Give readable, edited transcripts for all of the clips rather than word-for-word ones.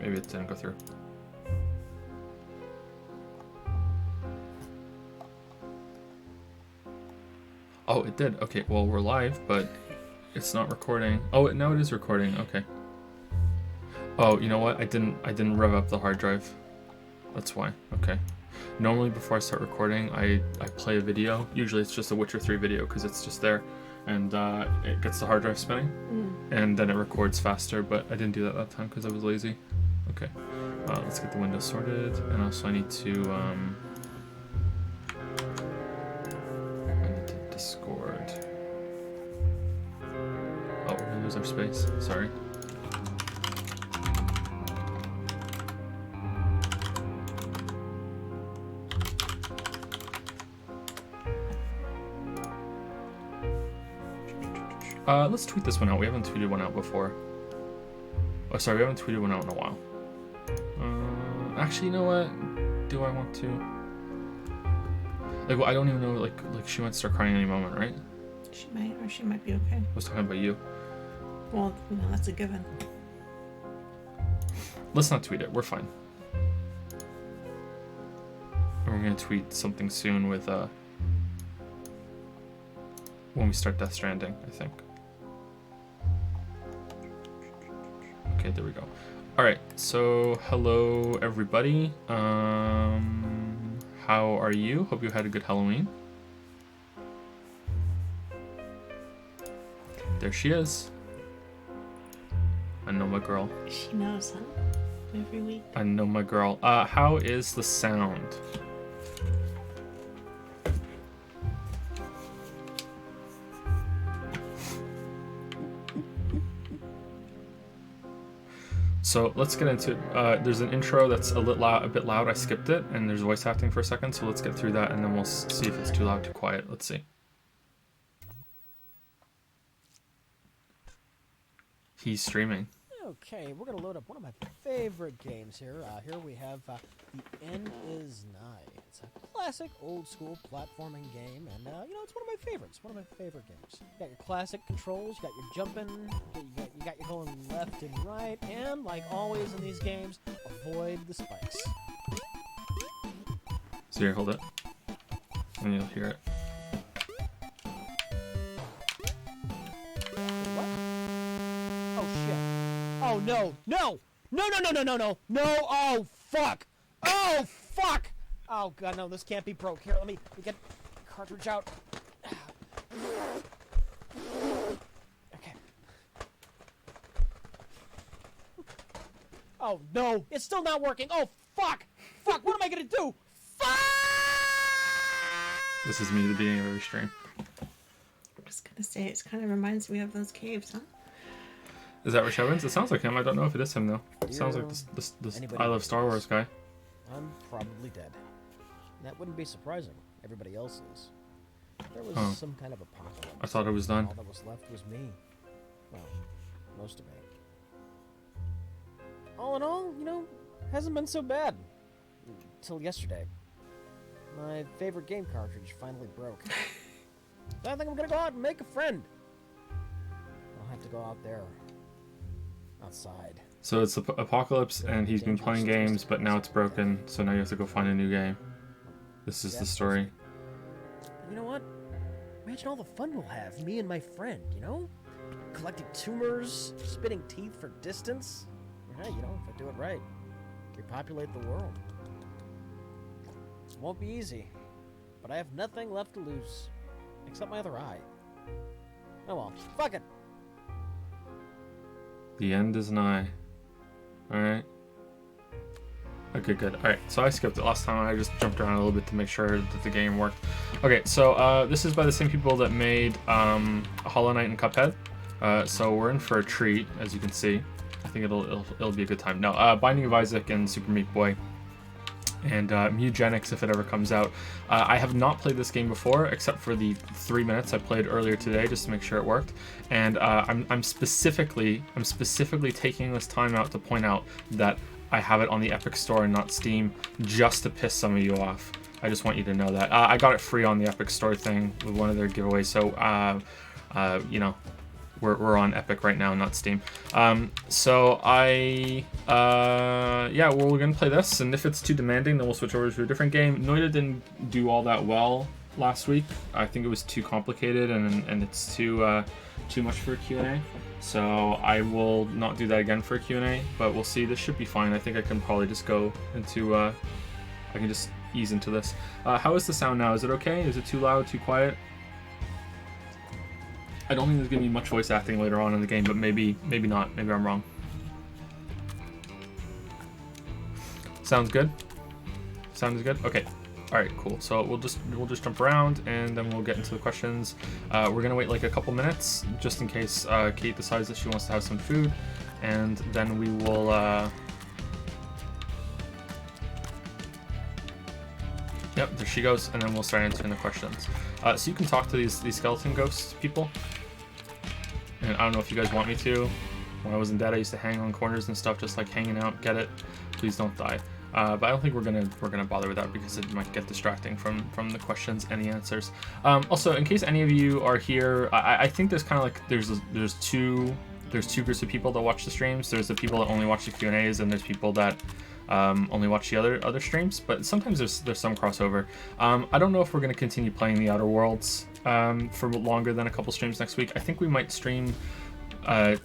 maybe it didn't go through. Oh, it did. Okay, well, we're live, but it's not recording. Oh, now it is recording. Okay. Oh, you know what? I didn't rev up the hard drive. That's why. Okay. Normally, before I start recording, I play a video. Usually, it's just a Witcher 3 video because it's just there, and it gets the hard drive spinning, and then it records faster. But I didn't do that time because I was lazy. Okay. Let's get the windows sorted, and also I need to Discord. Oh, we're gonna lose our space. Sorry. Let's tweet this one out. We haven't tweeted one out before. Oh, sorry, we haven't tweeted one out in a while. Actually, you know what? Do I want to? Like, well, I don't even know. Like she might start crying any moment, right? She might, or she might be okay. I was talking about you. Well, no, that's a given. Let's not tweet it. We're fine. And we're gonna tweet something soon with when we start Death Stranding, I think. Okay, there we go. All right, so hello everybody. How are you? Hope you had a good Halloween. There she is. I know my girl. She knows, huh? Every week. I know my girl. How is the sound? So let's get into it. There's an intro that's a bit loud. I skipped it, and there's voice acting for a second. So let's get through that, and then we'll see if it's too loud, too quiet. Let's see. He's streaming. Okay, we're gonna load up one of my favorite games here. Here we have The End Is Nigh. It's a classic, old-school platforming game, and you know, it's one of my favorites. One of my favorite games. You got your classic controls, you got your jumping, you got your going left and right, and like always in these games, avoid the spikes. So here, hold it, and you'll hear it. What? Oh shit! Oh no! No! No! No! No! No! No! No! No! Oh fuck! Oh fuck! Oh god, no! This can't be broke. Here, let me get the cartridge out. Okay. Oh no! It's still not working. Oh fuck! Fuck! What am I gonna do? Fuck! This is me at the beginning of every stream. I'm just gonna say, it kind of reminds me of those caves, huh? Is that Rich Evans? It sounds like him. I don't know if it is him though. It sounds like this I Love Star Wars guy. I'm probably dead. That wouldn't be surprising. Everybody else is. There was some kind of apocalypse. I thought it was done. All that was left was me. Well, most of me. All in all, you know, hasn't been so bad. Till yesterday. My favorite game cartridge finally broke. So I think I'm gonna go out and make a friend. I'll have to go out there. Outside. So it's the apocalypse, and he's been playing games, but now it's broken, so now you have to go find a new game. This is the story. You know what? Imagine all the fun we'll have, me and my friend, you know? Collecting tumors, spitting teeth for distance. Hey, you know, if I do it right, repopulate the world. It won't be easy, but I have nothing left to lose, except my other eye. Oh well, fuck it. The end is nigh. Alright. Okay, good. Alright, so I skipped it last time. I just jumped around a little bit to make sure that the game worked. Okay, so this is by the same people that made Hollow Knight and Cuphead. So we're in for a treat, as you can see. I think it'll be a good time. No, Binding of Isaac and Super Meat Boy. And Mugenics if it ever comes out. I have not played this game before, except for the 3 minutes I played earlier today, just to make sure it worked. And I'm specifically taking this time out to point out that I have it on the Epic Store and not Steam, just to piss some of you off. I just want you to know that. I got it free on the Epic Store thing with one of their giveaways, so you know, we're on Epic right now, not Steam. So yeah, well, we're gonna play this, and if it's too demanding, then we'll switch over to a different game. Noida didn't do all that well last week. I think it was too complicated, and it's too much for a Q&A. So I will not do that again for a Q&A, but we'll see. This should be fine. I think I can probably just go into, I can just ease into this. How is the sound now? Is it okay? Is it too loud, too quiet? I don't think there's going to be much voice acting later on in the game, but maybe not. Maybe I'm wrong. Sounds good? Sound is good? Okay. Alright, cool. So we'll just jump around, and then we'll get into the questions. We're going to wait like a couple minutes, just in case Kate decides that she wants to have some food, and then we will... Yep, there she goes, and then we'll start answering the questions. So you can talk to these skeleton ghost people. And I don't know if you guys want me to. When I was in dead, I used to hang on corners and stuff, just like hanging out. Get it? Please don't die. But I don't think we're gonna bother with that because it might get distracting from the questions and the answers. Also, in case any of you are here, I think there's kind of like there's two groups of people that watch the streams. There's the people that only watch the Q&As, and there's people that only watch the other streams. But sometimes there's some crossover. I don't know if we're gonna continue playing the Outer Worlds for longer than a couple streams next week. I think we might stream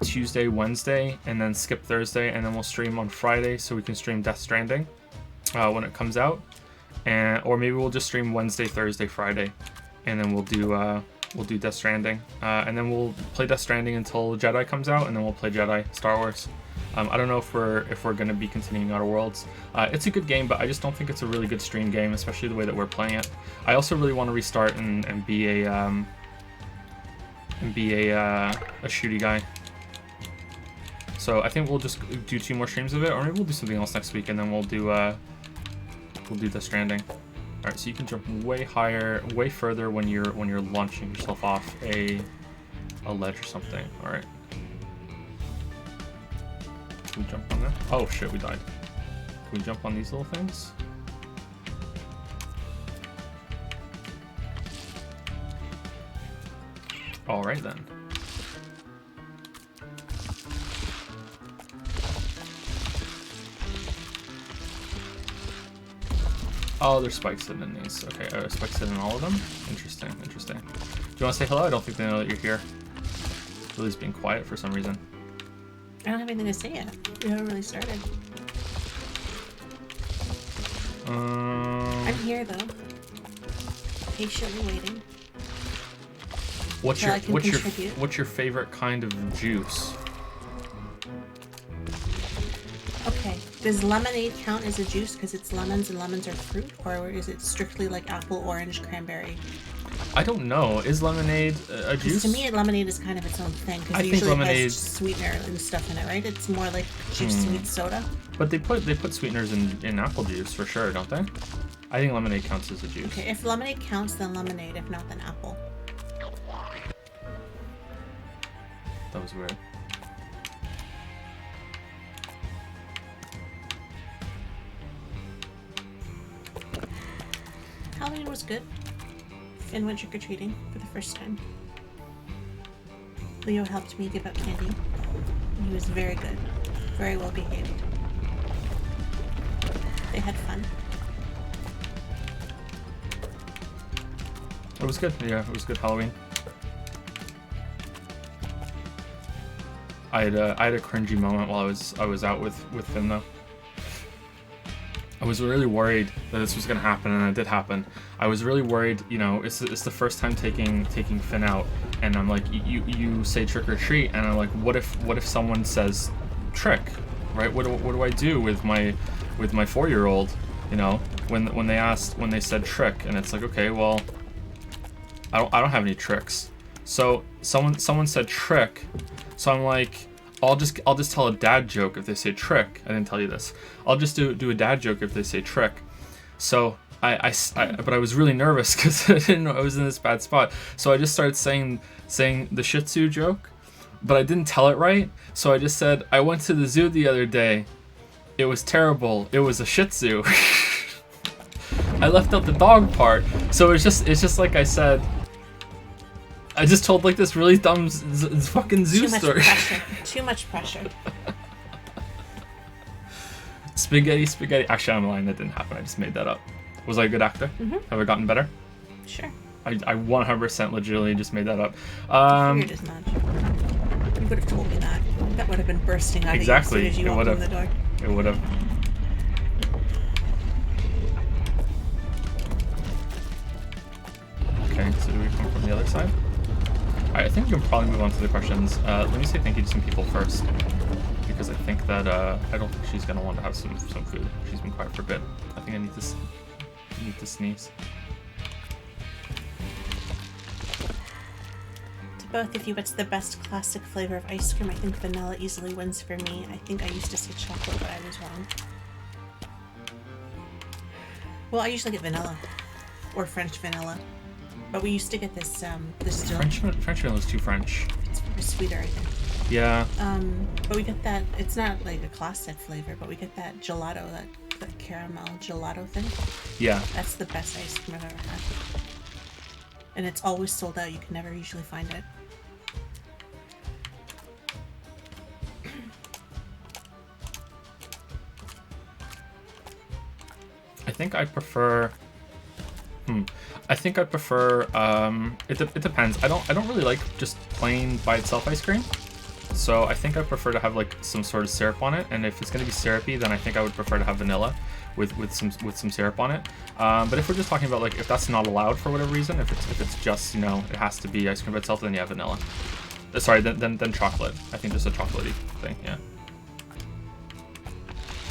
Tuesday, Wednesday, and then skip Thursday, and then we'll stream on Friday so we can stream Death Stranding when it comes out, or maybe we'll just stream Wednesday, Thursday, Friday, and then we'll do Death Stranding, and then we'll play Death Stranding until Jedi comes out, and then we'll play Jedi Star Wars. I don't know if we're going to be continuing Outer Worlds. It's a good game, but I just don't think it's a really good stream game, especially the way that we're playing it. I also really want to restart and be a shooty guy. So I think we'll just do 2 more streams of it, or maybe we'll do something else next week, and then we'll do Death Stranding. All right, so you can jump way higher, way further when you're launching yourself off a ledge or something. All right. Can we jump on that? Oh shit, we died. Can we jump on these little things? All right then. Oh, there's spikes hidden in these. Okay, spikes hidden in all of them? Interesting, interesting. Do you want to say hello? I don't think they know that you're here. Lily's being quiet for some reason. I don't have anything to say yet. We haven't really started. I'm here though. Patiently waiting. What's your favorite kind of juice? Okay. Does lemonade count as a juice because it's lemons and lemons are fruit, or is it strictly like apple, orange, cranberry? I don't know. Is lemonade a juice? To me, lemonade is kind of its own thing because it usually has sweetener and stuff in it, right? It's more like juice sweet soda. But they put sweeteners in apple juice for sure, don't they? I think lemonade counts as a juice. Okay, if lemonade counts, then lemonade. If not, then apple. That was weird. Halloween was good. Finn went trick-or-treating for the first time. Leo helped me give out candy. And he was very good. Very well behaved. They had fun. It was good. Yeah, it was good Halloween. I had a cringy moment while I was out with Finn though. I was really worried that this was gonna happen, and it did happen. I was really worried, you know, it's the first time taking Finn out, and I'm like, you say trick or treat, and I'm like, what if someone says trick, right? What do I do with my 4-year-old, you know, when they said trick, and it's like, okay, well, I don't have any tricks. So someone said trick, so I'm like, I'll just tell a dad joke if they say trick. I didn't tell you this. I'll just do a dad joke if they say trick. So but I was really nervous because I didn't know I was in this bad spot. So I just started saying the Shih Tzu joke, but I didn't tell it right. So I just said, I went to the zoo the other day. It was terrible. It was a Shih Tzu. I left out the dog part. So it's just like I said. I just told like this really dumb fucking zoo Too much story. pressure. Too much pressure. Spaghetti. Actually, I'm lying. That didn't happen. I just made that up. Was I a good actor? Mm-hmm. Have I gotten better? Sure. I 100% legitimately just made that up. I figured as much. You would have told me that. That would have been bursting out Exactly. of you as you It walked in would've. the door. It would have. Okay, so do we come from the other side? Alright, I think we can probably move on to the questions. Let me say thank you to some people first. Because I think that, I don't think she's gonna want to have some food. She's been quiet for a bit. I think I need to sneeze. To both of you, what's the best classic flavor of ice cream? I think vanilla easily wins for me. I think I used to say chocolate, but I was wrong. Well, I usually get vanilla. Or French vanilla. But we used to get this, this French vanilla is too French. It's sweeter, I think. Yeah. But we get that, it's not like a classic flavor, but we get that gelato, that caramel gelato thing. Yeah. That's the best ice cream I've ever had. And it's always sold out, you can never usually find it. I think I prefer. I think I prefer. It depends. I don't really like just plain by itself ice cream. So I think I prefer to have like some sort of syrup on it. And if it's gonna be syrupy, then I think I would prefer to have vanilla with some syrup on it. But if we're just talking about like if that's not allowed for whatever reason, if it's just it has to be ice cream by itself, then yeah, vanilla. Sorry, then chocolate. I think just a chocolatey thing. Yeah.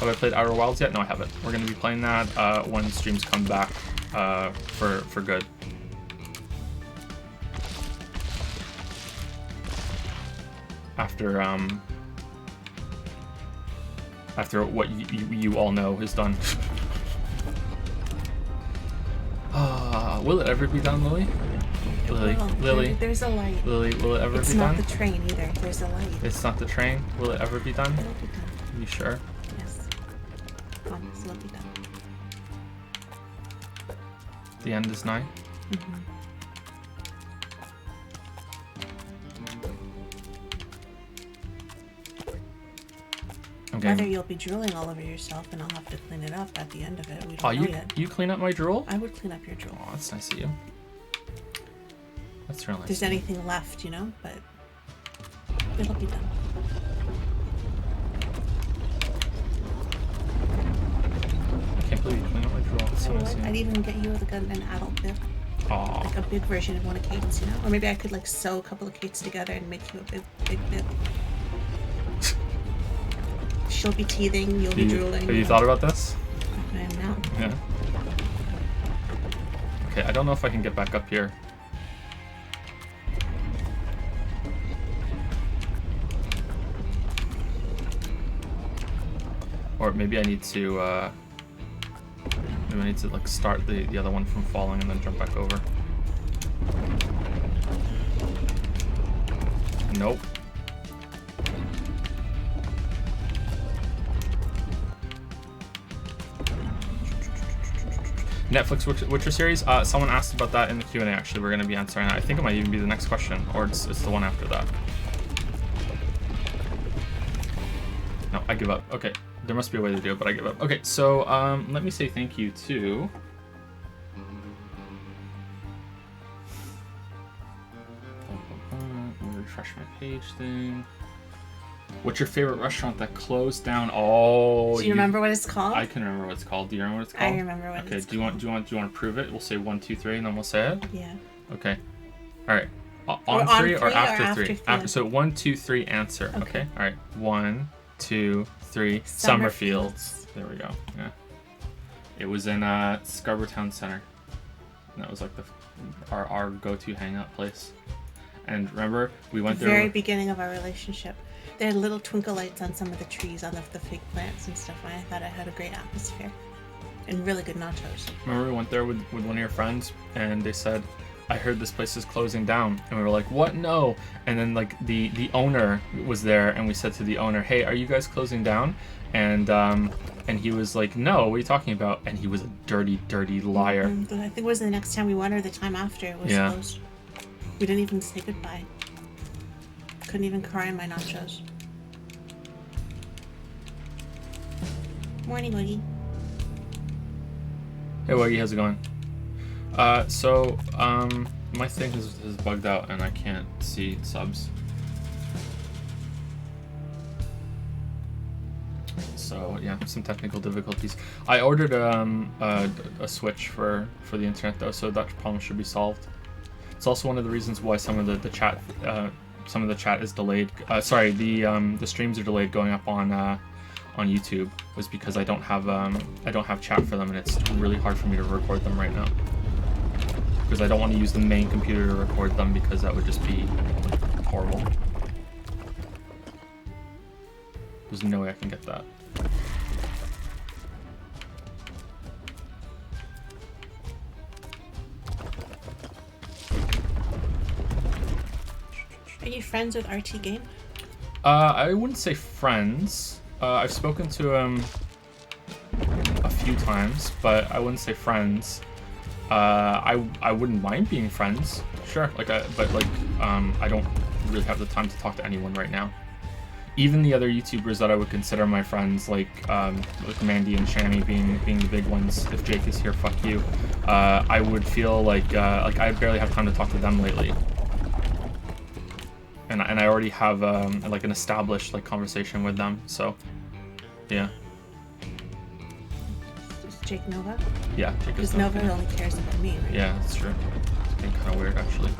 Have I played Outer Wilds yet? No, I haven't. We're going to be playing that when streams come back for good. After what you all know is done. Will it ever be done, Lily? Lily. There's a light. Lily, will it ever It's be done? not the train either. There's a light. It's not the train. Will it ever be done? It'll be done. You sure? Yes. Promise, it'll be done. The end is nigh. Mm-hmm. Okay. Whether you'll be drooling all over yourself and I'll have to clean it up at the end of it, we don't know yet. You clean up my drool? I would clean up your drool. Oh, that's nice of you. That's real nice. If there's anything left, but it'll be done. I can't believe you clean up my drool. That's so nice of you. I'd even get you an adult bib. Aw. Like a big version of one of Kate's, Or maybe I could sew a couple of Kate's together and make you a big bib. She'll be teething, you'll be drooling. Have you thought about this? I am now. Yeah. Okay, I don't know if I can get back up here. Or maybe I need to start the other one from falling and then jump back over. Nope. Netflix Witcher series. Someone asked about that in the Q&A. Actually, we're going to be answering that. I think it might even be the next question, or it's the one after that. No, I give up. Okay, there must be a way to do it, but I give up. Okay, so let me say thank you to. Let me refresh my page thing. What's your favorite restaurant that closed down? Oh, Do you remember what it's called? I can remember what it's called. Do you remember what it's called? I remember what it's called. Okay, do you want to prove it? We'll say 1, 2, 3, and then we'll say it. Yeah. Okay. All right. On on three or three or after after three? three? After. So 1, 2, 3. Answer. Okay. All right. 1, 2, 3. Summerfields. There we go. Yeah. It was in Scarborough Town Center. And that was like our go-to hangout place. And remember, we went there. The very beginning of our relationship. They had little twinkle lights on some of the trees, on the fake plants and stuff, and I thought I had a great atmosphere. And really good nachos. Remember we went there with one of your friends, and they said, I heard this place is closing down. And we were like, what? No. And then like the owner was there, and we said to the owner, hey, are you guys closing down? And he was like, no, what are you talking about? And he was a dirty, dirty liar. I think it was the next time we went or the time after it was closed. We didn't even say goodbye. Couldn't even cry in my nachos. Morning, Woogie. Hey Wuggy, how's it going? My thing is bugged out and I can't see subs. So yeah, some technical difficulties. I ordered a Switch for the internet though, so that problem should be solved. It's also one of the reasons why some of the chat is delayed. The streams are delayed going up on YouTube, was because I don't have chat for them, and it's really hard for me to record them right now. Because I don't want to use the main computer to record them, because that would just be horrible. There's no way I can get that. Are you friends with RT Game? I wouldn't say friends. I've spoken to him a few times, but I wouldn't say friends. I wouldn't mind being friends, sure. I don't really have the time to talk to anyone right now. Even the other YouTubers that I would consider my friends, like Mandy and Shammy being the big ones. If Jake is here, fuck you. I would feel like I barely have time to talk to them lately. And I already have an established conversation with them, so yeah. Is Jake Nova? Yeah, Jake is Because Nova only cares about me, right? Yeah, that's true. It's getting kind of weird, actually.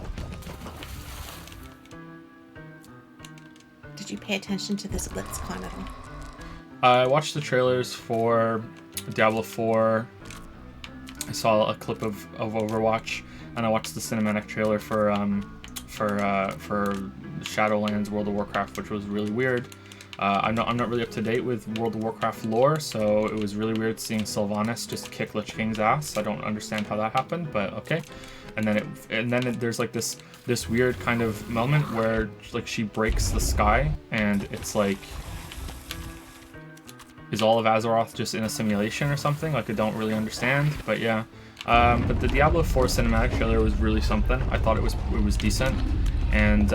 Did you pay attention to this BlitzCon at all? I watched the trailers for Diablo 4. I saw a clip of Overwatch, and I watched the cinematic trailer for Shadowlands World of Warcraft, which was really weird. I'm not really up to date with World of Warcraft lore, so it was really weird seeing Sylvanas just kick Lich King's ass. I don't understand how that happened, but okay. And then there's this weird kind of moment where she breaks the sky, and it's is all of Azeroth just in a simulation or something? I don't really understand, but yeah. But the Diablo 4 cinematic trailer was really something. I thought it was decent, and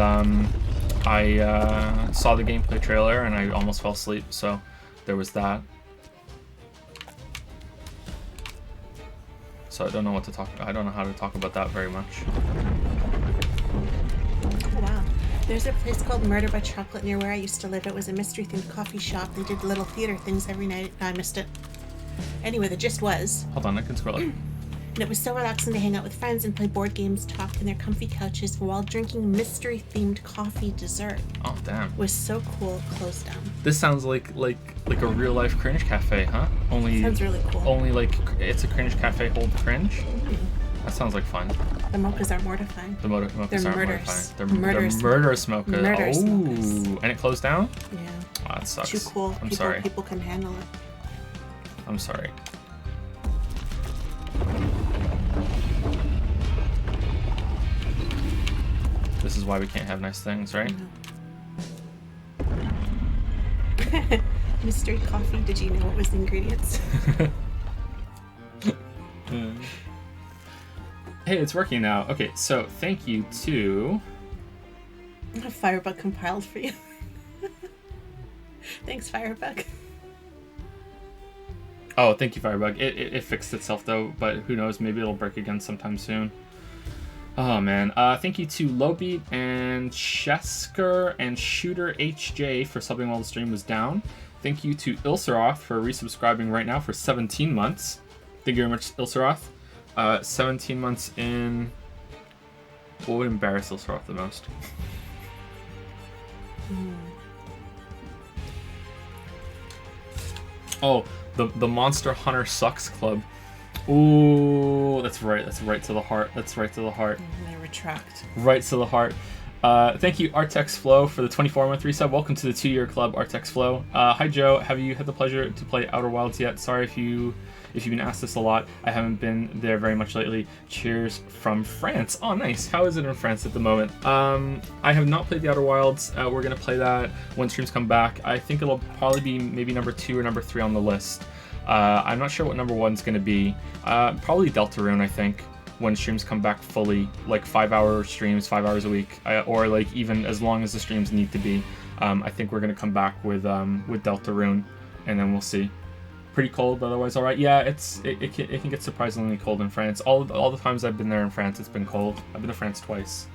I saw the gameplay trailer and I almost fell asleep, so there was that. So I don't know how to talk about that very much. Oh, wow. There's a place called Murder by Chocolate near where I used to live. It was a mystery-themed coffee shop. They did little theater things every night. I missed it. Anyway, the gist was... Hold on, I can scroll up. And it was so relaxing to hang out with friends and play board games, talk in their comfy couches while drinking mystery-themed coffee dessert. Oh, damn. It was so cool. Closed down. This sounds like a real-life cringe cafe, huh? Only Sounds really cool. Only it's a cringe cafe hold cringe? Mm-hmm. That sounds like fun. The mochas are mortifying. The mochas They're aren't murderous. mortifying. They're murderous mochas. Murderous mochas. And it closed down? Yeah. Oh, that sucks. Too cool. I'm sorry. People can handle it. I'm sorry. This is why we can't have nice things, right? No. Mystery coffee. Did you know what was the ingredients? Hey, it's working now. Okay, so thank you to... A Firebug compiled for you. Thanks, Firebug. Oh, thank you, Firebug. It fixed itself, though, but who knows? Maybe it'll break again sometime soon. Oh, man. Thank you to Lowbeat and Chesker and Shooter HJ for subbing while the stream was down. Thank you to Ilseroth for resubscribing right now for 17 months. Thank you very much, Ilseroth. 17 months in... What would embarrass Ilseroth the most? Oh, the Monster Hunter Sucks Club. Ooh, that's right. That's right to the heart. That's right to the heart. I retract. Right to the heart. Thank you, Artex Flow, for the 24-month resub. Welcome to the 2-year club, Artex Flow. Hi, Joe. Have you had the pleasure to play Outer Wilds yet? Sorry if you've been asked this a lot. I haven't been there very much lately. Cheers from France. Oh, nice. How is it in France at the moment? I have not played the Outer Wilds. We're going to play that when streams come back. I think it'll probably be maybe number 2 or number 3 on the list. I'm not sure what number 1's going to be. Probably Deltarune, I think. when streams come back fully, like 5-hour streams, 5 hours a week, or like even as long as the streams need to be. I think we're gonna come back with Deltarune, and then we'll see. Pretty cold, but otherwise all right. Yeah, it can get surprisingly cold in France. All the times I've been there in France, it's been cold. I've been to France twice,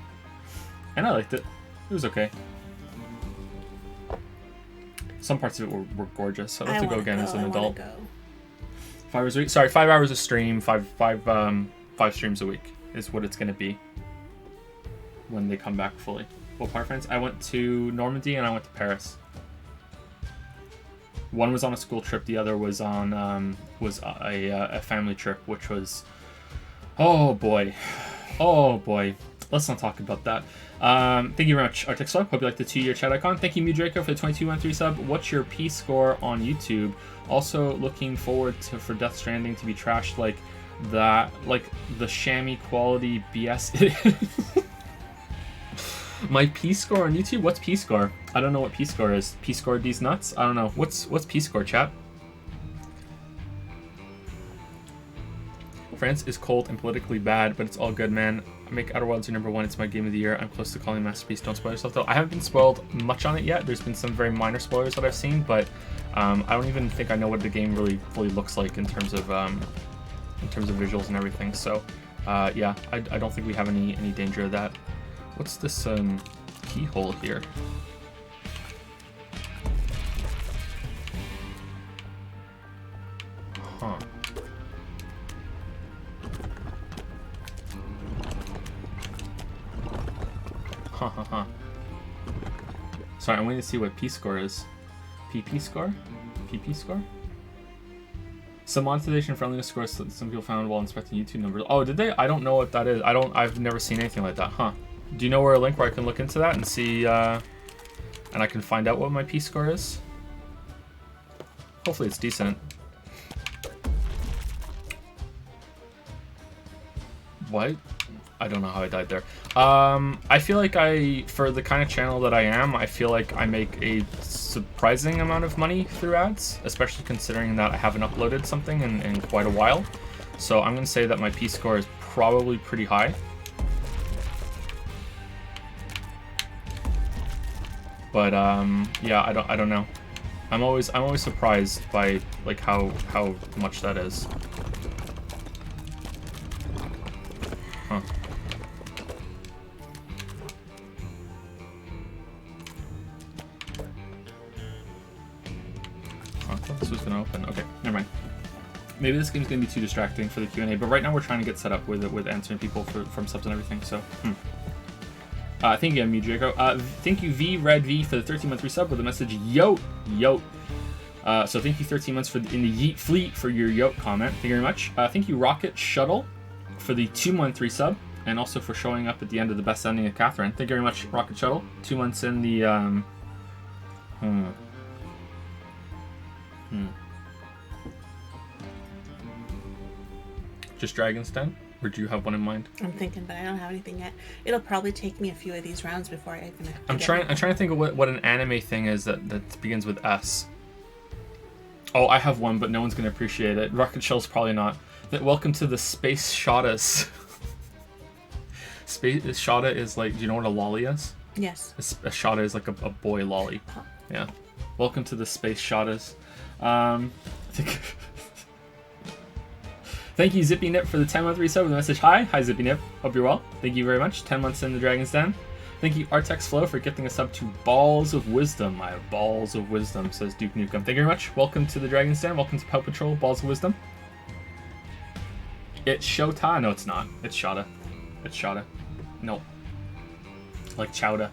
and I liked it. It was okay. Some parts of it were gorgeous. I'd love to go again as an adult. 5 hours a week. Sorry, 5 hours a stream. Five streams a week is what it's gonna be when they come back fully. What part, friends? I went to Normandy and I went to Paris. One was on a school trip. The other was on a family trip, which was, oh boy. Let's not talk about that. Thank you very much, Arctic Slug. Hope you like the 2-year chat icon. Thank you, Mudraco, for the 2213 sub. What's your P score on YouTube? Also looking forward for Death Stranding to be trashed like that, like the shammy quality BS. My P score on YouTube? What's P score? I don't know what P score is. P score these nuts? I don't know. What's P score, chat? France is cold and politically bad, but it's all good, man. I make Outer Wilds your #1. It's my game of the year. I'm close to calling masterpiece. Don't spoil yourself though. I haven't been spoiled much on it yet. There's been some very minor spoilers that I've seen, but I don't even think I know what the game really fully looks like in terms of visuals and everything. So yeah, I don't think we have any danger of that. What's this keyhole here? Huh. Huh. Sorry, I'm waiting to see what P score is. PP score? PP score? Some monetization friendliness scores some people found while inspecting YouTube numbers. Oh, did they? I don't know what that is. I've never seen anything like that. Huh. Do you know where a link where I can look into that and see, and I can find out what my P score is? Hopefully it's decent. What? I don't know how I died there. I feel like for the kind of channel that I am, I feel like I make a surprising amount of money through ads, especially considering that I haven't uploaded something in quite a while. So I'm going to say that my P score is probably pretty high. But yeah, I don't know. I'm always surprised by like how much that is. Huh. I thought this was gonna open. Okay, never mind. Maybe this game's gonna be too distracting for the Q&A, but right now we're trying to get set up with answering people from subs and everything. So. Thank you, Mujago. Thank you, Red V, for the 13-month resub with the message Yote. So thank you, 13 months in the Yeet Fleet for your Yote comment. Thank you very much. Thank you, Rocket Shuttle, for the 2-month resub, and also for showing up at the end of the best ending of Catherine. Thank you very much, Rocket Shuttle. 2 months in the Just Dragon's Den? Or do you have one in mind? I'm thinking, but I don't have anything yet. It'll probably take me a few of these rounds before I even. I'm trying to think of what an anime thing is that begins with S. Oh, I have one, but no one's gonna appreciate it. Rocket Shell's probably not. Welcome to the Space Shotas. Space Shota is like. Do you know what a lolly is? Yes. A Shota is like a boy lolly. Oh. Yeah. Welcome to the Space Shotas. Thank you, Zippy Nip, for the 10-month resub with the message Hi, Zippy Nip. Hope you're well. Thank you very much. 10 months in the Dragon's Den. Thank you, Artex Flow, for gifting us up to Balls of Wisdom. I have Balls of Wisdom, says Duke Nukem. Thank you very much. Welcome to the Dragon's Den. Welcome to Paw Patrol, Balls of Wisdom. It's Shota. No, it's not. It's Shota. It's Shota. No. Like Chowda.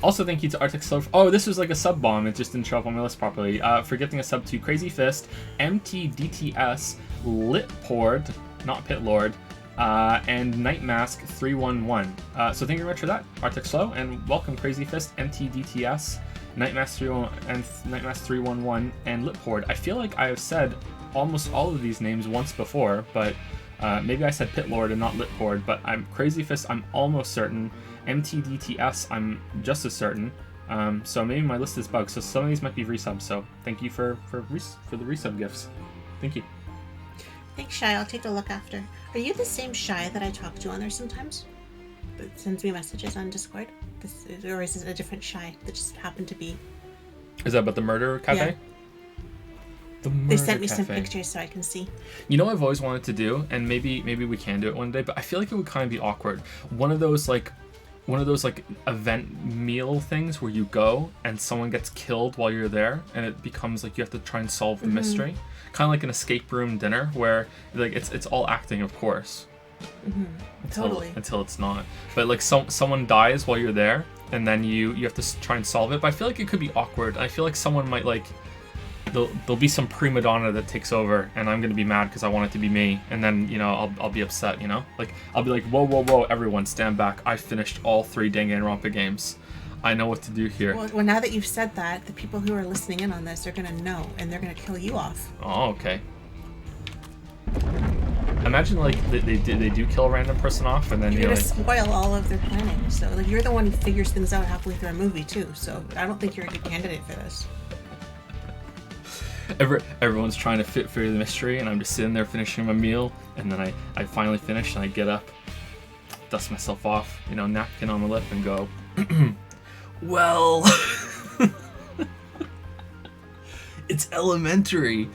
Also, thank you to Arctic Slow. Oh, this was like a sub bomb. It just didn't show up on my list properly. For gifting a sub to Crazy Fist, MTDTS, Litpord, not Pitlord, and Night Mask 311. So thank you very much for that, Arctic Slow, and welcome Crazy Fist, MTDTS, Night Mask 311, and Night Mask 311, and Litpord. I feel like I have said almost all of these names once before, but maybe I said Pitlord and not Litpord. But I'm Crazy Fist. I'm almost certain. MTDTS, I'm just as certain. So maybe my list is bugged. So some of these might be resubs. So thank you for the resub gifts. Thank you. Thanks, Shy. I'll take a look after. Are you the same Shy that I talk to on there sometimes? That sends me messages on Discord? Or is it a different Shy that just happened to be? Is that about the murder cafe? Yeah. The murder They sent me some cafe. pictures so I can see. You know what I've always wanted to do, and maybe we can do it one day, but I feel like it would kind of be awkward. One of those event meal things where you go and someone gets killed while you're there, and it becomes like you have to try and solve the mystery. Kind of like an escape room dinner where like it's all acting, of course. Totally. Until it's not. But like someone dies while you're there, and then you have to try and solve it. But I feel like it could be awkward. I feel like someone might like there'll be some prima donna that takes over, and I'm gonna be mad because I want it to be me, and then I'll be upset. Like I'll be like, whoa, everyone stand back! I finished all 3 Danganronpa games. I know what to do here. Well, now that you've said that, the people who are listening in on this are gonna know, and they're gonna kill you off. Oh, okay. Imagine like they do kill a random person off, and then You're gonna like, spoil all of their planning. So like you're the one who figures things out halfway through a movie too. So I don't think you're a good candidate for this. everyone's trying to fit through the mystery, and I'm just sitting there finishing my meal, and then I finally finish, and I get up, dust myself off, napkin on my lip, and go, well, it's elementary.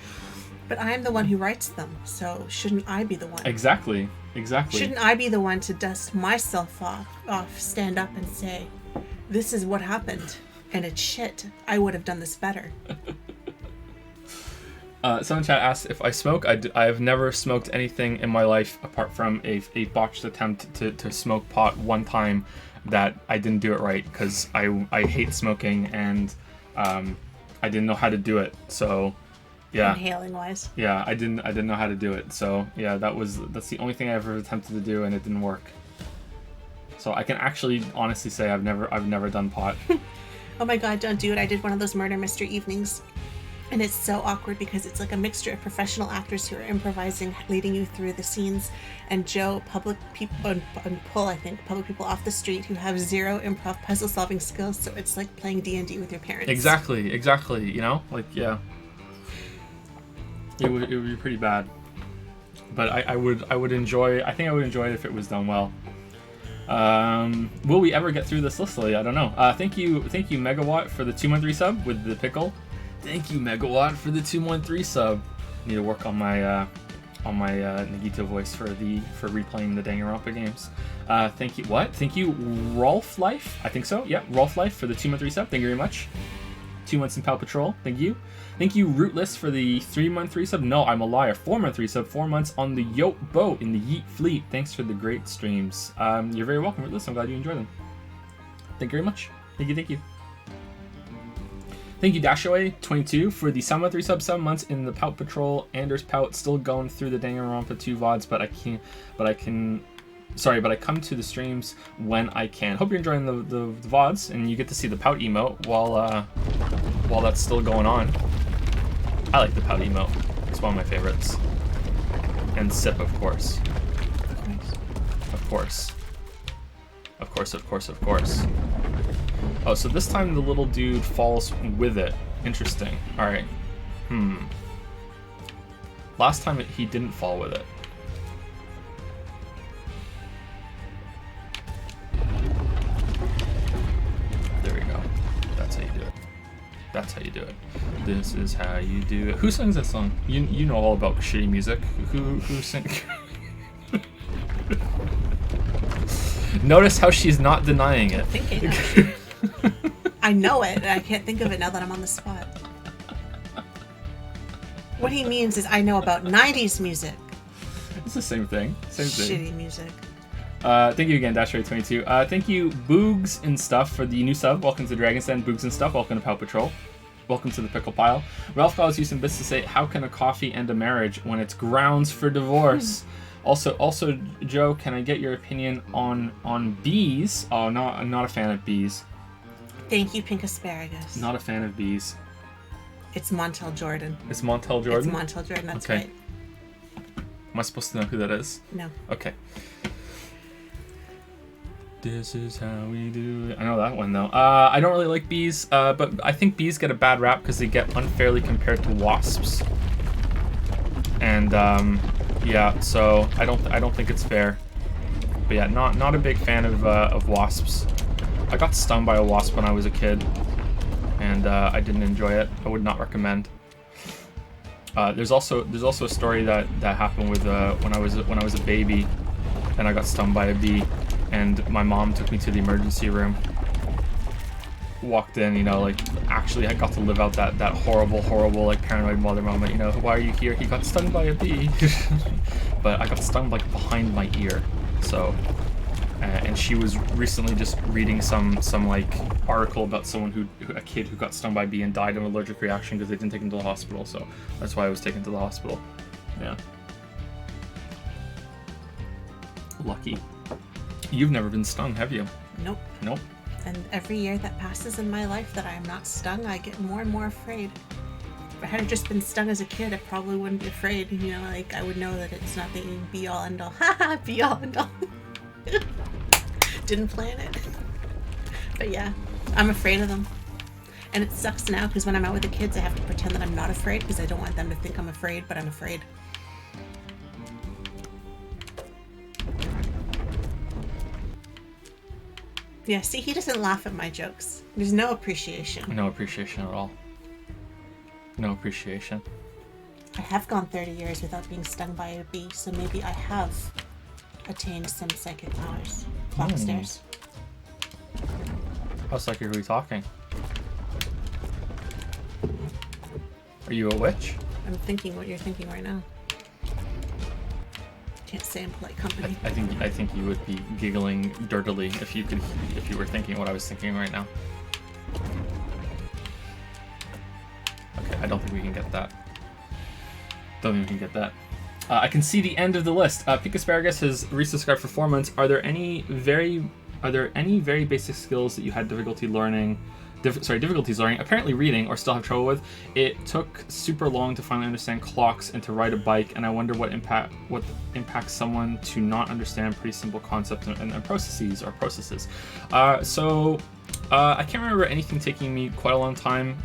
But I'm the one who writes them, so shouldn't I be the one? Exactly. Shouldn't I be the one to dust myself off, stand up and say, this is what happened, and it's shit. I would have done this better. Someone in chat asked if I smoke. I've never smoked anything in my life apart from a botched attempt to smoke pot one time that I didn't do it right because I hate smoking, and I didn't know how to do it. So yeah. Inhaling wise. Yeah, I didn't know how to do it. So yeah, that's the only thing I ever attempted to do, and it didn't work. So I can actually honestly say I've never done pot. Oh my god, don't do it. I did one of those murder mystery evenings. And it's so awkward because it's like a mixture of professional actors who are improvising, leading you through the scenes, and Joe, public people off the street who have zero improv puzzle solving skills. So it's like playing D&D with your parents. Exactly. Like, yeah. It would be pretty bad. But I would enjoy. I think I would enjoy it if it was done well. Will we ever get through this list, Lily? I don't know. Thank you, Megawatt, for the 2-month resub with the pickle. Thank you, Megawatt, for the 2-month sub. Need to work on my Nagito voice for replaying the Danganronpa games. Thank you. What? Thank you, Rolf Life. I think so. Yeah, Rolf Life for the 2-month resub. Thank you very much. 2 months in Pal Patrol. Thank you. Thank you, Rootless, for the 3-month resub. No, I'm a liar. 4-month resub. 4 months on the Yote boat in the Yeet Fleet. Thanks for the great streams. You're very welcome, Rootless. I'm glad you enjoy them. Thank you very much. Thank you. Thank you, Dashaway22, for the 7-month resub. 7 months in the Pout Patrol. Anders Pout, still going through the Danganronpa 2 VODs, but I come to the streams when I can. Hope you're enjoying the VODs, and you get to see the Pout emote while that's still going on. I like the Pout emote. It's one of my favorites. And Sip, of course. Of course. Oh, so this time the little dude falls with it. Interesting. Alright. Last time he didn't fall with it. There we go. That's how you do it. This is how you do it. Who sings that song? You know all about shitty music. Who sings? Notice how she's not denying it. Thinking of it. I know it, and I can't think of it now that I'm on the spot. What he means is I know about 90s music. It's the same thing. Shitty music. Thank you again, Dashray22. Thank you, Boogs and Stuff, for the new sub. Welcome to Dragon's Den, Boogs and Stuff. Welcome to Pow Patrol. Welcome to the Pickle Pile. Ralph calls you some bits to say, how can a coffee end a marriage when it's grounds for divorce? Also, Joe, can I get your opinion on bees? Oh, no, I'm not a fan of bees. Thank you, Pink Asparagus. Not a fan of bees. It's Montel Jordan. It's Montel Jordan? It's Montel Jordan, that's okay. right. Am I supposed to know who that is? No. Okay. This is how we do it. I know that one, though. I don't really like bees, but I think bees get a bad rap because they get unfairly compared to wasps. And Yeah, so I don't think it's fair. But yeah, not a big fan of wasps. I got stung by a wasp when I was a kid, and I didn't enjoy it. I would not recommend. There's also a story that happened with when I was a baby, and I got stung by a bee, and my mom took me to the emergency room. Walked in, you know, like actually I got to live out that horrible like paranoid mother moment. You know, why are you here? He got stung by a bee. But I got stung like behind my ear, so. And she was recently just reading some like article about someone a kid who got stung by a bee and died of an allergic reaction because they didn't take him to the hospital. So that's why I was taken to the hospital. Yeah. Lucky. You've never been stung, have you? Nope. Nope. And every year that passes in my life that I'm not stung, I get more and more afraid. If I had just been stung as a kid, I probably wouldn't be afraid. You know, like I would know that it's not the be all end all. Haha, be all end all. Didn't plan it. But yeah, I'm afraid of them. And it sucks now because when I'm out with the kids, I have to pretend that I'm not afraid because I don't want them to think I'm afraid, but I'm afraid. Yeah, see, he doesn't laugh at my jokes. There's no appreciation. No appreciation at all. No appreciation. I have gone 30 years without being stung by a bee, so maybe I have attained some psychic powers. Clock stairs. How psychic are we talking? Are you a witch? I'm thinking what you're thinking right now. Can't say in polite company. I think you would be giggling dirtily if you were thinking what I was thinking right now. Okay, I don't think we can get that. Don't think we can get that. I can see the end of the list. Pink Asparagus has resubscribed for 4 months. Are there any very basic skills that you had difficulties learning? Apparently reading, or still have trouble with. It took super long to finally understand clocks and to ride a bike, and I wonder what impacts someone to not understand pretty simple concepts and processes. I can't remember anything taking me quite a long time,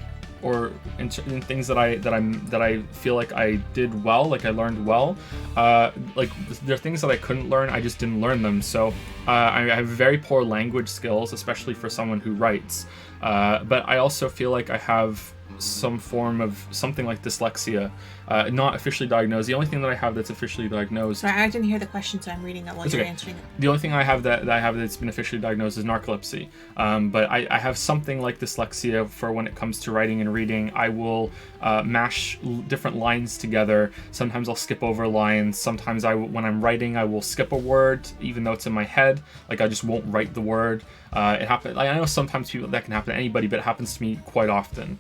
or in things that I feel like I did well, like I learned well. Like there are things that I couldn't learn, I just didn't learn them. So I have very poor language skills, especially for someone who writes. But I also feel like I have some form of something like dyslexia, not officially diagnosed. The only thing that I have that's officially diagnosed. Sorry, I didn't hear the question, so I'm reading it while you're answering it. The only thing I have that's been officially diagnosed is narcolepsy. But I have something like dyslexia for when it comes to writing and reading. I will mash different lines together. Sometimes I'll skip over lines. Sometimes when I'm writing, I will skip a word, even though it's in my head. Like I just won't write the word. It happens. I know sometimes that can happen to anybody, but it happens to me quite often.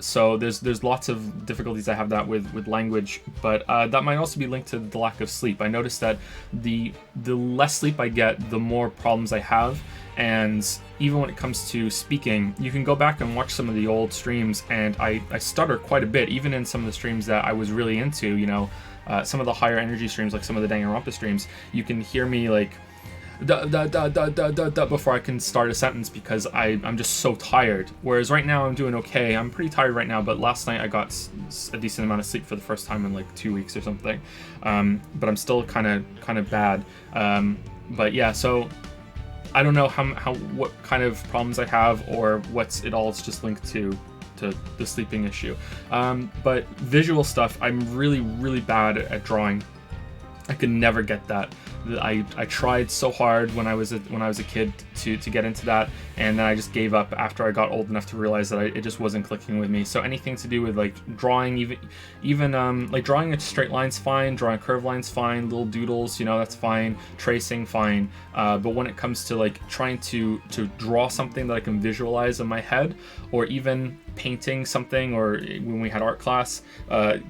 So there's lots of difficulties I have that with language, but that might also be linked to the lack of sleep. I noticed that the less sleep I get, the more problems I have. And even when it comes to speaking, you can go back and watch some of the old streams, and I stutter quite a bit, even in some of the streams that I was really into, you know, some of the higher energy streams, like some of the Danganronpa streams. You can hear me like before I can start a sentence because I'm just so tired. Whereas right now I'm doing okay. I'm pretty tired right now, but last night I got a decent amount of sleep for the first time in like 2 weeks or something. But I'm still kind of bad. But yeah, so I don't know what kind of problems I have or what's it all. It's just linked to the sleeping issue. But visual stuff, I'm really bad at drawing. I could never get that. I tried so hard when I was a kid to get into that, and then I just gave up after I got old enough to realize that it just wasn't clicking with me. So anything to do with like drawing, even like drawing a straight line's fine, drawing a curved line's fine, little doodles, you know, that's fine, tracing fine. But when it comes to like trying to draw something that I can visualize in my head, or even painting something, or when we had art class,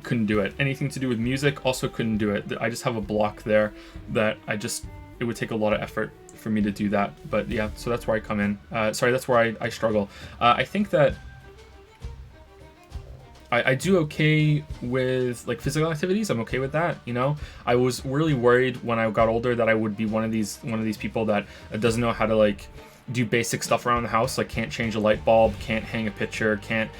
couldn't do it. Anything to do with music, also couldn't do it. I just have a block there that it would take a lot of effort for me to do that. But yeah, so that's where I come in. That's where I struggle. I think that I do okay with like physical activities. I'm okay with that, you know. I was really worried when I got older that I would be one of these people that doesn't know how to like do basic stuff around the house, like can't change a light bulb, can't hang a picture, can't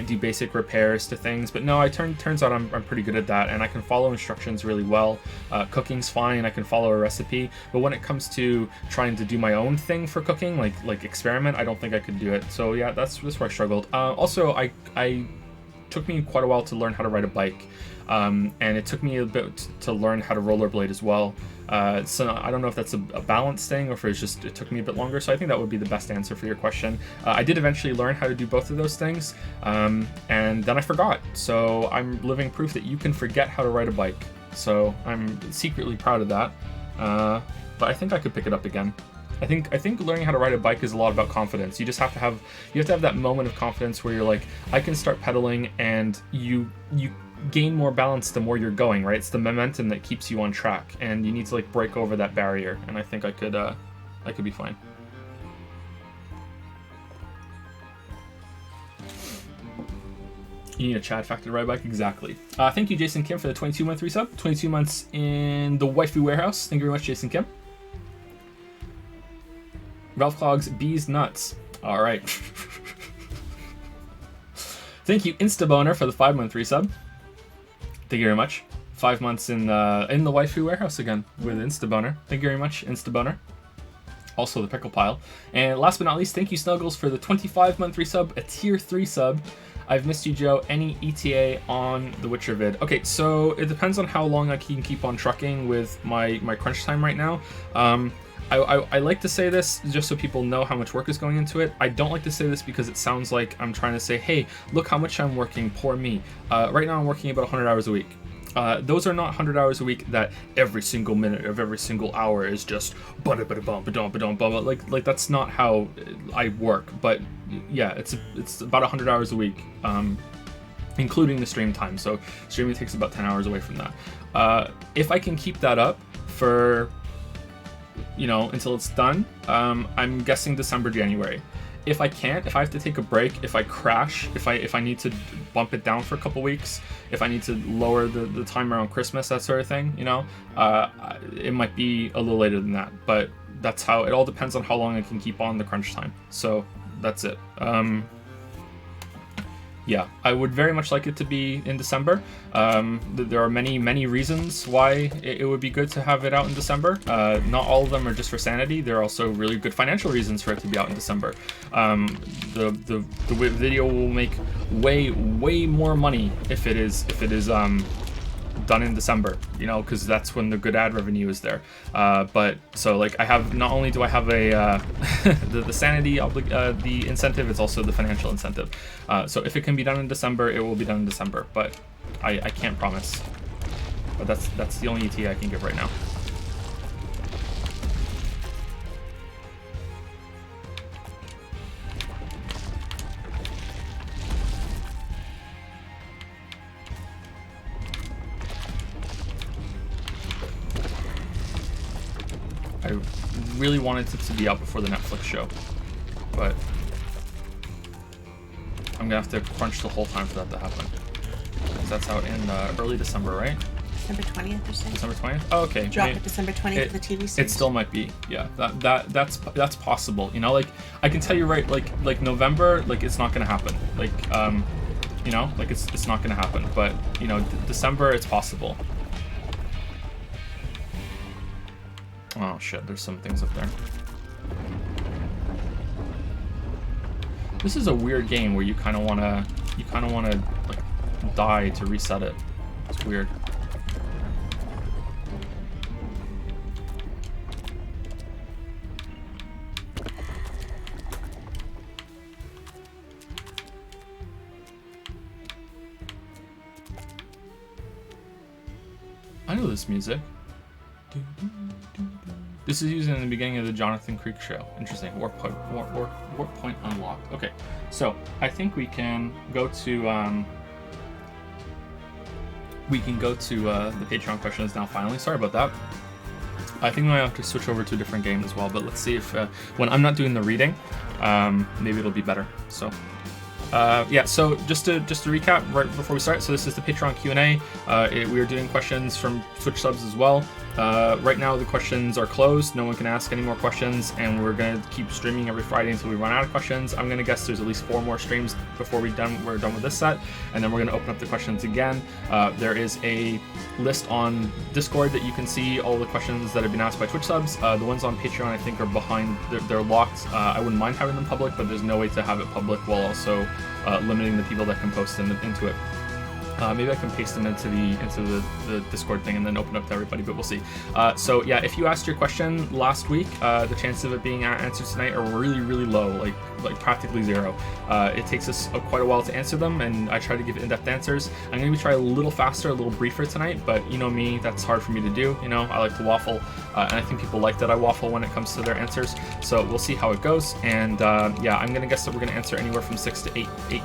do basic repairs to things. But no, turns out I'm pretty good at that, and I can follow instructions really well. Cooking's fine, I can follow a recipe, but when it comes to trying to do my own thing for cooking, like experiment, I don't think I could do it. So yeah, that's where I struggled. Also, I took me quite a while to learn how to ride a bike, and it took me a bit to learn how to rollerblade as well. So I don't know if that's a balance thing or if it took me a bit longer. So I think that would be the best answer for your question. I did eventually learn how to do both of those things, and then I forgot. So I'm living proof that you can forget how to ride a bike. So I'm secretly proud of that. But I think I could pick it up again. I think learning how to ride a bike is a lot about confidence. You just have to have that moment of confidence where you're like, I can start pedaling, and you gain more balance the more you're going, right? It's the momentum that keeps you on track, and you need to like break over that barrier, and I think I could be fine. You need a Chad factor to ride a bike? Exactly. Thank you, Jason Kim, for the 22-month resub. 22 months in the waifu warehouse. Thank you very much, Jason Kim. Ralph Clogs, bees nuts. All right. Thank you, Instaboner, for the 5-month resub. Thank you very much. 5 months in the waifu warehouse again with Instaboner. Thank you very much, Instaboner. Also the pickle pile. And last but not least, thank you, Snuggles, for the 25-month resub, a tier 3 sub. I've missed you, Joe. Any ETA on the Witcher vid? Okay, so it depends on how long I can keep on trucking with my crunch time right now. I like to say this just so people know how much work is going into it. I don't like to say this because it sounds like I'm trying to say, hey, look how much I'm working, poor me. Right now I'm working about 100 hours a week. Those are not 100 hours a week that every single minute of every single hour is just like that's not how I work. But yeah, it's about 100 hours a week, including the stream time. So streaming takes about 10 hours away from that. If I can keep that up for until it's done, I'm guessing December, January. If I can't, if I have to take a break, if I crash, if I need to bump it down for a couple weeks, if I need to lower the time around Christmas, that sort of thing, it might be a little later than that. But that's how it all depends on how long I can keep on the crunch time. So that's it. Yeah, I would very much like it to be in December. There are many reasons why it would be good to have it out in December. Not all of them are just for sanity. There are also really good financial reasons for it to be out in December. The video will make way more money if it is done in December, because that's when the good ad revenue is there. But so like I have, not only do I have a the sanity the incentive, it's also the financial incentive. So if it can be done in December, it will be done in December, but I can't promise. But that's the only ETA I can give right now. I really wanted it to be out before the Netflix show, but I'm gonna have to crunch the whole time for that to happen. Because that's out in early December, right? December 20th or something. December 20th? Oh, okay. Drop it December 20th for the TV series. It still might be, yeah. That's possible. Like I can tell you right, like November, like it's not gonna happen. Like like it's not gonna happen. But December, it's possible. Oh shit, there's some things up there. This is a weird game where you kind of wanna like die to reset it. It's weird. I know this music. This is used in the beginning of the Jonathan Creek show. Interesting. Warp point unlocked. Okay, so I think we can go to the Patreon questions now. Finally, sorry about that. I think I have to switch over to a different game as well. But let's see if when I'm not doing the reading, maybe it'll be better. So Yeah, so just to recap right before we start, so this is the Patreon Q&A. We are doing questions from Twitch subs as well. Right now the questions are closed, no one can ask any more questions, and we're going to keep streaming every Friday until we run out of questions. I'm going to guess there's at least 4 more streams before we're done with this set, and then we're going to open up the questions again. There is a list on Discord that you can see all the questions that have been asked by Twitch subs. The ones on Patreon I think are behind, they're locked. I wouldn't mind having them public, but there's no way to have it public while also limiting the people that can post into it. Maybe I can paste them into the Discord thing and then open up to everybody, but we'll see. So yeah, if you asked your question last week, the chances of it being answered tonight are really, really low, like practically 0. It takes us quite a while to answer them, and I try to give in-depth answers. I'm going to try a little faster, a little briefer tonight, but you know me, that's hard for me to do. You know, I like to waffle, and I think people like that I waffle when it comes to their answers. So we'll see how it goes, and yeah, I'm going to guess that we're going to answer anywhere from 6 to 8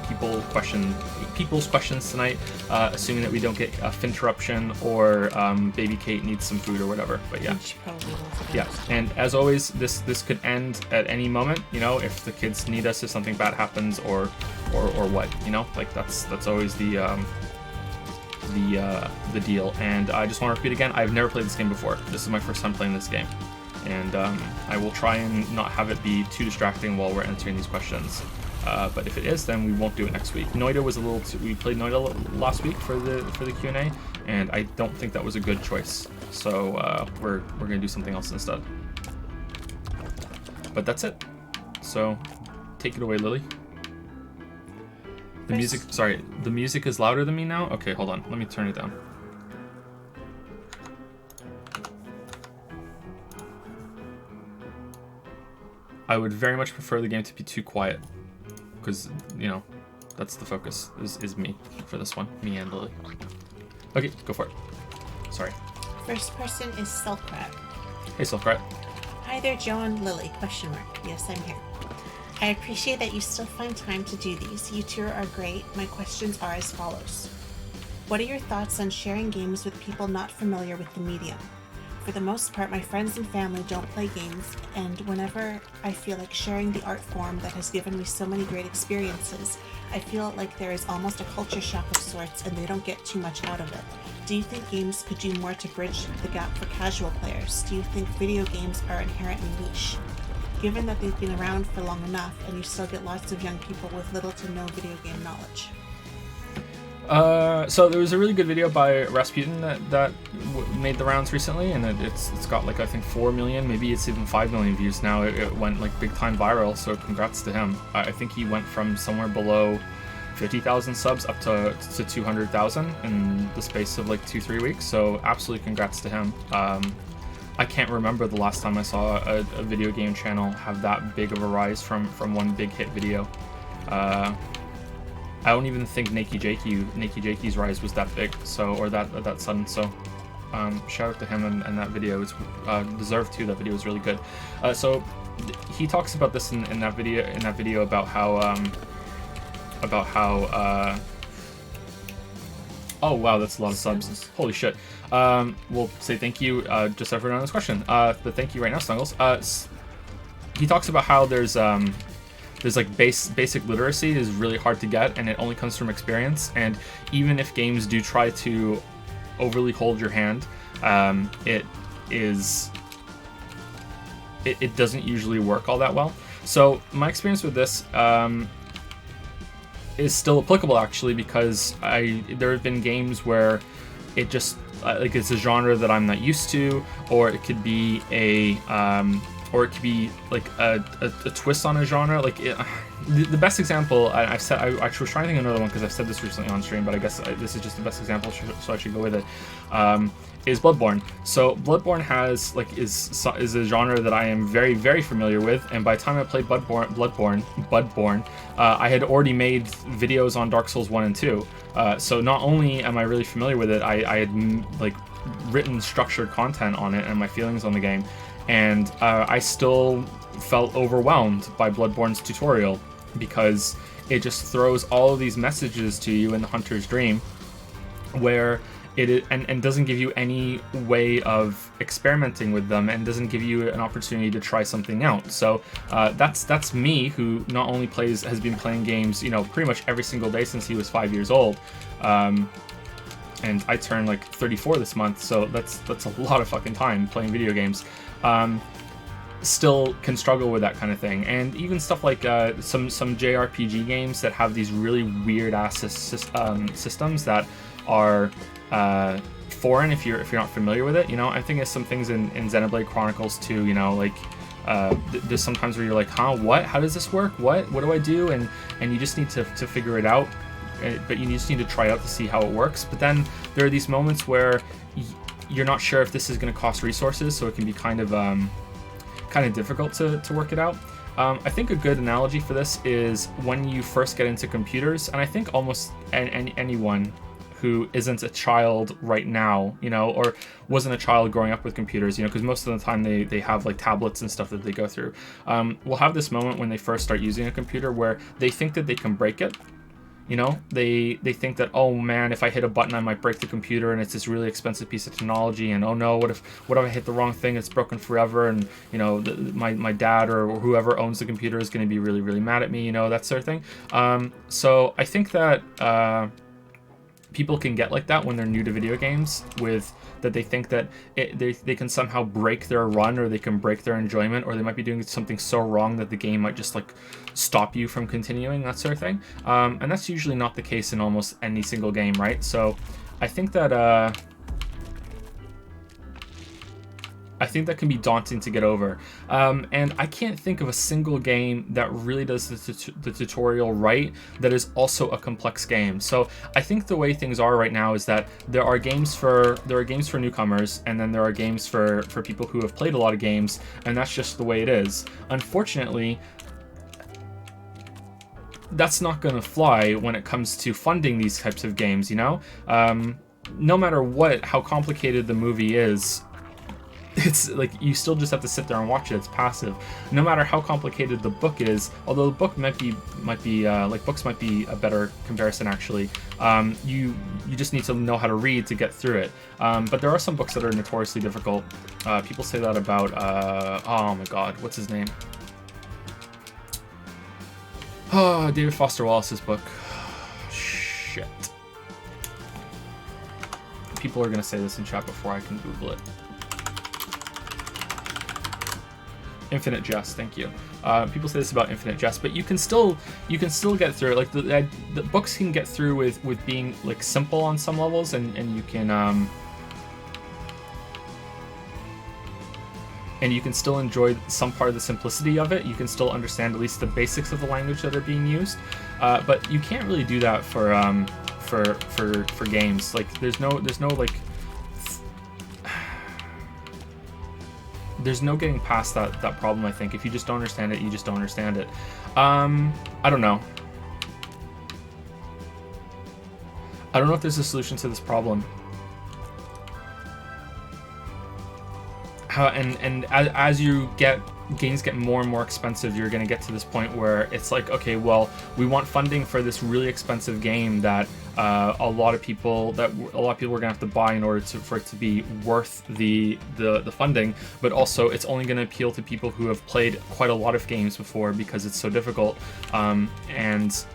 people's questions tonight. Assuming that we don't get a interruption or baby Kate needs some food or whatever. But yeah, yeah. And as always, this could end at any moment. You know, if the kids need us, if something bad happens, or what. You know, like that's always the deal. And I just want to repeat again, I've never played this game before. This is my first time playing this game, and I will try and not have it be too distracting while we're answering these questions. But if it is, then we won't do it next week. Noida was a little we played Noida last week for the Q&A, and I don't think that was a good choice. So we're gonna do something else instead. But that's it. So take it away, Lily. The music is louder than me now? Okay, hold on. Let me turn it down. I would very much prefer the game to be too quiet, because, you know, that's the focus, is me for this one. Me and Lily. Okay, go for it. Sorry. First person is Silkrat. Hey, Silkrat. Hi there, Joe and Lily, question mark. Yes, I'm here. I appreciate that you still find time to do these. You two are great. My questions are as follows. What are your thoughts on sharing games with people not familiar with the medium? For the most part, my friends and family don't play games, and whenever I feel like sharing the art form that has given me so many great experiences, I feel like there is almost a culture shock of sorts and they don't get too much out of it. Do you think games could do more to bridge the gap for casual players? Do you think video games are inherently niche? Given that they've been around for long enough and you still get lots of young people with little to no video game knowledge. So there was a really good video by Rasputin that made the rounds recently, and it's got like I think 4 million, maybe it's even 5 million views now. It went like big time viral, so congrats to him. I think he went from somewhere below 50,000 subs up to 200,000 in the space of like 2-3 weeks. So absolutely congrats to him. I can't remember the last time I saw a video game channel have that big of a rise from one big hit video. I don't even think Nakey Jakey's rise was that big, so, or that sudden. So, shout out to him and that video. It's deserved too. That video was really good. So, he talks about this in that video about how oh wow, that's a lot of subs. Holy shit. We'll say thank you just everyone on this question. But thank you right now, Snuggles. He talks about how there's like basic literacy is really hard to get, and it only comes from experience. And even if games do try to overly hold your hand, it doesn't usually work all that well. So my experience with this is still applicable actually, because there have been games where it just like it's a genre that I'm not used to, or it could be or it could be like a twist on a genre. Like the best example, I actually was trying to think of another one because I've said this recently on stream, but I guess this is just the best example, so I should go with it. Is Bloodborne. So Bloodborne is a genre that I am very, very familiar with, and by the time I played Bloodborne, I had already made videos on Dark Souls 1 and 2. So not only am I really familiar with it, I had like written structured content on it and my feelings on the game, and I still felt overwhelmed by Bloodborne's tutorial because it just throws all of these messages to you in the Hunter's Dream, where and doesn't give you any way of experimenting with them, and doesn't give you an opportunity to try something out. So that's me, who not only has been playing games, pretty much every single day since he was 5 years old. And I turned like 34 this month, so that's a lot of fucking time playing video games. Still can struggle with that kind of thing, and even stuff like some JRPG games that have these really weird ass systems that are foreign if you're not familiar with it. I think there's some things in Xenoblade Chronicles too. There's sometimes where you're like, huh, what? How does this work? What do I do? And you just need to figure it out. But you just need to try out to see how it works. But then there are these moments where you're not sure if this is going to cost resources, so it can be kind of difficult to work it out. I think a good analogy for this is when you first get into computers, and I think almost anyone who isn't a child right now, or wasn't a child growing up with computers, because most of the time they have like tablets and stuff that they go through, will have this moment when they first start using a computer where they think that they can break it. They think that, oh man, if I hit a button I might break the computer, and it's this really expensive piece of technology, and oh no, what if I hit the wrong thing, it's broken forever, and my dad or whoever owns the computer is going to be really, really mad at me, that sort of thing. So I think that people can get like that when they're new to video games, with that they think that they can somehow break their run, or they can break their enjoyment, or they might be doing something so wrong that the game might just like stop you from continuing, that sort of thing. And that's usually not the case in almost any single game, right? So I think that can be daunting to get over. And I can't think of a single game that really does the tutorial right that is also a complex game. So I think the way things are right now is that there are games for newcomers, and then there are games for people who have played a lot of games, and that's just the way it is. Unfortunately, that's not going to fly when it comes to funding these types of games, no matter how complicated the movie is. It's like you still just have to sit there and watch it. It's passive. No matter how complicated the book is, although the book might be like books might be a better comparison actually. You just need to know how to read to get through it. But there are some books that are notoriously difficult. People say that about oh my god, what's his name? Oh, David Foster Wallace's book. Shit. People are gonna say this in chat before I can Google it. Infinite Jest, thank you. People say this about Infinite Jest, but you can still get through it. Like the books can get through with being like simple on some levels, and you can still enjoy some part of the simplicity of it. You can still understand at least the basics of the language that are being used, but you can't really do that for games. Like there's no getting past that problem. I think if you just don't understand it, you just don't understand it. I don't know. I don't know if there's a solution to this problem. As games get more and more expensive, you're going to get to this point where it's like, okay, well, we want funding for this really expensive game that a lot of people are going to have to buy in order for it to be worth the funding, but also it's only going to appeal to people who have played quite a lot of games before because it's so difficult, and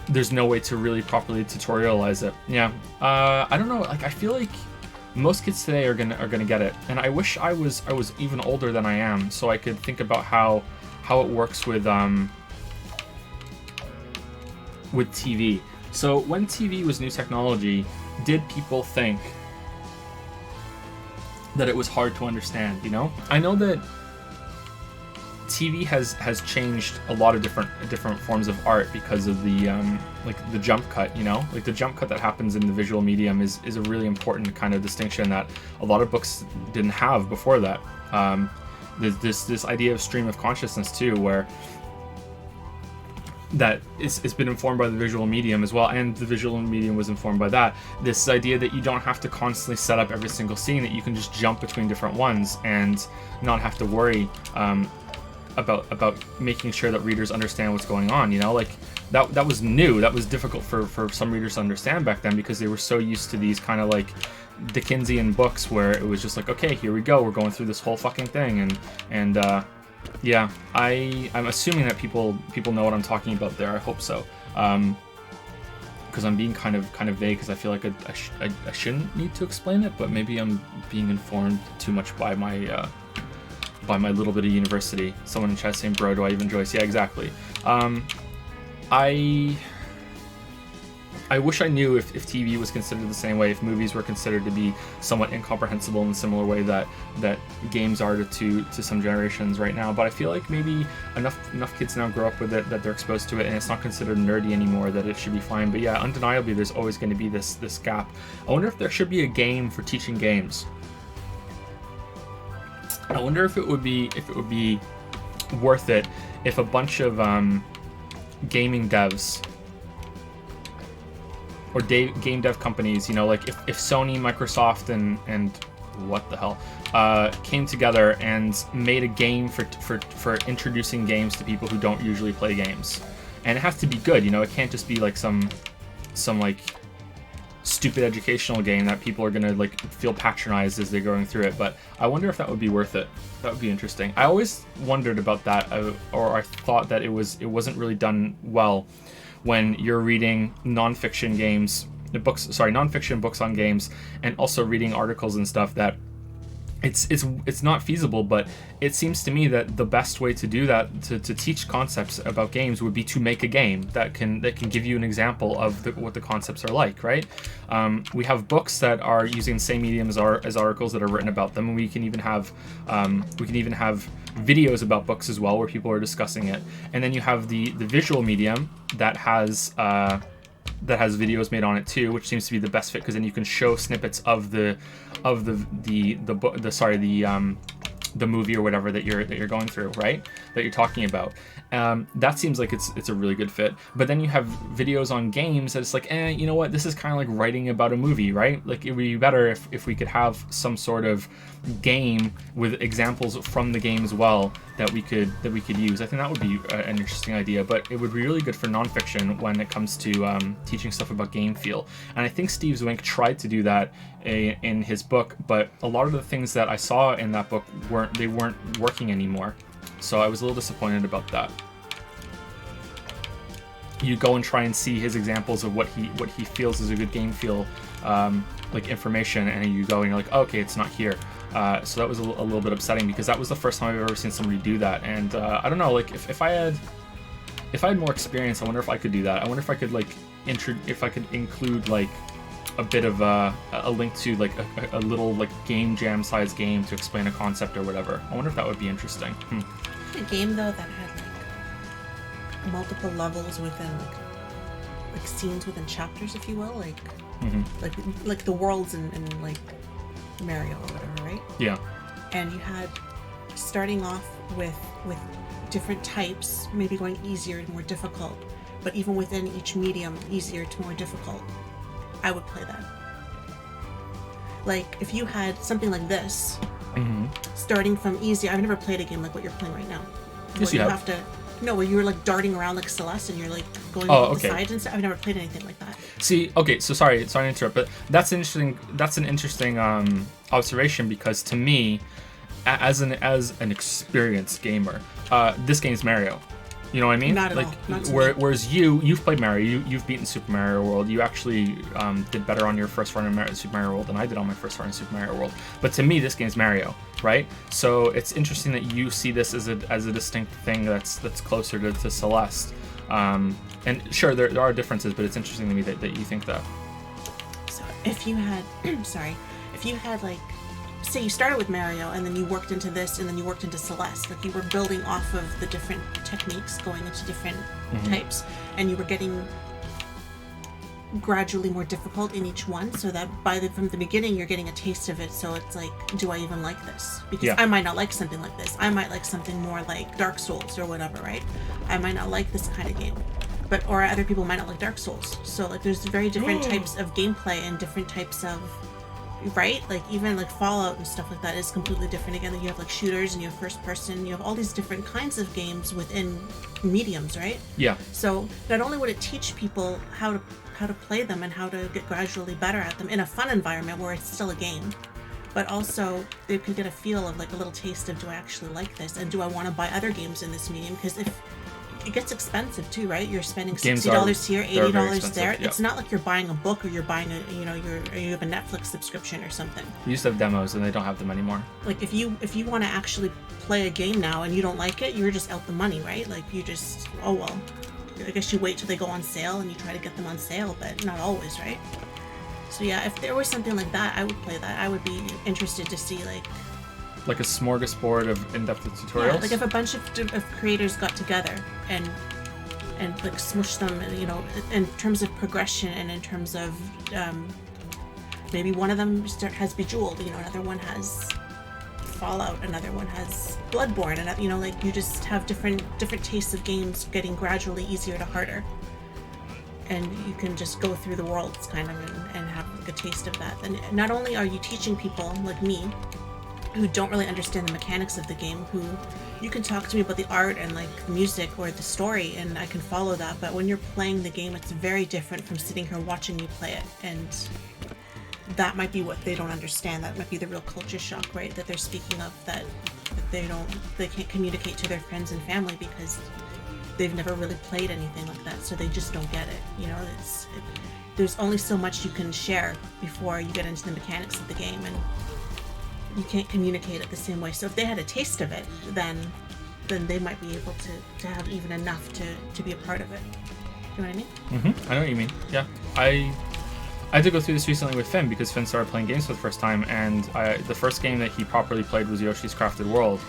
there's no way to really properly tutorialize it. Yeah, I don't know. Like I feel like most kids today are gonna get it, and I wish I was even older than I am, so I could think about how it works with TV. So when TV was new technology, did people think that it was hard to understand? I know that TV has changed a lot of different forms of art because of the like the jump cut, like the jump cut that happens in the visual medium is a really important kind of distinction that a lot of books didn't have before that. There's this idea of stream of consciousness too, where that it's been informed by the visual medium as well, and the visual medium was informed by that. This idea that you don't have to constantly set up every single scene, that you can just jump between different ones and not have to worry about making sure that readers understand what's going on. You know, like that was new. That was difficult for some readers to understand back then because they were so used to these kind of like Dickensian books where it was just like, okay, here we go, we're going through this whole fucking thing, and yeah, I'm assuming that people know what I'm talking about there. I hope so. Because I'm being kind of vague because I feel like I shouldn't need to explain it, but maybe I'm being informed too much by my little bit of university. Someone in chat saying, "Bro, do I even Joyce?" Yeah, exactly. I wish I knew if TV was considered the same way, if movies were considered to be somewhat incomprehensible in a similar way that games are to some generations right now. But I feel like maybe enough kids now grow up with it that they're exposed to it and it's not considered nerdy anymore, that it should be fine. But yeah, undeniably there's always going to be this gap. I wonder if there should be a game for teaching games. I wonder if it would be worth it if a bunch of gaming devs or game dev companies, you know, like if Sony, Microsoft, and what the hell, came together and made a game for introducing games to people who don't usually play games, and it has to be good, you know, it can't just be like some like stupid educational game that people are gonna like feel patronized as they're going through it. But I wonder if that would be worth it. That would be interesting. I always wondered about that, or I thought that it wasn't really done well when you're reading nonfiction books on games, and also reading articles and stuff, that it's not feasible. But it seems to me that the best way to do that, to teach concepts about games, would be to make a game that can give you an example of what the concepts are like, right? We have books that are using the same medium as articles that are written about them, and we can even have videos about books as well, where people are discussing it. And then you have the visual medium that has videos made on it too, which seems to be the best fit, because then you can show snippets of the movie or whatever that you're going through, right? That you're talking about. That seems like it's a really good fit. But then you have videos on games that it's like, you know what? This is kind of like writing about a movie, right? Like it would be better if we could have some sort of game with examples from the game as well that we could use. I think that would be an interesting idea. But it would be really good for nonfiction when it comes to teaching stuff about game feel. And I think Steve Zwink tried to do that in his book, but a lot of the things that I saw in that book weren't working anymore. So I was a little disappointed about that. You go and try and see his examples of what he feels is a good game feel, like information, and you go and you're like, oh, okay, it's not here. So that was a little bit upsetting, because that was the first time I've ever seen somebody do that. And I don't know, like if I had more experience, I wonder if I could do that. I wonder if I could include like a bit of a link to like a little like game jam sized game to explain a concept or whatever. I wonder if that would be interesting. A game though that had like multiple levels within like scenes within chapters, if you will, like like the worlds in like Mario or whatever, right? Yeah. And you had starting off with different types, maybe going easier to more difficult, but even within each medium, easier to more difficult. I would play that. Like if you had something like this, starting from easy. I've never played a game like what you're playing right now. Yes, you have. Where you were like darting around like Celeste and you're like going over the sides and stuff. I've never played anything like that. See, okay, so sorry to interrupt, but that's an interesting observation, because to me, as an experienced gamer, this game's Mario. You know what I mean? Not at all. Not whereas you've played Mario, you've beaten Super Mario World. You actually did better on your first run in Super Mario World than I did on my first run in Super Mario World. But to me, this game's Mario, right? So it's interesting that you see this as a distinct thing that's closer to Celeste. And sure, there are differences, but it's interesting to me that you think that. So if you had, like, say you started with Mario and then you worked into this and then you worked into Celeste, like you were building off of the different techniques, going into different types, and you were getting gradually more difficult in each one, so that from the beginning you're getting a taste of it. So it's like, do I even like this? Because I might not like something like this. I might like something more like Dark Souls or whatever, right? I might not like this kind of game, or other people might not like Dark Souls. So like there's very different types of gameplay and different types of right? Like even like Fallout and stuff like that is completely different. Again, you have like shooters and you have first person. You have all these different kinds of games within mediums, right? Yeah. So not only would it teach people how to play them and how to get gradually better at them in a fun environment where it's still a game, but also they could get a feel of like a little taste of, do I actually like this, and do I want to buy other games in this medium? Because if it gets expensive too, right? You're spending $60 here, $80 there. Yep. It's not like you're buying a book or you're buying a, you have a Netflix subscription or something. We used to have demos, and they don't have them anymore. Like if you want to actually play a game now and you don't like it, you're just out the money, right? Like you just, oh well, I guess you wait till they go on sale and you try to get them on sale, but not always, right? So yeah, if there was something like that, I would play that. I would be interested to see like a smorgasbord of in-depth tutorials. Yeah, like if a bunch of creators got together and like smush them, in terms of progression and in terms of maybe one of them has Bejeweled, another one has Fallout, another one has Bloodborne, and like you just have different tastes of games getting gradually easier to harder, and you can just go through the worlds kind of and have like a taste of that. And not only are you teaching people like me who don't really understand the mechanics of the game, who you can talk to me about the art and like the music or the story and I can follow that, but when you're playing the game, it's very different from sitting here watching you play it. And that might be what they don't understand. That might be the real culture shock, right, that they're speaking of, that they can't communicate to their friends and family because they've never really played anything like that, so they just don't get it. There's only so much you can share before you get into the mechanics of the game, and you can't communicate it the same way. So if they had a taste of it, then they might be able to have even enough to be a part of it. You know what I mean? Mm-hmm. I know what you mean. Yeah. I did go through this recently with Finn because Finn started playing games for the first time, and the first game that he properly played was Yoshi's Crafted World,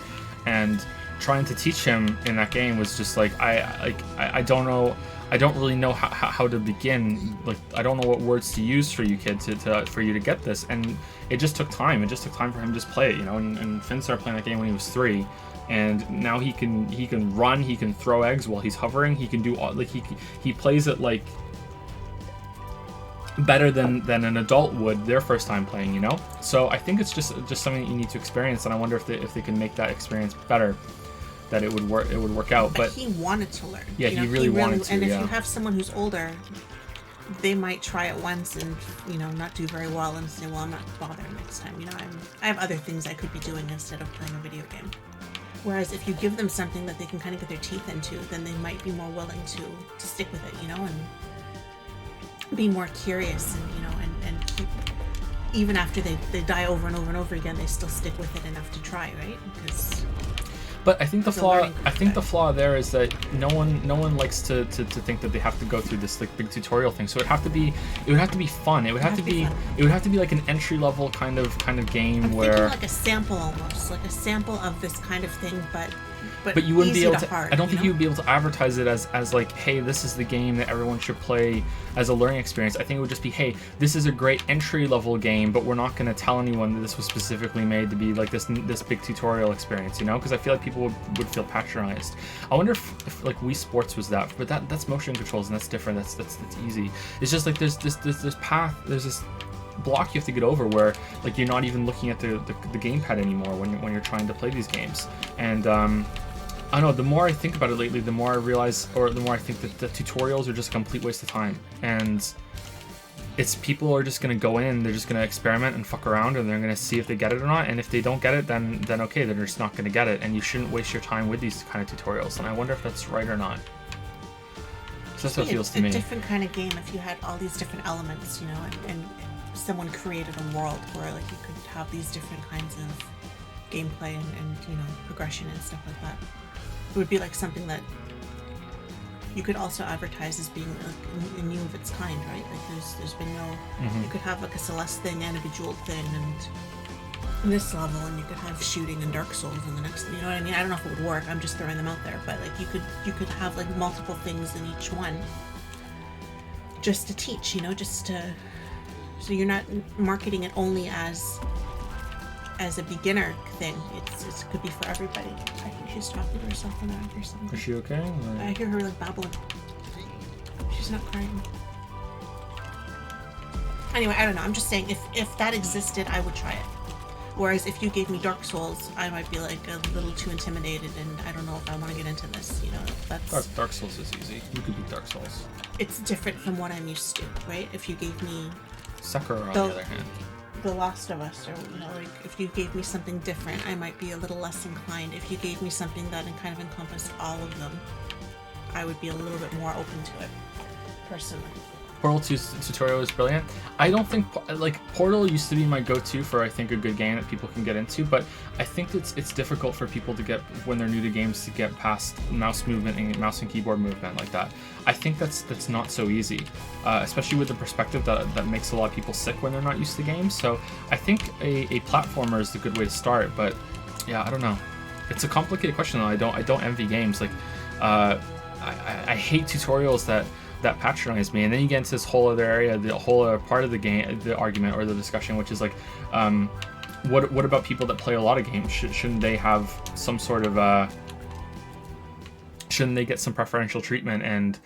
and trying to teach him in that game was just like I don't know. I don't really know how to begin. Like, I don't know what words to use for you, kid, for you to get this. And it just took time. It just took time for him to just play it, And Finn started playing that game when he was 3, and now he can run, he can throw eggs while he's hovering. He can do all, like he plays it like better than an adult would their first time playing, So I think it's just something that you need to experience, and I wonder if they can make that experience better, that it would work out. But he wanted to learn. Yeah, he really wanted to. And if you have someone who's older, they might try it once and not do very well and say, well, I'm not bothering next time. I have other things I could be doing instead of playing a video game. Whereas if you give them something that they can kind of get their teeth into, then they might be more willing to stick with it, and be more curious, and keep, even after they die over and over and over again, they still stick with it enough to try, right? Because But I think the flaw there is that no one likes to think that they have to go through this like big tutorial thing. So it would have to be fun. It would have to be like an entry level kind of game I'm where thinking like a sample, almost like a sample of this kind of thing, but you wouldn't be able to. Hard, I don't think you would be able to advertise it as like, hey, this is the game that everyone should play as a learning experience. I think it would just be, hey, this is a great entry level game, but we're not going to tell anyone that this was specifically made to be like this big tutorial experience, Because I feel like people would feel patronized. I wonder if like Wii Sports was that, but that's motion controls and that's different. That's easy. It's just like there's this path. There's this block you have to get over where like you're not even looking at the gamepad anymore when you're trying to play these games. And I don't know, the more I think about it lately, the more I realize, or the more I think that the tutorials are just a complete waste of time. And it's people are just going to go in, they're just going to experiment and fuck around, and they're going to see if they get it or not. And if they don't get it, then okay, they're just not going to get it. And you shouldn't waste your time with these kind of tutorials. And I wonder if that's right or not. So that's what it feels to me. It's a different kind of game if you had all these different elements, and someone created a world where like you could have these different kinds of gameplay and progression and stuff like that. It would be like something that you could also advertise as being like a new of its kind, right? Like there's been no. Mm-hmm. You could have like a Celeste thing and a Bejeweled thing, and in this level, and you could have shooting and Dark Souls in the next. You know what I mean? I don't know if it would work. I'm just throwing them out there, but like you could have like multiple things in each one, just to teach. Just to. So you're not marketing it only as a beginner thing. It could be for everybody. I think she's talking to herself in that or something. Is she okay? Or? I hear her like babbling. She's not crying. Anyway, I don't know. I'm just saying, if that existed, I would try it. Whereas if you gave me Dark Souls, I might be like a little too intimidated, and I don't know if I want to get into this. You know, that's Dark Souls is easy. You could beat Dark Souls. it's different from what I'm used to, right? If you gave me Sekiro, on the other hand. The Last of Us, or you know, like if you gave me something different, I might be a little less inclined. If you gave me something that kind of encompassed all of them, I would be a little bit more open to it, personally. Portal 2's tutorial is brilliant. I don't think, like, Portal used to be my go-to for, I think, a good game that people can get into, but I think it's difficult for people to get, when they're new to games, to get past mouse movement and mouse and keyboard movement like that. I think that's not so easy, especially with the perspective that makes a lot of people sick when they're not used to games. So I think a platformer is a good way to start, but yeah, I don't know. It's a complicated question, though. I don't envy games. Like, I hate tutorials that patronize me, and then you get into this whole other area, the whole other part of the game, the argument or the discussion, which is like, what about people that play a lot of games? Shouldn't they have some sort of shouldn't they get some preferential treatment? And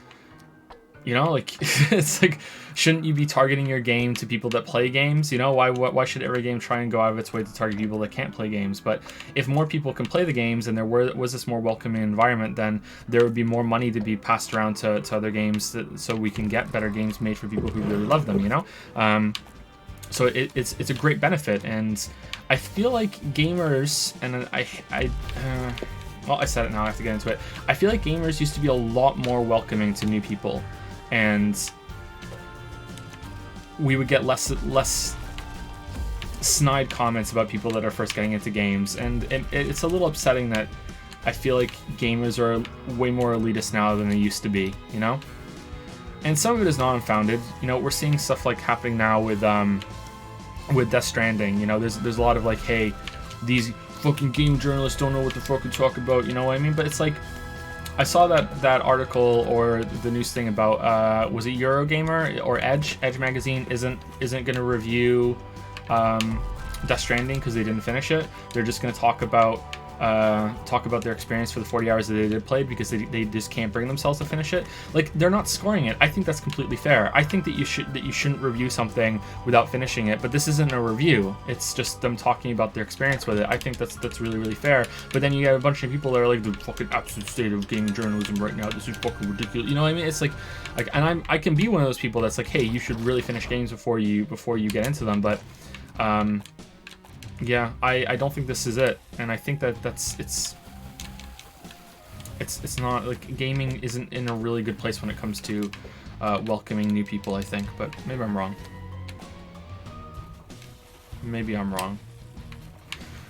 you know, like, it's like, shouldn't you be targeting your game to people that play games? You know, why should every game try and go out of its way to target people that can't play games? But if more people can play the games and there was this more welcoming environment, then there would be more money to be passed around to other games, so we can get better games made for people who really love them, you know? So it's a great benefit, and I feel like gamers, and well, I said it now, I have to get into it. I feel like gamers used to be a lot more welcoming to new people, and we would get less snide comments about people that are first getting into games, and it's a little upsetting that I feel like gamers are way more elitist now than they used to be, you know? And some of it is not unfounded. You know, we're seeing stuff like happening now with Death Stranding. You know, there's a lot of like, hey, these fucking game journalists don't know what the fuck to talk about, you know what I mean? But it's like, I saw that article or the news thing about was it Eurogamer or Edge magazine isn't going to review Death Stranding because they didn't finish it. They're just going to talk about their experience for the 40 hours that they did play, because they just can't bring themselves to finish it. Like, they're not scoring it. I think that's completely fair. I think that you shouldn't review something without finishing it, but this isn't a review. It's just them talking about their experience with it. I think that's really, really fair. But then you get a bunch of people that are like, the fucking absolute state of gaming journalism right now, this is fucking ridiculous. You know what I mean? It's like and I can be one of those people that's like, hey, you should really finish games before you get into them, but yeah, I don't think this is it, and I think it's not, like, gaming isn't in a really good place when it comes to welcoming new people, I think, but maybe I'm wrong. Maybe I'm wrong.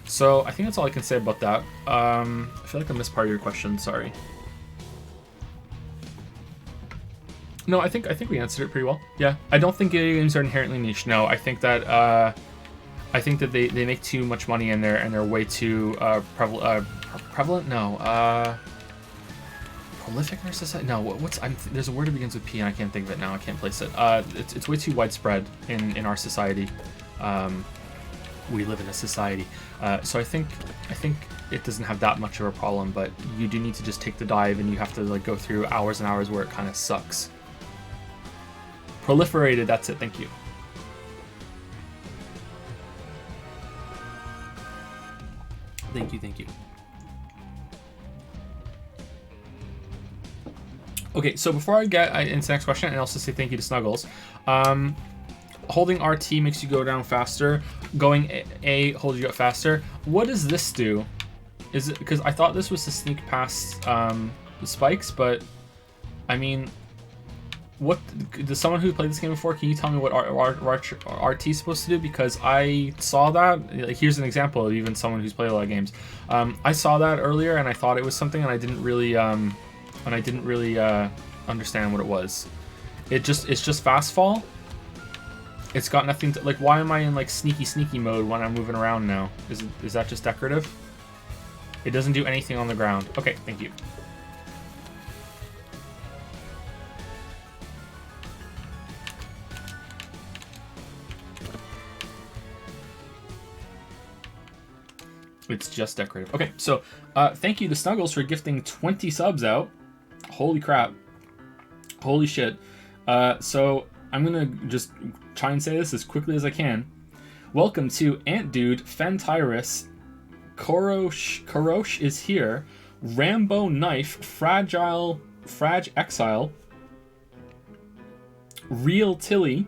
So I think that's all I can say about that. I feel like I missed part of your question, sorry. No, I think we answered it pretty well. Yeah, I don't think video games are inherently niche. No, I think that they make too much money and they're way too prevalent. No, prolific in our society. No, there's a word that begins with P and I can't think of it now. I can't place it. It's way too widespread in our society. We live in a society, so I think it doesn't have that much of a problem. But you do need to just take the dive, and you have to like go through hours and hours where it kind of sucks. Proliferated. That's it. Thank you. Thank you. Okay, so before I get into the next question, and also say thank you to Snuggles, holding RT makes you go down faster. Going A holds you up faster. What does this do? Is it because I thought this was to sneak past the spikes, but I mean, what does someone who played this game before? Can you tell me what RT is supposed to do? Because I saw that. Like, here's an example of even someone who's played a lot of games. I saw that earlier, and I thought it was something, and I didn't really understand what it was. It's just fast fall. It's got nothing to, like, why am I in like sneaky mode when I'm moving around now? Is that just decorative? It doesn't do anything on the ground. Okay, thank you. It's just decorative. Okay, so thank you to Snuggles for gifting 20 subs out. Holy crap. Holy shit. So I'm gonna just try and say this as quickly as I can. Welcome to Ant Dude, Fentyrus, Korosh is here, Rambo Knife, Frag Exile, Real Tilly,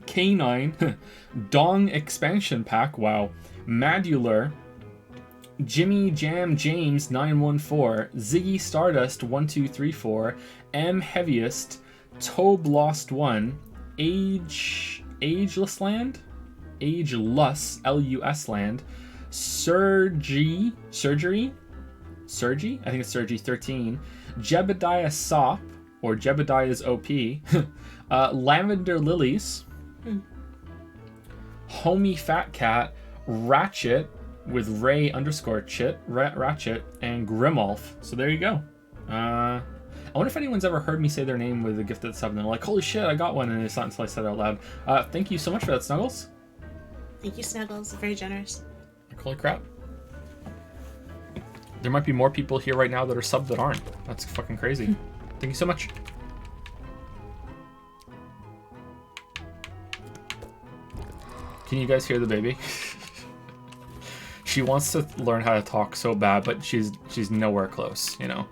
K9, Dong Expansion Pack, wow, Madular, Jimmy Jam James 914, Ziggy Stardust 1234, M Heaviest, Tobe Lost 1, Ageless Land, Ageless LUS Land, Surgery, I think it's Surgery 13, Jebediah Sop, or Jebediah's OP, Lavender Lilies, Homie Fat Cat, Ratchet with Ray _ Chit, Ratchet, and Grimolf. So there you go. I wonder if anyone's ever heard me say their name with a gifted sub and they're like, holy shit, I got one, and it's not until I said it out loud. Thank you so much for that, Snuggles. Thank you, Snuggles. Very generous. Holy crap. There might be more people here right now that are subbed that aren't. That's fucking crazy. Thank you so much. Can you guys hear the baby? She wants to learn how to talk so bad, but she's nowhere close, you know?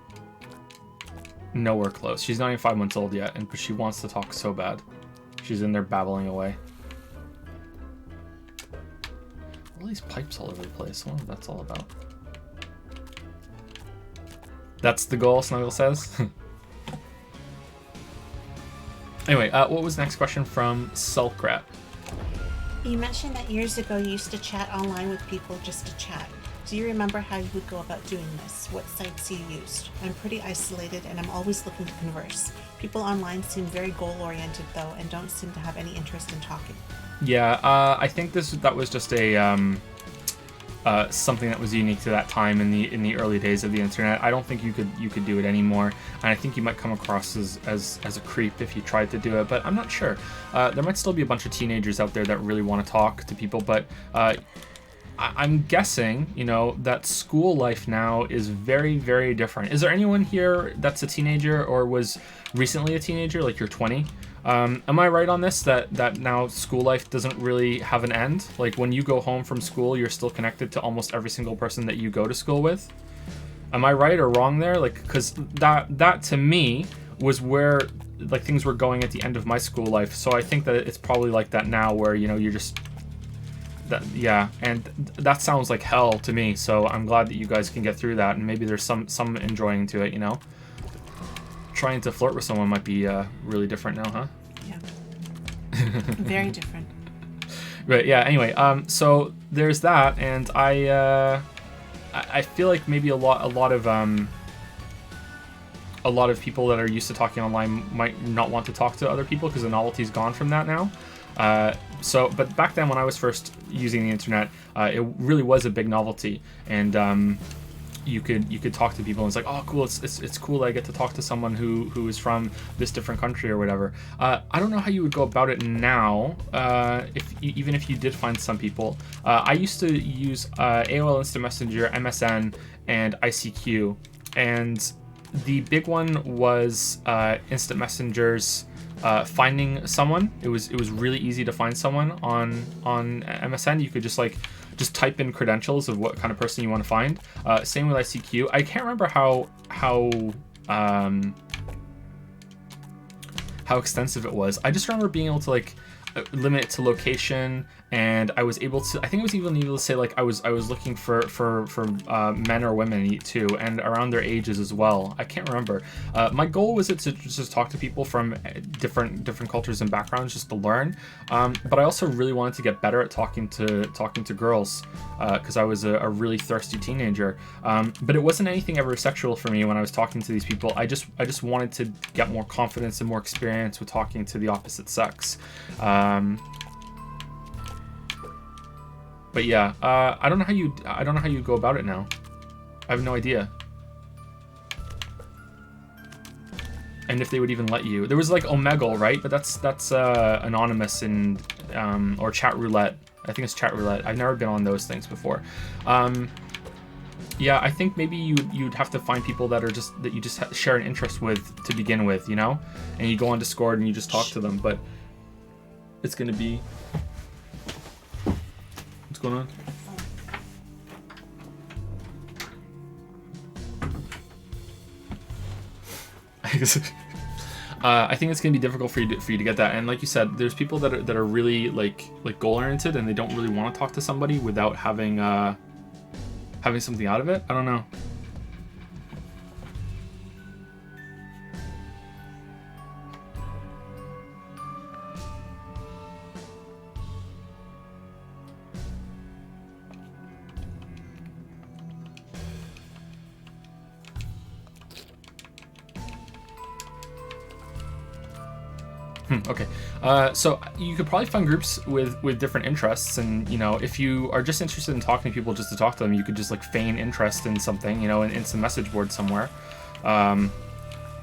Nowhere close. She's not even 5 months old yet, but she wants to talk so bad. She's in there babbling away. All these pipes all over the place. I wonder what that's all about. That's the goal, Snuggle says. Anyway, what was the next question from Sulkrat? You mentioned that years ago you used to chat online with people just to chat. Do you remember how you would go about doing this? What sites you used? I'm pretty isolated and I'm always looking to converse. People online seem very goal-oriented though and don't seem to have any interest in talking. Yeah, I think that was just a something that was unique to that time in the early days of the internet. I don't think you could do it anymore, and I think you might come across as a creep if you tried to do it. But I'm not sure. There might still be a bunch of teenagers out there that really want to talk to people, but I'm guessing, you know, that school life now is very, very different. Is there anyone here that's a teenager or was recently a teenager, like you're 20? Am I right on this, that now school life doesn't really have an end? Like when you go home from school, you're still connected to almost every single person that you go to school with? Am I right or wrong there? Like, because that to me was where like things were going at the end of my school life. So I think that it's probably like that now, where, you know, you're just yeah, and that sounds like hell to me. So I'm glad that you guys can get through that, and maybe there's some enjoying to it, you know. Trying to flirt with someone might be really different now, huh? Yeah. Very different. Right. Yeah. Anyway, so there's that, and I feel like maybe a lot of people that are used to talking online might not want to talk to other people because the novelty's gone from that now. But back then when I was first using the internet, it really was a big novelty, and you could talk to people and it's like, oh cool, it's cool that I get to talk to someone who is from this different country or whatever. I don't know how you would go about it now, even if you did find some people. I used to use AOL Instant Messenger, MSN, and ICQ, and the big one was Instant Messenger's finding someone. It was really easy to find someone on MSN. You could just type in credentials of what kind of person you want to find. Same with ICQ. I can't remember how extensive it was. I just remember being able to limit it to location, and I was able to, I think I was even able to say I was looking for men or women too, and around their ages as well. I can't remember. My goal was to just talk to people from different cultures and backgrounds, just to learn. But I also really wanted to get better at talking to girls, because I was a really thirsty teenager. But it wasn't anything ever sexual for me when I was talking to these people. I just wanted to get more confidence and more experience with talking to the opposite sex. But yeah, I don't know how you go about it now. I have no idea. And if they would even let you. There was Omegle, right? But that's anonymous and or chat roulette. I think it's chat roulette. I've never been on those things before. Yeah, I think maybe you'd have to find people that you just share an interest with to begin with, you know, and you go on Discord and you just talk to them. But it's gonna be. What's going on? I think it's gonna be difficult for you to get that, and like you said, there's people that are really like goal oriented, and they don't really want to talk to somebody without having something out of it. I don't know. Okay, so you could probably find groups with different interests, and you know, if you are just interested in talking to people just to talk to them, you could just like feign interest in something, you know, in some message board somewhere,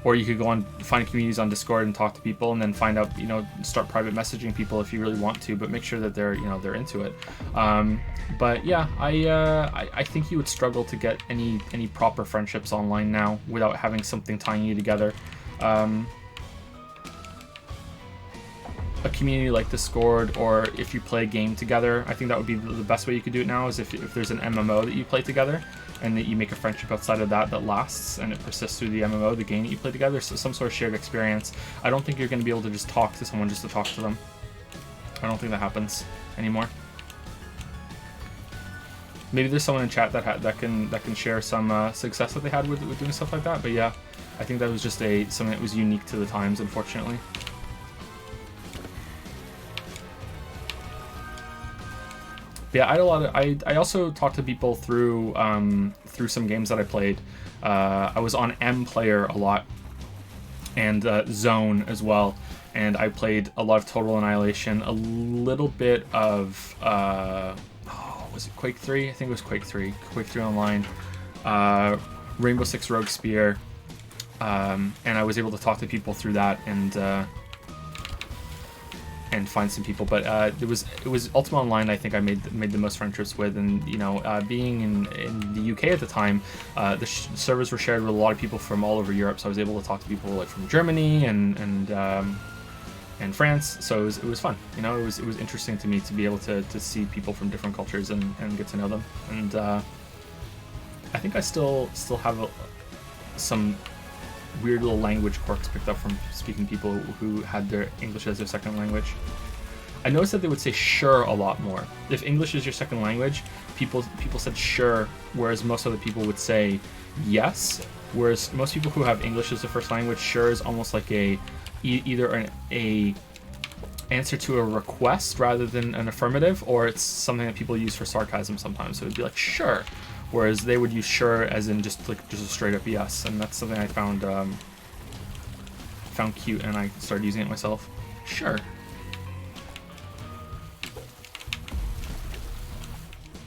or you could go on find communities on Discord and talk to people, and then find out, you know, start private messaging people if you really want to, but make sure that they're, you know, they're into it. But yeah, I think you would struggle to get any proper friendships online now without having something tying you together. A community like Discord, or if you play a game together, I think that would be the best way you could do it now, is if there's an MMO that you play together and that you make a friendship outside of that lasts and it persists through the MMO, the game that you play together, so some sort of shared experience. I don't think you're going to be able to just talk to someone just to talk to them. I don't think that happens anymore. Maybe there's someone in chat that can share some success that they had with doing stuff like that, but yeah, I think that was just something that was unique to the times, unfortunately. Yeah, I had a lot of. I also talked to people through some games that I played. I was on M Player a lot, and Zone as well, and I played a lot of Total Annihilation, a little bit of was it Quake 3? I think it was Quake 3. Quake 3 Online, Rainbow Six Rogue Spear, and I was able to talk to people through that and find some people, but it was Ultima Online. I think I made the most friendships with, and you know, being in the UK at the time, the servers were shared with a lot of people from all over Europe, so I was able to talk to people like from Germany and France. So it was fun. You know, it was interesting to me to be able to see people from different cultures and get to know them. And I think I still have some weird little language quirks picked up from speaking to people who had their English as their second language. I noticed that they would say sure a lot more. If English is your second language, people said sure, whereas most other people would say yes. Whereas most people who have English as their first language, sure is almost like either an answer to a request rather than an affirmative, or it's something that people use for sarcasm sometimes. So it would be like sure, whereas they would use sure as in just a straight up yes, and that's something I found cute, and I started using it myself. Sure.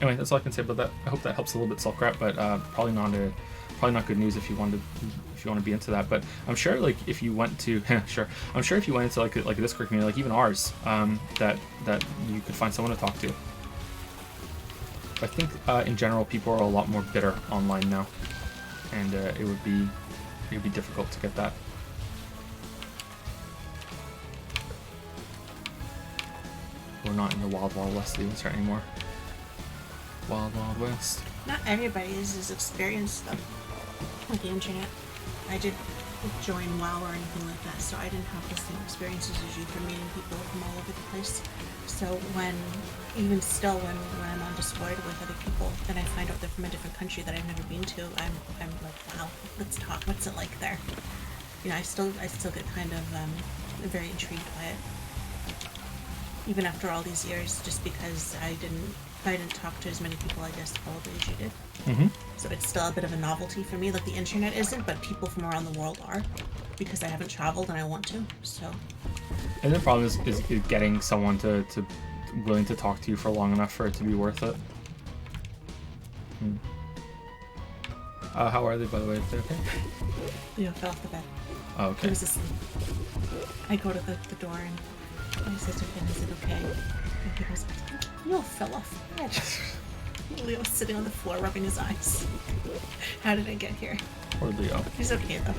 Anyway, that's all I can say about that. I hope that helps a little bit, Sulcrap, but probably not good news if you want to be into that. But I'm sure, like, if you went to sure, I'm sure if you went into like a Discord community, like even ours, that you could find someone to talk to. I think in general people are a lot more bitter online now, and it would be difficult to get that. We're not in the Wild Wild West of the internet anymore. Wild Wild West. Not everybody is as experienced though with the internet. I did join WoW or anything like that, so I didn't have the same experiences as you for meeting people from all over the place. So even still when I'm on Discord with other people and I find out they're from a different country that I've never been to, I'm like, wow, let's talk. What's it like there? You know, I still get kind of very intrigued by it, even after all these years, just because I didn't talk to as many people, I guess, probably as you did. Mm-hmm. So it's still a bit of a novelty for me. Like the internet isn't, but people from around the world are, because I haven't traveled and I want to. So. And the problem is getting someone to willing to talk to you for long enough for it to be worth it. How are they, by the way? Are they okay? Leo fell off the bed. Oh, okay. He was asleep. I go to the door and my sister said, "Is it okay?" And he goes, "Leo fell off the bed." Leo's sitting on the floor rubbing his eyes. How did I get here? Poor Leo. He's okay though.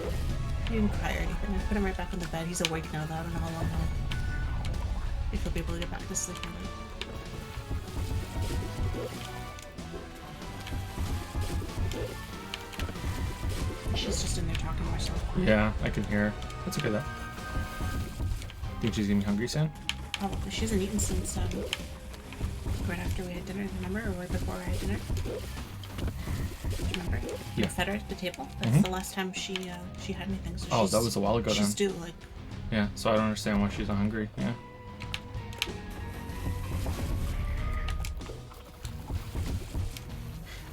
He didn't cry or anything. I put him right back on the bed. He's awake now though. I don't know how long if he'll be able to get back to sleep or not. She's just in there talking to herself. Yeah, I can hear her. That's okay though. Think she's gonna be hungry soon? Probably. She hasn't eaten since right after we had dinner, remember? Or right before I had dinner. Do you remember? Yeah. I fed her at the table. That's the last time she had anything. So Oh, that was a while ago then. She's due, like... Yeah, so I don't understand why she's not hungry. Yeah.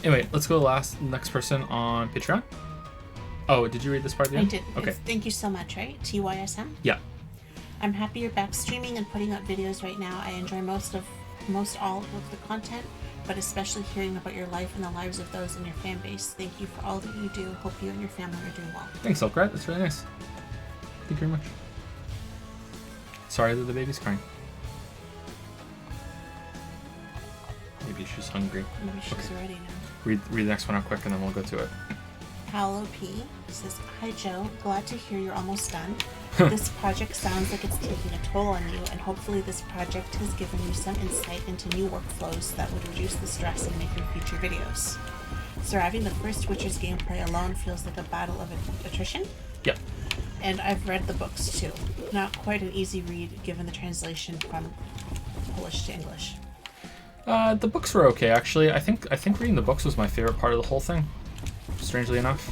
Anyway, let's go to next person on Patreon. Oh, did you read this part at the I end? did. Okay. It's, thank you so much, right? TYSM? Yeah. I'm happy you're back streaming and putting up videos right now. I enjoy most all of the content, but especially hearing about your life and the lives of those in your fan base. Thank you for all that you do. Hope you and your family are doing well. Thanks, Elkrat. That's really nice. Thank you very much. Sorry that the baby's crying. Maybe she's hungry. Maybe she's ready now. Read the next one out quick and then we'll go to it. Paolo P says, "Hi Joe, glad to hear you're almost done. This project sounds like it's taking a toll on you, and hopefully this project has given you some insight into new workflows that would reduce the stress in making future videos. Surviving the first Witcher's gameplay alone feels like a battle of attrition. Yep. And I've read the books too. Not quite an easy read given the translation from Polish to English. The books were okay actually. I think reading the books was my favorite part of the whole thing. Strangely enough.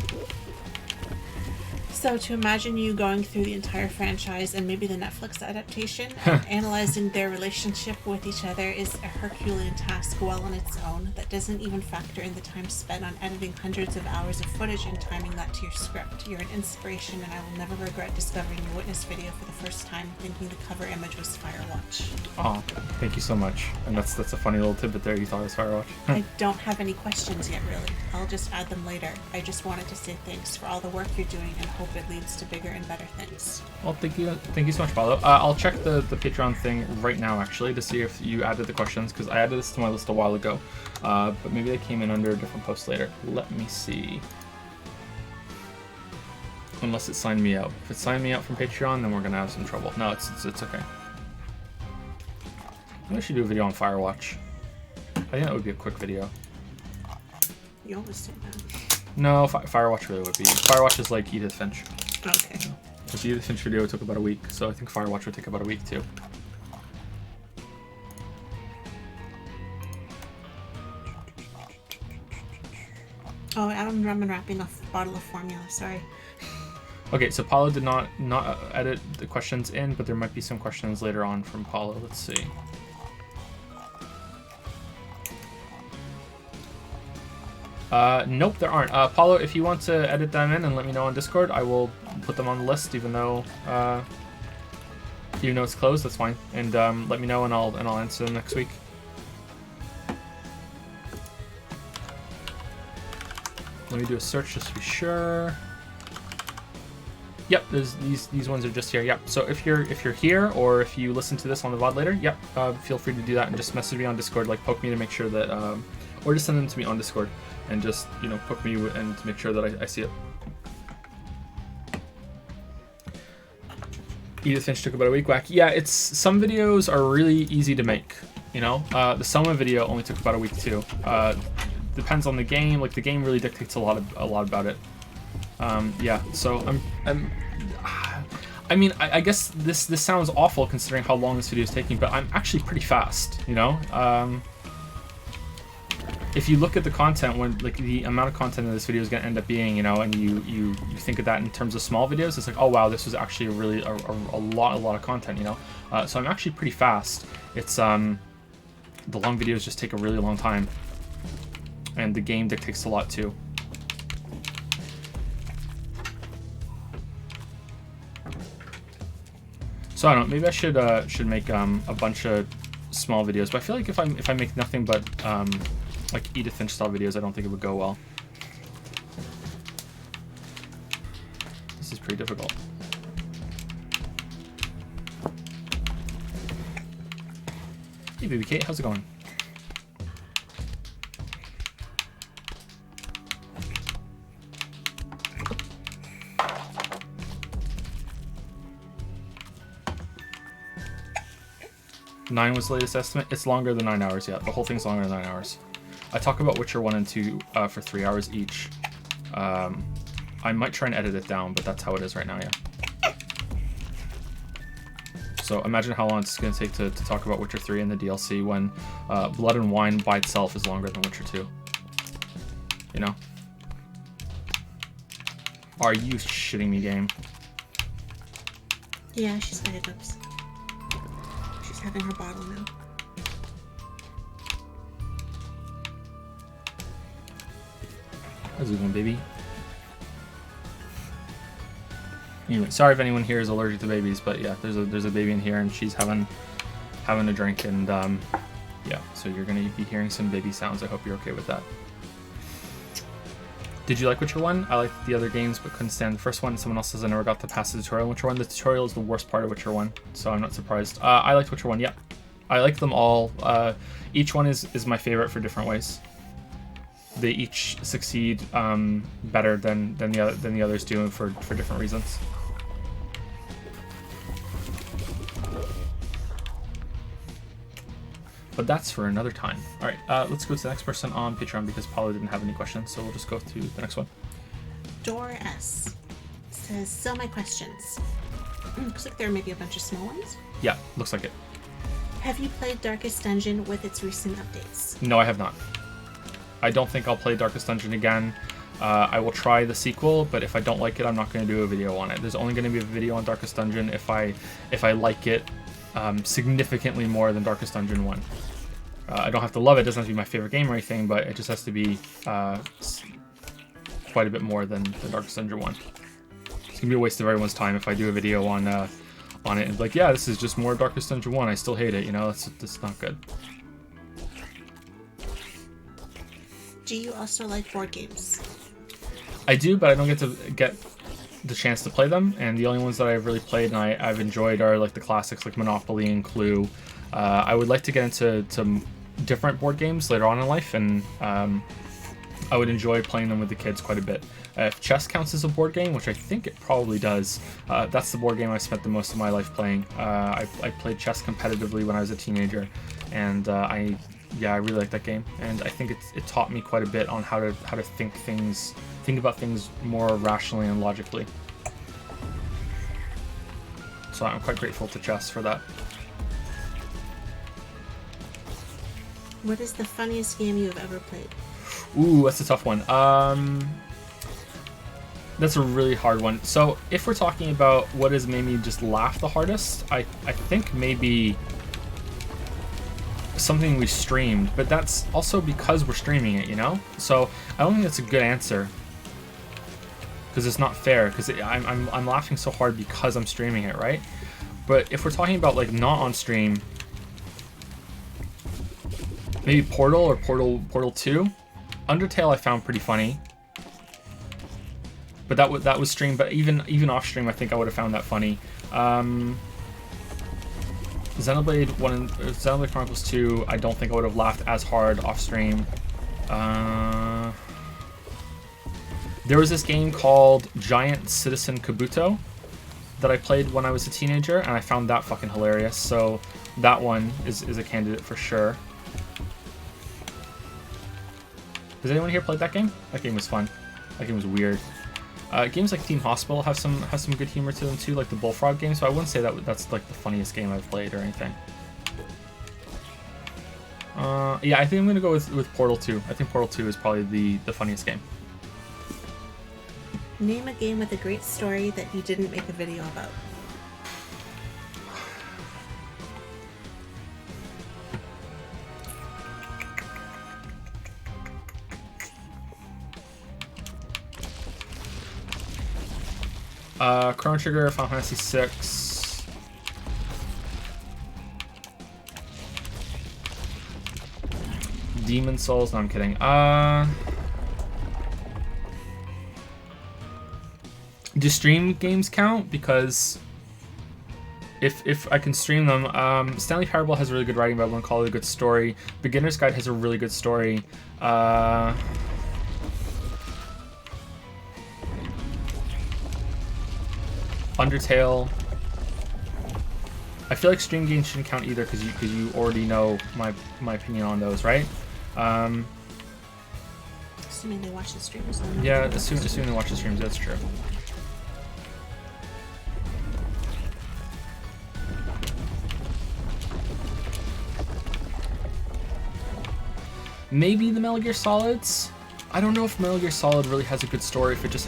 So to imagine you going through the entire franchise and maybe the Netflix adaptation and analyzing their relationship with each other is a Herculean task well on its own that doesn't even factor in the time spent on editing hundreds of hours of footage and timing that to your script. You're an inspiration, and I will never regret discovering your Witness video for the first time, thinking the cover image was Firewatch." Oh, thank you so much. And that's a funny little tidbit there. You thought it was Firewatch. I don't have any questions yet, really. I'll just add them later. I just wanted to say thanks for all the work you're doing and hope it leads to bigger and better things. Well, thank you so much, Paulo. I'll check the Patreon thing right now, actually, to see if you added the questions, because I added this to my list a while ago, but maybe they came in under a different post later. Let me see. Unless it signed me out. If it signed me out from Patreon, then we're gonna have some trouble. No, it's okay. Maybe I should do a video on Firewatch. I think that would be a quick video. You always say that. No, Firewatch really would be. Firewatch is like Edith Finch. Okay. Because the Edith Finch video took about a week, so I think Firewatch would take about a week too. Oh, I'm wrapping a bottle of formula, sorry. Okay, so Paulo did not edit the questions in, but there might be some questions later on from Paulo. Let's see. Nope, there aren't. Paulo, if you want to edit them in and let me know on Discord, I will put them on the list, even though it's closed. That's fine. And let me know, and I'll answer them next week. Let me do a search just to be sure. Yep, these ones are just here. Yep. So if you're here, or if you listen to this on the VOD later, yep, feel free to do that and just message me on Discord, like poke me to make sure that, or just send them to me on Discord and just poke me and to make sure that I see it. Edith Finch took about a week. Whack. Yeah, it's some videos are really easy to make. The Selma video only took about a week too. Depends on the game. Like the game really dictates a lot about it. Yeah, so I guess this sounds awful considering how long this video is taking, but I'm actually pretty fast, if you look at the content, when like the amount of content that this video is going to end up being, and you think of that in terms of small videos, it's like, oh wow, this was actually a lot of content, so I'm actually pretty fast. It's the long videos just take a really long time, and the game dictates a lot too. So I don't know, maybe I should make a bunch of small videos, but I feel like if I make nothing but like Edith Finch style videos, I don't think it would go well. This is pretty difficult. Hey baby Kate, how's it going? 9 was the latest estimate. It's longer than 9 hours, yeah. The whole thing's longer than 9 hours. I talk about Witcher 1 and 2 for 3 hours each. I might try and edit it down, but that's how it is right now, yeah. So imagine how long it's going to take to talk about Witcher 3 and the DLC when Blood and Wine by itself is longer than Witcher 2. You know? Are you shitting me, game? Yeah, she's got hiccups. She's having her bottle now. How's it going, baby? Anyway, sorry if anyone here is allergic to babies, but yeah, there's a baby in here and she's having a drink, and yeah, so you're gonna be hearing some baby sounds. I hope you're okay with that. Did you like Witcher 1? I liked the other games, but couldn't stand the first one. Someone else says I never got to pass the tutorial in Witcher 1. The tutorial is the worst part of Witcher 1, so I'm not surprised. I liked Witcher 1, yeah. I like them all. Each one is my favorite for different ways. They each succeed better than the others do for different reasons. But that's for another time. All right, let's go to the next person on Patreon because Paula didn't have any questions, so we'll just go to the next one. Dor S says, so my questions. Looks like there are maybe a bunch of small ones. Yeah, looks like it. Have you played Darkest Dungeon with its recent updates? No, I have not. I don't think I'll play Darkest Dungeon again. I will try the sequel, but if I don't like it, I'm not going to do a video on it. There's only going to be a video on Darkest Dungeon if I like it significantly more than Darkest Dungeon 1. I don't have to love it. It doesn't have to be my favorite game or anything, but it just has to be quite a bit more than Darkest Dungeon 1. It's going to be a waste of everyone's time if I do a video on it and like, yeah, this is just more Darkest Dungeon 1. I still hate it, you know? That's not good. Do you also like board games? I do, but I don't get the chance to play them, and the only ones that I've really played and I've enjoyed are like the classics like Monopoly and Clue. I would like to get into different board games later on in life, and I would enjoy playing them with the kids quite a bit. If chess counts as a board game, which I think it probably does, that's the board game I spent the most of my life playing. I played chess competitively when I was a teenager, and I really like that game, and I think it taught me quite a bit on how to think about things more rationally and logically. So I'm quite grateful to chess for that. What is the funniest game you have ever played? Ooh, that's a tough one. That's a really hard one. So if we're talking about what has made me just laugh the hardest, I think maybe something we streamed, but that's also because we're streaming it, you know? So I don't think that's a good answer, because it's not fair, because I'm laughing so hard because I'm streaming it, right? But if we're talking about like not on stream, maybe Portal or Portal 2. Undertale I found pretty funny, but that was streamed. But even off stream, I think I would have found that funny. Xenoblade 1 and Xenoblade Chronicles 2, I don't think I would have laughed as hard off stream. There was this game called Giant Citizen Kabuto that I played when I was a teenager, and I found that fucking hilarious. So that one is a candidate for sure. Has anyone here played that game? That game was fun. That game was weird. Games like Team Hospital have some good humor to them too, like the Bullfrog game. So I wouldn't say that's like the funniest game I've played or anything. Yeah, I think I'm gonna go with Portal 2. I think Portal 2 is probably the funniest game. Name a game with a great story that you didn't make a video about. Chrono Trigger, Final Fantasy VI. Demon Souls. No, I'm kidding. Do stream games count? Because if I can stream them, Stanley Parable has a really good writing about one called A Good Story. Beginner's Guide has a really good story. Undertale. I feel like stream games shouldn't count either because you already know my opinion on those, right? Assuming they watch the streams. Yeah, assuming they watch the streams, that's true. Maybe the Metal Gear Solids. I don't know if Metal Gear Solid really has a good story, if it just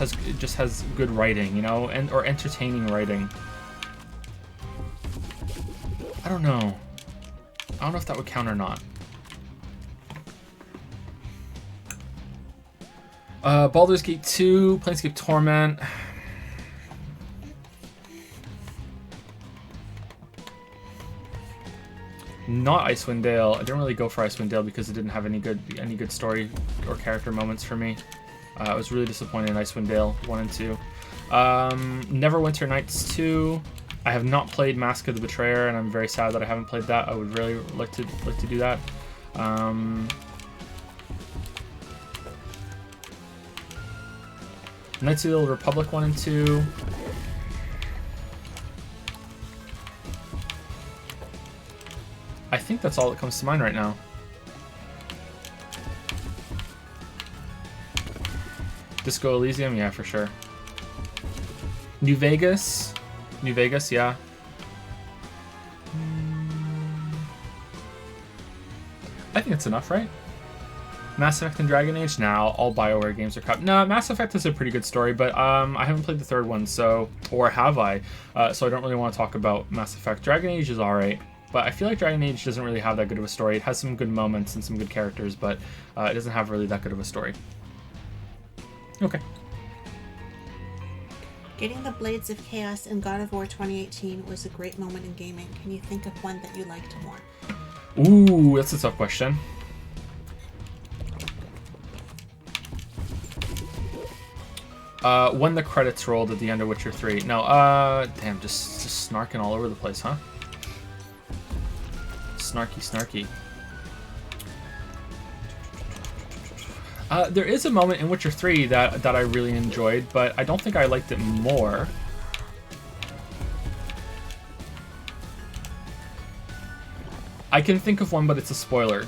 has good writing, you know, or entertaining writing. I don't know. I don't know if that would count or not. Baldur's Gate 2, Planescape Torment. Not Icewind Dale. I didn't really go for Icewind Dale because it didn't have any good story or character moments for me. I was really disappointed in Icewind Dale 1 and 2. Neverwinter Nights 2. I have not played Mask of the Betrayer, and I'm very sad that I haven't played that. I would really like to do that. Knights of the Old Republic 1 and 2. I think that's all that comes to mind right now. Disco Elysium, yeah, for sure. New Vegas, yeah. I think it's enough, right? Mass Effect and Dragon Age? Now all BioWare games are cut. No, Mass Effect is a pretty good story, but I haven't played the third one, so, or have I? So I don't really want to talk about Mass Effect. Dragon Age is alright, but I feel like Dragon Age doesn't really have that good of a story. It has some good moments and some good characters, but it doesn't have really that good of a story. Okay. Getting the Blades of Chaos in God of War 2018 was a great moment in gaming. Can you think of one that you liked more? Ooh, that's a tough question. When the credits rolled at the end of Witcher 3. No, damn, just snarking all over the place, huh? Snarky. There is a moment in Witcher 3 that I really enjoyed, but I don't think I liked it more. I can think of one, but it's a spoiler.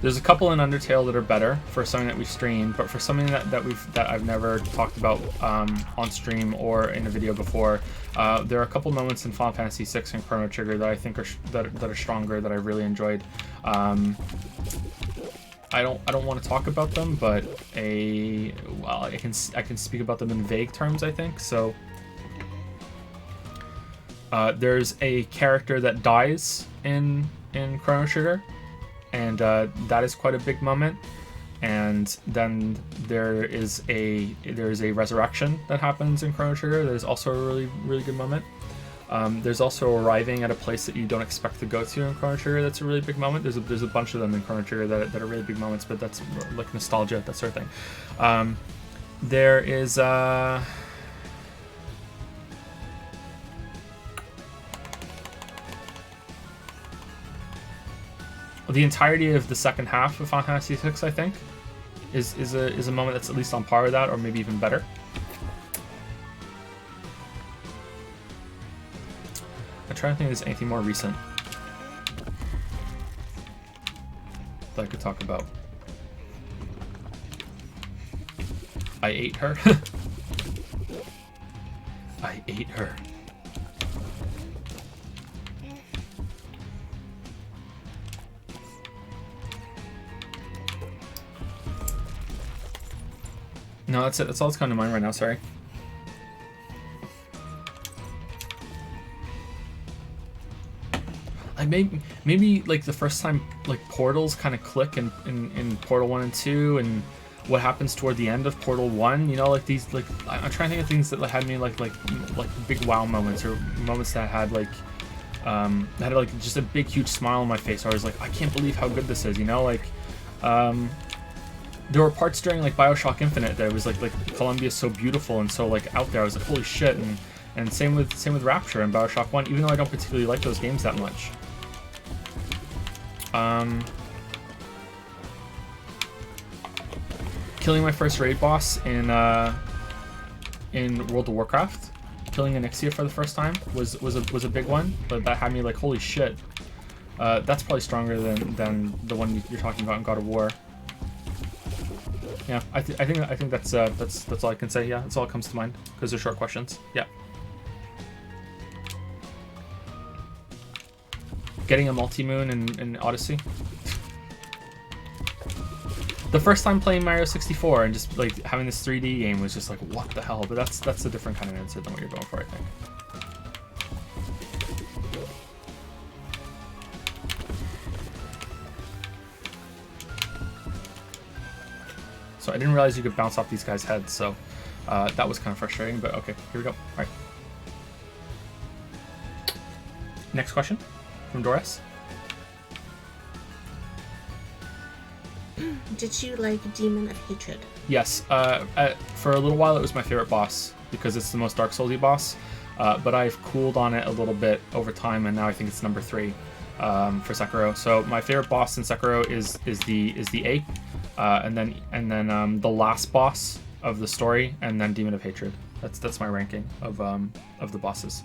There's a couple in Undertale that are better for something that we've streamed, but for something that I've never talked about on stream or in a video before, there are a couple moments in Final Fantasy VI and Chrono Trigger that I think are stronger, that I really enjoyed. I don't want to talk about them, but I can speak about them in vague terms, I think. So there's a character that dies in Chrono Trigger, and that is quite a big moment. And then there is a resurrection that happens in Chrono Trigger. That is also a really good moment. There's also arriving at a place that you don't expect to go to in Chrono Trigger. That's a really big moment. There's a bunch of them in Chrono Trigger that are really big moments, but that's like nostalgia, that sort of thing. There is the entirety of the second half of Final Fantasy VI, I think, is a moment that's at least on par with that, or maybe even better. I'm trying to think if there's anything more recent that I could talk about. I ate her. I ate her. No, that's it. That's all that's coming to mind right now. Sorry. I maybe like the first time like portals kind of click in Portal 1 and 2, and what happens toward the end of Portal 1. You know, like these, like I'm trying to think of things that had me like big wow moments, or moments that had like had like just a big huge smile on my face. I was like, I can't believe how good this is. You know, like there were parts during like BioShock Infinite that it was like Columbia's so beautiful and so like out there. I was like, holy shit. And same with Rapture and BioShock 1, even though I don't particularly like those games that much. killing my first raid boss in World of Warcraft. Killing Onyxia for the first time was a big one, but that had me like, holy shit. That's probably stronger than the one you're talking about in God of War. Yeah, I think that's all I can say. Yeah, that's all that comes to mind because they're short questions. Yeah. Getting a multi-moon in Odyssey. The first time playing Mario 64 and just like having this 3D game was just like, what the hell? But that's a different kind of answer than what you're going for, I think. So I didn't realize you could bounce off these guys' heads, so that was kind of frustrating, but okay, here we go. All right. Next question from Doris. Did you like Demon of Hatred? Yes. For a little while, it was my favorite boss because it's the most Dark Souls-y boss, but I've cooled on it a little bit over time, and now I think it's number 3 for Sekiro. So my favorite boss in Sekiro is the ape, and then the last boss of the story, and then Demon of Hatred. That's my ranking of the bosses.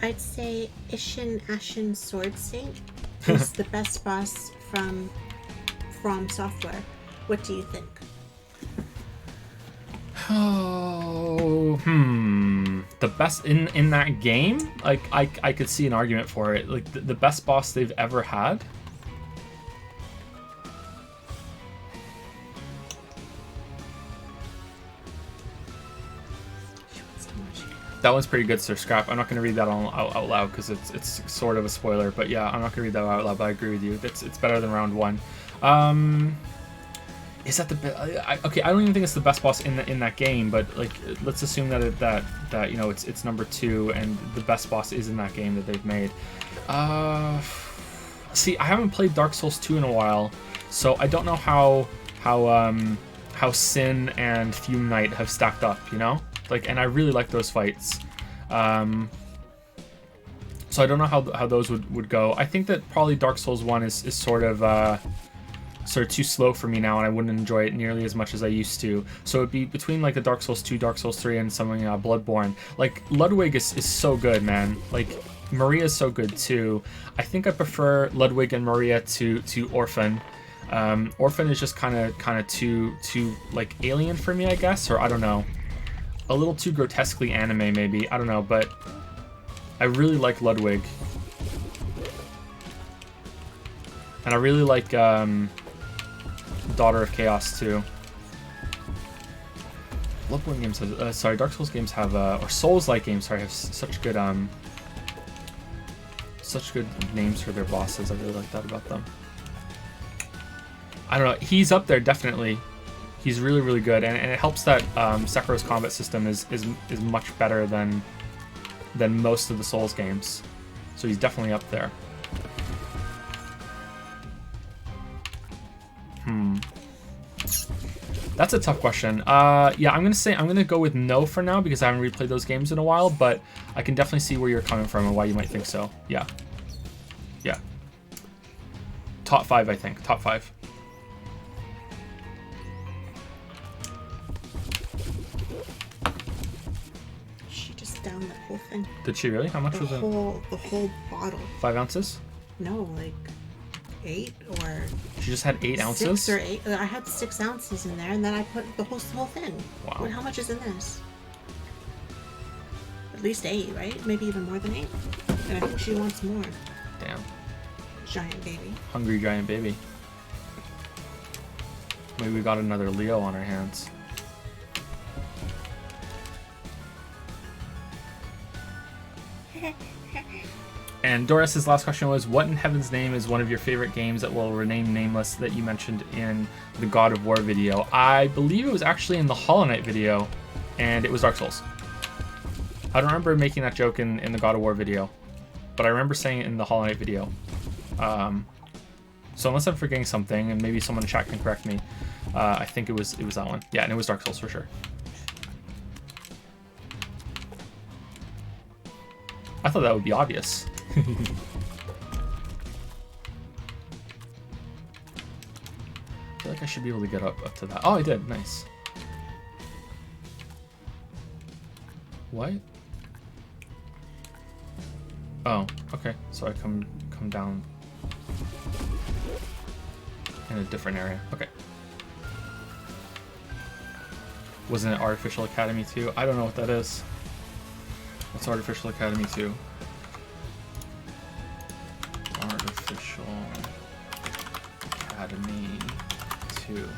I'd say Ishin Ashen Sword Saint is the best boss from Software. What do you think? Oh, the best in that game? Like I could see an argument for it. Like the best boss they've ever had. That one's pretty good, Sir Scrap. I'm not going to read that out loud because it's sort of a spoiler. But yeah, I'm not going to read that out loud, but I agree with you. It's better than round 1. Is that the best? Okay, I don't even think it's the best boss in that game, but like, let's assume that you know it's number 2 and the best boss is in that game that they've made. See, I haven't played Dark Souls 2 in a while, so I don't know how Sin and Fume Knight have stacked up, you know? Like, and I really like those fights. So I don't know how those would go. I think that probably Dark Souls 1 is sort of too slow for me now, and I wouldn't enjoy it nearly as much as I used to. So it'd be between like a Dark Souls 2, Dark Souls 3, and something Bloodborne. Like Ludwig is so good, man. Like Maria's so good too. I think I prefer Ludwig and Maria to Orphan. Orphan is just kind of too like alien for me, I guess, or I don't know. A little too grotesquely anime, maybe. I don't know, but I really like Ludwig. And I really like Daughter of Chaos, too. Bloodborne games have... Dark Souls games have... or Souls-like games, sorry, have such good names for their bosses. I really like that about them. I don't know. He's up there, definitely. He's really, really good, and it helps that Sekiro's combat system is much better than most of the Souls games. So he's definitely up there. That's a tough question. Yeah, I'm gonna go with no for now because I haven't replayed those games in a while, but I can definitely see where you're coming from and why you might think so. Yeah. Yeah. Top 5, I think. Top 5. Down that whole thing. Did she really? How much was it? The whole bottle. 5 ounces? No, like 8 or. She just had 8 ounces? 6 or 8. I had 6 ounces in there, and then I put the whole thing. Wow. How much is in this? At least 8, right? Maybe even more than 8. And I think she wants more. Damn. Giant baby. Hungry giant baby. Maybe we got another Leo on our hands. And Doris's last question was, what in heaven's name is one of your favorite games that will remain nameless that you mentioned in the God of War video? I believe it was actually in the Hollow Knight video, and it was Dark Souls. I don't remember making that joke in the God of War video, but I remember saying it in the Hollow Knight video. So unless I'm forgetting something, and maybe someone in chat can correct me, I think it was that one. Yeah, and it was Dark Souls for sure. I thought that would be obvious. I feel like like I should be able to get up to that. Oh, I did. Nice. What? Oh, okay. So I come down in a different area. Okay. Wasn't it Artificial Academy 2? I don't know what that is. What's Artificial Academy 2? Artificial Academy 2.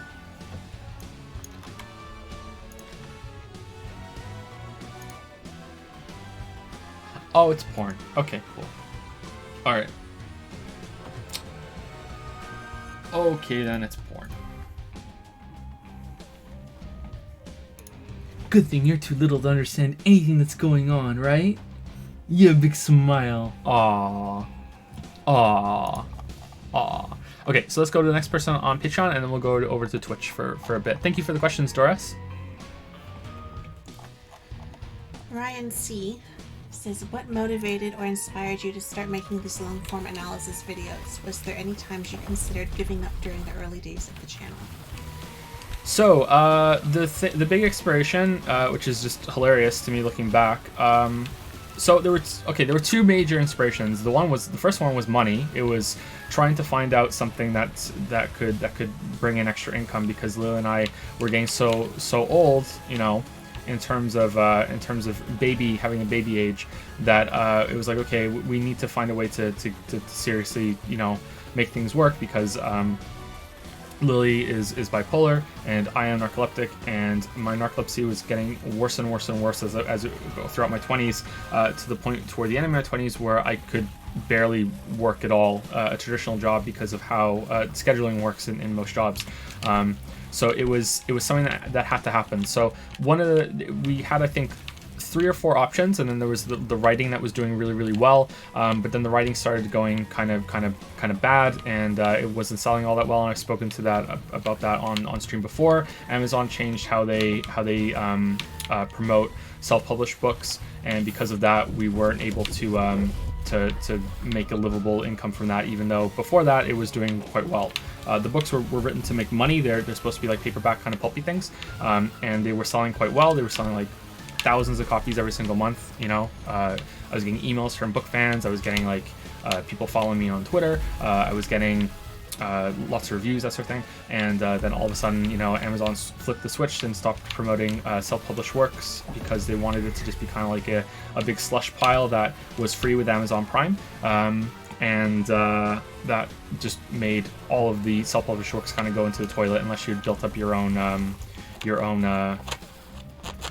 Oh, it's porn. Okay, cool. Alright. Okay, then it's porn. Good thing you're too little to understand anything that's going on, right? You have a big smile. Aww. Aww. Aww. Okay, so let's go to the next person on Patreon, and then we'll go over to Twitch for a bit. Thank you for the questions, Doris. Ryan C. says, what motivated or inspired you to start making these long-form analysis videos? Was there any times you considered giving up during the early days of the channel? So, the big inspiration, which is just hilarious to me looking back, so there were two major inspirations. The first one was money. It was trying to find out something that could bring in extra income, because Lil and I were getting so old, you know, in terms of having a baby age, that it was like, okay, we need to find a way to seriously, you know, make things work, because Lily is bipolar and I am narcoleptic, and my narcolepsy was getting worse and worse and worse as it go throughout my 20s, to the point toward the end of my 20s where I could barely work at all a traditional job because of how scheduling works in most jobs. So it was something that had to happen. So we had, I think, 3 or 4 options, and then there was the writing that was doing really, really well, but then the writing started going kind of bad, and it wasn't selling all that well. And I've spoken to about that on stream before. Amazon changed how they promote self-published books, and because of that, we weren't able to make a livable income from that, even though before that it was doing quite well. The books were written to make money. They're supposed to be like paperback kind of pulpy things, and they were selling quite well. They were selling like thousands of copies every single month, you know. I was getting emails from book fans. I was getting like people following me on Twitter. I was getting lots of reviews, that sort of thing. And then all of a sudden, you know, Amazon flipped the switch and stopped promoting self-published works, because they wanted it to just be kind of like a big slush pile that was free with Amazon Prime. And that just made all of the self-published works kind of go into the toilet unless you built up your own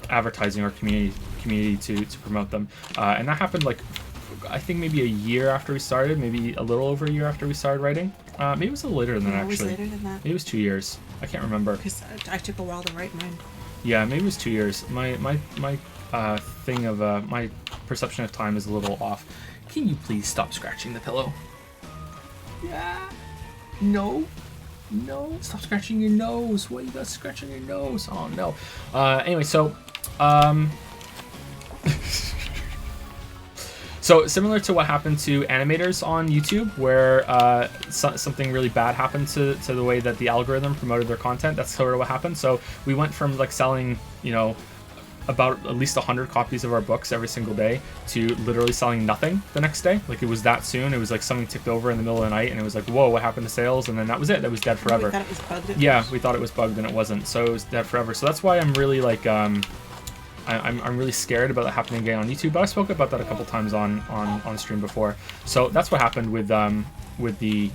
advertising or community to promote them. And that happened like, I think maybe a year after we started, maybe a little over a year after we started writing. Maybe it was a little later than that, actually. It was later than that. Maybe it was 2 years. I can't remember. Because I took a while to write mine. Yeah, maybe it was 2 years. My thing of my perception of time is a little off. Can you please stop scratching the pillow? Yeah. No. Stop scratching your nose. What you got scratching your nose? Oh no. Anyway, so so similar to what happened to animators on YouTube, where something really bad happened to the way that the algorithm promoted their content. That's sort of what happened. So we went from like selling, you know, about at least 100 copies of our books every single day to literally selling nothing the next day. Like, it was that soon. It was like something ticked over in the middle of the night, and it was like, whoa, what happened to sales? And then that was it. That was dead forever. We thought it was bugged. Yeah, we thought it was bugged, and it wasn't. So it was dead forever. So that's why I'm really like I'm really scared about that happening again on YouTube. But I spoke about that a couple times on stream before. So that's what happened with the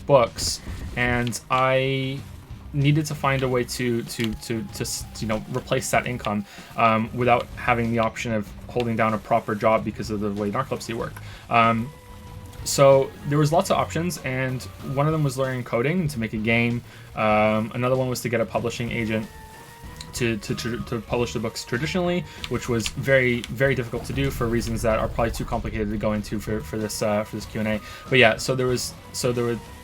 books, and I needed to find a way to you know, replace that income without having the option of holding down a proper job because of the way narcolepsy worked. So there was lots of options, and one of them was learning coding to make a game. Another one was to get a publishing agent to publish the books traditionally, which was very, very difficult to do for reasons that are probably too complicated to go into for this Q&A. But yeah,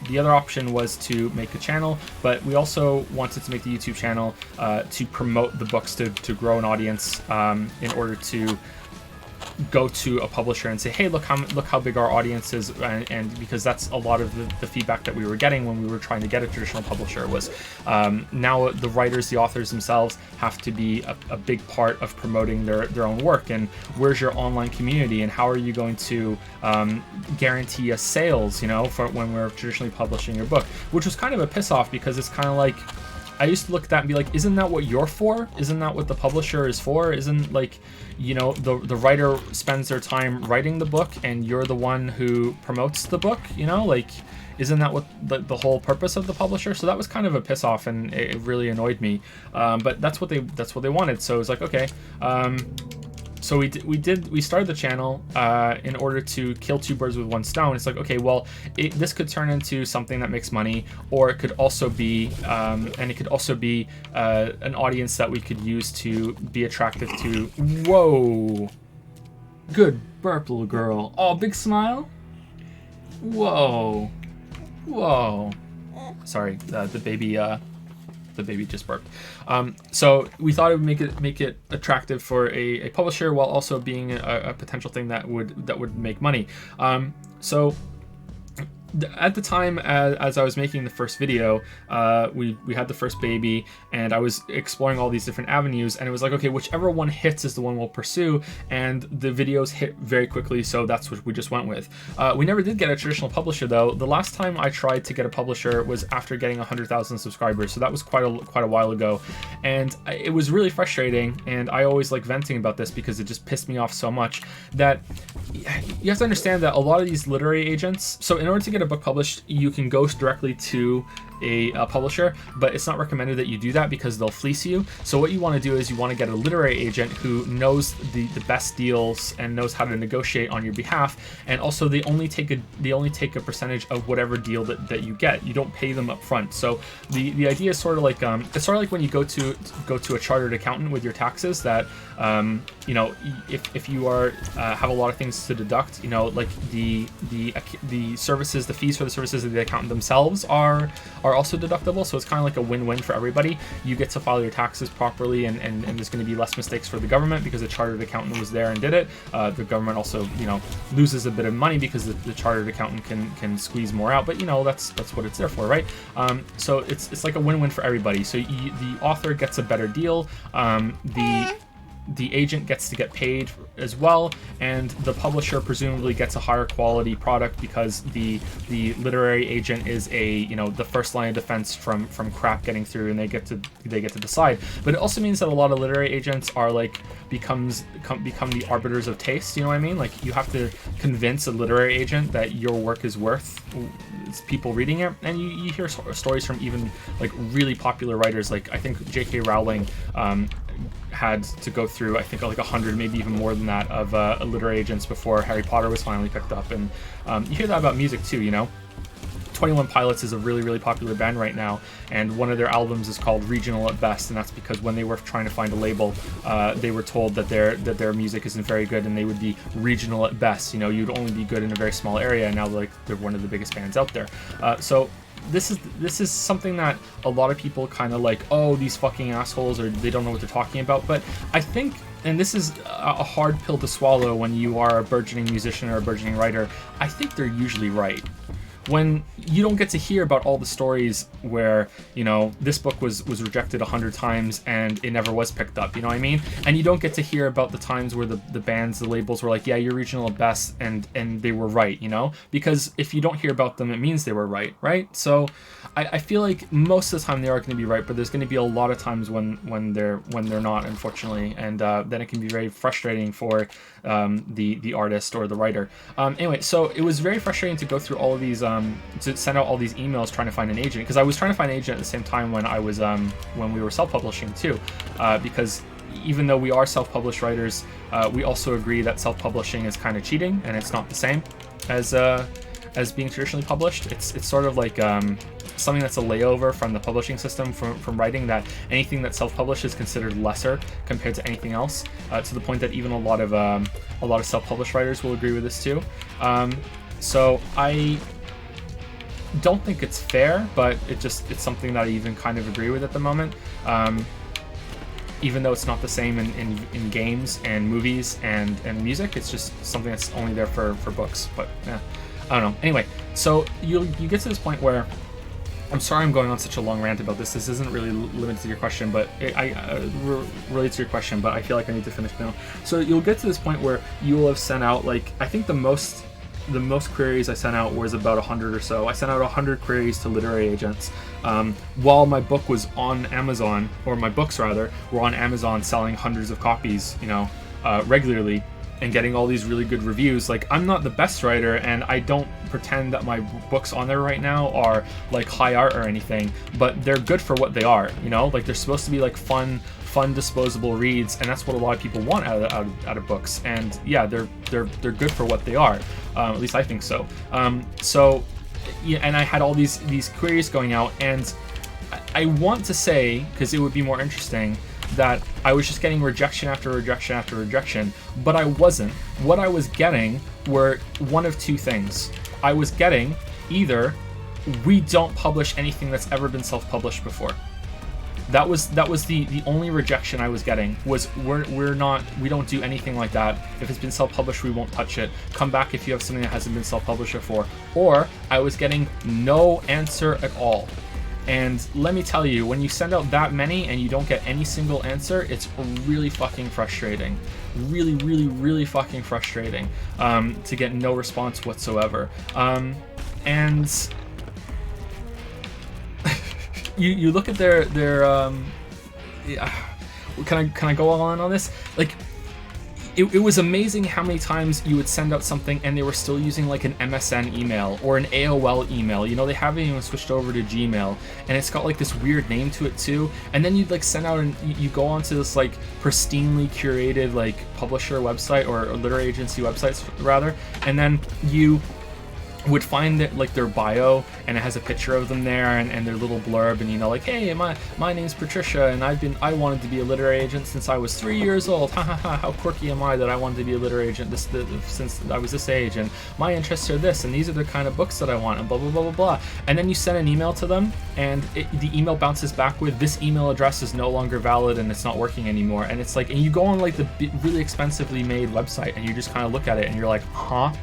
the other option was to make a channel, but we also wanted to make the YouTube channel to promote the books, to grow an audience, in order to go to a publisher and say, hey, look how big our audience is, and because that's a lot of the feedback that we were getting when we were trying to get a traditional publisher was now the writers, the authors themselves have to be a big part of promoting their own work. And where's your online community, and how are you going to guarantee us sales, for when we're traditionally publishing your book, which was kind of a piss off, because it's kind of like, I used to look at that and be like, isn't that what you're for? Isn't that what the publisher is for? Isn't the writer spends their time writing the book and you're the one who promotes the book, isn't that what the whole purpose of the publisher? So that was kind of a piss off, and it really annoyed me. But that's what they wanted. So it was like, okay. So we started the channel in order to kill two birds with one stone. It's like, okay, well, this could turn into something that makes money, or it could also be an audience that we could use to be attractive to. Whoa, good burp, little girl. Oh, big smile. Whoa. Sorry, the baby just burped. So we thought it would make it attractive for a publisher, while also being a potential thing that would make money. So at the time, as I was making the first video, we had the first baby, and I was exploring all these different avenues, and it was like, okay, whichever one hits is the one we'll pursue, and the videos hit very quickly, so that's what we just went with. We never did get a traditional publisher, though. The last time I tried to get a publisher was after getting 100,000 subscribers, so that was quite a while ago, and it was really frustrating, and I always like venting about this because it just pissed me off so much. That you have to understand that a lot of these literary agents, so in order to get a book published, you can go directly to a publisher, but it's not recommended that you do that because they'll fleece you. So what you want to do is you want to get a literary agent who knows the best deals and knows how to negotiate on your behalf, and also they only take a percentage of whatever deal that you get. You don't pay them up front. So the idea is sort of like it's sort of like when you go to a chartered accountant with your taxes, that if you are have a lot of things to deduct, like the services, the fees for the services of the accountant themselves are also deductible. So it's kind of like a win-win for everybody. You get to file your taxes properly, and there's going to be less mistakes for the government because the chartered accountant was there and did it. The government also loses a bit of money because the chartered accountant can squeeze more out, but that's what it's there for, right? So it's like a win-win for everybody. So the author gets a better deal, the agent gets to get paid as well, and the publisher presumably gets a higher quality product because the literary agent is the first line of defense from crap getting through, and they get to decide. But it also means that a lot of literary agents are become the arbiters of taste. You know what I mean? Like, you have to convince a literary agent that your work is worth people reading it. And you hear stories from even really popular writers, like I think J.K. Rowling had to go through, I think, 100, maybe even more than that, of literary agents before Harry Potter was finally picked up. And you hear that about music too, 21 Pilots is a really, really popular band right now, and one of their albums is called Regional at Best, and that's because when they were trying to find a label, they were told that their music isn't very good and they would be regional at best. You'd only be good in a very small area, and now they're one of the biggest bands out there. So this is something that a lot of people kind of like, oh, these fucking assholes, or they don't know what they're talking about. But I think, and this is a hard pill to swallow when you are a burgeoning musician or a burgeoning writer, I think they're usually right. When you don't get to hear about all the stories where, this book was rejected 100 times and it never was picked up, you know what I mean? And you don't get to hear about the times where the bands, the labels were like, yeah, you're regional at best, and they were right, Because if you don't hear about them, it means they were right? So I feel like most of the time they are going to be right, but there's going to be a lot of times when they're not, unfortunately, and then it can be very frustrating for the artist or the writer. Anyway, so it was very frustrating to go through all of these, to send out all these emails trying to find an agent, because I was trying to find an agent at the same time when I was when we were self-publishing too, because even though we are self-published writers, we also agree that self-publishing is kind of cheating, and it's not the same as being traditionally published. It's sort of like something that's a layover from the publishing system from writing, that anything that's self-published is considered lesser compared to anything else, to the point that even a lot of self-published writers will agree with this too. So I don't think it's fair, but it's something that I even kind of agree with at the moment. even though it's not the same in games and movies and music. It's just something that's only there for books. But yeah, I don't know. Anyway, so you get to this point where, I'm sorry I'm going on such a long rant about this. This isn't really limited to your question, but relates to your question, but I feel like I need to finish now. So you'll get to this point where you will have sent out, like, I think the most queries I sent out was about 100 or so. I sent out 100 queries to literary agents while my book was on Amazon, or my books rather, were on Amazon selling hundreds of copies, regularly, and getting all these really good reviews. Like, I'm not the best writer, and I don't pretend that my books on there right now are like high art or anything, but they're good for what they are, like they're supposed to be like fun disposable reads, and that's what a lot of people want out of books. And yeah, they're good for what they are, at least I think so. Yeah, and I had all these queries going out, and I want to say, because it would be more interesting, that I was just getting rejection after rejection after rejection, but I wasn't. What I was getting were one of two things. I was getting either, we don't publish anything that's ever been self-published before. That was the only rejection I was getting, was we don't do anything like that. If it's been self-published, we won't touch it. Come back if you have something that hasn't been self-published before. Or I was getting no answer at all. And let me tell you, when you send out that many and you don't get any single answer, it's really fucking frustrating. Really, really, really fucking frustrating to get no response whatsoever. And you look at their can I go on this? Like, it was amazing how many times you would send out something and they were still using like an MSN email or an AOL email. They haven't even switched over to Gmail, and it's got like this weird name to it too. And then you'd like send out, and you go onto this like pristinely curated like publisher website, or literary agency websites rather, and then you would find that like their bio, and it has a picture of them there, and their little blurb, and like, hey, my name's Patricia, and I wanted to be a literary agent since I was 3 years old. Ha ha ha! How quirky am I that I wanted to be a literary agent since I was this age, and my interests are this, and these are the kind of books that I want, and blah blah blah blah blah. And then you send an email to them, and the email bounces back with, this email address is no longer valid and it's not working anymore. And it's like, and you go on like the really expensively made website, and you just kind of look at it, and you're like, huh?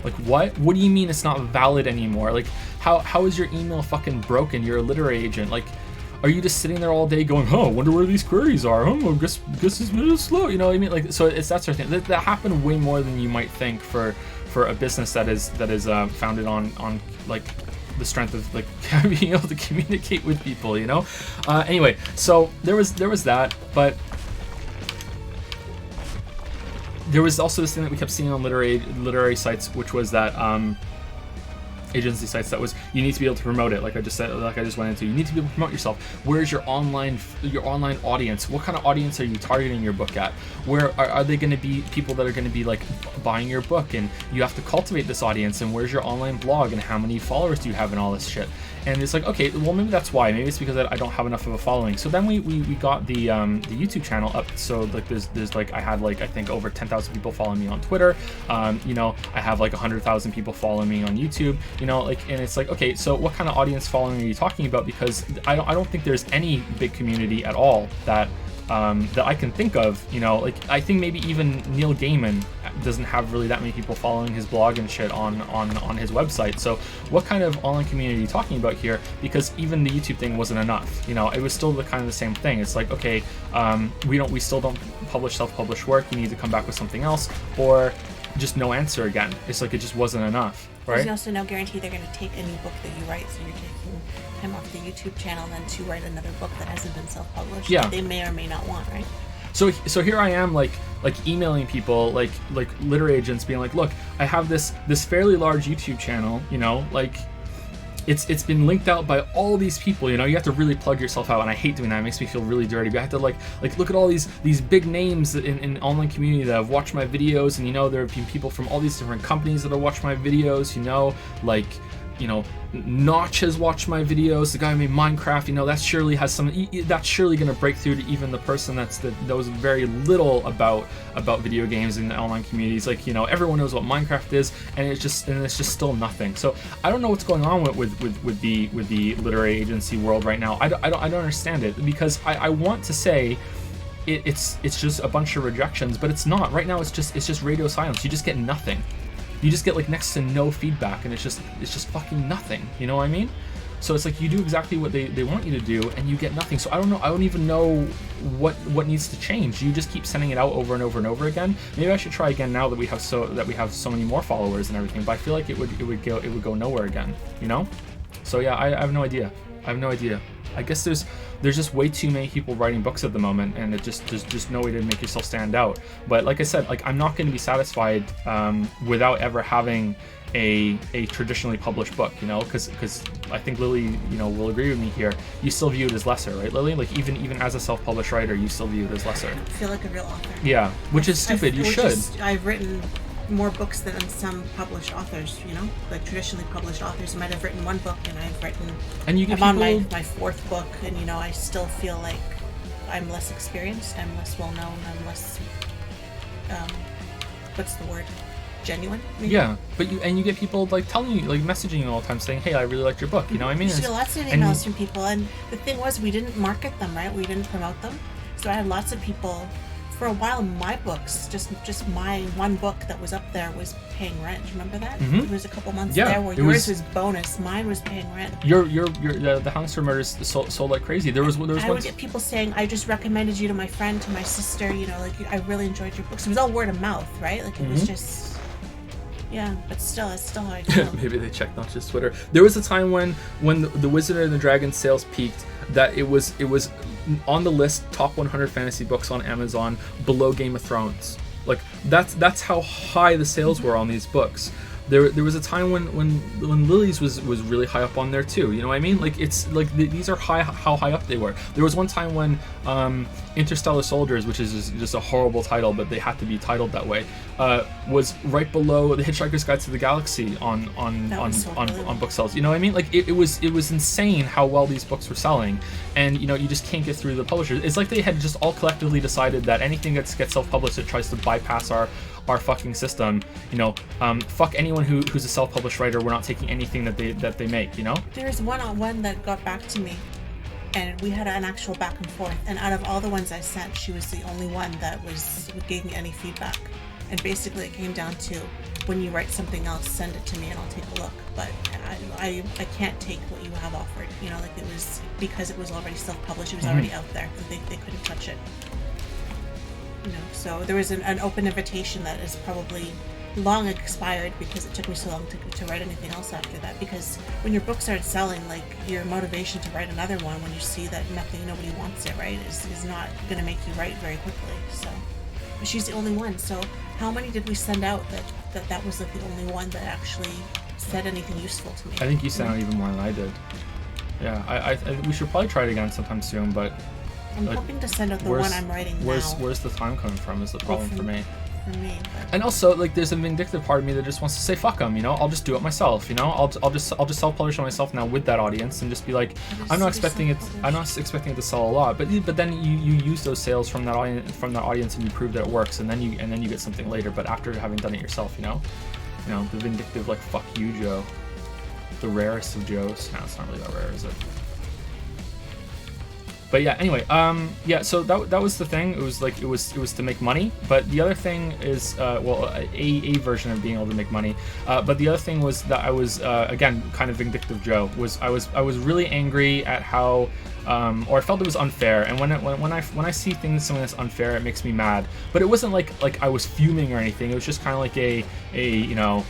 Like, what? What do you mean it's not valid anymore? Like, how is your email fucking broken? You're a literary agent. Like, are you just sitting there all day going, oh, wonder where these queries are? Oh, I guess it's a little slow. You know what I mean? Like, so it's that sort of thing. That happened way more than you might think for a business that is founded on like the strength of like being able to communicate with people. Anyway, so there was that, but there was also this thing that we kept seeing on literary sites, which was that agency sites, that was, you need to be able to promote it. Like I just went into, you need to be able to promote yourself. Where's your online audience? What kind of audience are you targeting your book at? Where are they going to be? People that are going to be like buying your book, and you have to cultivate this audience. And where's your online blog, and how many followers do you have, and all this shit? And it's like, okay, well, maybe that's why. Maybe it's because I don't have enough of a following. So then we got the YouTube channel up. So like there's like, I had like, I think over 10,000 people following me on Twitter. I have like 100,000 people following me on YouTube. And it's like, okay, so what kind of audience following are you talking about? Because I don't think there's any big community at all that I can think of. I think maybe even Neil Gaiman doesn't have really that many people following his blog and shit on his website. So what kind of online community are you talking about here? Because even the YouTube thing wasn't enough. It was still the same thing. It's like, okay, we still don't publish self-published work. You need to come back with something else, or just no answer again. It's like, it just wasn't enough, right? There's also no guarantee they're going to take a new book that you write, so you're taking time off the YouTube channel then to write another book that hasn't been self-published. Yeah. That they may or may not want, right? So here I am, like emailing people, like literary agents, being like, look, I have this fairly large YouTube channel, it's been linked out by all these people, you have to really plug yourself out, and I hate doing that. It makes me feel really dirty. But I have to like look at all these big names in online community that have watched my videos, and there have been people from all these different companies that have watched my videos, you know, Notch has watched my videos, the guy who made Minecraft, you know, that's surely going to break through to even the person that knows very little about video games in the online communities. Like, you know, everyone knows what Minecraft is, and it's just still nothing. So I don't know what's going on with the literary agency world right now. I don't understand it, because I want to say it's just a bunch of rejections, but it's not. Right now it's just radio silence. You just get nothing. You just get like next to no feedback, and it's just fucking nothing. You know what I mean? So it's like you do exactly what they want you to do, and you get nothing. So I don't know. I don't even know what needs to change. You just keep sending it out over and over and over again. Maybe I should try again now that we have so many more followers and everything. But I feel like it would go nowhere again. You know? So yeah, I have no idea. I guess there's just way too many people writing books at the moment, and there's just no way to make yourself stand out. But like I said, like I'm not going to be satisfied without ever having a traditionally published book, you know, because I think Lily, you know, will agree with me here. You still view it as lesser, right, Lily? Like even as a self-published writer, you still view it as lesser. I feel like a real author. Yeah, which is stupid. You should. I've written more books than some published authors, you know, like traditionally published authors might have written one book, and I've written, and you get I'm on my fourth book, and you know, I still feel like I'm less experienced, I'm less well known, I'm less what's the word, genuine, maybe? Yeah, but you get people like telling you, like messaging you all the time saying, hey, I really liked your book, you know what I mean? You get lots of emails from people, and the thing was, we didn't market them, right? We didn't promote them, so I had lots of people. For a while, my books, just my one book that was up there was paying rent. Remember that? Mm-hmm. It was a couple months there where yours was bonus, mine was paying rent. The Hamster Murders sold like crazy. There was I would get people saying, I just recommended you to my friend, to my sister. You know, like I really enjoyed your books. It was all word of mouth, right? Like it was just. Yeah, but still, it's still hard. Maybe they checked not just Twitter. There was a time when the Wizard and the Dragon sales peaked, that it was on the list top 100 fantasy books on Amazon, below Game of Thrones. Like that's how high the sales were on these books. There was a time when Lily's was really high up on there too. You know what I mean? Like it's like these are how high up they were. There was one time when Interstellar Soldiers, which is just a horrible title, but they had to be titled that way, was right below The Hitchhiker's Guide to the Galaxy on book sales. You know what I mean? Like it was insane how well these books were selling, and you know, you just can't get through the publishers. It's like they had just all collectively decided that anything that gets self-published that tries to bypass our fucking system, you know, fuck anyone who's a self-published writer. We're not taking anything that they make, you know. There's one that got back to me, and we had an actual back and forth. And out of all the ones I sent, she was the only one that gave me any feedback. And basically, it came down to, when you write something else, send it to me and I'll take a look. But I can't take what you have offered. You know, like it was because it was already self-published. It was already out there. They couldn't touch it. You know, so there was an open invitation that is probably long expired because it took me so long to write anything else after that. Because when your book starts selling, like your motivation to write another one when you see that nobody wants it, right, is not going to make you write very quickly. So, but she's the only one. So how many did we send out that was like the only one that actually said anything useful to me? I think you sent out even more than I did. Yeah, I we should probably try it again sometime soon, but. I'm hoping to send out the one I'm writing now. Where's the time coming from is the problem for me. For me. And also, like, there's a vindictive part of me that just wants to say, fuck them, you know? I'll just do it myself, you know? I'll just self-publish it myself now with that audience and just be like, I'm not expecting it to sell a lot, but then you use those sales from that audience and you prove that it works, and then you get something later, but after having done it yourself, you know? You know, the vindictive, like, fuck you, Joe. The rarest of Joes. No, it's not really that rare, is it? But yeah, anyway, so that was the thing. It was to make money. But the other thing is, a version of being able to make money. But the other thing was that I was again kind of vindictive Joe. I was really angry at how, or I felt it was unfair. And when I see something that's unfair, it makes me mad. But it wasn't like I was fuming or anything. It was just kind of like a you know,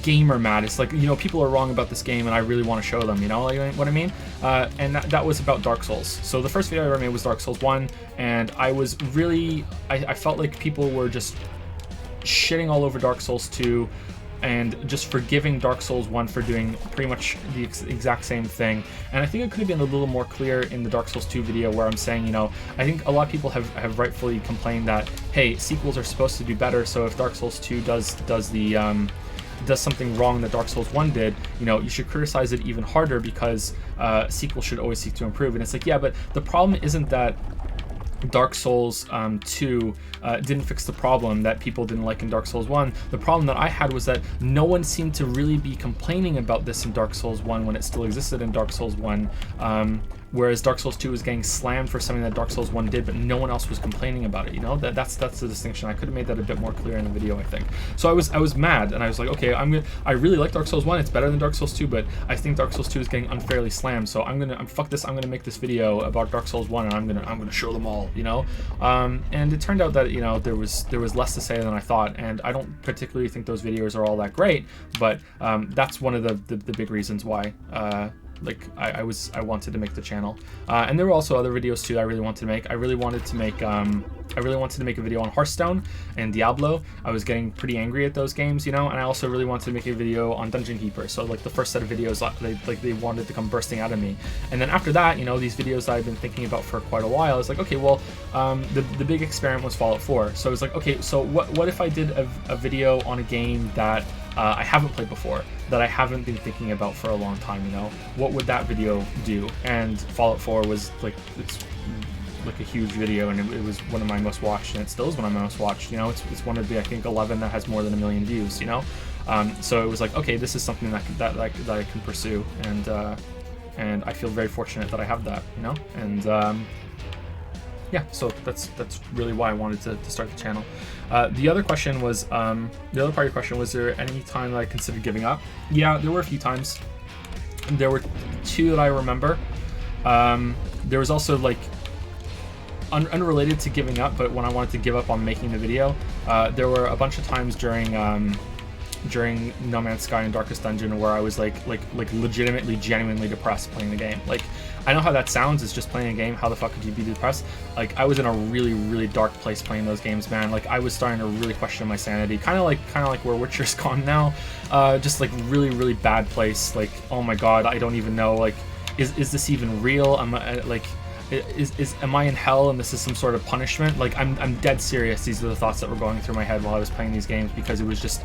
gamer mad. It's like, you know, people are wrong about this game and I really want to show them, you know, like what I mean? And that was about Dark Souls. So the first video I ever made was Dark Souls 1, and I was really, I felt like people were just shitting all over Dark Souls 2 and just forgiving Dark Souls 1 for doing pretty much the exact same thing. And I think it could have been a little more clear in the Dark Souls 2 video where I'm saying, you know, I think a lot of people have rightfully complained that, hey, sequels are supposed to do better, so if Dark Souls 2 does the does something wrong that Dark Souls 1 did, you know, you should criticize it even harder because sequels should always seek to improve. And it's like, yeah, but the problem isn't that Dark Souls 2 didn't fix the problem that people didn't like in Dark Souls 1. The problem that I had was that no one seemed to really be complaining about this in Dark Souls 1 when it still existed in Dark Souls 1. Whereas Dark Souls 2 was getting slammed for something that Dark Souls 1 did, but no one else was complaining about it, you know? That's the distinction. I could have made that a bit more clear in the video, I think. So I was mad, and I was like, okay, I really like Dark Souls 1, it's better than Dark Souls 2, but I think Dark Souls 2 is getting unfairly slammed, so fuck this, I'm gonna make this video about Dark Souls 1, and I'm gonna show them all, you know? And it turned out that, you know, there was less to say than I thought, and I don't particularly think those videos are all that great, but that's one of the big reasons why like I wanted to make the channel, and there were also other videos too that I really wanted to make. I really wanted to make a video on Hearthstone and Diablo. I was getting pretty angry at those games, you know, and I also really wanted to make a video on Dungeon Keeper. So like the first set of videos, they wanted to come bursting out of me. And then after that, you know, these videos that I've been thinking about for quite a while, I was like, okay, well, the big experiment was Fallout 4. So I was like, okay, so what if I did a video on a game that I haven't played before, that I haven't been thinking about for a long time, you know? What would that video do? And Fallout 4 was like, it's like a huge video, and it was one of my most watched, and it still is one of my most watched, you know? It's one of the, I think, 11 that has more than 1 million views, you know? So it was like, okay, this is something that I can pursue, and I feel very fortunate that I have that, you know? And yeah, so that's really why I wanted to start the channel. The other question was, the other part of your question, was there any time that I considered giving up? Yeah, there were a few times. There were 2 that I remember. There was also like, unrelated to giving up, but when I wanted to give up on making the video, there were a bunch of times during No Man's Sky and Darkest Dungeon where I was like legitimately, genuinely depressed playing the game. Like, I know how that sounds, it's just playing a game, how the fuck could you be depressed? Like, I was in a really, really dark place playing those games, man. Like, I was starting to really question my sanity, kind of like where Witcher's gone now. Just like really, really bad place. Like, oh my god, I don't even know, like, is this even real? Am I in hell and this is some sort of punishment? Like, I'm dead serious. These are the thoughts that were going through my head while I was playing these games, because it was just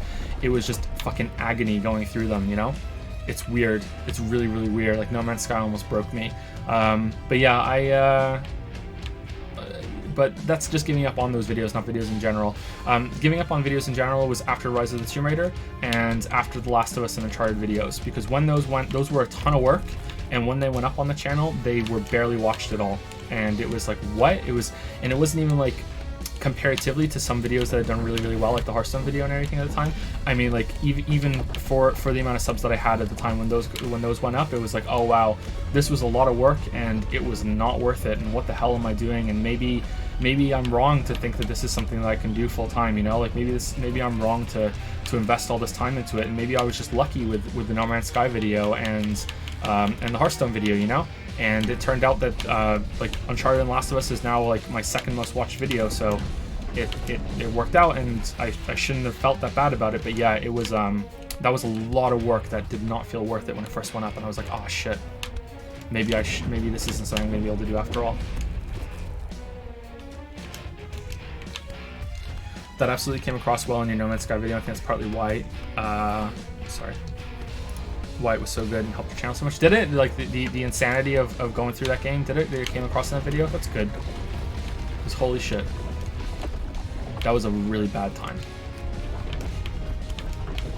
fucking agony going through them, you know? It's weird. It's really, really weird. Like, No Man's Sky almost broke me. But yeah, but that's just giving up on those videos, not videos in general. Giving up on videos in general was after Rise of the Tomb Raider and after The Last of Us and Uncharted videos, because when those were a ton of work, and when they went up on the channel, they were barely watched at all. And it was like, what? It wasn't even like comparatively to some videos that had done really, really well, like the Hearthstone video and everything at the time. I mean, like, even for the amount of subs that I had at the time when those went up, it was like, oh wow, this was a lot of work and it was not worth it, and what the hell am I doing? And maybe I'm wrong to think that this is something that I can do full time, you know? Like, maybe I'm wrong to invest all this time into it, and maybe I was just lucky with the No Man's Sky video and the Hearthstone video, you know? And it turned out that like Uncharted and Last of Us is now like my second most watched video, so it worked out, and I shouldn't have felt that bad about it. But yeah, it was that was a lot of work that did not feel worth it when it first went up, and I was like, oh shit, maybe this isn't something I'm gonna be able to do after all. That absolutely came across well in your No Man's Sky video. I think that's partly why why it was so good and helped your channel so much. Did it? Like the insanity of going through that game, did it came across in that video? That's good. Because holy shit, that was a really bad time.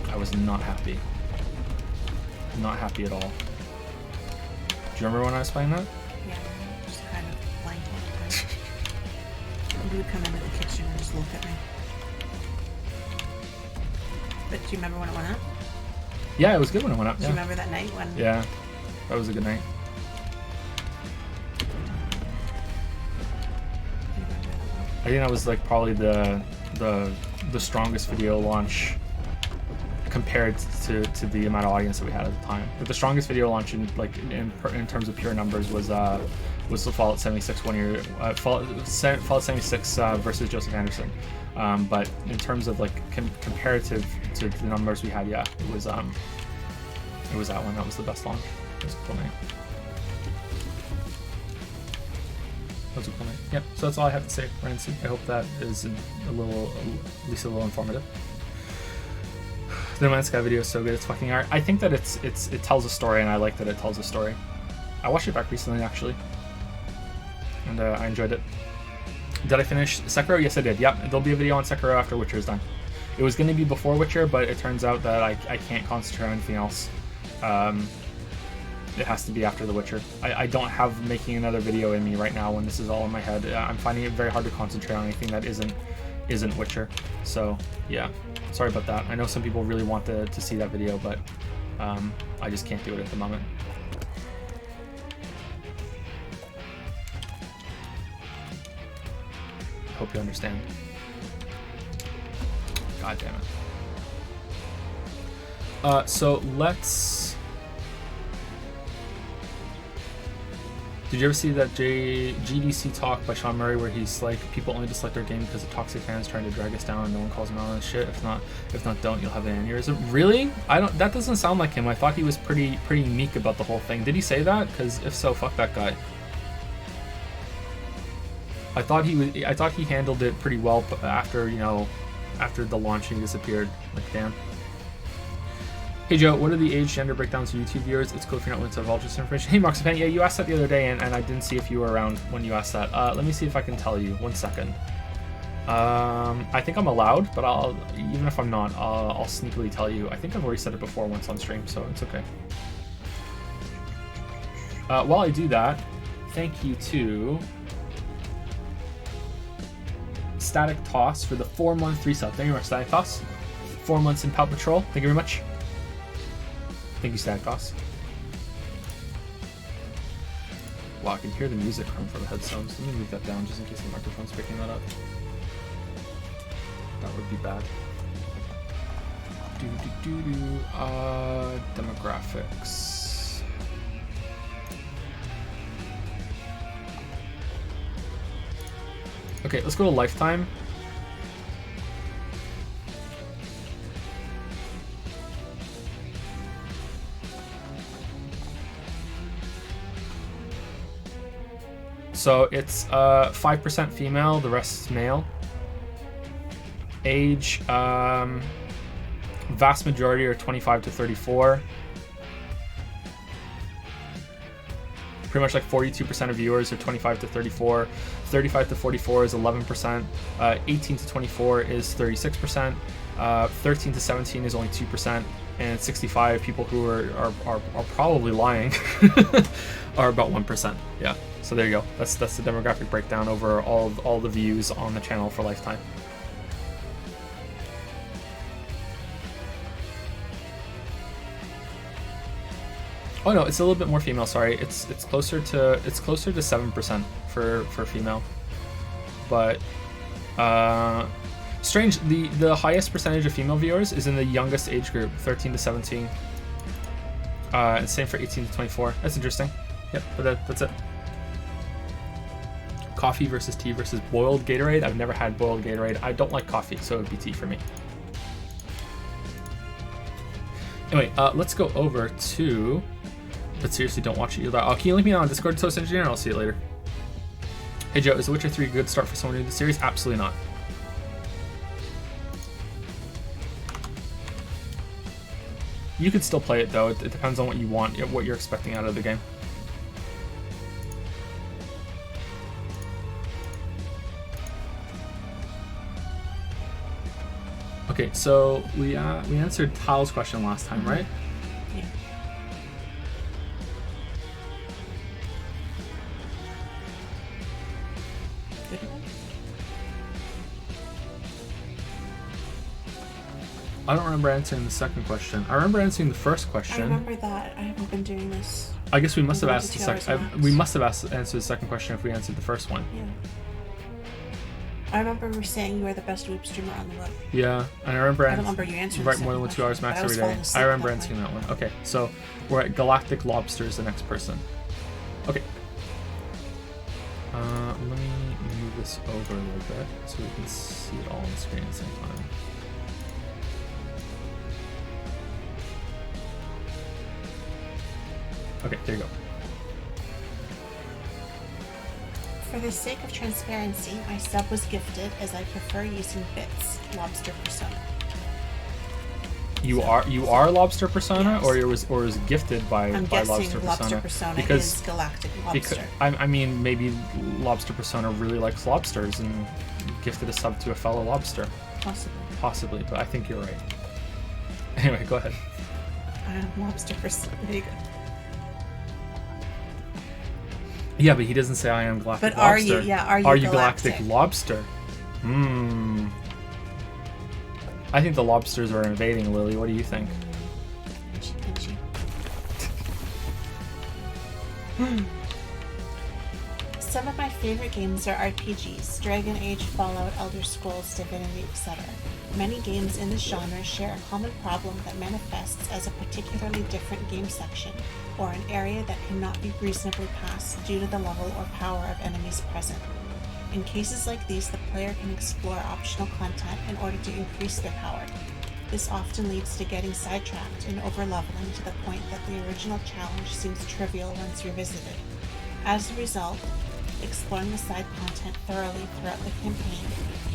I was not happy. Not happy at all. Do you remember when I was playing that? Yeah, just kind of blank all the time. You would come into the kitchen and just look at me. But do you remember when it went up? Yeah, it was good when it went up. Do yeah. you remember that night when? Yeah, that was a good night. I think that was like probably the strongest video launch compared to the amount of audience that we had at the time. But the strongest video launch in terms of pure numbers was the Fallout 76 Fallout 76 versus Joseph Anderson. But in terms of like comparative to the numbers we had, yeah, it was that one. That was the best launch. It was a cool night. That was a cool night. Yep. So that's all I have to say, Rancy. I hope that is at least a little informative. The No Man's Sky video is so good. It's fucking art. I think that it tells a story, and I like that it tells a story. I watched it back recently, actually, and I enjoyed it. Did I finish Sekiro? Yes, I did. Yep, there'll be a video on Sekiro after Witcher is done. It was going to be before Witcher, but it turns out that I can't concentrate on anything else. It has to be after The Witcher. I don't have making another video in me right now when this is all in my head. I'm finding it very hard to concentrate on anything that isn't Witcher. So, yeah. Sorry about that. I know some people really want to see that video, but I just can't do it at the moment. Hope you understand. God damn it. So let's... Did you ever see that GDC talk by Sean Murray where he's like, people only dislike our game because the toxic fans trying to drag us down and no one calls him out on this shit? If not, don't, you'll have an aneurysm. Really? That doesn't sound like him. I thought he was pretty meek about the whole thing. Did he say that? Because if so, fuck that guy. I thought he handled it pretty well after, you know, after the launch he disappeared. Like, damn. Hey Joe, what are the age gender breakdowns of YouTube viewers? It's cool if you're not willing to divulge this information. Hey Marxipan, yeah, you asked that the other day and I didn't see if you were around when you asked that. Let me see if I can tell you. 1 second. I think I'm allowed, but even if I'm not, I'll sneakily tell you. I think I've already said it before once on stream, so it's okay. While I do that, thank you to Static Toss for the 4-month resub. Thank you very much, Static Toss. 4 months in Paw Patrol. Thank you very much. Thank you, Static Toss. Wow, I can hear the music coming from the headphones. Let me move that down just in case the microphone's picking that up. That would be bad. Demographics. Okay, let's go to lifetime. So it's 5% female, the rest is male. Age, vast majority are 25 to 34. Pretty much like 42% of viewers are 25 to 34. 35 to 44 is 11%. 18 to 24 is 36%. 13 to 17 is only 2%. And 65 people who are probably lying are about 1%. Yeah. So there you go. That's the demographic breakdown over all the views on the channel for lifetime. Oh no, it's a little bit more female. Sorry, it's closer to 7% for female. But strange. The highest percentage of female viewers is in the youngest age group, 13 to 17. And same for 18 to 24. That's interesting. Yep, but that's it. Coffee versus tea versus boiled Gatorade. I've never had boiled Gatorade. I don't like coffee, so it would be tea for me. Anyway, let's go over to... But seriously, don't watch it. Can you link me on Discord, Toast Engineer, and I'll see you later. Hey Joe, is The Witcher 3 a good start for someone new to the series? Absolutely not. You could still play it though. It depends on what you want, what you're expecting out of the game. Okay, so we answered Tal's question last time, right? Yeah. I don't remember answering the second question. I remember answering the first question. I remember that. I haven't been doing this. I guess we must have asked the second. We must have answered the second question if we answered the first one. Yeah. I remember we were saying you were the best web streamer on the web. Yeah, and I remember. I don't remember you answering. Right, more than 2 hours max every day. I remember answering that one. Okay, so we're at Galactic Lobsters, the next person. Okay. Let me move this over a little bit so we can see it all on the screen at the same time. Okay, there you go. For the sake of transparency, my sub was gifted as I prefer using bits, lobster persona. You are Lobster Persona, Yes. or was gifted by I'm by guessing Lobster Persona because is Galactic Lobster. I mean maybe Lobster Persona really likes lobsters and gifted a sub to a fellow lobster. Possibly, but I think you're right. Anyway, go ahead. Lobster Persona. There you go. Yeah, but he doesn't say I am Galactic But Lobster. are you Galactic Lobster? I think the lobsters are invading, Lily. What do you think? Some of my favorite games are RPGs, Dragon Age, Fallout, Elder Scrolls, Divinity, etc. Many games in this genre share a common problem that manifests as a particularly different game section, or an area that cannot be reasonably passed due to the level or power of enemies present. In cases like these, the player can explore optional content in order to increase their power. This often leads to getting sidetracked and overleveling to the point that the original challenge seems trivial once revisited. As a result, exploring the side content thoroughly throughout the campaign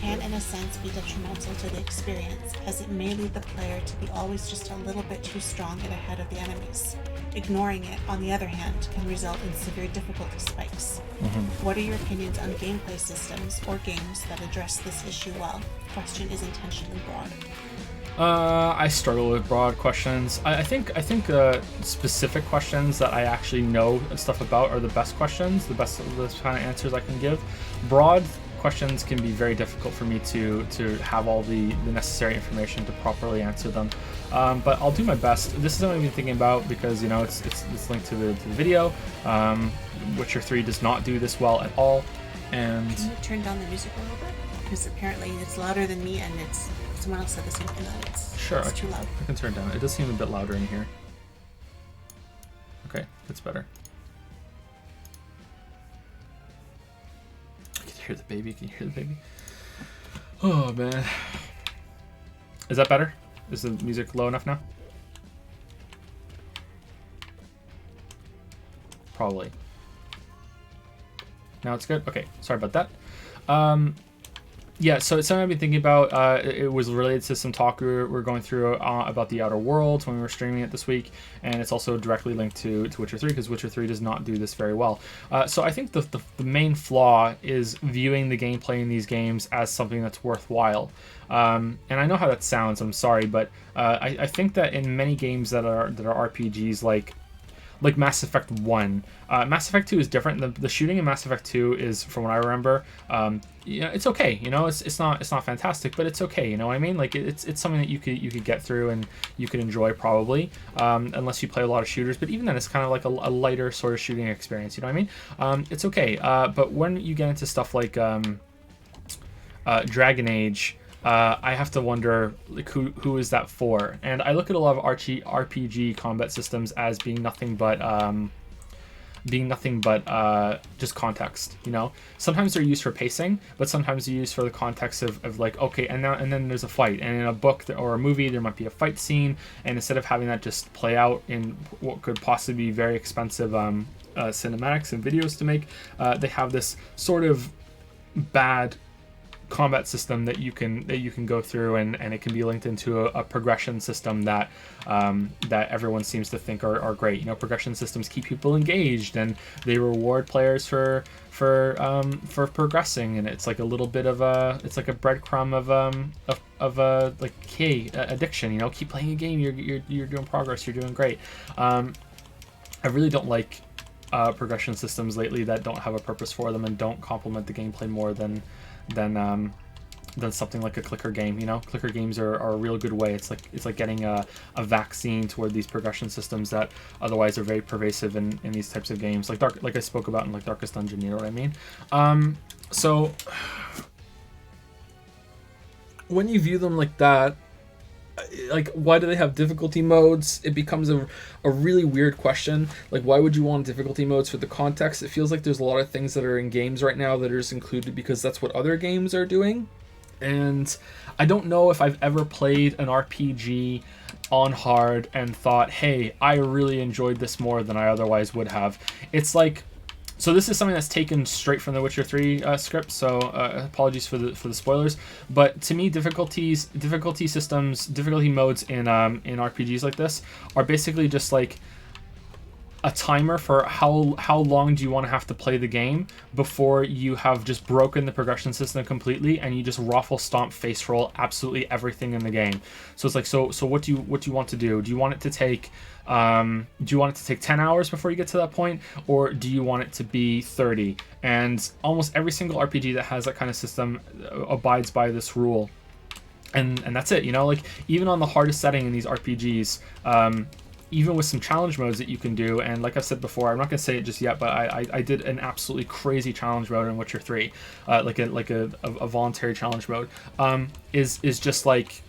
can in a sense be detrimental to the experience, as it may lead the player to be always just a little bit too strong and ahead of the enemies. Ignoring it, on the other hand, can result in severe difficulty spikes. What are your opinions on gameplay systems or games that address this issue well? The question is intentionally broad. I struggle with broad questions. I think specific questions that I actually know stuff about are the best questions, the kind of answers I can give. Broad questions can be very difficult for me to have all the necessary information to properly answer them. But I'll do my best. This is something I've been thinking about because it's linked to the video. Witcher 3 does not do this well at all. And can you turn down the music a little bit? Because apparently it's louder than me, and someone else said the same thing, that it's too loud. I can turn it down. It does seem a bit louder in here. Okay, that's better. Can you hear the baby? Can you hear the baby? Oh man. Is that better? Is the music low enough now? Probably. Now it's good? Okay, sorry about that. Yeah, so it's something I've been thinking about. It was related to some talk we were going through about the Outer Worlds when we were streaming it this week, and it's also directly linked to Witcher 3 because Witcher 3 does not do this very well. So I think the main flaw is viewing the gameplay in these games as something that's worthwhile. And I know how that sounds, I'm sorry, but I think that in many games that are RPGs like Mass Effect 1. Mass Effect 2 is different. The shooting in Mass Effect 2 is, from what I remember, it's okay. It's not fantastic, but it's okay. You know what I mean? Like it's something that you could get through and you could enjoy probably, unless you play a lot of shooters. But even then, it's kind of like a lighter sort of shooting experience. You know what I mean? It's okay. But when you get into stuff like Dragon Age, I have to wonder like who is that for? And I look at a lot of RPG combat systems as being nothing but just context. Sometimes they're used for pacing, but sometimes they're used for the context of like, okay, and then there's a fight, and in a book or a movie there might be a fight scene, and instead of having that just play out in what could possibly be very expensive cinematics and videos to make, they have this sort of bad combat system that you can go through, and it can be linked into a progression system that everyone seems to think are great. Progression systems keep people engaged, and they reward players for progressing, and it's like a little bit of it's like a breadcrumb of like, hey, addiction. Keep playing a game, you're doing progress, you're doing great. I really don't like progression systems lately that don't have a purpose for them and don't complement the gameplay more than something like a clicker game. Clicker games are a real good way. It's like getting a vaccine toward these progression systems that otherwise are very pervasive in these types of games, like I spoke about in like Darkest Dungeon. You know what I mean? So when you view them like that, like, why do they have difficulty modes? It becomes a really weird question. Like, why would you want difficulty modes for the context? It feels like there's a lot of things that are in games right now that are just included because that's what other games are doing. And I don't know if I've ever played an RPG on hard and thought, hey, I really enjoyed this more than I otherwise would have. It's like So this is something that's taken straight from the Witcher 3 script. So apologies for the spoilers. But to me, difficulty systems, difficulty modes in RPGs like this are basically just like a timer for how long do you want to have to play the game before you have just broken the progression system completely and you just raffle stomp face roll absolutely everything in the game. So it's like, so what do you want to do? Do you want it to take 10 hours before you get to that point, or do you want it to be 30? And almost every single RPG that has that kind of system abides by this rule. And that's it, you know, like even on the hardest setting in these RPGs, even with some challenge modes that you can do, and like I've said before, I'm not going to say it just yet, but I did an absolutely crazy challenge mode in Witcher 3, like a voluntary challenge mode, is just like,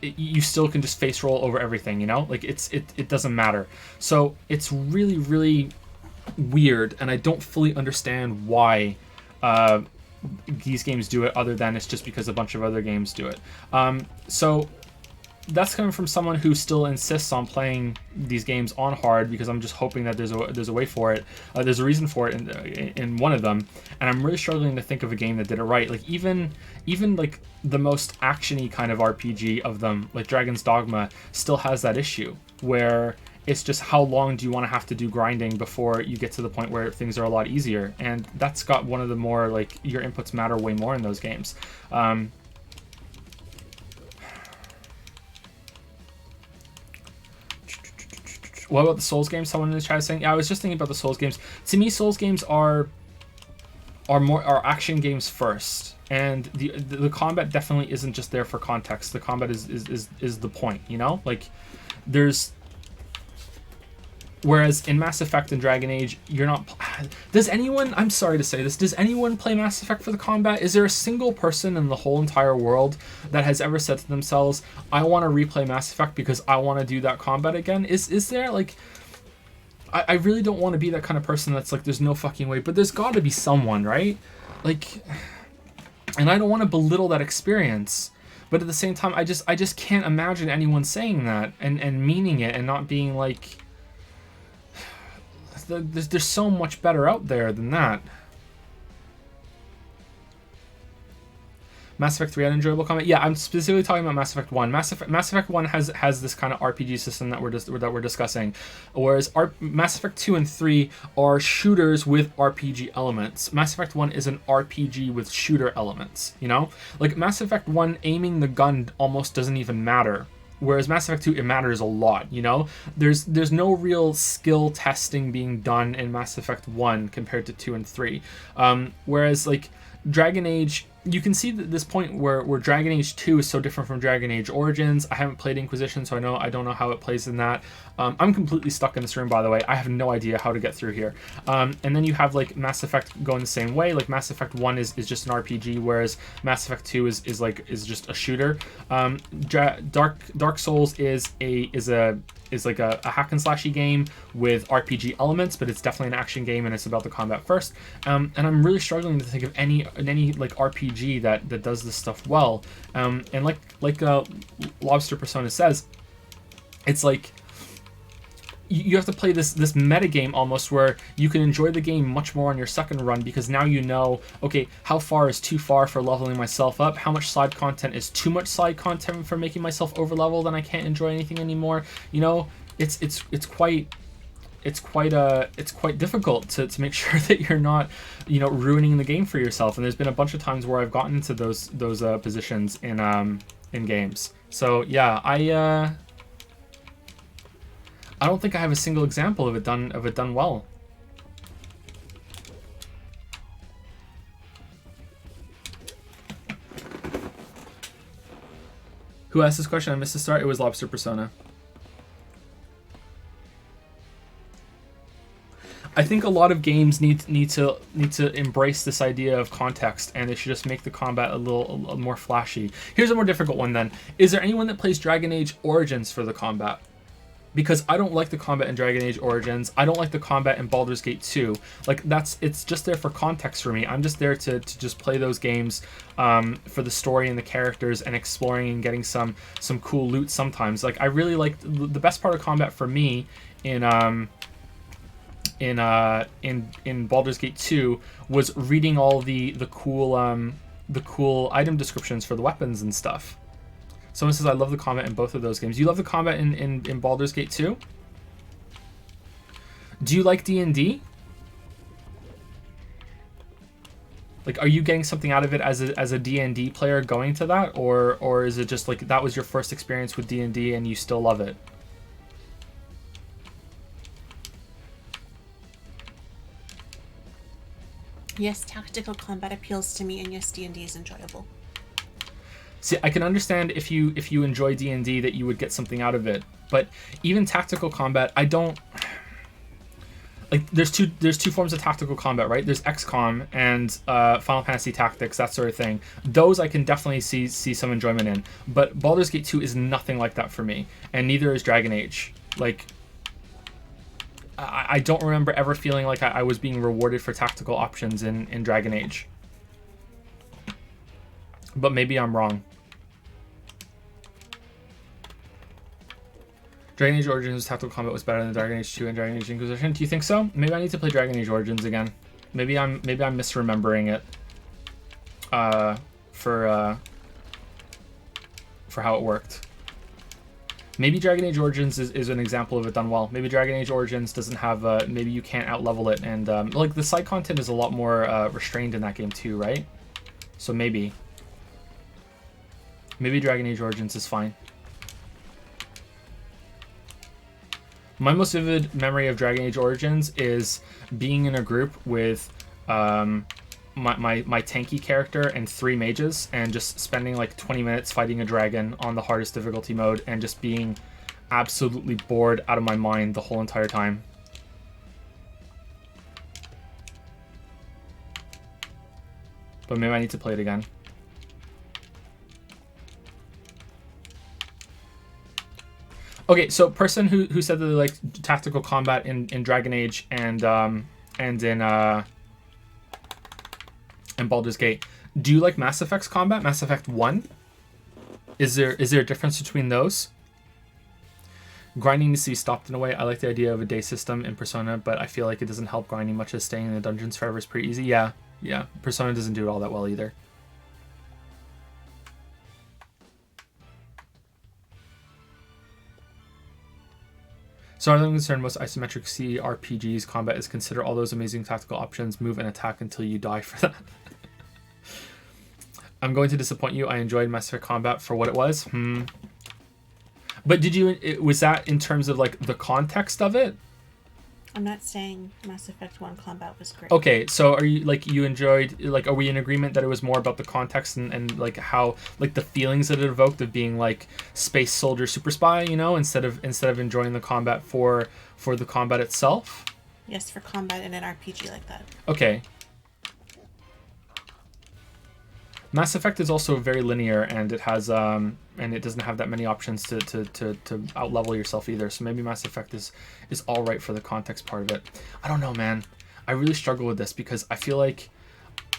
you still can just face roll over everything, you know, like it doesn't matter. So it's really, really weird, and I don't fully understand why these games do it, other than it's just because a bunch of other games do it. So that's coming from someone who still insists on playing these games on hard, because I'm just hoping that there's a way for it. There's a reason for it in one of them, and I'm really struggling to think of a game that did it right. Like even like the most actiony kind of RPG of them, like Dragon's Dogma, still has that issue where it's just how long do you want to have to do grinding before you get to the point where things are a lot easier, and that's got one of the more, like, your inputs matter way more in those games. What about the Souls games? Someone in the chat is saying. Yeah, I was just thinking about the Souls games. To me, Souls games are action games first, and the combat definitely isn't just there for context. The combat is the point, you know? Like, whereas in Mass Effect and Dragon Age, you're not... Does anyone... I'm sorry to say this. Does anyone play Mass Effect for the combat? Is there a single person in the whole entire world that has ever said to themselves, I want to replay Mass Effect because I want to do that combat again? Is there, like... I really don't want to be that kind of person that's like, there's no fucking way. But there's got to be someone, right? Like... And I don't want to belittle that experience. But at the same time, I just can't imagine anyone saying that and meaning it and not being like... There's so much better out there than that. Mass Effect 3 had enjoyable combat. Yeah, I'm specifically talking about Mass Effect 1. Mass Effect 1 has this kind of RPG system that we're discussing, whereas Mass Effect 2 and 3 are shooters with RPG elements. Mass Effect 1 is an RPG with shooter elements, you know? Like, Mass Effect 1, aiming the gun almost doesn't even matter. Whereas Mass Effect 2, it matters a lot, you know? There's no real skill testing being done in Mass Effect 1 compared to 2 and 3. Whereas, like, Dragon Age, you can see that this point where Dragon Age 2 is so different from Dragon Age Origins. I haven't played Inquisition, so I don't know how it plays in that. I'm completely stuck in this room, by the way. I have no idea how to get through here. And then you have, like, Mass Effect going the same way. Like, Mass Effect 1 is just an RPG, whereas Mass Effect 2 is just a shooter. Dark Souls is like a hack and slashy game with RPG elements, but it's definitely an action game and it's about the combat first. And I'm really struggling to think of any like RPG that does this stuff well. And like Lobster Persona says, it's like you have to play this meta game almost, where you can enjoy the game much more on your second run, because now you know, okay, how far is too far for leveling myself up? How much side content is too much side content for making myself over leveled and I can't enjoy anything anymore? You know, it's quite difficult to make sure that you're not, you know, ruining the game for yourself. And there's been a bunch of times where I've gotten into those positions in games. So yeah, I don't think I have a single example of it done well. Who asked this question? I missed the start. It was Lobster Persona. I think a lot of games need to embrace this idea of context, and they should just make the combat a little more flashy. Here's a more difficult one then. Is there anyone that plays Dragon Age Origins for the combat? Because I don't like the combat in Dragon Age Origins. I don't like the combat in Baldur's Gate 2. Like, it's just there for context for me. I'm just there to just play those games for the story and the characters and exploring and getting some cool loot sometimes. Like, I really like the best part of combat for me in in Baldur's Gate 2 was reading all the cool item descriptions for the weapons and stuff. Someone says I love the combat in both of those games. You love the combat in Baldur's Gate 2? Do you like D&D? Like, are you getting something out of it as a D&D player going to that, or is it just like that was your first experience with D&D and you still love it? Yes, tactical combat appeals to me, and yes, D&D is enjoyable. See, I can understand if you enjoy D&D that you would get something out of it, but even tactical combat, I don't like. There's two forms of tactical combat, right? There's XCOM and Final Fantasy Tactics, that sort of thing. Those I can definitely see some enjoyment in, but Baldur's Gate 2 is nothing like that for me, and neither is Dragon Age. Like, I don't remember ever feeling like I was being rewarded for tactical options in Dragon Age. But maybe I'm wrong. Dragon Age Origins tactical combat was better than Dragon Age 2 and Dragon Age Inquisition. Do you think so? Maybe I need to play Dragon Age Origins again. Maybe I'm misremembering it. For how it worked. Maybe Dragon Age Origins is an example of it done well. Maybe Dragon Age Origins doesn't have maybe you can't out-level it, and like the side content is a lot more restrained in that game too, right? So maybe Dragon Age Origins is fine. My most vivid memory of Dragon Age Origins is being in a group with my tanky character and 3 mages, and just spending like 20 minutes fighting a dragon on the hardest difficulty mode, and just being absolutely bored out of my mind the whole entire time. But maybe I need to play it again. Okay, so person who said that they like tactical combat in Dragon Age and in Baldur's Gate. Do you like Mass Effect's combat? Mass Effect 1? Is there a difference between those? Grinding needs to be stopped in a way. I like the idea of a day system in Persona, but I feel like it doesn't help grinding much, as staying in the dungeons forever is pretty easy. Yeah. Persona doesn't do it all that well either. So I'm concerned most isometric CRPGs combat is consider all those amazing tactical options, move and attack until you die for that. I'm going to disappoint you. I enjoyed Mass Effect combat for what it was. But was that in terms of like the context of it? I'm not saying Mass Effect 1 combat was great. Okay, so are you like you enjoyed, like, are we in agreement that it was more about the context and like how, like, the feelings that it evoked of being like space soldier super spy, you know, instead of enjoying the combat for the combat itself? Yes, for combat in an RPG like that. Okay. Mass Effect is also very linear, and it has and it doesn't have that many options to out-level yourself either. So maybe Mass Effect is all right for the context part of it. I don't know, man. I really struggle with this because I feel like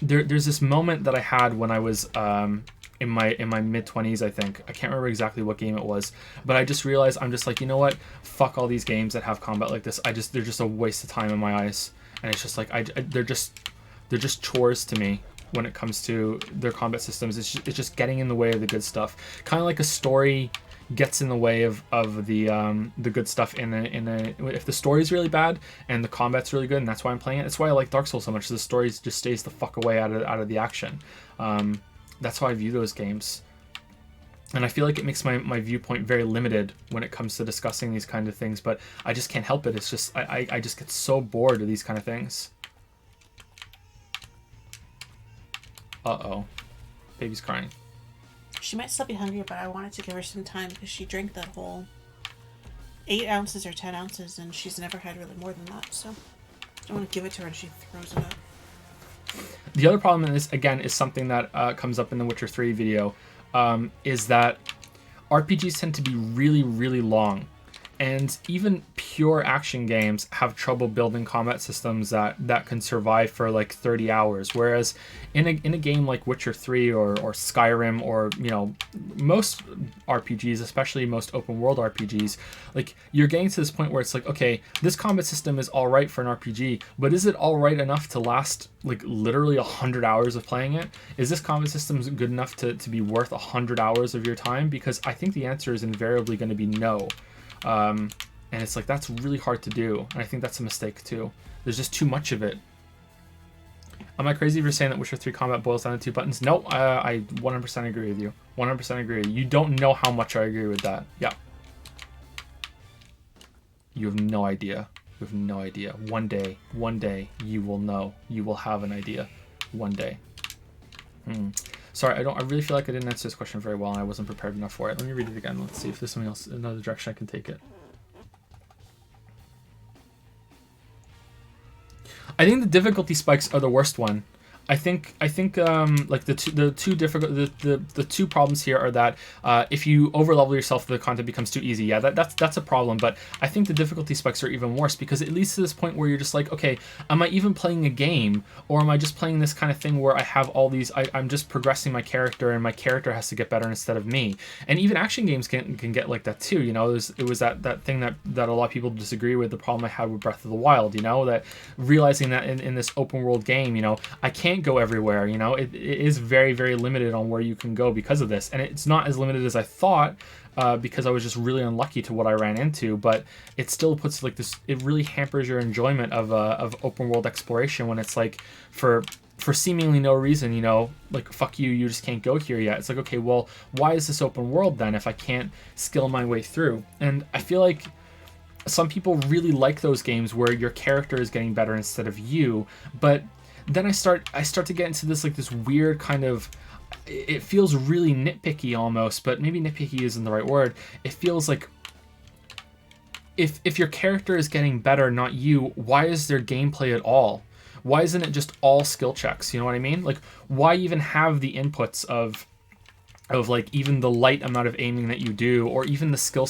there's this moment that I had when I was in my mid-20s, I think. I can't remember exactly what game it was, but I just realized I'm just like, you know what? Fuck all these games that have combat like this. They're just a waste of time in my eyes, and it's just like they're just chores to me. When it comes to their combat systems, it's just getting in the way of the good stuff. Kind of like a story gets in the way of the good stuff in a if the story's really bad and the combat's really good, and that's why I'm playing it. That's why I like Dark Souls so much. The story just stays the fuck away out of the action. That's how I view those games, and I feel like it makes my viewpoint very limited when it comes to discussing these kind of things. But I just can't help it. It's just I just get so bored of these kind of things. Uh-oh. Baby's crying. She might still be hungry, but I wanted to give her some time because she drank that whole 8 ounces or 10 ounces, and she's never had really more than that, so I don't want to give it to her and she throws it up. The other problem in this, again, is something that comes up in the Witcher 3 video, is that RPGs tend to be really, really long. And even pure action games have trouble building combat systems that can survive for like 30 hours. Whereas in a game like Witcher 3 or Skyrim or, you know, most RPGs, especially most open world RPGs, like you're getting to this point where it's like, okay, this combat system is all right for an RPG, but is it all right enough to last like literally 100 hours of playing it? Is this combat system good enough to be worth 100 hours of your time? Because I think the answer is invariably going to be no. And it's like, that's really hard to do. And I think that's a mistake too. There's just too much of it. Am I crazy for saying that Witcher 3 combat boils down to 2 buttons? No, I 100% agree with you. 100% agree with you. You don't know how much I agree with that. Yeah. You have no idea. You have no idea. One day, you will know. You will have an idea. One day. Sorry, I really feel like I didn't answer this question very well and I wasn't prepared enough for it. Let me read it again. Let's see if there's something else, another direction I can take it. I think the difficulty spikes are the worst one. I think like the two problems here are that if you overlevel yourself, the content becomes too easy. Yeah, that's a problem. But I think the difficulty spikes are even worse because it leads to this point where you're just like, okay, am I even playing a game, or am I just playing this kind of thing where I have all these? I'm just progressing my character, and my character has to get better instead of me. And even action games can get like that too. You know, it was that thing that a lot of people disagree with. The problem I had with Breath of the Wild. You know, that realizing that in this open world game, you know, I can't go everywhere. You know, it is very, very limited on where you can go because of this, and it's not as limited as I thought because I was just really unlucky to what I ran into. But it still puts like this. It really hampers your enjoyment of open world exploration when it's like for seemingly no reason, you know, like fuck you just can't go here yet. It's like, okay, well, why is this open world then if I can't skill my way through? And I feel like some people really like those games where your character is getting better instead of you, but then I start to get into this like this weird kind of, it feels really nitpicky almost, but maybe nitpicky isn't the right word. It feels like if your character is getting better, not you, why is there gameplay at all? Why isn't it just all skill checks? You know what I mean? Like, why even have the inputs of like even the light amount of aiming that you do, or even the spell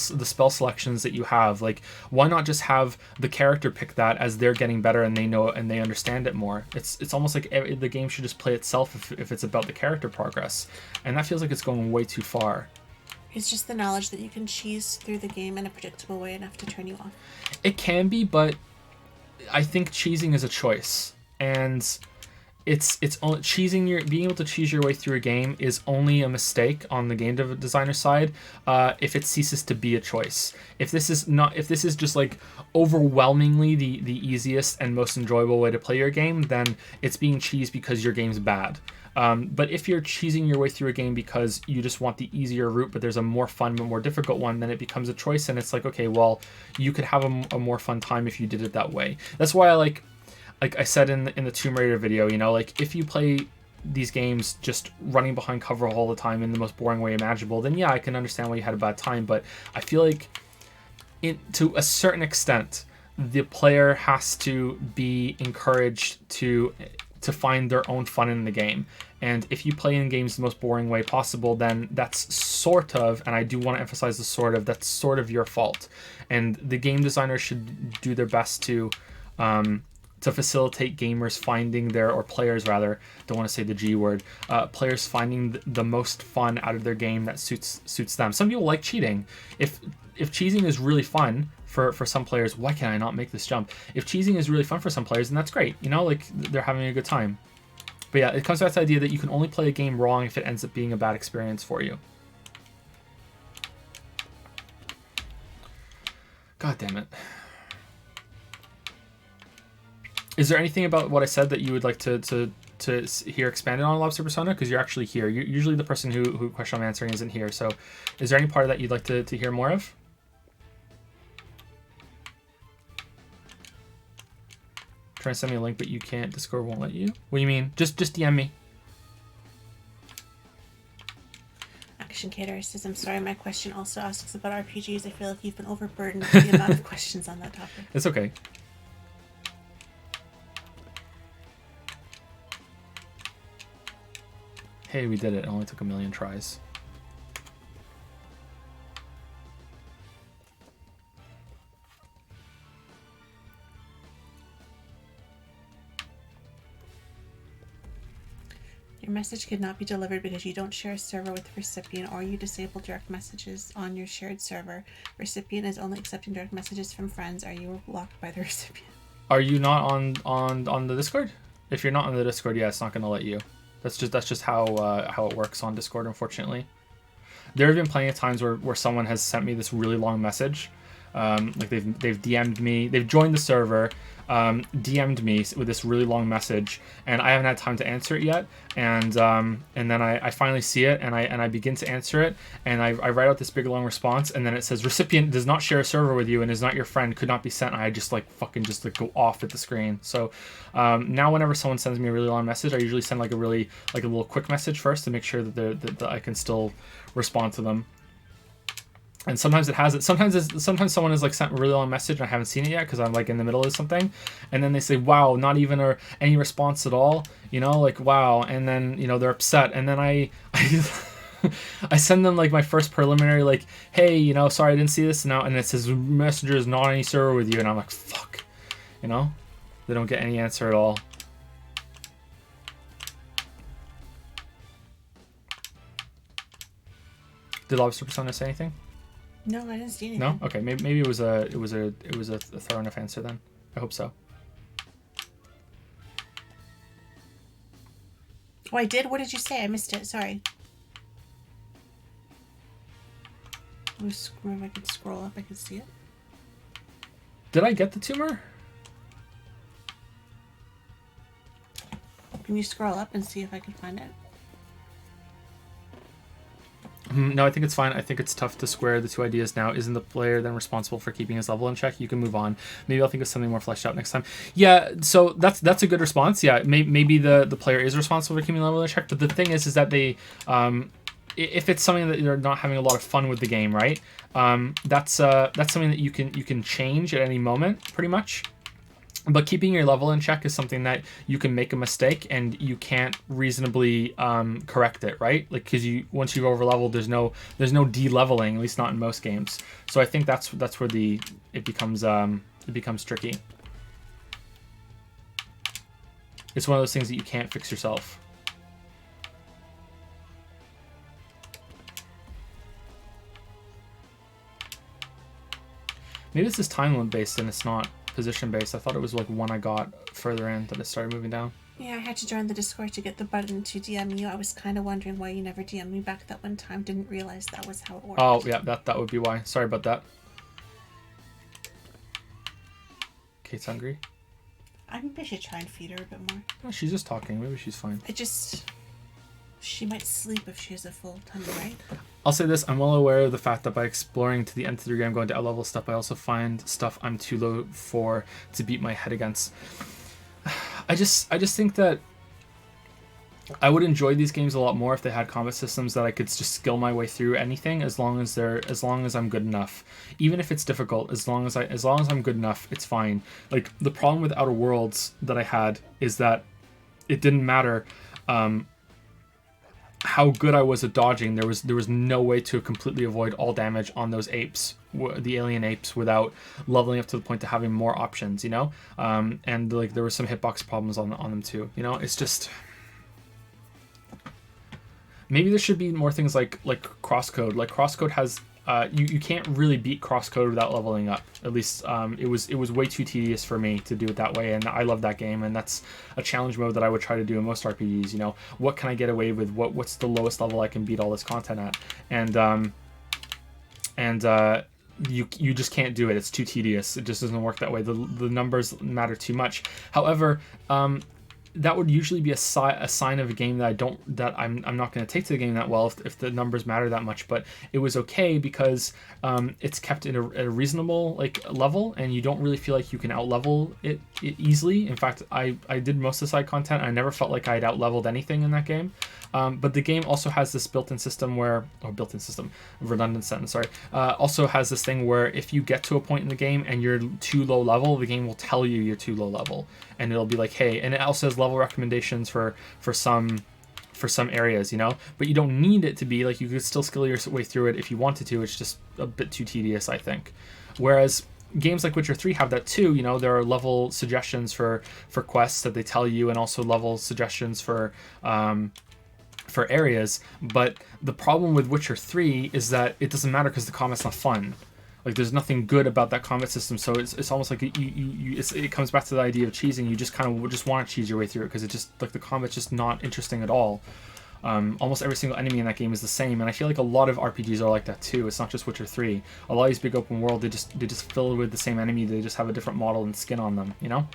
selections that you have? Like, why not just have the character pick that as they're getting better and they know and they understand it more? It's almost like the game should just play itself if it's about the character progress, and that feels like it's going way too far. It's just the knowledge that you can cheese through the game in a predictable way enough to turn you off. It can be, but I think cheesing is a choice, and it's only being able to cheese your way through a game is only a mistake on the game designer side if it ceases to be a choice. If this is just like overwhelmingly the easiest and most enjoyable way to play your game, then it's being cheesed because your game's bad. But if you're cheesing your way through a game because you just want the easier route, but there's a more fun but more difficult one, then it becomes a choice, and it's like, okay, well, you could have a more fun time if you did it that way. That's why I like I said in the Tomb Raider video, you know, like if you play these games just running behind cover all the time in the most boring way imaginable, then yeah, I can understand why you had a bad time. But I feel like to a certain extent, the player has to be encouraged to find their own fun in the game. And if you play in games the most boring way possible, then that's sort of, and I do want to emphasize the sort of, that's sort of your fault. And the game designers should do their best to facilitate gamers finding or players rather, don't want to say the G word, players finding the most fun out of their game that suits them. Some people like cheating. If cheating is really fun for some players, why can I not make this jump? If cheating is really fun for some players, then that's great. You know, like they're having a good time. But yeah, it comes back to the idea that you can only play a game wrong if it ends up being a bad experience for you. God damn it. Is there anything about what I said that you would like to hear expanded on, Lobster Persona? Because you're actually here. Usually the person who question I'm answering isn't here. So is there any part of that you'd like to hear more of? Trying to send me a link, but you can't. Discord won't let you. What do you mean? Just DM me. Action Caterer says, I'm sorry, my question also asks about RPGs. I feel like you've been overburdened with the amount of questions on that topic. It's okay. Hey, we did it. It only took 1,000,000 tries. Your message could not be delivered because you don't share a server with the recipient, or you disable direct messages on your shared server. Recipient is only accepting direct messages from friends. Are you blocked by the recipient? Are you not on the Discord? If you're not on the Discord, yeah, it's not gonna let you. That's just how it works on Discord, unfortunately. There have been plenty of times where someone has sent me this really long message. Like they've DM'd me, they've joined the server, DM'd me with this really long message, and I haven't had time to answer it yet. And then I finally see it, and I begin to answer it, and I write out this big long response, and then it says recipient does not share a server with you and is not your friend, could not be sent. And I just like fucking just like go off at the screen. So now whenever someone sends me a really long message, I usually send like a little quick message first to make sure that I can still respond to them. And sometimes it has it. Sometimes someone has like sent a really long message and I haven't seen it yet because I'm like in the middle of something, and then they say, "Wow, not even any response at all." You know, like wow, and then they're upset, and then I I send them like my first preliminary like, "Hey, sorry I didn't see this now," and it says messenger is not on any server with you, and I'm like, "Fuck," they don't get any answer at all. Did Lobster Persona say anything? No, I didn't see anything. No? Okay, maybe it was a thorough enough answer then. I hope so. Oh, I did? What did you say? I missed it. Sorry. If I could scroll up, I could see it. Did I get the tumor? Can you scroll up and see if I can find it? No, I think it's fine. I think it's tough to square the two ideas now. Isn't the player then responsible for keeping his level in check? You can move on. Maybe I'll think of something more fleshed out next time. Yeah, so that's a good response. Yeah, maybe the player is responsible for keeping the level in check. But the thing is that they, if it's something that you're not having a lot of fun with the game, right? That's something that you can change at any moment, pretty much. But keeping your level in check is something that you can make a mistake and you can't reasonably correct it, right? Like because once you've over leveled, there's no de-leveling, at least not in most games. So I think that's where it becomes tricky. It's one of those things that you can't fix yourself. Maybe this is time limit based and it's not position based. I thought it was like one I got further in that it started moving down. Yeah, I had to join the Discord to get the button to DM you. I was kind of wondering why you never DM'd me back that one time. Didn't realize that was how it worked. Oh, yeah, that would be why. Sorry about that. Kate's hungry. I think I should try and feed her a bit more. Oh, she's just talking. Maybe she's fine. She might sleep if she has a full tummy, right? I'll say this, I'm well aware of the fact that by exploring to the nth degree I'm going to outlevel stuff, I also find stuff I'm too low for to beat my head against. I just think that I would enjoy these games a lot more if they had combat systems that I could just skill my way through anything as long as I'm good enough. Even if it's difficult, as long as I'm good enough, it's fine. Like the problem with Outer Worlds that I had is that it didn't matter how good I was at dodging. There was no way to completely avoid all damage on those apes, the alien apes, without leveling up to the point of having more options, and like there were some hitbox problems on them too. It's just maybe there should be more things like crosscode. Like crosscode has you can't really beat crosscode without leveling up. At least it was way too tedious for me to do it that way, and I love that game, and that's a challenge mode that I would try to do in most RPGs. What can I get away with? What's the lowest level I can beat all this content at? And you just can't do it. It's too tedious. It just doesn't work that way. The numbers matter too much. However, that would usually be a sign of a game that I'm not going to take to the game that well if the numbers matter that much. But it was okay because it's kept at a reasonable level, and you don't really feel like you can outlevel it easily. In fact, I did most of the side content. I never felt like I'd outleveled anything in that game. But the game also has this redundant sentence, sorry. Also has this thing where if you get to a point in the game and you're too low level, the game will tell you you're too low level, and it'll be like, hey, and it also has level recommendations for some areas, but you don't need it to be like, you could still skill your way through it if you wanted to. It's just a bit too tedious, I think. Whereas games like Witcher 3 have that too. There are level suggestions for quests that they tell you, and also level suggestions for for areas, but the problem with Witcher 3 is that it doesn't matter because the combat's not fun. Like, there's nothing good about that combat system, so it's almost like it comes back to the idea of cheesing. You just kind of just want to cheese your way through it because it just, like, the combat's just not interesting at all. Almost every single enemy in that game is the same, and I feel like a lot of RPGs are like that too. It's not just Witcher 3. A lot of these big open world, they just fill with the same enemy. They just have a different model and skin on them, you know?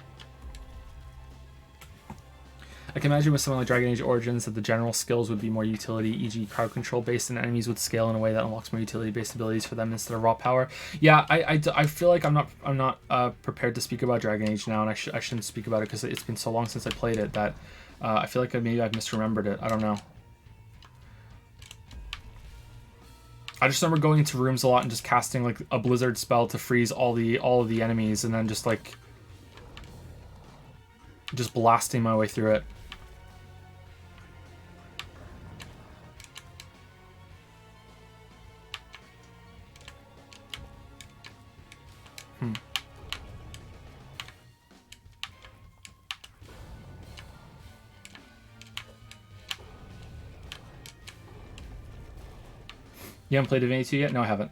I can imagine with something like Dragon Age Origins that the general skills would be more utility, e.g. crowd control based, and enemies would scale in a way that unlocks more utility based abilities for them instead of raw power. Yeah, I feel like I'm not prepared to speak about Dragon Age now, and I shouldn't speak about it because it's been so long since I played it that I feel like maybe I've misremembered it. I don't know. I just remember going into rooms a lot and just casting like a blizzard spell to freeze all of the enemies, and then just blasting my way through it. You haven't played Divinity 2 yet? No, I haven't.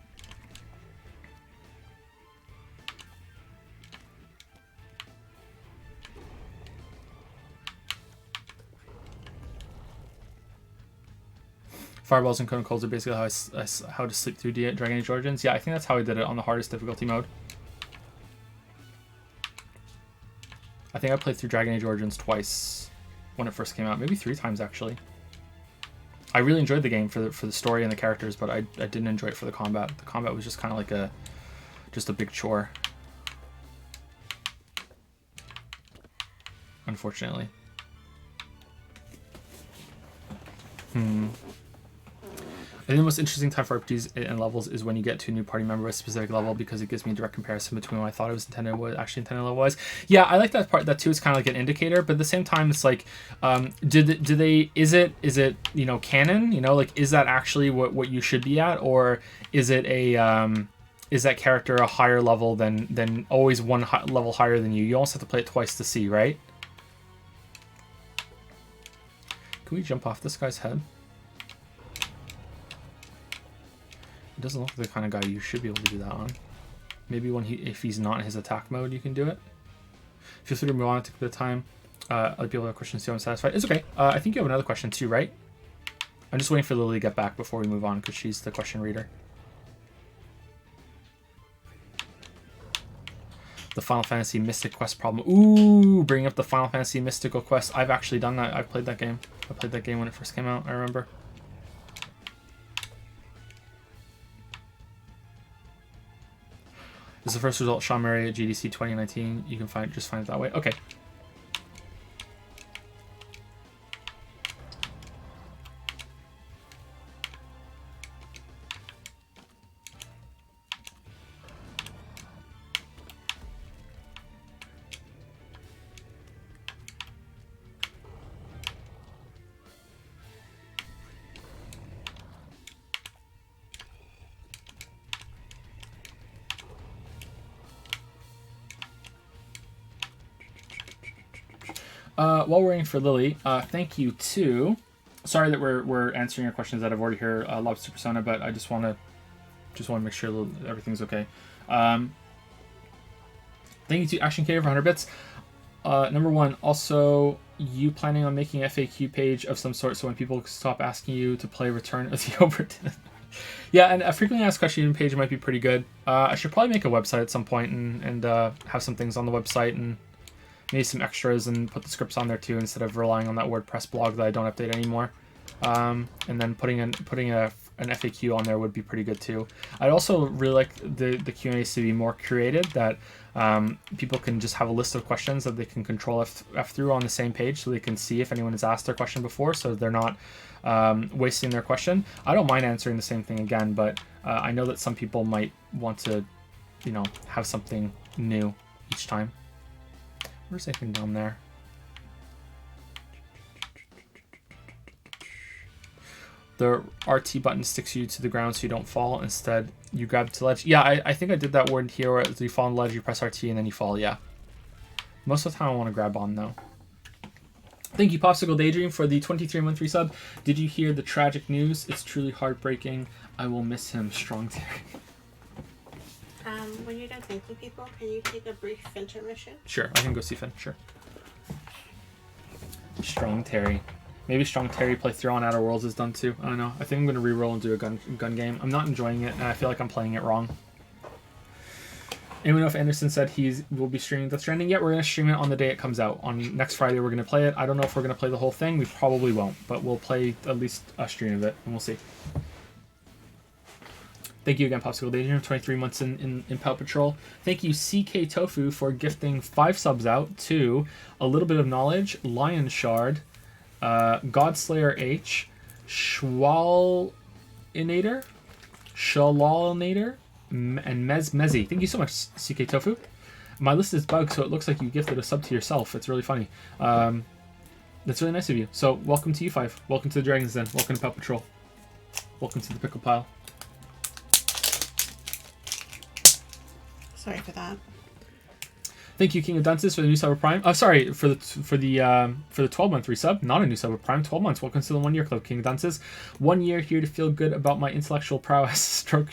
Fireballs and cone colds are basically how to sleep through Dragon Age Origins. Yeah, I think that's how I did it on the hardest difficulty mode. I think I played through Dragon Age Origins twice when it first came out. Maybe 3 times, actually. I really enjoyed the game for the story and the characters, but I didn't enjoy it for the combat. The combat was just kind of like just a big chore. Unfortunately. I think the most interesting time for RPGs and levels is when you get to a new party member with a specific level, because it gives me a direct comparison between what I thought it was intended and what actually intended level was. Yeah, I like that part. That too is kind of like an indicator, but at the same time, it's like, is it you know, canon? You know, like, is that actually what you should be at, or is it is that character a higher level than always one level higher than you? You almost have to play it twice to see, right? Can we jump off this guy's head? It doesn't look like the kind of guy you should be able to do that on. Maybe if he's not in his attack mode, you can do it. Feel free to move on, take a bit of time. Other people have questions too. I'm satisfied. It's okay. I think you have another question too, right? I'm just waiting for Lily to get back before we move on because she's the question reader. The Final Fantasy Mystic Quest problem. Ooh, bringing up the Final Fantasy Mystical Quest. I've actually done that. I've played that game. I played that game when it first came out, I remember. This is the first result, Sean Murray at GDC 2019. You can just find it that way. Okay. While we're waiting for Lily, thank you too. Sorry that we're answering your questions that I've already heard, Lobster Persona, but I just want to make sure everything's okay. Thank you to Action K for 100 bits. Number one, also, you planning on making a FAQ page of some sort so when people stop asking you to play Return of the Obra Dinn? Yeah, and a frequently asked question page might be pretty good. I should probably make a website at some point and have some things on the website and maybe some extras and put the scripts on there too instead of relying on that WordPress blog that I don't update anymore. And then putting an FAQ on there would be pretty good too. I'd also really like the Q&As to be more curated, that people can just have a list of questions that they can control F through on the same page so they can see if anyone has asked their question before, so they're not wasting their question. I don't mind answering the same thing again, but I know that some people might want to, you know, have something new each time. Where's anything down there? The RT button sticks you to the ground so you don't fall. Instead, you grab to ledge. Yeah, I think I did that word here where you fall on the ledge, you press RT, and then you fall, yeah. Most of the time I want to grab on, though. Thank you, Popsicle Daydream, for the 23-month resub. Did you hear the tragic news? It's truly heartbreaking. I will miss him. Strong Terry. When you're done thanking people, can you take a brief intermission? Sure, I can go see Finn. Sure. Strong Terry. Maybe Strong Terry playthrough on Outer Worlds is done too. I don't know. I think I'm going to reroll and do a gun game. I'm not enjoying it, and I feel like I'm playing it wrong. Anyone know if Anderson said will be streaming Death Stranding? Yeah, we're going to stream it on the day it comes out. On next Friday, we're going to play it. I don't know if we're going to play the whole thing. We probably won't, but we'll play at least a stream of it, and we'll see. Thank you again, Popsicle Daydream, 23 months in Paw Patrol. Thank you, CK Tofu, for gifting 5 subs out to A Little Bit of Knowledge, Lion Shard, Godslayer H, Schwalinator, and Mezzy. Thank you so much, CK Tofu. My list is bugged, so it looks like you gifted a sub to yourself. It's really funny. That's really nice of you. So welcome to you 5. Welcome to the Dragon's Den. Welcome to Paw Patrol. Welcome to the Pickle Pile. Sorry for that. Thank you, King of Dunces, for the new sub of Prime. Oh, sorry for the 12-month resub, not a new sub of Prime. 12 months. Welcome to the 1 year club, King of Dunces. 1 year here to feel good about my intellectual prowess. Stroke.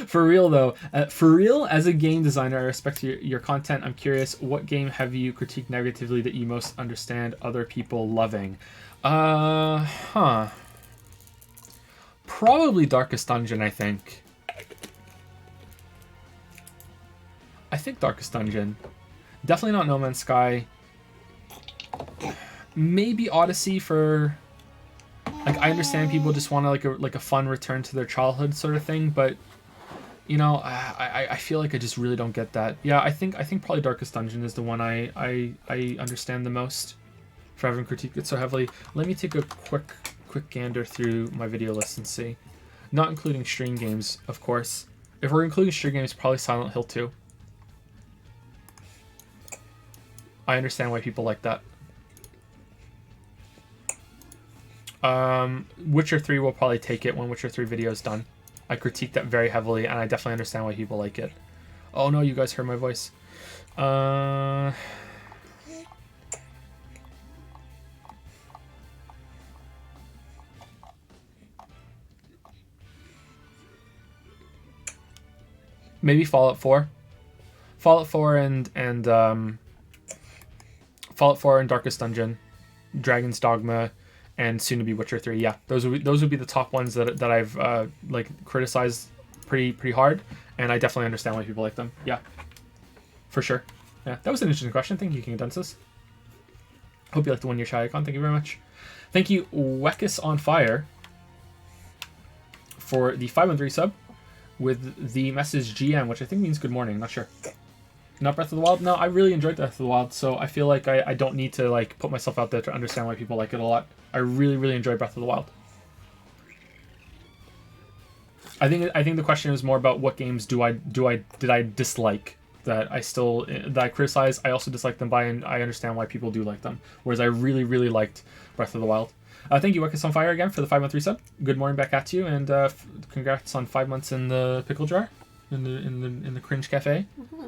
For real though, as a game designer, I respect your content. I'm curious, what game have you critiqued negatively that you most understand other people loving? Probably Darkest Dungeon, I think. Darkest Dungeon. Definitely not No Man's Sky. Maybe Odyssey for... Like, I understand people just want like a fun return to their childhood sort of thing, but... You know, I feel like I just really don't get that. Yeah, I think probably Darkest Dungeon is the one I understand the most for having critiqued it so heavily. Let me take a quick gander through my video list and see. Not including stream games, of course. If we're including stream games, probably Silent Hill 2. I understand why people like that. Witcher 3 will probably take it when Witcher 3 video is done. I critique that very heavily, and I definitely understand why people like it. Oh no, you guys heard my voice. Maybe Fallout 4. Fallout 4 and Fallout 4 and Darkest Dungeon, Dragon's Dogma, and soon to be Witcher 3. Yeah, those would be the top ones that I've like criticized pretty hard, and I definitely understand why people like them. Yeah, for sure. Yeah, that was an interesting question. Thank you, King of Dunces. Hope you like the 1 year shy icon. Thank you very much. Thank you, Wekis on Fire, for the 5-month resub with the message GM, which I think means good morning. Not sure. Not Breath of the Wild? No, I really enjoyed Breath of the Wild, so I feel like I don't need to like put myself out there to understand why people like it a lot. I really enjoy Breath of the Wild. I think the question is more about what games did I dislike that I criticize. I also dislike them by, and I understand why people do like them. Whereas I really liked Breath of the Wild. Thank you, Wekis on Fire, again for the 5-month resub. Good morning back at you, and congrats on 5 months in the pickle jar, in the cringe cafe. Mm-hmm.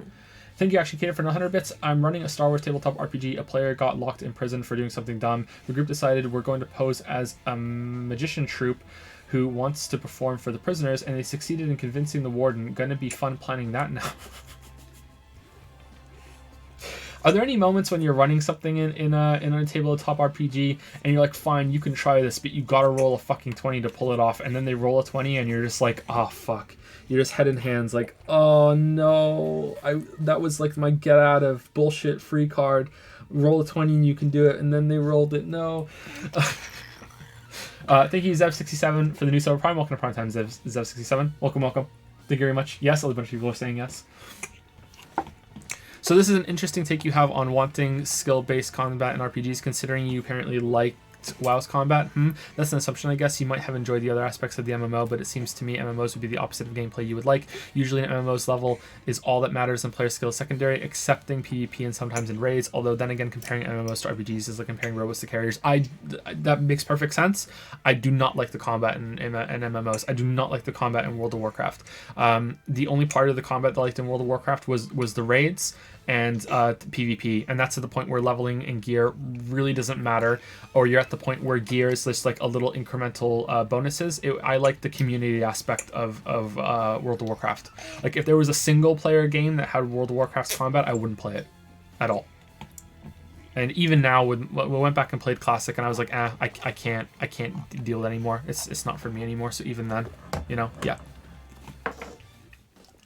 Thank you, actually, Kater, for 100 bits. I'm running a Star Wars tabletop RPG. A player got locked in prison for doing something dumb. The group decided we're going to pose as a magician troupe who wants to perform for the prisoners, and they succeeded in convincing the warden. Gonna be fun planning that now. Are there any moments when you're running something in a tabletop RPG and you're like, fine, you can try this, but you gotta roll a fucking 20 to pull it off, and then they roll a 20 and you're just like, oh fuck. You're just head in hands like, oh no, that was like my get out of bullshit free card. Roll a 20 and you can do it, and then they rolled it. No. Thank you, Zev67, for the new Summer Prime. Welcome to Primetime, Zev67. Welcome. Thank you very much. Yes, a bunch of people are saying yes. So this is an interesting take you have on wanting skill-based combat in RPGs, considering you apparently liked WoW's combat. That's an assumption, I guess. You might have enjoyed the other aspects of the MMO, but it seems to me MMOs would be the opposite of gameplay you would like. Usually an MMO's level is all that matters and player skill is secondary, excepting PvP and sometimes in raids, although then again comparing MMOs to RPGs is like comparing robots to carriers. That makes perfect sense. I do not like the combat in MMOs. I do not like the combat in World of Warcraft. The only part of the combat that I liked in World of Warcraft was the raids. and PvP, and that's at the point where leveling and gear really doesn't matter, or you're at the point where gear is just like a little incremental bonuses. I like the community aspect of World of Warcraft. Like if there was a single player game that had World of Warcraft's combat, I wouldn't play it at all. And even now, when we went back and played Classic, and I was like, I can't deal with it anymore. It's not for me anymore. So even then, yeah.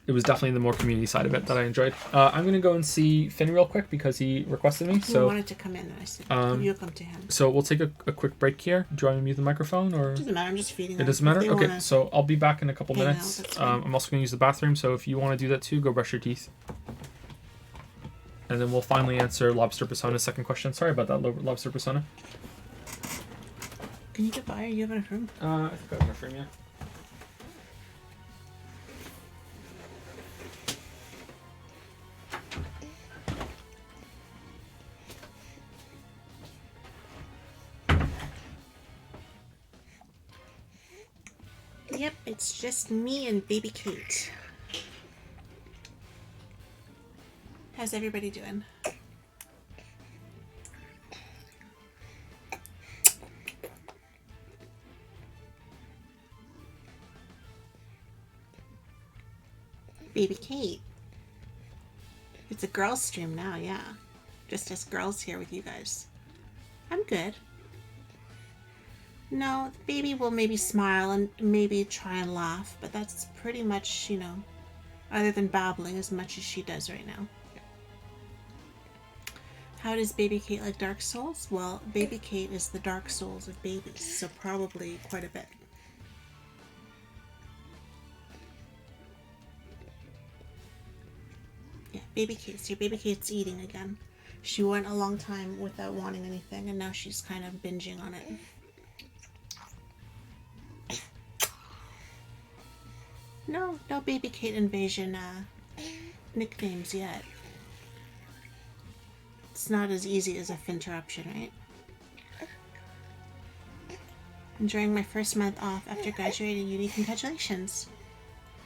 It was definitely the more community side of it that I enjoyed. I'm going to go and see Finn real quick because he requested me. He wanted to come in, and I said, you come to him. So we'll take a quick break here. Do you want to mute the microphone? Or? It doesn't matter, I'm just feeding them. It doesn't matter? Okay, so I'll be back in a couple minutes. I'm also going to use the bathroom, so if you want to do that too, go brush your teeth. And then we'll finally answer Lobster Persona's second question. Sorry about that, Lobster Persona. Can you get by? Are you have enough room? I think I have enough room, yeah. Yep, it's just me and baby Kate. How's everybody doing? Baby Kate. It's a girls stream now, yeah. Just us girls here with you guys. I'm good. No, the baby will maybe smile and maybe try and laugh, but that's pretty much, other than babbling, as much as she does right now. How does baby Kate like Dark Souls? Well, baby Kate is the Dark Souls of babies, so probably quite a bit. Yeah, baby Kate's here. Baby Kate's eating again. She went a long time without wanting anything, and now she's kind of binging on it. No baby Kate invasion nicknames yet. It's not as easy as a Finterruption, right? Enjoying my first month off after graduating uni. Congratulations.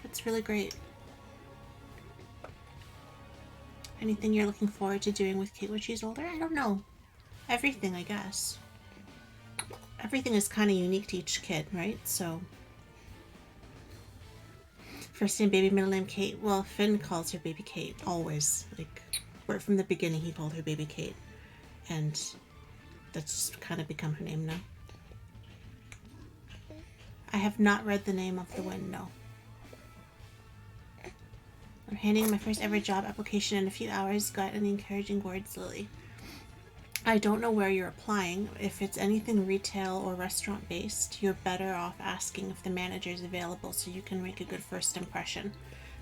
That's really great. Anything you're looking forward to doing with Kate when she's older? I don't know. Everything, I guess. Everything is kind of unique to each kid, right? So... First name baby, middle name Kate. Well, Finn calls her baby Kate, always. Like, right from the beginning he called her baby Kate. And that's just kind of become her name now. I have not read The Name of the Wind, no. I'm handing in my first ever job application in a few hours. Got any encouraging words, Lily? I don't know where you're applying. If it's anything retail or restaurant based, you're better off asking if the manager is available so you can make a good first impression.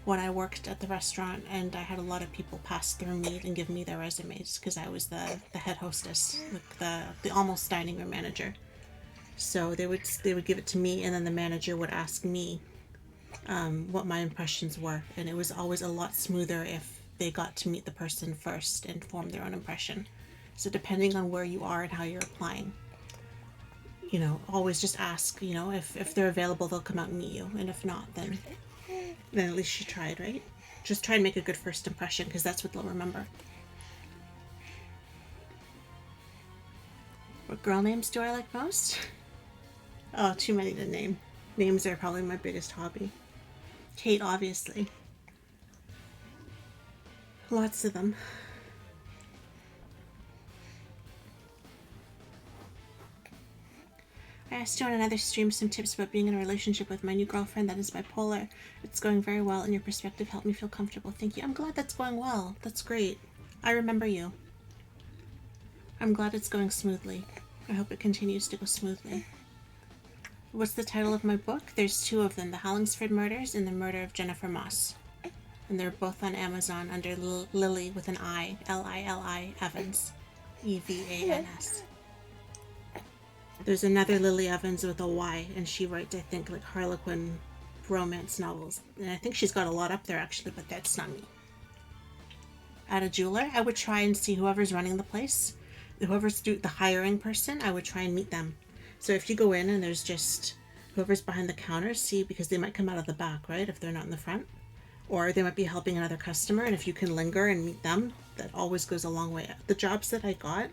When I worked at the restaurant and I had a lot of people pass through me and give me their resumes because I was the head hostess, like the almost dining room manager. So they would give it to me, and then the manager would ask me what my impressions were, and it was always a lot smoother if they got to meet the person first and form their own impression. So depending on where you are and how you're applying, always just ask, if they're available, they'll come out and meet you. And if not, then at least you tried, right? Just try and make a good first impression, because that's what they'll remember. What girl names do I like most? Oh, too many to name. Names are probably my biggest hobby. Kate, obviously. Lots of them. I asked you on another stream some tips about being in a relationship with my new girlfriend that is bipolar. It's going very well, and your perspective helped me feel comfortable. Thank you. I'm glad that's going well. That's great. I remember you. I'm glad it's going smoothly. I hope it continues to go smoothly. What's the title of my book? There's two of them, The Hollingsford Murders and The Murder of Jennifer Moss. And they're both on Amazon under Lily with an I, Lili Evans, Evans. There's another Lily Evans with a Y, and she writes, I think, like Harlequin romance novels. And I think she's got a lot up there, actually, but that's not me. At a jeweler, I would try and see whoever's running the place. Whoever's the hiring person, I would try and meet them. So if you go in and there's just whoever's behind the counter, see, because they might come out of the back, right, if they're not in the front. or they might be helping another customer, and if you can linger and meet them, that always goes a long way. The jobs that I got,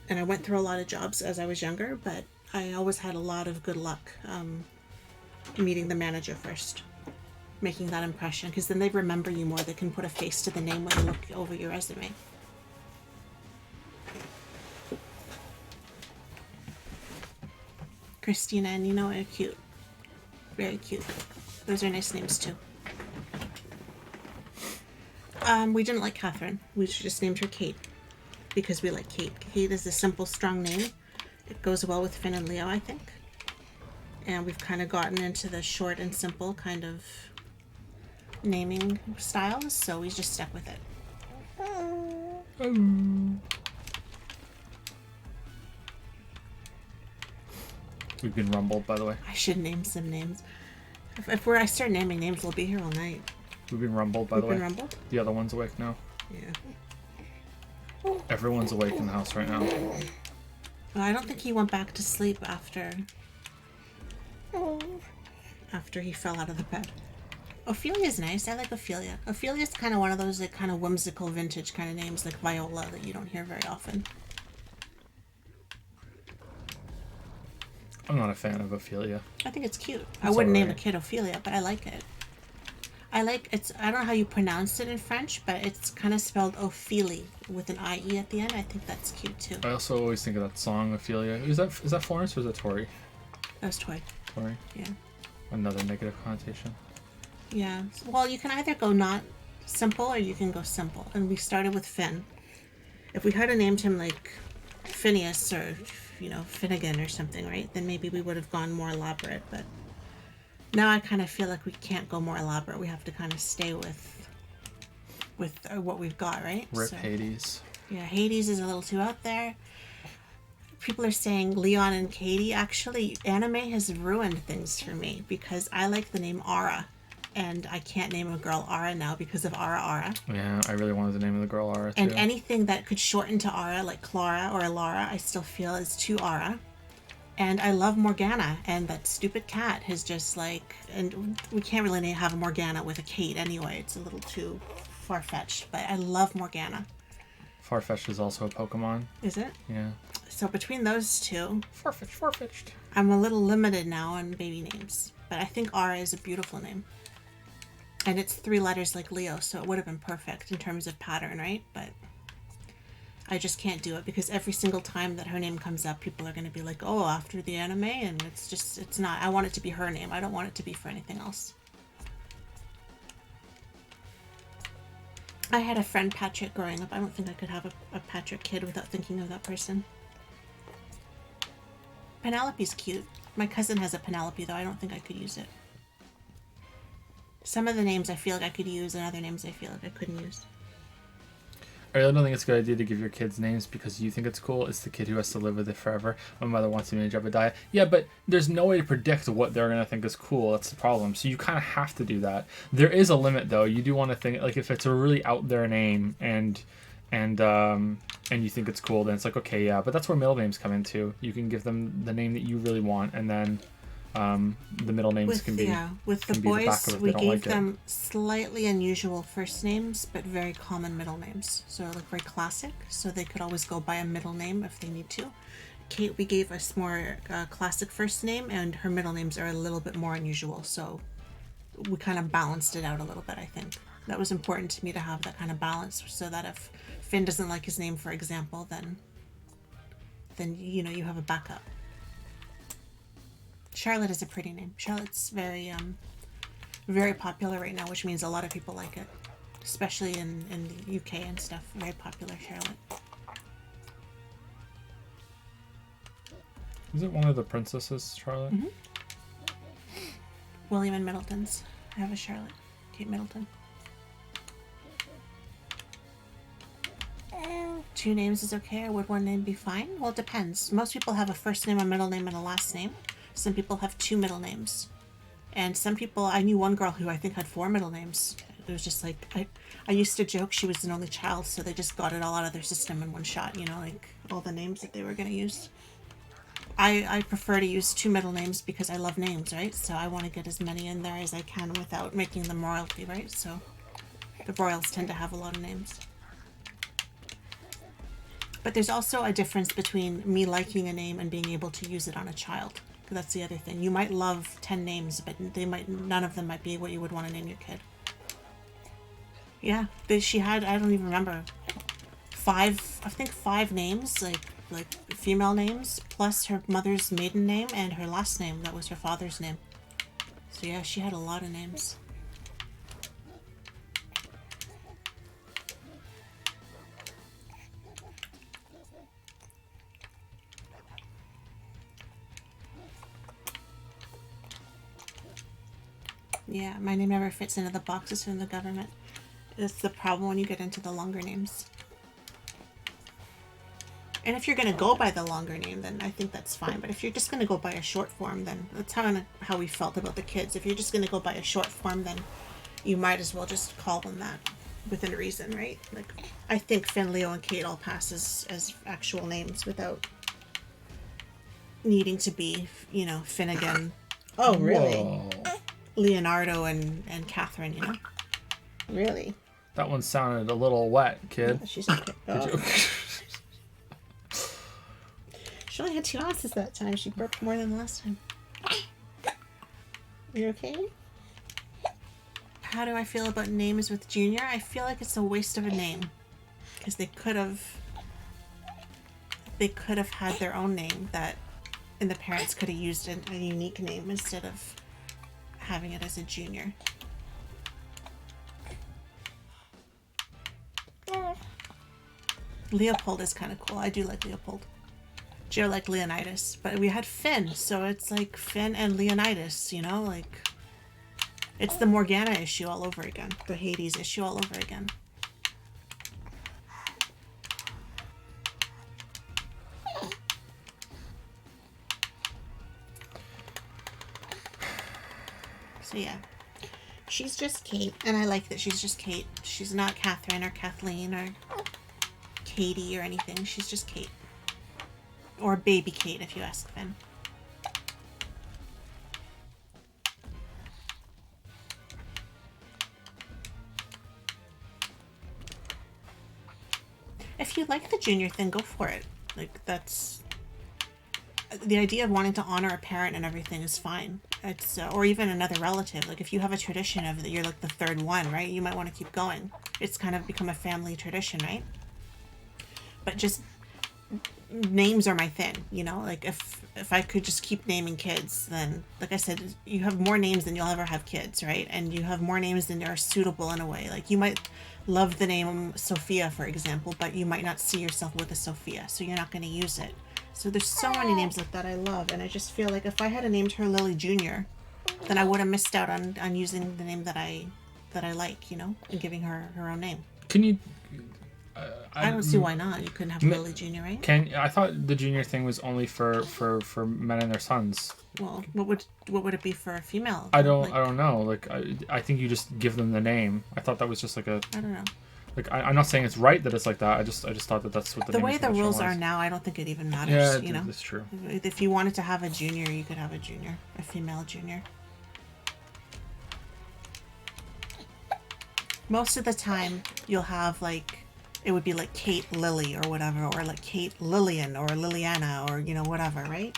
and I went through a lot of jobs as I was younger, but I always had a lot of good luck meeting the manager first, making that impression, because then they remember you more. They can put a face to the name when they look over your resume. Christina and Nino are cute. Very cute. Those are nice names too. We didn't like Catherine. We just named her Kate because we like Kate. Kate is a simple, strong name. It goes well with Finn and Leo, I think. And we've kind of gotten into the short and simple kind of naming styles, so we just stuck with it. We've been rumbled, by the way. I should name some names. If I start naming names, we'll be here all night. We've been rumbled, by the way. We've been rumbled? The other one's awake now. Yeah. Everyone's awake in the house right now. Well, I don't think he went back to sleep after he fell out of the bed. Ophelia's nice. I like Ophelia. Ophelia's kind of one of those like kind of whimsical vintage kind of names like Viola that you don't hear very often. I'm not a fan of Ophelia. I think it's cute. I wouldn't all name a right. kid Ophelia, but I like it. I don't know how you pronounce it in French, but it's kind of spelled Ophélie with an IE at the end. I think that's cute too. I also always think of that song, Ophelia. Is that Florence or is that Tori? That's toy. Tori? Yeah. Another negative connotation. Yeah. Well, you can either go not simple or you can go simple. And we started with Finn. If we had named him like Phineas or, Finnegan or something, right? Then maybe we would have gone more elaborate. But now I kind of feel like we can't go more elaborate. We have to kind of stay with what we've got, right? Rip Hades. Yeah, Hades is a little too out there. People are saying Leon and Katie. Actually, anime has ruined things for me because I like the name Ara. And I can't name a girl Ara now because of Ara Ara. Yeah, I really wanted the name of the girl Ara too. And anything that could shorten to Ara, like Clara or Lara, I still feel is too Ara. And I love Morgana, and that stupid cat has just like, and we can't really have a Morgana with a Kate anyway. It's a little too far-fetched, but I love Morgana. Farfetch'd is also a Pokemon. Is it? Yeah. So between those two, Farfetch'd. I'm a little limited now on baby names. But I think Ara is a beautiful name. And it's 3 letters like Leo, so it would have been perfect in terms of pattern, right? But I just can't do it because every single time that her name comes up, people are going to be like, oh, after the anime, and it's not. I want it to be her name. I don't want it to be for anything else. I had a friend, Patrick, growing up. I don't think I could have a Patrick kid without thinking of that person. Penelope's cute. My cousin has a Penelope, though. I don't think I could use it. Some of the names I feel like I could use, and other names I feel like I couldn't use. I really don't think it's a good idea to give your kids names because you think it's cool. It's the kid who has to live with it forever. My mother wants me to Jebediah. Yeah, but there's no way to predict what they're going to think is cool. That's the problem. So you kind of have to do that. There is a limit, though. You do want to think, like, if it's a really out there name and you think it's cool, then it's like, okay, yeah. But that's where middle names come into. You can give them the name that you really want, and then the middle names can be with the can be the boys backup if we they don't gave like them slightly unusual first names but very common middle names, so like very classic, so they could always go by a middle name if they need to. Kate, we gave us more classic first name, and her middle names are a little bit more unusual, so we kind of balanced it out a little bit. I think that was important to me to have that kind of balance, so that if Finn doesn't like his name, for example, then you have a backup. Charlotte is a pretty name. Charlotte's very very popular right now, which means a lot of people like it, especially in the UK and stuff. Very popular, Charlotte. Is it one of the princesses, Charlotte? Mm-hmm. William and Middleton's. I have a Charlotte. Kate Middleton. 2 names is okay, or would 1 name be fine? Well, it depends. Most people have a first name, a middle name, and a last name. Some people have 2 middle names. And some people, I knew one girl who I think had 4 middle names. It was just like, I used to joke she was an only child, so they just got it all out of their system in one shot, like all the names that they were going to use. I prefer to use 2 middle names because I love names, right? So I want to get as many in there as I can without making them royalty, right? So the royals tend to have a lot of names. But there's also a difference between me liking a name and being able to use it on a child. That's the other thing. You might love 10 names, but none of them might be what you would want to name your kid. Yeah, she had, I don't even remember, 5 names, like female names, plus her mother's maiden name and her last name. That was her father's name. So yeah, she had a lot of names. Yeah, my name never fits into the boxes from the government. That's the problem when you get into the longer names. And if you're going to go by the longer name, then I think that's fine. But if you're just going to go by a short form, then that's how we felt about the kids. If you're just going to go by a short form, then you might as well just call them that within reason, right? Like, I think Finn, Leo, and Kate all pass as actual names without needing to be, Finnegan. Oh, really? Whoa. Leonardo and Catherine, Really? That one sounded a little wet, kid. Yeah, she's okay. Oh. She only had 2 ounces that time. She burped more than the last time. You okay? How do I feel about names with Junior? I feel like it's a waste of a name. Because they could have had their own name and the parents could have used a unique name instead of having it as a Junior. Leopold is kind of cool. I do like Leopold. Joe liked Leonidas, but we had Finn, so it's like Finn and Leonidas, like it's the Morgana issue all over again, the Hades issue all over again. So yeah, she's just Kate, and I like that she's just Kate. She's not Catherine or Kathleen or Katie or anything. She's just Kate. Or baby Kate, if you ask Finn. If you like the Junior thing, go for it. Like, that's... The idea of wanting to honor a parent and everything is fine. It's or even another relative. Like, if you have a tradition of that you're like the 3rd one, right? You might want to keep going. It's kind of become a family tradition, right? But just... names are my thing, like if I could just keep naming kids, then like I said, you have more names than you'll ever have kids, right? And you have more names than are suitable in a way. Like, you might love the name Sophia, for example, but you might not see yourself with a Sophia, so you're not going to use it. So there's so many names like that I love, and I just feel like if I had named her Lily Jr., then I would have missed out on using the name that I like, and giving her her own name. Can you I don't see why not. You couldn't have Lily Jr., right? I thought the Junior thing was only for men and their sons. Well, what would it be for a female? I don't know. Like, I think you just give them the name. I thought that was just like a... I don't know. Like, I'm not saying it's right that it's like that. I just thought that's what the way the rules are now, I don't think it even matters. Yeah, that's true. If you wanted to have a Junior, you could have a Junior, a female Junior. Most of the time, you'll have like... It would be like Kate Lily or whatever, or like Kate Lillian or Liliana or, whatever, right?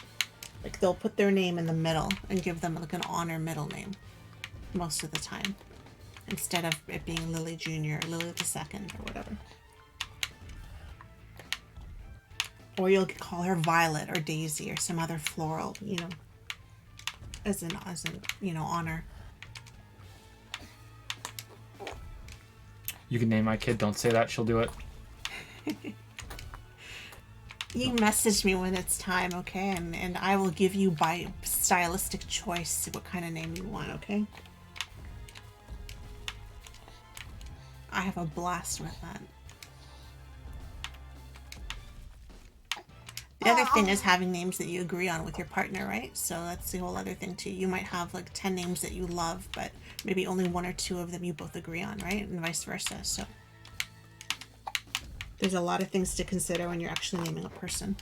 Like, they'll put their name in the middle and give them like an honor middle name most of the time, instead of it being Lily Jr. or Lily the Second or whatever. Or you'll call her Violet or Daisy or some other floral, as an honor. You can name my kid. Don't say that. She'll do it. You message me when it's time, okay? And I will give you by stylistic choice what kind of name you want, okay? I have a blast with that. The other thing is having names that you agree on with your partner, right? So that's the whole other thing too. You might have like 10 names that you love, but maybe only 1 or 2 of them you both agree on, right? And vice versa. So there's a lot of things to consider when you're actually naming a person.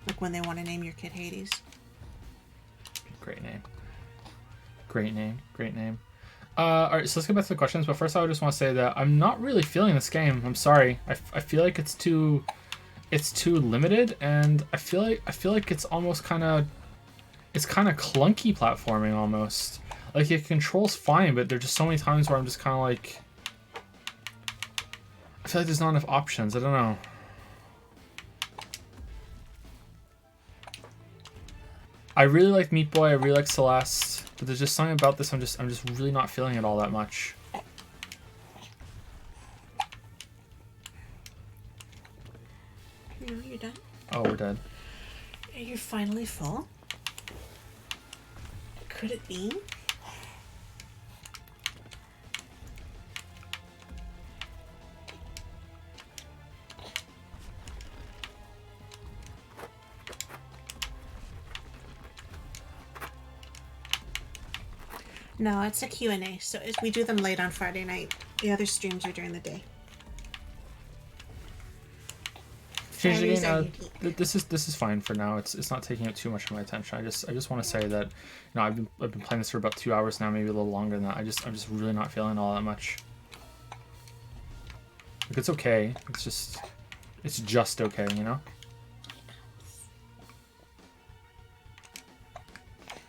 Like when they want to name your kid Hades. Great name. Great name. Great name. All right, so let's get back to the questions. But first, I just want to say that I'm not really feeling this game. I'm sorry. I feel like it's too limited, and I feel like it's almost kind of clunky platforming almost. Like it controls fine, but there's just so many times where I'm just kind of like, I feel like there's not enough options. I don't know. I really like Meat Boy. I really like Celeste, but there's just something about this. I'm just really not feeling it all that much. No, you're done. Oh, we're dead. You're finally full. Could it be? No, it's a Q&A, so we do them late on Friday night. The other streams are during the day. Fridays are unique. This is fine for now. It's not taking up too much of my attention. I just want to say that, I've been playing this for about 2 hours now, maybe a little longer than that. I'm just really not feeling all that much. Like it's okay. It's just okay, you know.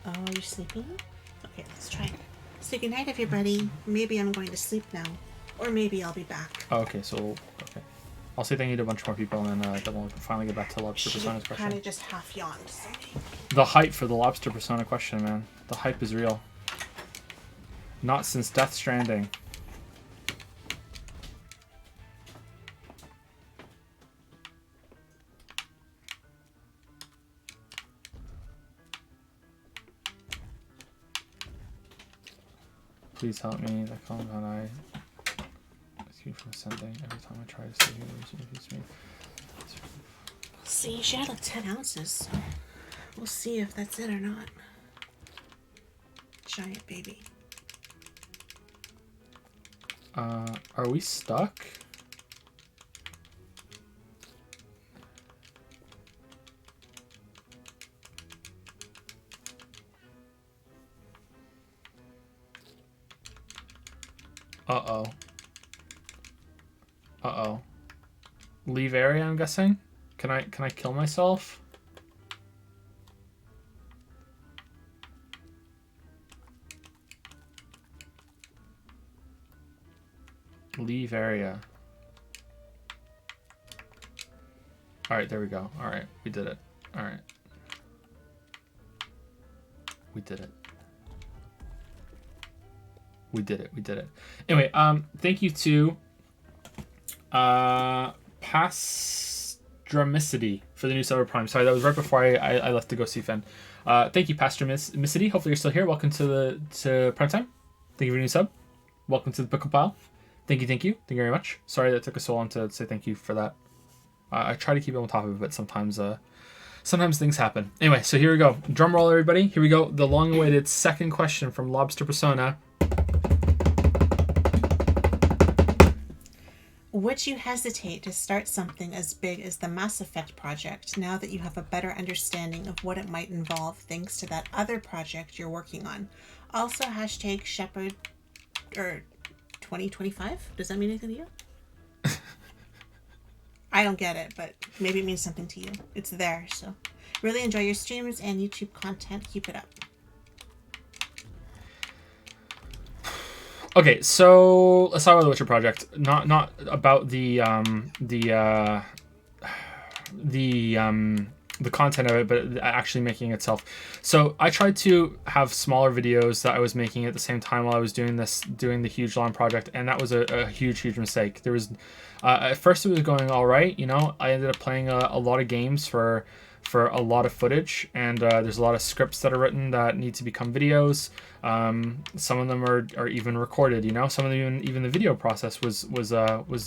Oh, you're sleeping? Okay, let's try. So good night, everybody. Maybe I'm going to sleep now, or maybe I'll be back. Oh, okay. So okay. I'll say thank you to a bunch more people, and then we'll finally get back to Lobster Persona's question. Kind of just half yawned. So. The hype for the Lobster Persona question, man. The hype is real. Not since Death Stranding. Please help me. The compound I ask you from sending every time I try to save you. Refuse me. See, she had like 10 ounces. We'll see if that's it or not. Giant baby. Are we stuck? Uh-oh. Uh-oh. Leave area, I'm guessing? Can I kill myself? Leave area. Alright, there we go. Alright, we did it. Alright. We did it. We did it. We did it. Anyway, thank you to Pastramicity for the new Cyber Prime. Sorry, that was right before I left to go see Fen. Thank you, Pastramicity. Hopefully you're still here. Welcome to Prime Time. Thank you for your new sub. Welcome to the Pickle Pile. Thank you. Thank you very much. Sorry that took us so long to say thank you for that. I try to keep on top of it, but sometimes things happen. Anyway, so here we go. Drum roll, everybody. Here we go. The long-awaited second question from Lobster Persona. Would you hesitate to start something as big as the Mass Effect project now that you have a better understanding of what it might involve thanks to that other project you're working on? Also, hashtag Shepherd or 2025. Does that mean anything to you? I don't get it, but maybe it means something to you. It's there, so really enjoy your streams and YouTube content. Keep it up. Okay, so let's talk about the Witcher project. Not about the content of it, but actually making itself. So I tried to have smaller videos that I was making at the same time while I was doing the huge long project, and that was a huge mistake. There was at first it was going all right, you know. I ended up playing a lot of games for a lot of footage, and there's a lot of scripts that are written that need to become videos. Some of them are even recorded, you know. Some of them even the video process was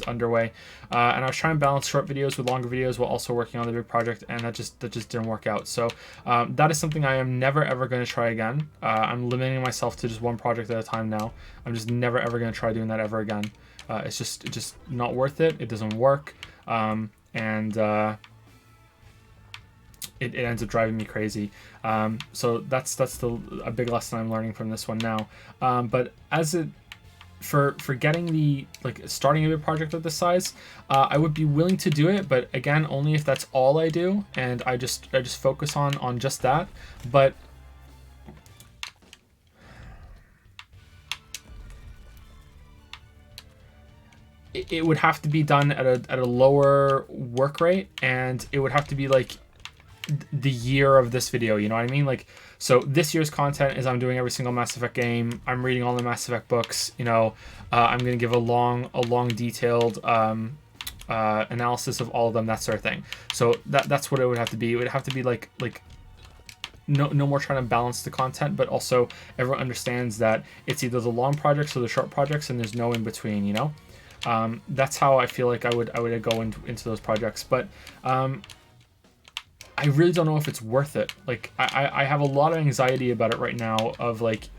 underway, and I was trying to balance short videos with longer videos while also working on the big project, and that just didn't work out. So that is something I am never ever going to try again. I'm limiting myself to just one project at a time now. I'm just never ever going to try doing that ever again. It's just not worth it. It doesn't work, and it ends up driving me crazy. So that's a big lesson I'm learning from this one now. But as it for getting the starting a big project of this size, I would be willing to do it, but again, only if that's all I do and I just focus on just that. But it would have to be done at a lower work rate, and it would have to be like the year of this video, you know what I mean? Like, so this year's content is I'm doing every single Mass Effect game, I'm reading all the Mass Effect books, you know, I'm gonna give a long detailed analysis of all of them, that sort of thing. So that's what it would have to be. It would have to be like no more trying to balance the content, but also everyone understands that it's either the long projects or the short projects, and there's no in between, you know. That's how I feel like I would go into those projects. But I really don't know if it's worth it. Like, I have a lot of anxiety about it right now of like,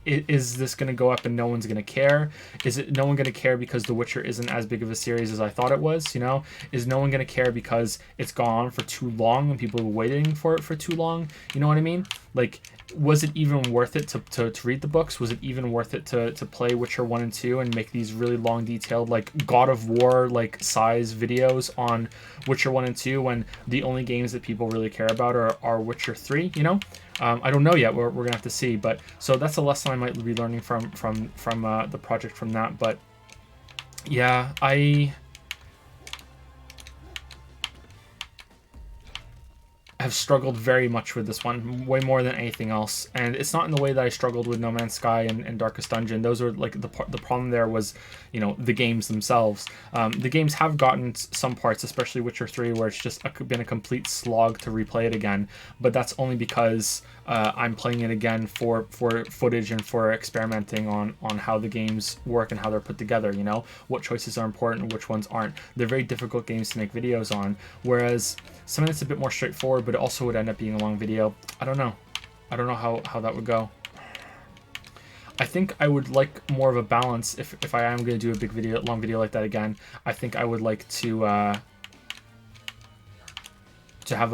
is this going to go up and no one's going to care? Is it no one going to care because The Witcher isn't as big of a series as I thought it was, you know? Is no one going to care because it's gone on for too long and people were waiting for it for too long? You know what I mean? Like, was it even worth it to read the books? Was it even worth it to play Witcher 1 and 2 and make these really long detailed like God of War like size videos on Witcher 1 and 2 when the only games that people really care about are Witcher 3, you know? I don't know yet. We're gonna have to see. But so that's a lesson I might be learning from the project from that. But yeah, I have struggled very much with this one, way more than anything else. And it's not in the way that I struggled with No Man's Sky and Darkest Dungeon. Those are like the problem there was, you know, the games themselves. The games have gotten some parts, especially Witcher 3, where it's just been a complete slog to replay it again. But that's only because I'm playing it again for footage and for experimenting on how the games work and how they're put together, you know, what choices are important and which ones aren't. They're very difficult games to make videos on, whereas something that's a bit more straightforward but it also would end up being a long video. I don't know how that would go. I think I would like more of a balance if I am going to do a big video, long video like that again. I think I would like to have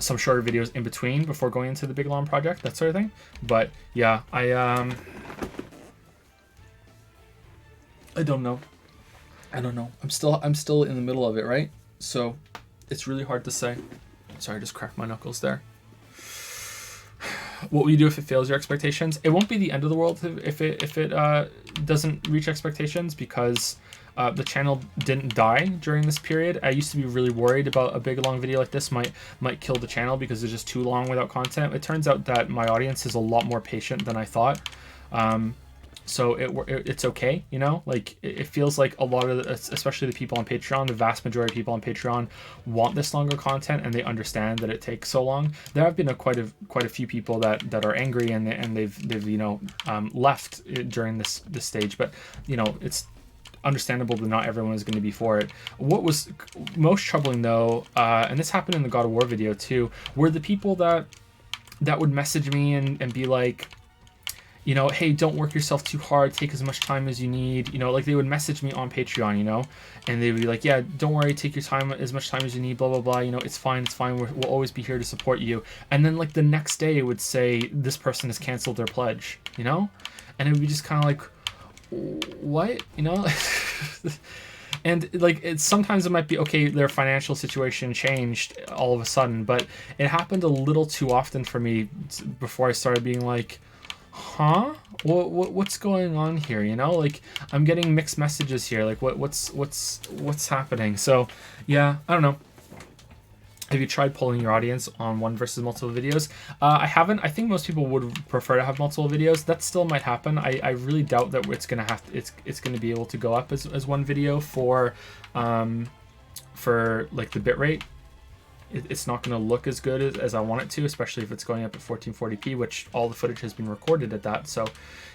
some shorter videos in between before going into the big long project, that sort of thing. But yeah, I don't know. I'm still in the middle of it, right? So it's really hard to say. Sorry, I just cracked my knuckles there. What will you do if it fails your expectations? It won't be the end of the world if it doesn't reach expectations, because the channel didn't die during this period. I used to be really worried about a big long video like this might kill the channel because it's just too long without content. It turns out that my audience is a lot more patient than I thought. So it's okay, you know, like it feels like a lot of especially the people on Patreon, the vast majority of people on Patreon want this longer content, and they understand that it takes so long. There have been quite a few people that are angry and they've you know left during this stage, but you know, it's understandable that not everyone is going to be for it. What was most troubling though, and this happened in the God of War video too, were the people that would message me and be like, you know, hey, don't work yourself too hard, take as much time as you need, you know, like they would message me on Patreon, you know, and they would be like, yeah, don't worry, take your time, as much time as you need, blah blah blah, you know, it's fine, we'll always be here to support you. And then like the next day it would say this person has canceled their pledge, you know, and it would be just kind of like, what, you know. And like sometimes it might be okay, their financial situation changed all of a sudden, but it happened a little too often for me before I started being like, huh, what's going on here, you know, like I'm getting mixed messages here, like what's happening. So yeah, I don't know. Have you tried polling your audience on one versus multiple videos? I haven't. I think most people would prefer to have multiple videos. That still might happen. I really doubt that it's gonna have to, it's gonna be able to go up as one video for like the bitrate. It's not going to look as good as I want it to, especially if it's going up at 1440p, which all the footage has been recorded at that, so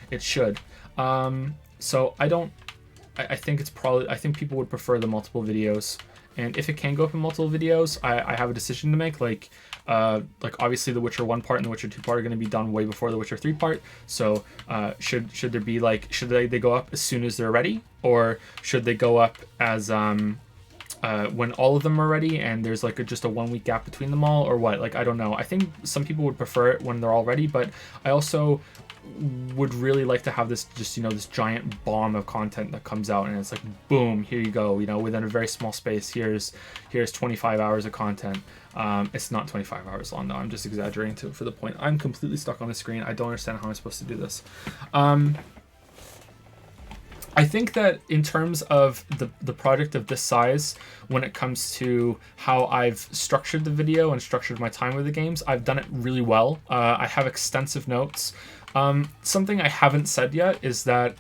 it should. So I think it's probably, I think people would prefer the multiple videos, and if it can go up in multiple videos, I have a decision to make. Like obviously the Witcher 1 part and the Witcher 2 part are going to be done way before the Witcher 3 part. So should there be like, should they go up as soon as they're ready, or should they go up as when all of them are ready and there's like just a 1 week gap between them all, or what. Like, I don't know. I think some people would prefer it when they're all ready, but I also would really like to have this just, you know, this giant bomb of content that comes out and it's like, boom, here you go, you know, within a very small space. Here's 25 hours of content. It's not 25 hours long though, I'm just exaggerating for the point. I'm completely stuck on the screen. I don't understand how I'm supposed to do this. I think that in terms of the project of this size, when it comes to how I've structured the video and structured my time with the games, I've done it really well. I have extensive notes. Something I haven't said yet is that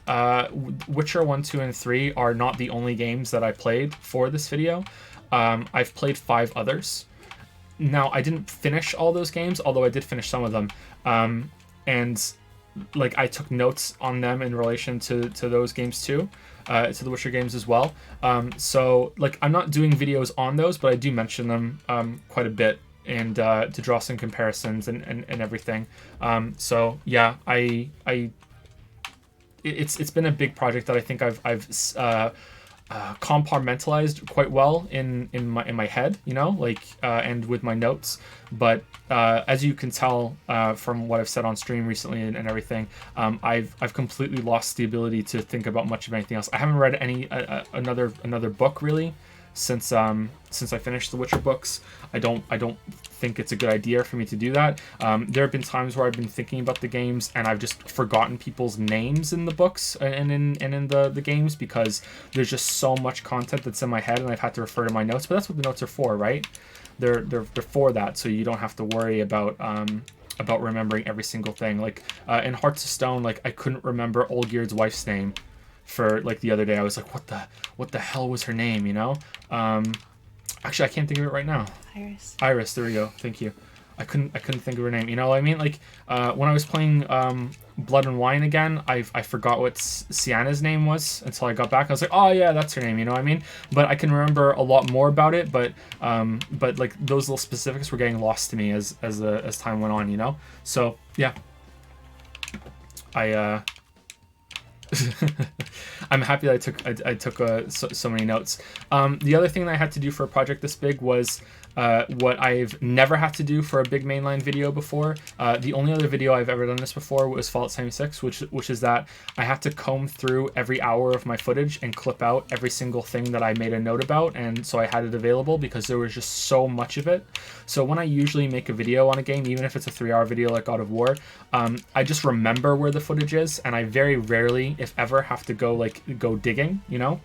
Witcher 1, 2, and 3 are not the only games that I played for this video. I've played 5 others. Now, I didn't finish all those games, although I did finish some of them. And like, I took notes on them in relation to those games too, to the Witcher games as well. So like, I'm not doing videos on those, but I do mention them quite a bit, and to draw some comparisons and everything. So yeah, it's been a big project that I think I've compartmentalized quite well in my head, you know, like and with my notes. But as you can tell from what I've said on stream recently and everything, I've completely lost the ability to think about much of anything else. I haven't read any another book really since I finished the Witcher books. I don't think it's a good idea for me to do that. There have been times where I've been thinking about the games and I've just forgotten people's names in the books and in the games, because there's just so much content that's in my head and I've had to refer to my notes. But that's what the notes are for, right? They're for that, so you don't have to worry about remembering every single thing. Like in Hearts of Stone, like I couldn't remember Olgierd's wife's name for like the other day. I was like, what the hell was her name, you know? Actually, I can't think of it right now. Iris, there we go. Thank you. I couldn't think of her name. You know what I mean? Like when I was playing Blood and Wine again, I forgot what Sienna's name was until I got back. I was like, oh yeah, that's her name. You know what I mean? But I can remember a lot more about it. But like those little specifics were getting lost to me as time went on. You know? So yeah, I'm happy that I took so many notes. The other thing that I had to do for a project this big was what I've never had to do for a big mainline video before. The only other video I've ever done this before was Fallout 76, which is that I had to comb through every hour of my footage and clip out every single thing that I made a note about, and so I had it available because there was just so much of it. So when I usually make a video on a game, even if it's a 3-hour video like God of War, I just remember where the footage is, and I very rarely, if ever, have to go digging, you know?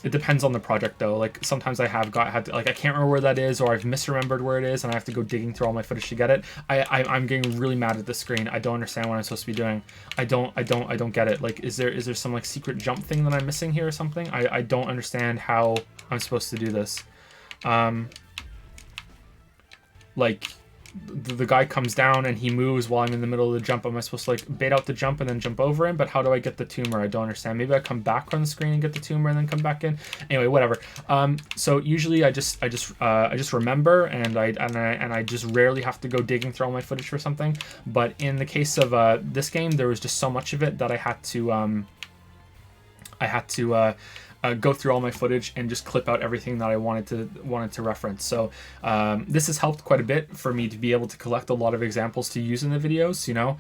It depends on the project though. Like sometimes I had to, like I can't remember where that is, or I've misremembered where it is and I have to go digging through all my footage to get it. I'm getting really mad at the screen. I don't understand what I'm supposed to be doing. I don't get it. Like is there some like secret jump thing that I'm missing here or something? I don't understand how I'm supposed to do this. Like the guy comes down and he moves while I'm in the middle of the jump. Am I supposed to like bait out the jump and then jump over him? But how do I get the tumor? I don't understand. Maybe I come back on the screen and get the tumor and then come back in. Anyway, whatever. So usually I just remember, and I just rarely have to go digging through all my footage for something. But in the case of this game, there was just so much of it that I had to go through all my footage and just clip out everything that I wanted to reference. So this has helped quite a bit for me to be able to collect a lot of examples to use in the videos, you know,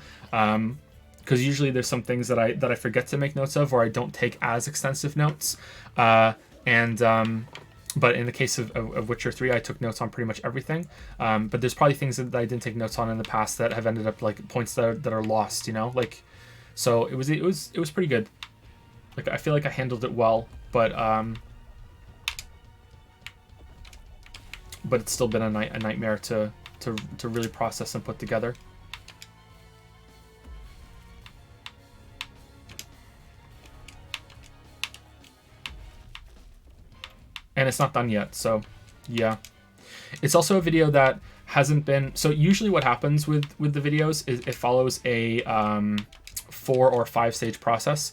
because usually there's some things that I forget to make notes of, or I don't take as extensive notes. But in the case of Witcher 3, I took notes on pretty much everything. But there's probably things that I didn't take notes on in the past that have ended up like points that are lost, you know, like, so it was pretty good. Like I feel like I handled it well, but it's still been a nightmare to really process and put together. And it's not done yet, so yeah. It's also a video that hasn't been, so usually what happens with the videos is it follows a 4 or 5 stage process,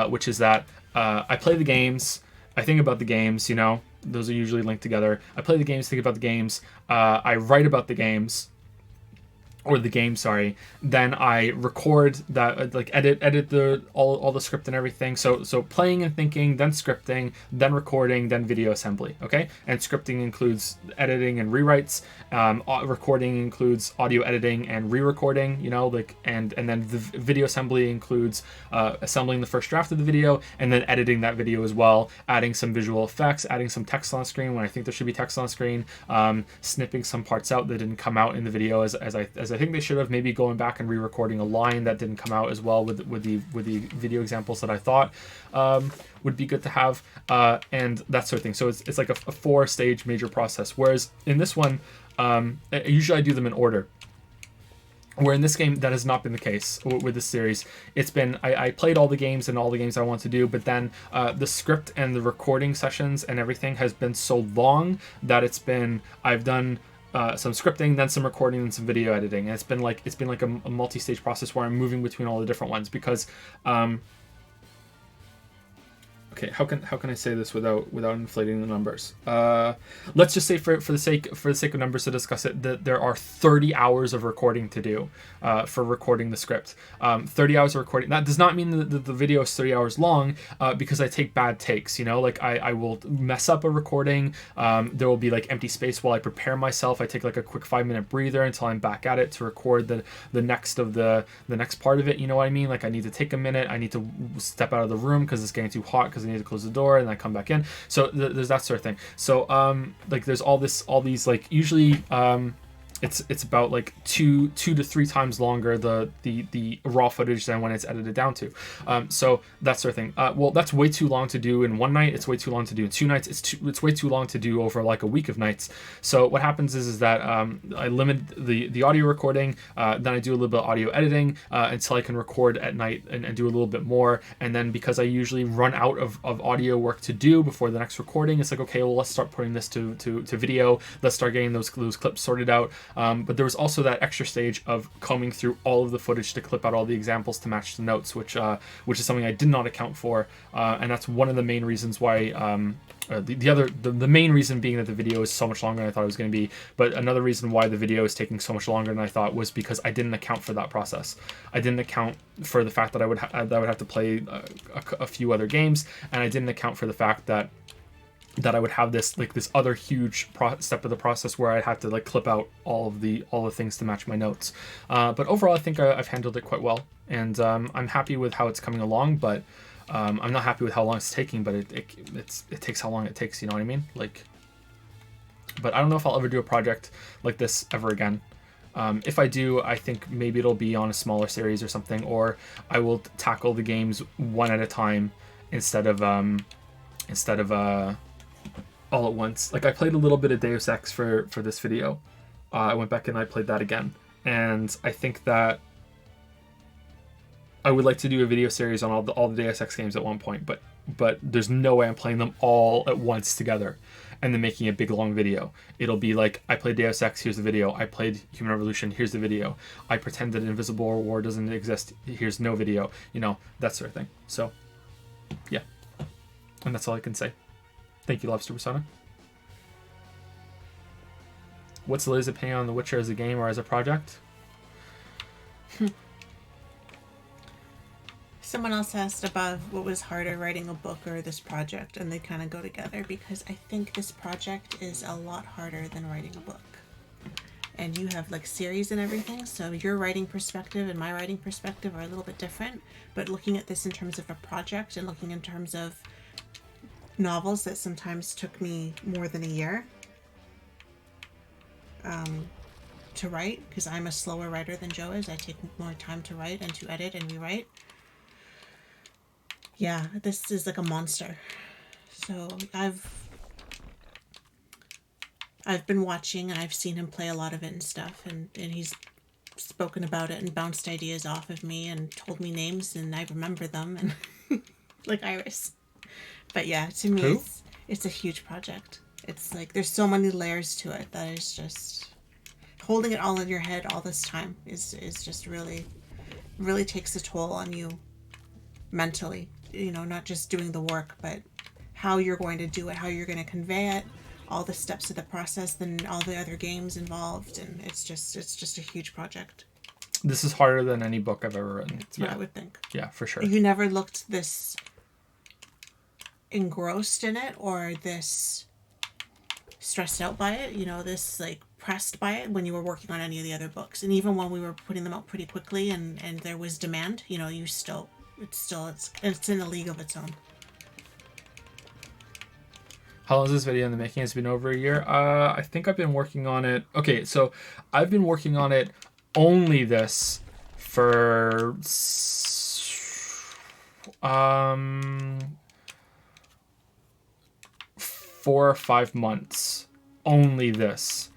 which is that I play the games, I think about the games, you know, those are usually linked together. I play the games, think about the games, I write about the games, or the game, sorry, then I record that, like edit the all the script and everything. So playing and thinking, then scripting, then recording, then video assembly. Okay, and scripting includes editing and rewrites. Recording includes audio editing and re-recording. You know, like and then the video assembly includes assembling the first draft of the video and then editing that video as well, adding some visual effects, adding some text on screen when I think there should be text on screen, snipping some parts out that didn't come out in the video as I think they should have, maybe going back and re-recording a line that didn't come out as well with the video examples that I thought would be good to have, and that sort of thing. So it's like a 4-stage major process. Whereas in this one, usually I do them in order. Where in this game, that has not been the case with this series. It's been, I played all the games and all the games I want to do, but then the script and the recording sessions and everything has been so long that it's been, I've done some scripting, then some recording, and some video editing. And it's been like a multi-stage process where I'm moving between all the different ones because okay, how can I say this without inflating the numbers? Let's just say for the sake of numbers to discuss it, that there are 30 hours of recording to do for recording the script. 30 hours of recording. That does not mean that the video is 30 hours long because I take bad takes. You know, like I will mess up a recording. There will be like empty space while I prepare myself. I take like a quick 5-minute breather until I'm back at it to record the next part of it. You know what I mean? Like I need to take a minute. I need to step out of the room because it's getting too hot because I need to close the door and then I come back in. So there's that sort of thing. So like there's all these like usually it's about like two to three times longer the raw footage than when it's edited down to. So that sort of thing. Well, that's way too long to do in one night. It's way too long to do in 2 nights. It's way too long to do over like a week of nights. So what happens is that I limit the audio recording, then I do a little bit of audio editing until I can record at night and do a little bit more. And then because I usually run out of audio work to do before the next recording, it's like, okay, well, let's start putting this to video. Let's start getting those clips sorted out. But there was also that extra stage of combing through all of the footage to clip out all the examples to match the notes, which is something I did not account for, and that's one of the main reasons why. The main reason being that the video is so much longer than I thought it was going to be. But another reason why the video is taking so much longer than I thought was because I didn't account for that process. I didn't account for the fact that I would have to play a few other games, and I didn't account for the fact that I would have this other huge step of the process where I'd have to like clip out all the things to match my notes. But overall, I think I've handled it quite well, and I'm happy with how it's coming along. But I'm not happy with how long it's taking. But it takes how long it takes. You know what I mean? Like, but I don't know if I'll ever do a project like this ever again. If I do, I think maybe it'll be on a smaller series or something, or I will tackle the games one at a time instead of all at once. Like I played a little bit of Deus Ex for this video. I went back and I played that again, and I think that I would like to do a video series on all the Deus Ex games at one point, but there's no way I'm playing them all at once together and then making a big long video. It'll be like, I played Deus Ex, here's the video. I played Human Revolution, here's the video. I pretend that Invisible War doesn't exist, here's no video. You know, that sort of thing. So yeah, and that's all I can say. Thank you, Lobster Persona. What's Liz's opinion on The Witcher as a game or as a project? Someone else asked above what was harder, writing a book or this project, and they kind of go together because I think this project is a lot harder than writing a book. And you have like series and everything, so your writing perspective and my writing perspective are a little bit different. But looking at this in terms of a project and looking in terms of novels that sometimes took me more than a year to write, because I'm a slower writer than Joe is. I take more time to write and to edit and rewrite. Yeah, this is like a monster. So I've been watching and I've seen him play a lot of it and stuff, and he's spoken about it and bounced ideas off of me and told me names and I remember them, and like Iris. But yeah, to me, it's a huge project. It's like there's so many layers to it that is just holding it all in your head all this time is just really takes a toll on you mentally. You know, not just doing the work, but how you're going to do it, how you're going to convey it, all the steps of the process than all the other games involved, and it's just a huge project. This is harder than any book I've ever written. That's what I would think. Yeah, for sure. You never looked this engrossed in it or this stressed out by it, this like pressed by it when you were working on any of the other books. And even when we were putting them out pretty quickly and there was demand, you still, it's in a league of its own. How long is this video in the making? It's been over a year. I think I've been working on it. Okay, so I've been working on it only this for 4 or 5 months. Only this.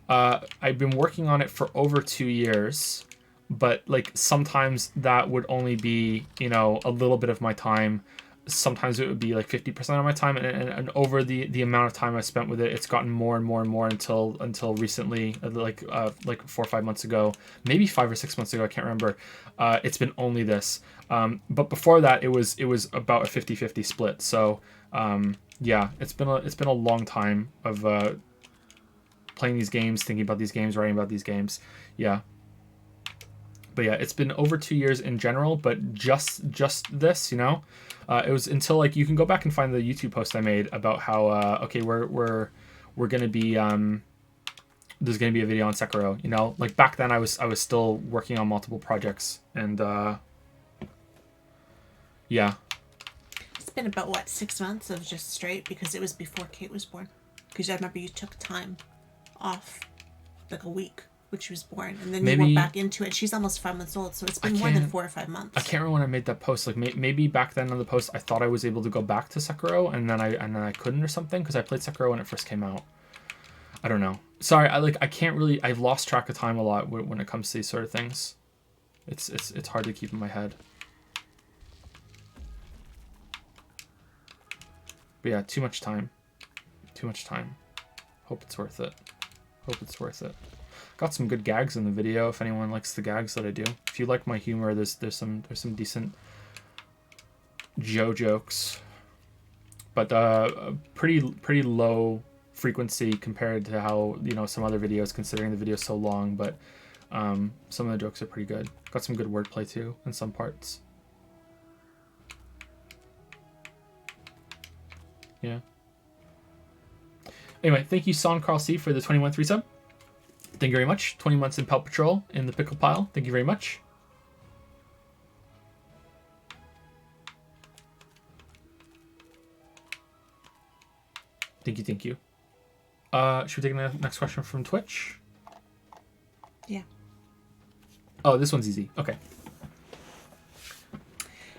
I've been working on it for over 2 years, but like sometimes that would only be, a little bit of my time. Sometimes it would be like 50% of my time, and over the amount of time I spent with it, it's gotten more and more and more until recently, like 4 or 5 months ago, maybe 5 or 6 months ago, I can't remember. It's been only this, but before that it was about a 50-50 split. So yeah, it's been a long time of playing these games, thinking about these games, writing about these games. Yeah. But yeah, it's been over 2 years in general, but just this, it was until like you can go back and find the YouTube post I made about how okay, we're gonna be there's gonna be a video on Sekiro. Like back then I was still working on multiple projects, and yeah. It's been about 6 months of just straight, because it was before Kate was born. Because I remember you took time off, like a week, when she was born, and then you went back into it. She's almost 5 months old, so it's been more than 4 or 5 months. I can't remember when I made that post. Like maybe back then on the post, I thought I was able to go back to Sekiro, and then I couldn't or something, because I played Sekiro when it first came out. I don't know. Sorry, I can't really. I've lost track of time a lot when it comes to these sort of things. It's hard to keep in my head. But yeah, too much time. Too much time. Hope it's worth it. Hope it's worth it. Got some good gags in the video if anyone likes the gags that I do. If you like my humor, there's some decent Joe jokes. But pretty low frequency compared to how, some other videos, considering the video's so long, but some of the jokes are pretty good. Got some good wordplay too in some parts. Yeah. Anyway, thank you, Son Carl C, for the 21th resub. Thank you very much. 20 months in Pelt Patrol in the pickle pile. Thank you very much. Thank you, thank you. Should we take the next question from Twitch? Yeah. Oh, this one's easy. Okay.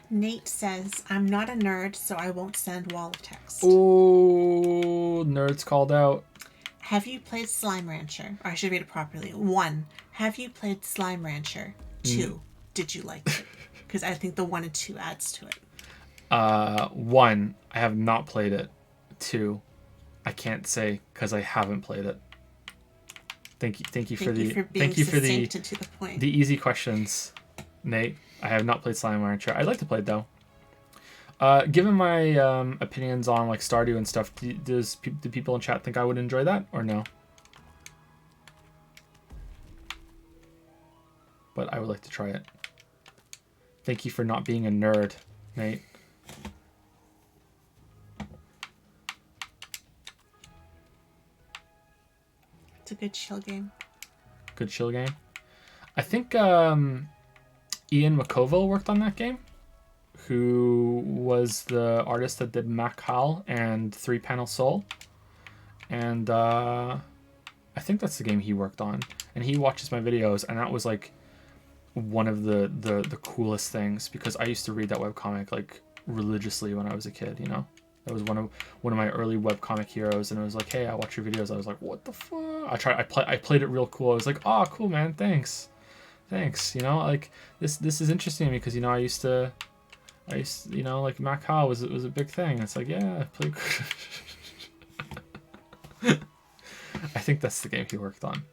Nate says, I'm not a nerd, so I won't send wall of text. Oh, nerds called out. Have you played Slime Rancher? Or I should read it properly. 1, have you played Slime Rancher? 2, did you like it? Because I think the 1 and 2 adds to it. 1, I have not played it. 2, I can't say because I haven't played it. Thank you for the easy questions, Nate. I have not played Slime Rancher. I'd like to play it though. Given my opinions on like Stardew and stuff, do people in chat think I would enjoy that or no? But I would like to try it. Thank you for not being a nerd, Nate. It's a good chill game. Good chill game. I think Ian McCoville worked on that game, who was the artist that did Mac Hal and 3-Panel Soul. And I think that's the game he worked on. And he watches my videos, and that was like one of the coolest things, because I used to read that webcomic like religiously when I was a kid, That was one of my early webcomic heroes, and it was like, hey, I watch your videos. I was like, what the fuck? I played it real cool. I was like, oh, cool, man, thanks. Like this is interesting to me, because I used to like Mac Hal was a big thing. It's like, yeah, play. I think that's the game he worked on.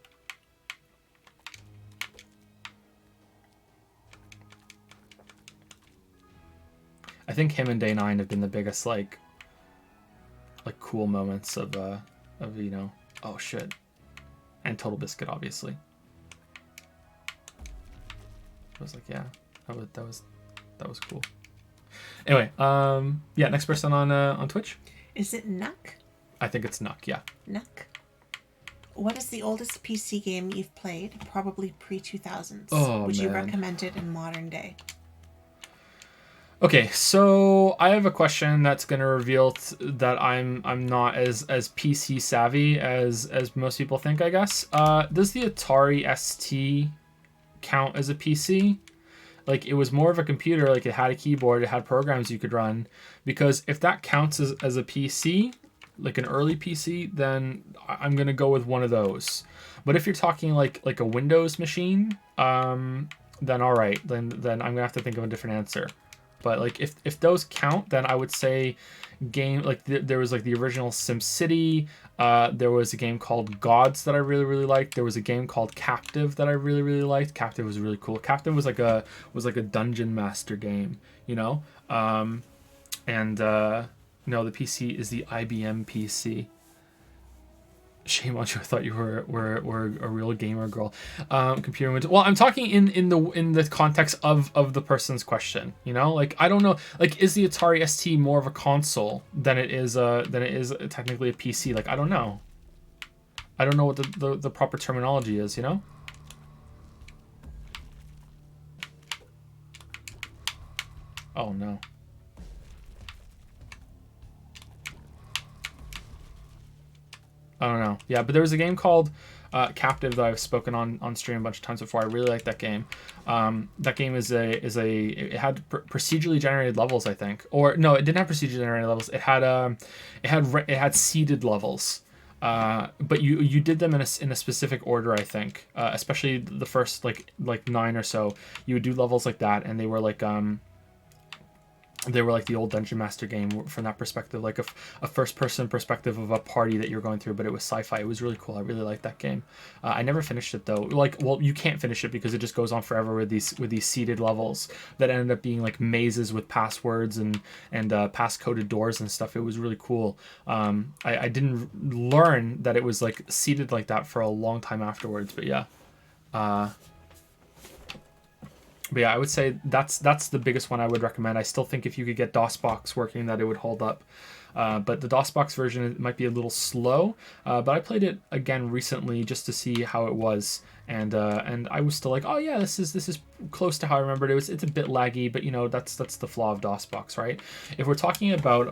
I think him and Day 9 have been the biggest like cool moments of you know, oh shit, and Total Biscuit, obviously. I was like, yeah, that was cool. Anyway, yeah, next person on Twitch. Is it Nuck? I think it's Nuck, yeah. Nuck. What is the oldest PC game you've played? Probably pre-2000s. Oh, Would you man. recommend it in modern day? Okay, so I have a question that's going to reveal that I'm not as PC savvy as most people think, I guess. Does the Atari ST count as a PC? Like, it was more of a computer, like it had a keyboard, it had programs you could run. Because if that counts as a PC, like an early PC, then I'm going to go with one of those. But if you're talking like a Windows machine, then all right, then I'm going to have to think of a different answer. But like if those count, then I would say game like there was like the original SimCity. There was a game called Gods that I really liked. There was a game called Captive that I really liked. Captive was really cool. Captive was like a dungeon master game, you know. No, the PC is the IBM PC. Shame on you. I thought you were a real gamer girl. Computer went. Well, I'm talking in the context of the person's question. You know, like I don't know. Like, is the Atari ST more of a console than it is technically a PC? Like, I don't know. I don't know what the proper terminology is. You know. Oh no. I don't know. Yeah, but there was a game called Captive that I've spoken on stream a bunch of times before. I really like that game. That game it had procedurally generated levels, I think. Or no, it didn't have procedurally generated levels. It had seeded levels. But you did them in a specific order, I think. Especially the first like 9 or so. You would do levels like that, and they were like the old Dungeon Master game from that perspective, like a first-person perspective of a party that you're going through, but it was sci-fi. It was really cool. I really liked that game. I never finished it though. Like, well, you can't finish it because it just goes on forever with these seeded levels that ended up being like mazes with passwords and pass-coded doors and stuff. It was really cool. I didn't learn that it was like seeded like that for a long time afterwards, but yeah. But yeah, I would say that's the biggest one I would recommend. I still think if you could get DOSBox working, that it would hold up. But the DOSBox version might be a little slow. But I played it again recently just to see how it was, and I was still like, oh yeah, this is close to how I remembered it. It's a bit laggy, but you know that's the flaw of DOSBox, right? If we're talking about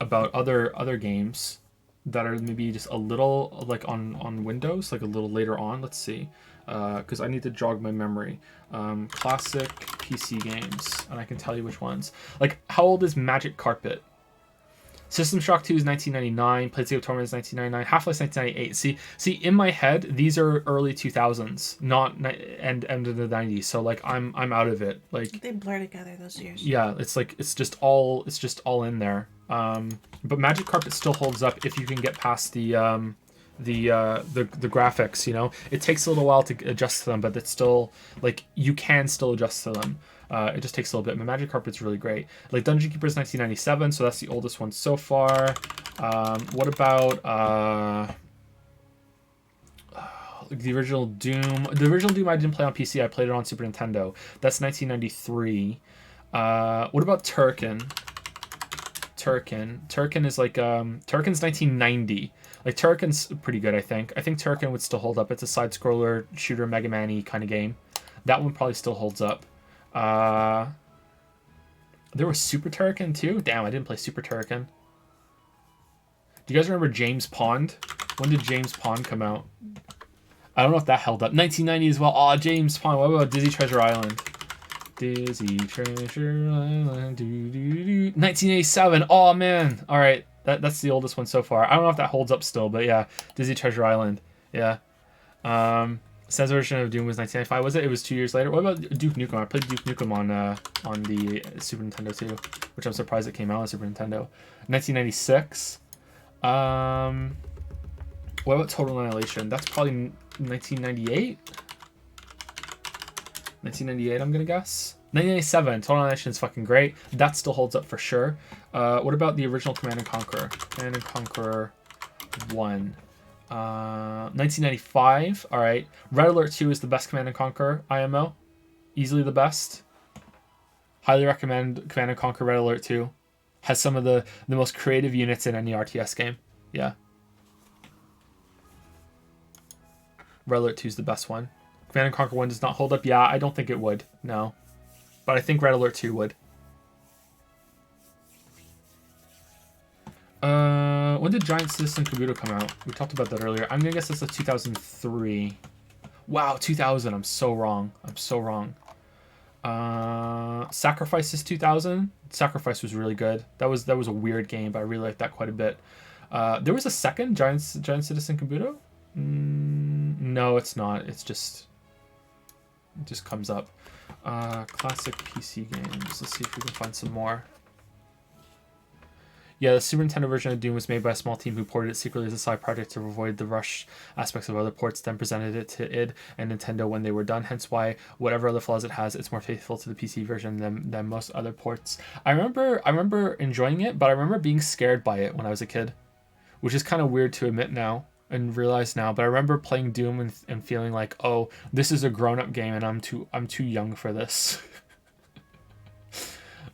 other games that are maybe just a little like on Windows, like a little later on, let's see. Because I need to jog my memory. Classic PC games, and I can tell you which ones. Like, how old is Magic Carpet? System Shock 2 is 1999. Planescape Torment is 1999. Half-Life 1998. See, in my head, these are early 2000s, not end of the 90s. So like, I'm out of it. Like, they blur together those years. Yeah, it's like it's just all in there. But Magic Carpet still holds up if you can get past the graphics. You know, it takes a little while to adjust to them, but it's still like you can still adjust to them. It just takes a little bit. But Magic Carpet's really great. Like Dungeon Keeper is 1997, so that's the oldest one so far. What about the original Doom? The original Doom I didn't play on PC. I played it on Super Nintendo. That's 1993. What about Turken? Turken is like Turken's 1990. Like Turken's pretty good, I think. I think Turken would still hold up. It's a side-scroller shooter Mega Man-y kind of game. That one probably still holds up. There was Super Turken too? Damn, I didn't play Super Turken. Do you guys remember James Pond? When did James Pond come out? I don't know if that held up. 1990 as well. Oh, James Pond. What about Dizzy Treasure Island? Dizzy Treasure Island. 1987. Oh man. All right. That's the oldest one so far. I don't know if that holds up still, but yeah, Dizzy Treasure Island. Yeah. Sen's version of Doom was 1995. Was it? It was 2 years later. What about Duke Nukem? I played Duke Nukem on the Super Nintendo too, which I'm surprised it came out on Super Nintendo. 1996. What about Total Annihilation? That's probably 1998. 1998, I'm gonna guess. 1997, Total Annihilation is fucking great. That still holds up for sure. What about the original Command and Conquer? Command and Conquer one. 1995. All right. Red Alert 2 is the best Command and Conquer IMO. Easily the best. Highly recommend Command and Conquer Red Alert 2. Has some of the most creative units in any RTS game. Yeah. Red Alert 2 is the best one. Command and Conquer 1 does not hold up. Yeah, I don't think it would. No. But I think Red Alert 2 would. When did Giant Citizen Kabuto come out? We talked about that earlier. I'm going to guess that's a 2003. Wow, 2000. I'm so wrong. I'm so wrong. Sacrifice is 2000. Sacrifice was really good. That was a weird game, but I really liked that quite a bit. There was a second Giant Citizen Kabuto? No, it's not. It just comes up. Classic PC games. Let's see if we can find some more. Yeah, the Super Nintendo version of Doom was made by a small team who ported it secretly as a side project to avoid the rush aspects of other ports, then presented it to id and Nintendo when they were done, hence why, whatever other flaws it has, it's more faithful to the PC version than most other ports. I remember enjoying it, but I remember being scared by it when I was a kid, which is kind of weird to admit now and realize now, but I remember playing Doom and feeling like, oh, this is a grown-up game and I'm too young for this.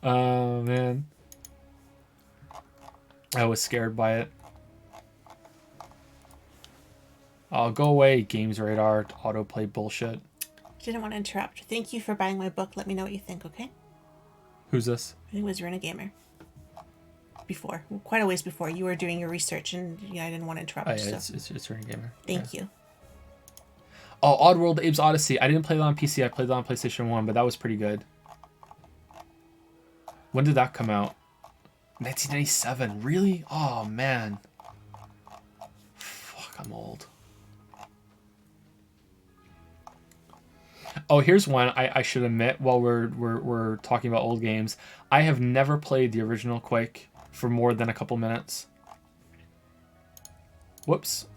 Oh, man. I was scared by it. Oh, go away, Games Radar, autoplay bullshit. Didn't want to interrupt. Thank you for buying my book. Let me know what you think, okay? Who's this? I think it was Runa Gamer. Before. Quite a ways before. You were doing your research and I didn't want to interrupt. Oh, yeah, it's Runa Gamer. Thank you. Oh, Oddworld Abe's Odyssey. I didn't play that on PC. I played that on PlayStation 1, but that was pretty good. When did that come out? 1997. Really? Oh, man. Fuck, I'm old. Oh, here's one I should admit while we're talking about old games. I have never played the original Quake for more than a couple minutes. Whoops.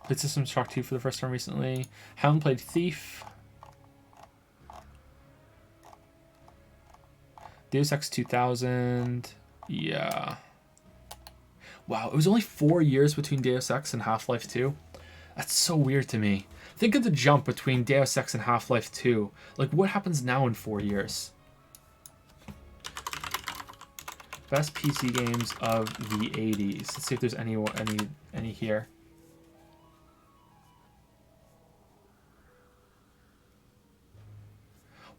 Played System Shock 2 for the first time recently. Haven't played Thief. Deus Ex 2000. Yeah. Wow, it was only 4 years between Deus Ex and Half-Life 2. That's so weird to me. Think of the jump between Deus Ex and Half-Life 2. Like, what happens now in 4 years? Best PC games of the 80s. Let's see if there's any here.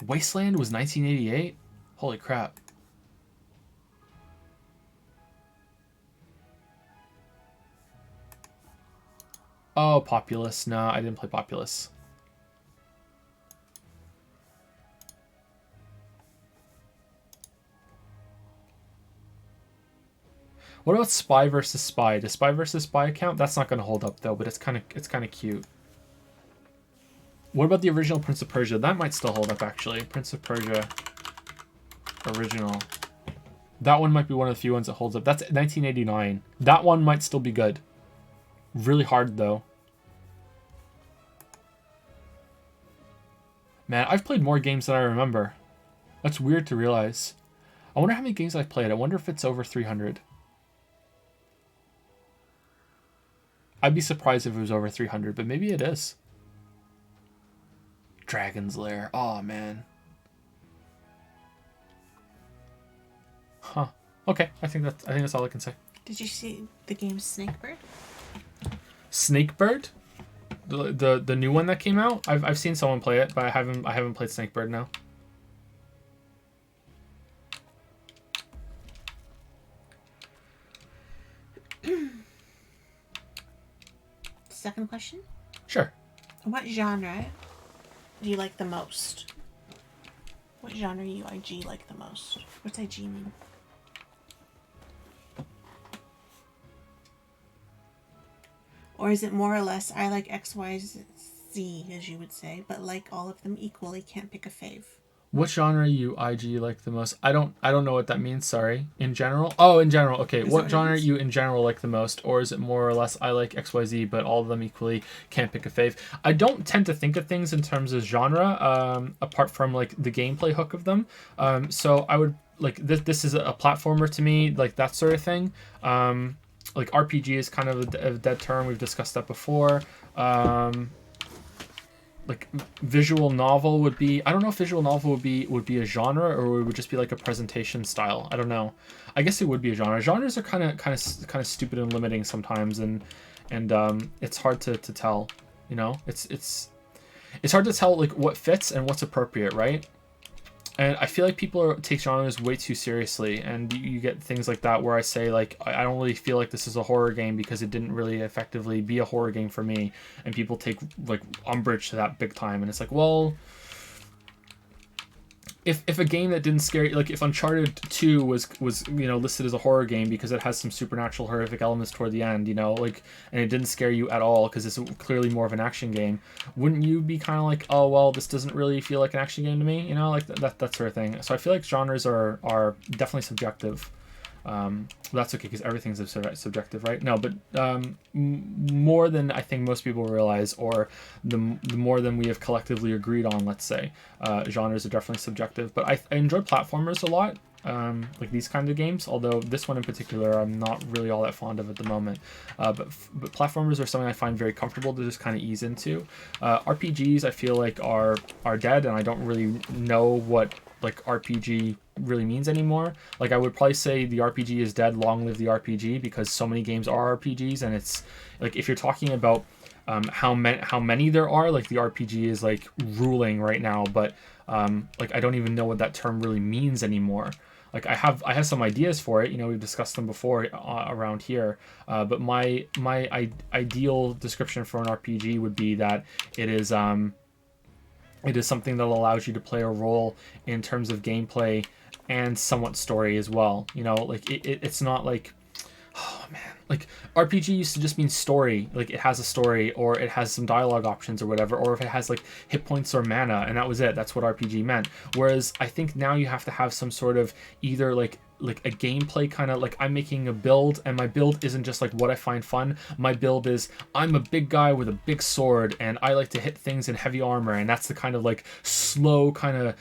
Wasteland was 1988? Holy crap. Oh, Populous. No, I didn't play Populous. What about Spy vs. Spy? Does Spy vs. Spy count? That's not going to hold up though, but it's kind of cute. What about the original Prince of Persia? That might still hold up actually. Prince of Persia original. That one might be one of the few ones that holds up. That's 1989. That one might still be good. Really hard though. Man, I've played more games than I remember. That's weird to realize. I wonder how many games I've played. I wonder if it's over 300. I'd be surprised if it was over 300, but maybe it is. Dragon's Lair. Oh, man. Huh. Okay, I think that's all I can say. Did you see the game Snakebird? Snakebird? The new one that came out? I've seen someone play it, but I haven't played Snakebird now. Second question? Sure. What genre do you like the most? What genre you IG like the most? What's IG mean? Or is it more or less, I like X, Y, Z, as you would say, but like all of them equally, can't pick a fave? What genre you IG like the most? I don't know what that means, sorry. In general? Oh, in general. Okay. What genre you in general like the most? Or is it more or less I like XYZ, but all of them equally can't pick a fave? I don't tend to think of things in terms of genre, apart from like the gameplay hook of them. So I would like this is a platformer to me, like that sort of thing. like RPG is kind of a dead term. We've discussed that before. Like visual novel would be, I don't know if visual novel would be a genre, or it would just be like a presentation style. I don't know. I guess it would be a genre. Genres are kind of stupid and limiting sometimes, and it's hard to tell. You know, it's hard to tell like what fits and what's appropriate, right? And I feel like people take genres way too seriously, and you get things like that where I say like I don't really feel like this is a horror game because it didn't really effectively be a horror game for me, and people take like umbrage to that big time, and it's like, well, if a game that didn't scare you, like if Uncharted 2 was listed as a horror game because it has some supernatural horrific elements toward the end, like, and it didn't scare you at all because it's clearly more of an action game, wouldn't you be kind of like, oh well, this doesn't really feel like an action game to me, like that sort of thing. So I feel like genres are definitely subjective. That's okay because everything's subjective, right? No, but more than I think most people realize, or the more than we have collectively agreed on, let's say, genres are definitely subjective. But I enjoy platformers a lot, like these kinds of games, although this one in particular I'm not really all that fond of at the moment. But platformers are something I find very comfortable to just kind of ease into. RPGs I feel like are dead, and I don't really know what like RPG really means anymore. Like I would probably say the RPG is dead, long live the RPG, because so many games are RPGs, and it's like if you're talking about how many there are, like the RPG is like ruling right now, but like I don't even know what that term really means anymore. Like I have some ideas for it, we've discussed them before around here, but my ideal description for an RPG would be that it is something that allows you to play a role in terms of gameplay and somewhat story as well. Like it's not like, oh man, like RPG used to just mean story, like it has a story or it has some dialogue options or whatever, or if it has like hit points or mana, and that was it. That's what RPG meant. Whereas I think now you have to have some sort of either like a gameplay kind of, like I'm making a build, and my build isn't just like what I find fun. My build is I'm a big guy with a big sword and I like to hit things in heavy armor, and that's the kind of like slow kind of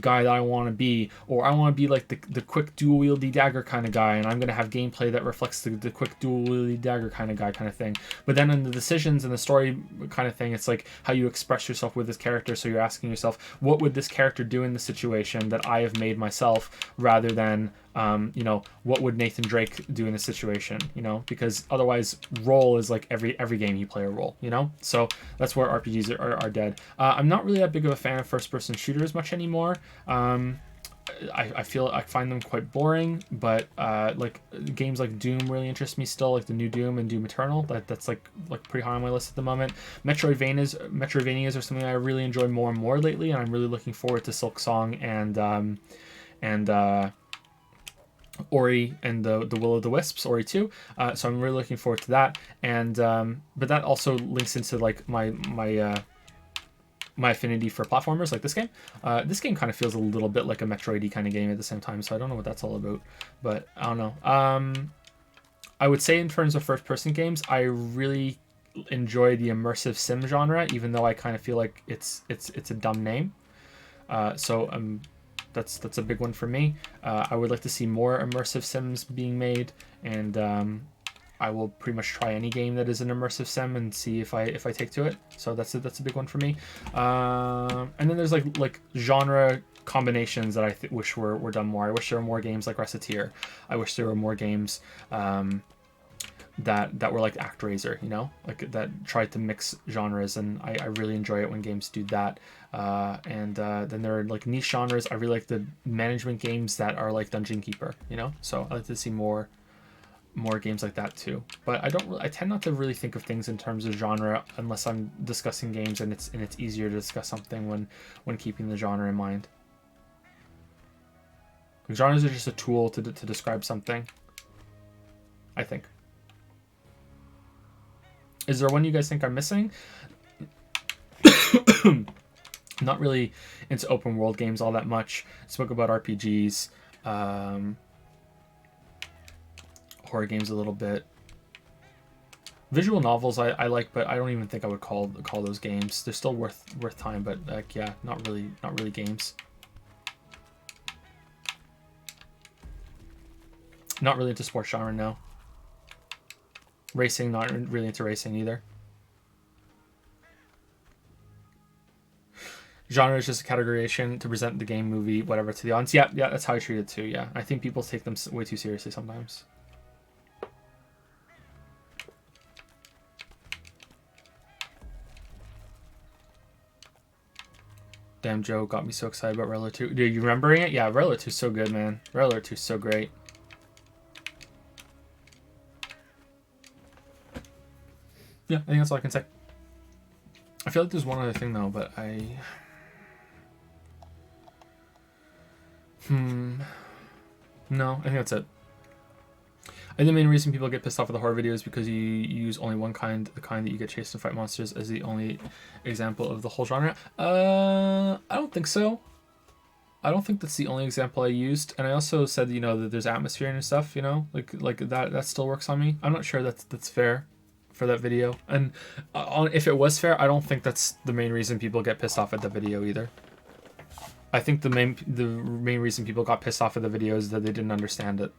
guy that I want to be, or I want to be like the quick dual wieldy dagger kind of guy, and I'm going to have gameplay that reflects the quick dual wieldy dagger kind of guy kind of thing. But then in the decisions and the story kind of thing, it's like how you express yourself with this character. So you're asking yourself, what would this character do in the situation that I have made myself, rather than what would Nathan Drake do in this situation, because otherwise role is like every game you play a role, so that's where RPGs are dead. I'm not really that big of a fan of first person shooters much anymore. I feel I find them quite boring, but like games like Doom really interest me still, like the new Doom and Doom Eternal. That's like pretty high on my list at the moment. Metroidvanias are something I really enjoy more and more lately, and I'm really looking forward to Silk Song and Ori and the Will of the Wisps, Ori 2. So I'm really looking forward to that. And but that also links into like my affinity for platformers like this game. This game kind of feels a little bit like a Metroid-y kind of game at the same time, so I don't know what that's all about, but I don't know. I would say in terms of first-person games, I really enjoy the immersive sim genre, even though I kind of feel like it's a dumb name. That's a big one for me. I would like to see more immersive sims being made, and I will pretty much try any game that is an immersive sim and see if I take to it. So that's a big one for me. And then there's like genre combinations that I wish were done more. I wish there were more games like Recettear. I wish there were more games that were like ActRaiser, like that tried to mix genres, and I really enjoy it when games do that. And then there are like niche genres. I really like the management games that are like Dungeon Keeper, so I like to see more games like that too. But I tend not to really think of things in terms of genre unless I'm discussing games, and it's easier to discuss something when keeping the genre in mind. Like, genres are just a tool to describe something, I think. Is there one you guys think I'm missing? Not really into open world games all that much. Spoke about RPGs, horror games a little bit. Visual novels I like, but I don't even think I would call those games. They're still worth time, but like yeah, not really games. Not really into sports genre, no. Racing, not really into racing either. Genre is just a categorization to present the game, movie, whatever to the audience. Yeah, that's how I treat it too. Yeah, I think people take them way too seriously sometimes. Damn, Joe got me so excited about Relo 2. Dude, you remembering it? Yeah, Relo 2 is so good, man. Relo 2 is so great. Yeah, I think that's all I can say. I feel like there's one other thing though, but no, I think that's it. I think the main reason people get pissed off with the horror video is because you use only one kind, the kind that you get chased and fight monsters, as the only example of the whole genre. I don't think so. I don't think that's the only example I used. And I also said, you know, that there's atmosphere and stuff, you know, like that still works on me. I'm not sure that's fair for that video. And if it was fair, I don't think that's the main reason people get pissed off at the video either. I think the main reason people got pissed off at the video is that they didn't understand it,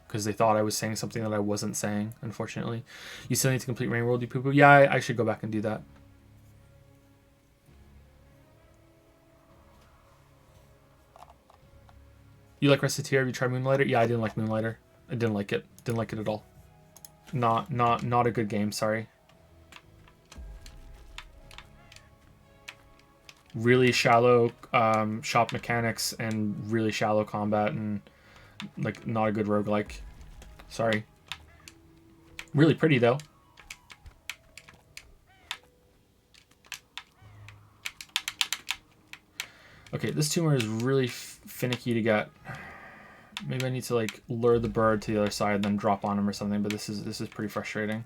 because they thought I was saying something that I wasn't saying, unfortunately. You still need to complete Rain World, you poo-poo? Yeah, I should go back and do that. You like Reciteer? Have you tried Moonlighter? Yeah, I didn't like Moonlighter. I didn't like it. Didn't like it at all. Not a good game, sorry. Really shallow shop mechanics and really shallow combat, and like not a good roguelike. Sorry. Really pretty though. Okay, this tumor is really finicky to get. Maybe I need to like lure the bird to the other side and then drop on him or something, but this is pretty frustrating.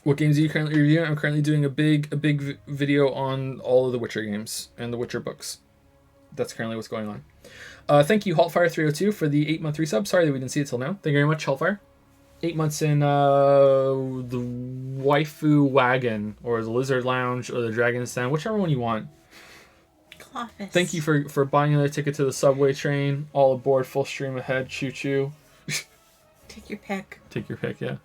What games are you currently reviewing? I'm currently doing a big video on all of the Witcher games and the Witcher books. That's currently what's going on. Thank you, Haltfire302, for the 8-month resub. Sorry that we didn't see it till now. Thank you very much, Haltfire. 8 months in the Waifu Wagon, or the Lizard Lounge, or the Dragon's Den, whichever one you want. Cloffice. Thank you for buying another ticket to the subway train. All aboard, full stream ahead. Choo choo. Take your pick. Take your pick, yeah.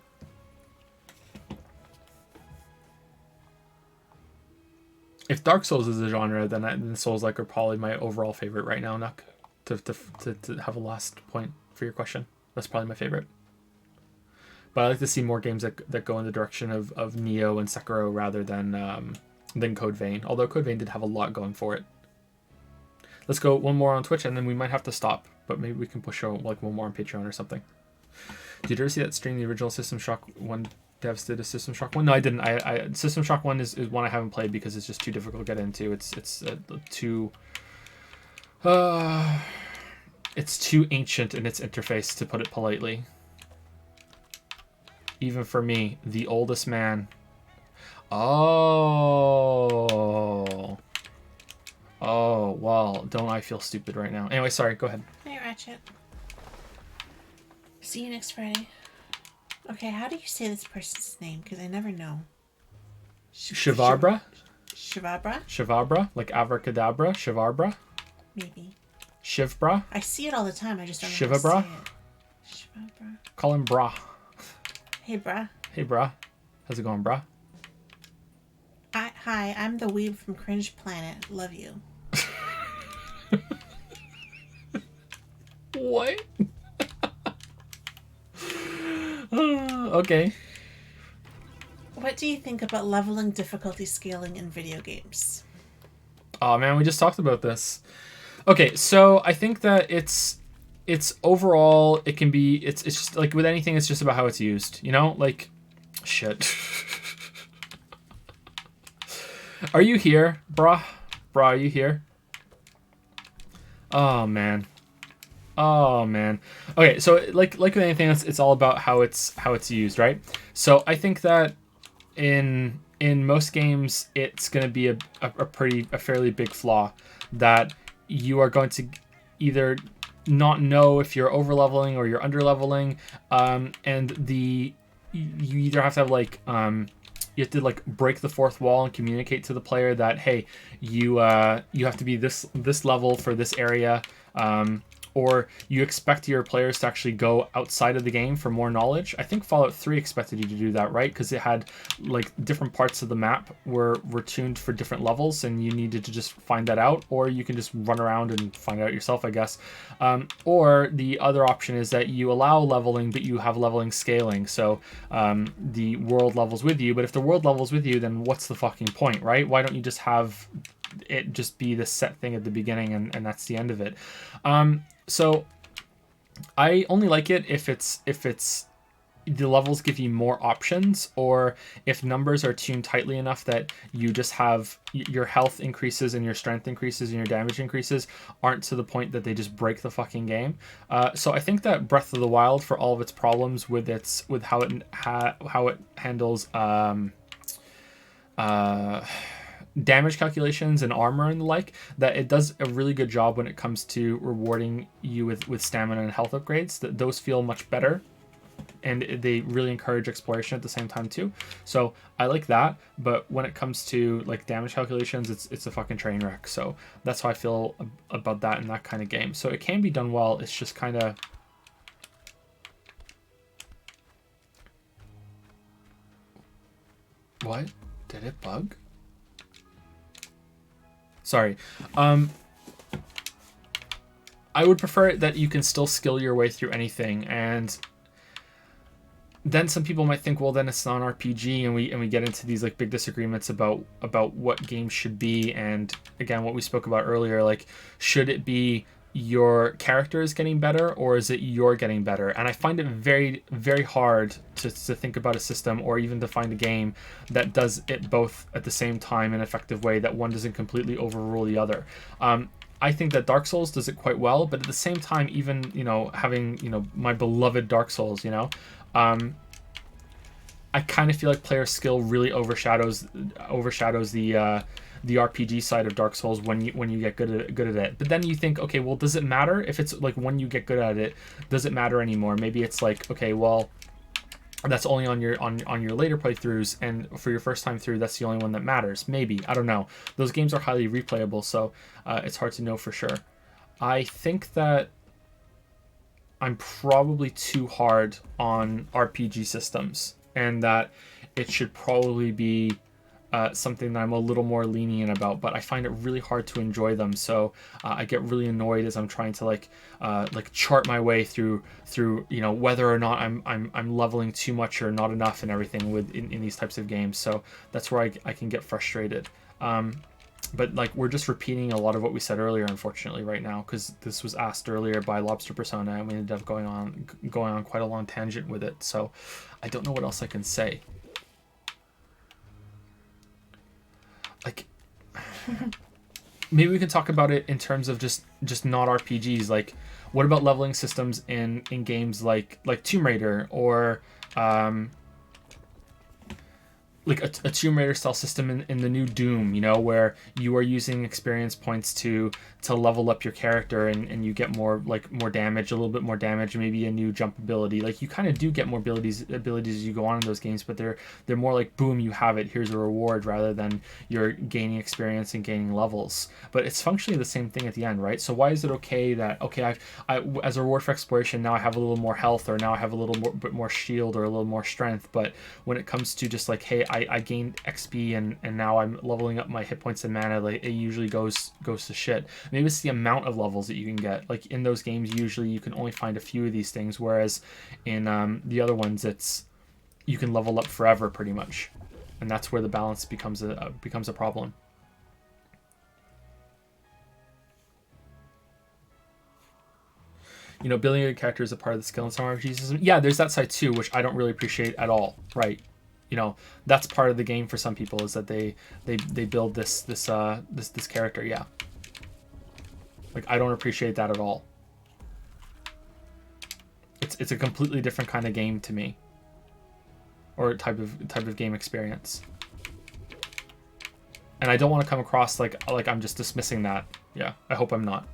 If Dark Souls is a genre, then Souls-like are probably my overall favorite right now, Nuck. To have a last point for your question. That's probably my favorite. But I like to see more games that go in the direction of Nioh and Sekiro rather than Code Vein. Although Code Vein did have a lot going for it. Let's go one more on Twitch, and then we might have to stop. But maybe we can push out like one more on Patreon or something. Did you ever see that stream, the original System Shock 1 devs did a System Shock 1? No, I didn't. I System Shock 1 is one I haven't played because it's just too difficult to get into. It's too ancient in its interface, to put it politely. Even for me, the oldest man. Oh, well, don't I feel stupid right now? Anyway, sorry, go ahead. Hey, Ratchet. See you next Friday. Okay, how do you say this person's name? Because I never know. Shivarbra? Shivabra? Shivabra? Like abracadabra? Shivarbra? Maybe. Shivbra? I see it all the time. I just don't know Shivabra? how to say it. Shivabra. Call him Bra. Hey, brah. Hey, Bra. How's it going, Bra? Hi, I'm the weeb from Cringe Planet. Love you. What? Okay. What do you think about leveling difficulty scaling in video games? Oh man, we just talked about this. Okay, so I think that it's overall, it can be, it's just like with anything, it's just about how it's used, you know? Like, shit. Are you here, brah? Brah, are you here? Oh man. Oh man. Okay, so like with anything, it's all about how it's used, right? So I think that in most games, it's going to be a fairly big flaw that you are going to either not know if you're over leveling or you're under leveling, and you either have to have like you have to like break the fourth wall and communicate to the player that, hey, you have to be this level for this area, or you expect your players to actually go outside of the game for more knowledge. I think Fallout 3 expected you to do that, right? Because it had like different parts of the map were tuned for different levels, and you needed to just find that out, or you can just run around and find it out yourself, I guess. Or the other option is that you allow leveling, but you have leveling scaling, so the world levels with you. But if the world levels with you, then what's the fucking point, right? Why don't you just have it just be the set thing at the beginning, and that's the end of it? So I only like it if it's the levels give you more options, or if numbers are tuned tightly enough that you just have your health increases and your strength increases and your damage increases aren't to the point that they just break the fucking game. So I think that Breath of the Wild, for all of its problems with how it handles damage calculations and armor and the like, that it does a really good job when it comes to rewarding you with stamina and health upgrades. That those feel much better, and they really encourage exploration at the same time too. So I like that, but when it comes to like damage calculations, it's a fucking train wreck. So that's how I feel about that in that kind of game. So it can be done well, it's just kind of... What? Did it bug? Sorry. I would prefer that you can still skill your way through anything, and then some people might think, well, then it's not an RPG, and we get into these like big disagreements about what games should be. And again, what we spoke about earlier, like, should it be your character is getting better, or is it you're getting better? And I find it very, very hard to think about a system, or even to find a game that does it both at the same time in an effective way, that one doesn't completely overrule the other. I think that Dark Souls does it quite well, but at the same time, even, having, my beloved Dark Souls, I kind of feel like player skill really overshadows the RPG side of Dark Souls when you get good at it. But then you think, okay, well, does it matter if it's like when you get good at it? Does it matter anymore? Maybe it's like, okay, well, that's only on your later playthroughs, and for your first time through, that's the only one that matters. Maybe, I don't know. Those games are highly replayable, so it's hard to know for sure. I think that I'm probably too hard on RPG systems, and that it should probably be something that I'm a little more lenient about, but I find it really hard to enjoy them. So I get really annoyed as I'm trying to like chart my way through whether or not I'm leveling too much or not enough and everything in these types of games. So that's where I can get frustrated. But like, we're just repeating a lot of what we said earlier, unfortunately, right now, because this was asked earlier by Lobster Persona, and we ended up going on quite a long tangent with it. So I don't know what else I can say. Like, maybe we can talk about it in terms of just not RPGs. Like, what about leveling systems in games like Tomb Raider, or like a Tomb Raider style system in the new Doom, where you are using experience points to level up your character, and you get more damage, a little bit more damage, maybe a new jump ability. Like, you kind of do get more abilities as you go on in those games, but they're more like, boom, you have it, here's a reward, rather than you're gaining experience and gaining levels. But it's functionally the same thing at the end, right? So why is it okay that, okay, I as a reward for exploration, now I have a little more health, or now I have a little bit more shield, or a little more strength, but when it comes to just like, hey, I gained XP, and now I'm leveling up my hit points and mana, like, it usually goes to shit. Maybe it's the amount of levels that you can get. Like, in those games, usually you can only find a few of these things, whereas in the other ones, it's you can level up forever pretty much, and that's where the balance becomes a problem. Building a character is a part of the skill in some RPG system. Yeah, there's that side too, which I don't really appreciate at all, right? That's part of the game for some people, is that they build this character. Yeah, like, I don't appreciate that at all. It's a completely different kind of game to me, or type of game experience, and I don't want to come across like I'm just dismissing that. Yeah, I hope I'm not.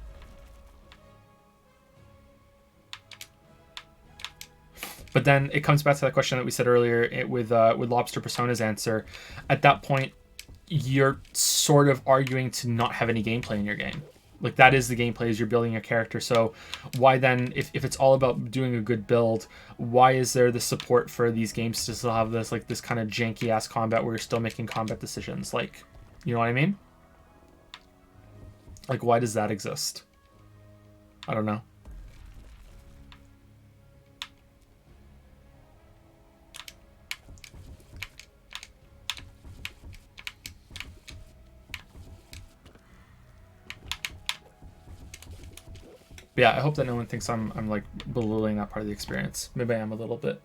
But then it comes back to that question that we said earlier with Lobster Persona's answer. At that point, you're sort of arguing to not have any gameplay in your game, Like that is the gameplay, is you're building a character. So why then, if it's all about doing a good build, why is there the support for these games to still have this like this kind of janky ass combat where you're still making combat decisions? Like, you know what I mean? Like, why does that exist? I don't know. But yeah, I hope that no one thinks I'm like belittling that part of the experience. Maybe I am a little bit.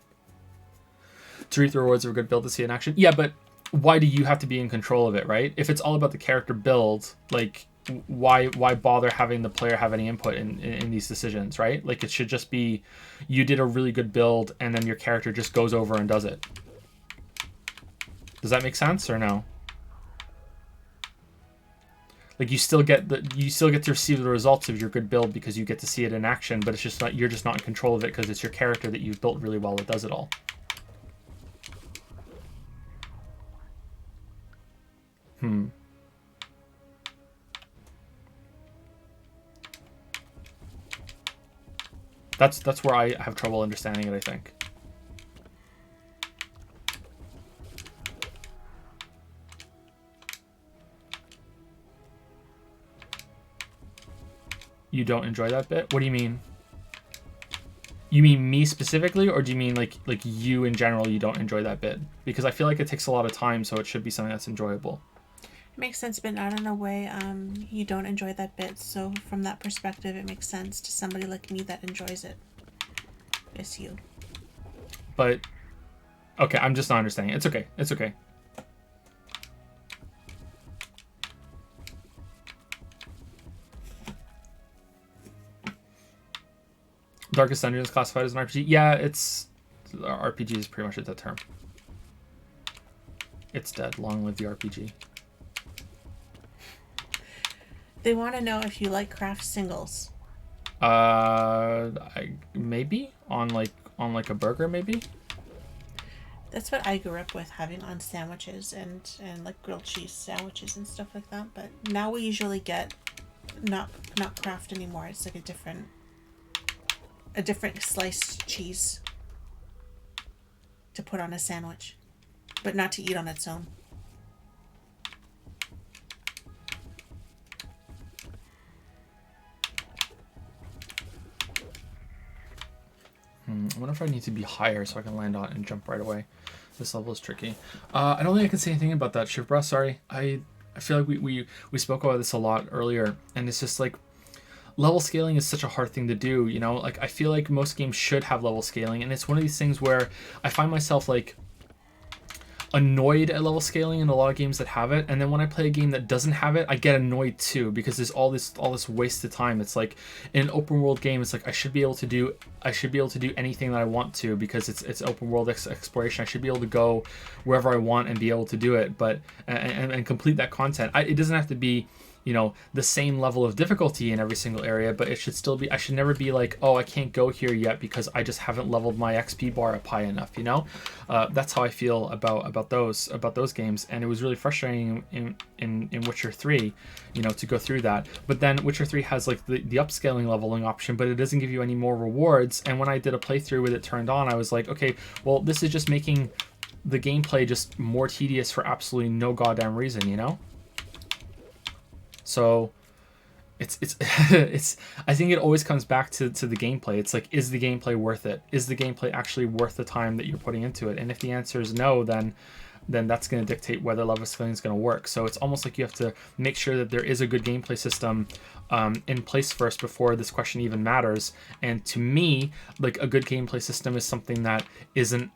To reap the rewards of a good build to see in action. Yeah, but why do you have to be in control of it, right? If it's all about the character build, like why bother having the player have any input in these decisions, right? Like it should just be you did a really good build and then your character just goes over and does it. Does that make sense or no? Like you still get to receive the results of your good build because you get to see it in action, but it's just not, you're just not in control of it because it's your character that you've built really well that does it all. That's where I have trouble understanding it, I think. You don't enjoy that bit? What do you mean? You mean me specifically, or do you mean like you in general, you don't enjoy that bit? Because I feel like it takes a lot of time, so it should be something that's enjoyable. It makes sense, but not in a way you don't enjoy that bit. So from that perspective, it makes sense to somebody like me that enjoys it. It's you. But, okay, I'm just not understanding. It's okay. It's okay. Darkest Dungeon is classified as an RPG? Yeah, it's... RPG is pretty much a dead term. It's dead. Long live the RPG. They want to know if you like craft singles. Maybe on like a burger, maybe. That's what I grew up with, having on sandwiches and like grilled cheese sandwiches and stuff like that. But now we usually get not craft anymore. It's like a different sliced cheese to put on a sandwich, but not to eat on its own. I wonder if I need to be higher so I can land on it and jump right away. This level is tricky. I don't think I can say anything about that, Shivbra. Sorry. I feel like we spoke about this a lot earlier, and it's just like level scaling is such a hard thing to do, you know? Like I feel like most games should have level scaling, and it's one of these things where I find myself like annoyed at level scaling in a lot of games that have it, and then when I play a game that doesn't have it, I get annoyed too, because there's all this wasted time. It's like in an open world game, it's like I should be able to do anything that I want to, because it's open world exploration. I should be able to go wherever I want and be able to do it, but and complete that content. It doesn't have to be, you know, the same level of difficulty in every single area, but it should still be, I should never be like, oh, I can't go here yet because I just haven't leveled my XP bar up high enough, you know? That's how I feel about those games, and it was really frustrating in Witcher 3, you know, to go through that. But then Witcher 3 has like the upscaling leveling option, but it doesn't give you any more rewards, and when I did a playthrough with it turned on, I was like, okay, well, this is just making the gameplay just more tedious for absolutely no goddamn reason, you know? So it's I think it always comes back to the gameplay. It's like, is the gameplay worth it? Is the gameplay actually worth the time that you're putting into it? And if the answer is no, then that's going to dictate whether level scaling is going to work. So it's almost like you have to make sure that there is a good gameplay system in place first before this question even matters. And to me, like a good gameplay system is something that isn't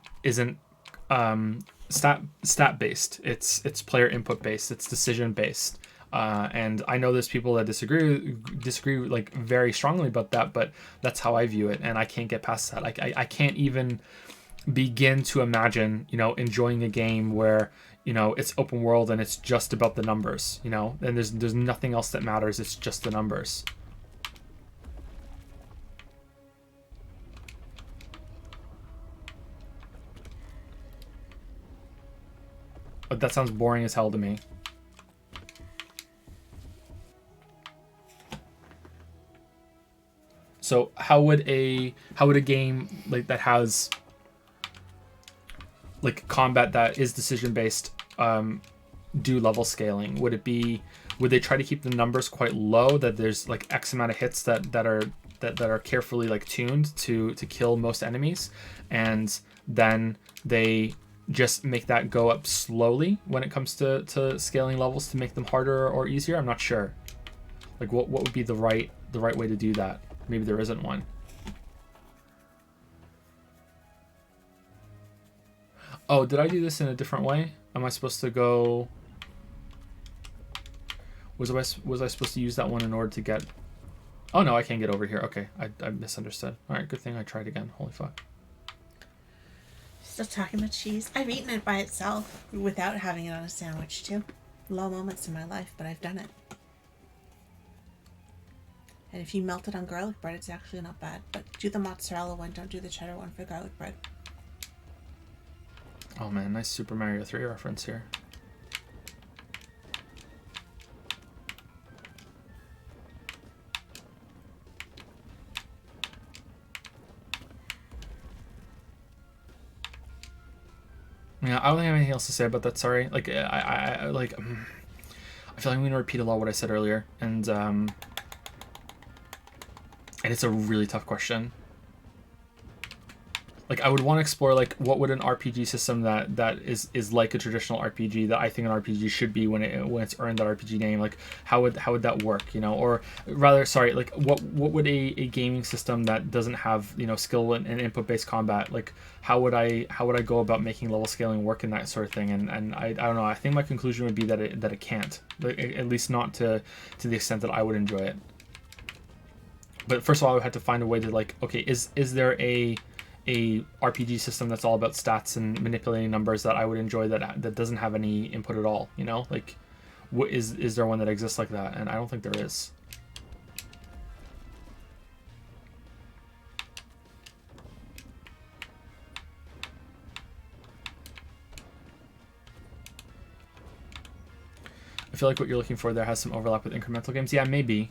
stat based. It's player input based. It's decision based. And I know there's people that disagree like very strongly about that, but that's how I view it, and I can't get past that. Like I can't even begin to imagine, you know, enjoying a game where, you know, it's open world and it's just about the numbers, you know, and there's nothing else that matters. It's just the numbers. But that sounds boring as hell to me. So how would a game like that has like combat that is decision based do level scaling? Would they try to keep the numbers quite low, that there's like X amount of hits that are carefully like tuned to kill most enemies, and then they just make that go up slowly when it comes to scaling levels to make them harder or easier? I'm not sure. Like what would be the right way to do that? Maybe there isn't one. Oh, did I do this in a different way? Am I supposed to go... Was I supposed to use that one in order to get... Oh no, I can't get over here. Okay, I misunderstood. Alright, good thing I tried again. Holy fuck. Still talking about cheese. I've eaten it by itself without having it on a sandwich too. Low moments in my life, but I've done it. And if you melt it on garlic bread, it's actually not bad. But do the mozzarella one, don't do the cheddar one for garlic bread. Oh man, nice Super Mario 3 reference here. Yeah, I don't have anything else to say about that. Sorry. Like, I like. I feel like I'm gonna repeat a lot of what I said earlier, and it's a really tough question. Like, I would want to explore like what would an RPG system that is like a traditional RPG that I think an RPG should be when it's earned that RPG name. Like, how would that work? You know, or rather, sorry, like what would a gaming system that doesn't have, you know, skill and input based combat, like how would I go about making level scaling work in that sort of thing? And I don't know. I think my conclusion would be that it can't, like, at least not to the extent that I would enjoy it. But first of all, I would have to find a way to, like, okay, is there a RPG system that's all about stats and manipulating numbers that I would enjoy that doesn't have any input at all, you know? Like, is there one that exists like that? And I don't think there is. I feel like what you're looking for there has some overlap with incremental games. Yeah, maybe.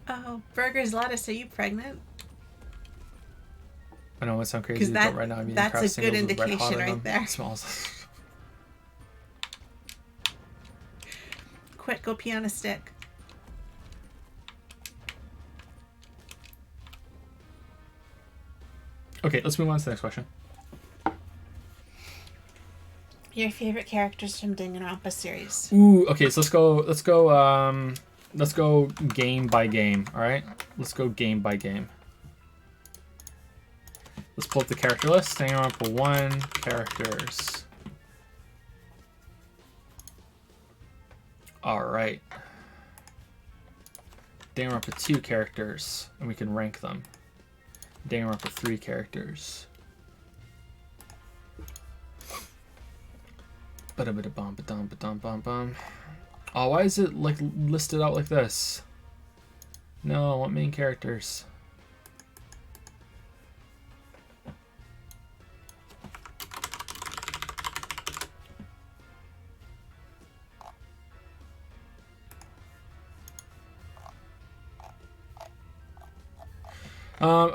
Oh, Burger's Lettuce, are you pregnant? I know it sounds crazy, but right now I'm eating that's Kraft a good singles with red hot indication in right them. there. It smells. Quit, go pee on a stick. Okay, let's move on to the next question. Your favorite characters from Danganronpa series? Ooh, okay, so let's go game by game, all right? Let's go game by game. Let's pull up the character list. Danganronpa 1 characters. All right. Danganronpa 2 characters, and we can rank them. Danganronpa 3 characters. Ba-da-ba-da-bum-ba-dum-ba-dum-bum-bum. Oh, why is it like listed out like this? No, I want main characters.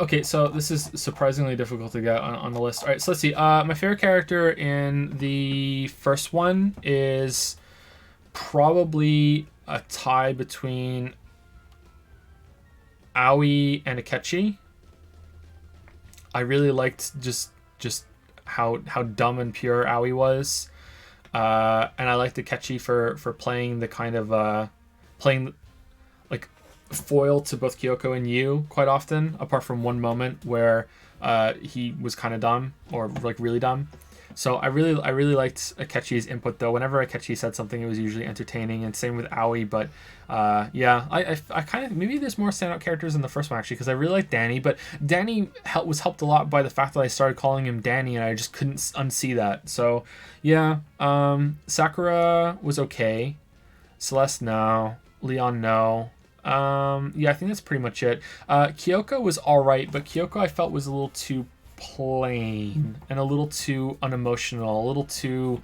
Okay, so this is surprisingly difficult to get on the list. All right, so let's see. My favorite character in the first one is probably a tie between Aoi and Akechi. I really liked just how dumb and pure Aoi was, and I liked Akechi for playing the kind of playing like foil to both Kyoko and Yu quite often, apart from one moment where he was kind of dumb, or like really dumb. So I really liked Akechi's input though. Whenever Akechi said something, it was usually entertaining, and same with Aoi. But yeah, I kind of, maybe there's more standout characters in the first one actually, because I really liked Danny, but Danny was helped a lot by the fact that I started calling him Danny, and I just couldn't unsee that. So yeah, Sakura was okay. Celeste, no. Leon, no. Yeah, I think that's pretty much it. Kyoko was alright, but Kyoko I felt was a little too plain and a little too unemotional, a little too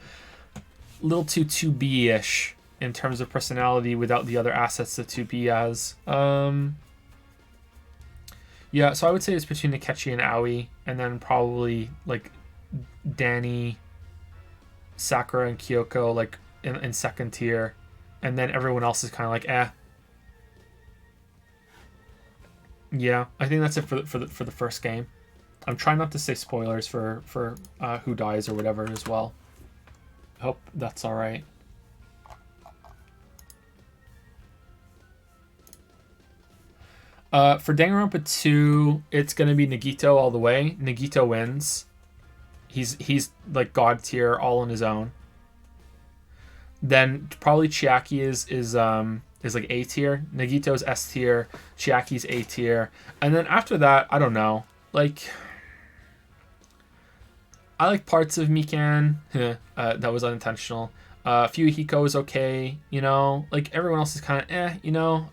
2B-ish in terms of personality without the other assets that 2B has. Yeah, so I would say it's between Akechi and Aoi, and then probably like Danny, Sakura, and Kyoko like in second tier, and then everyone else is kind of like eh. Yeah, I think that's it for the first game. I'm trying not to say spoilers for who dies or whatever as well. I hope that's all right. For Danganronpa 2, it's gonna be Nagito all the way. Nagito wins. He's like god tier all on his own. Then probably Chiaki is like A tier. Nagito's S tier. Chiaki's A tier. And then after that, I don't know. Like, I like parts of Mikan. That was unintentional. Fuyuhiko is okay, you know. Like everyone else is kind of eh, you know.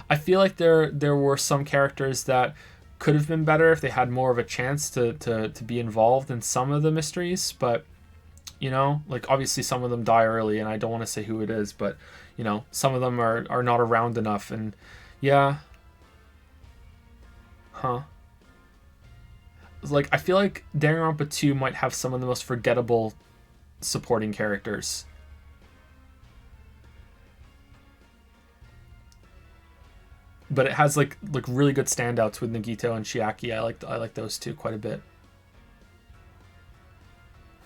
I feel like there were some characters that could have been better if they had more of a chance to be involved in some of the mysteries, but you know, like obviously some of them die early, and I don't want to say who it is, but you know, some of them are not around enough, and yeah, huh. Like I feel like Danganronpa 2 might have some of the most forgettable supporting characters. But it has like really good standouts with Nagito and Chiaki. I like those two quite a bit.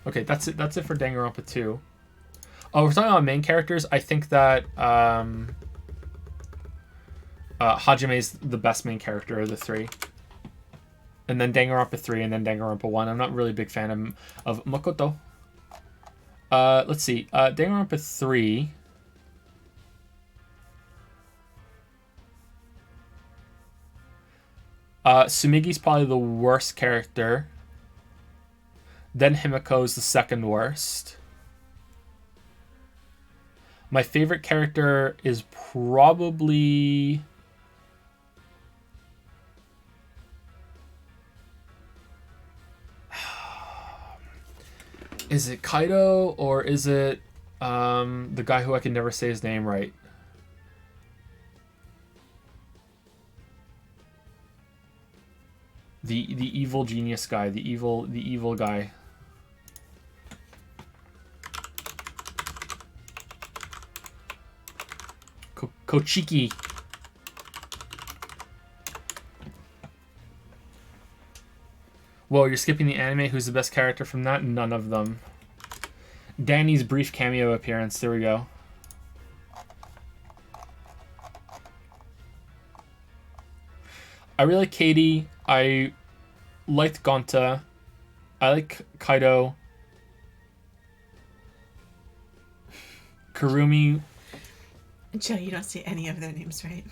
Okay, that's it. That's it for Danganronpa 2. Oh, we're talking about main characters. I think that Hajime is the best main character of the three. And then Danganronpa 3, and then Danganronpa 1. I'm not really a big fan of Makoto. Let's see. Danganronpa 3. Sumigi's probably the worst character. Then Himiko's the second worst. My favorite character is probably... Is it Kaido or is it the guy who I can never say his name right? The evil genius guy, the evil guy. Kochiki. Whoa, you're skipping the anime. Who's the best character from that? None of them. Danny's brief cameo appearance. There we go. I really like Katie. I liked Gonta. I like Kaido. Kurumi. Joe, you don't say any of their names right.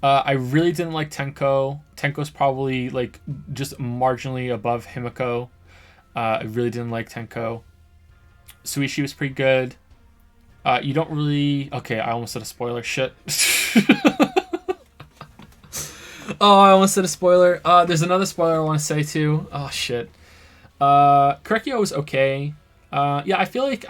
I really didn't like Tenko. Tenko's probably like just marginally above Himiko. I really didn't like Tenko. Suishi was pretty good. You don't really... Okay, I almost said a spoiler. Shit. Oh, I almost said a spoiler. There's another spoiler I want to say too. Oh shit. Korekiyo was okay. Yeah, I feel like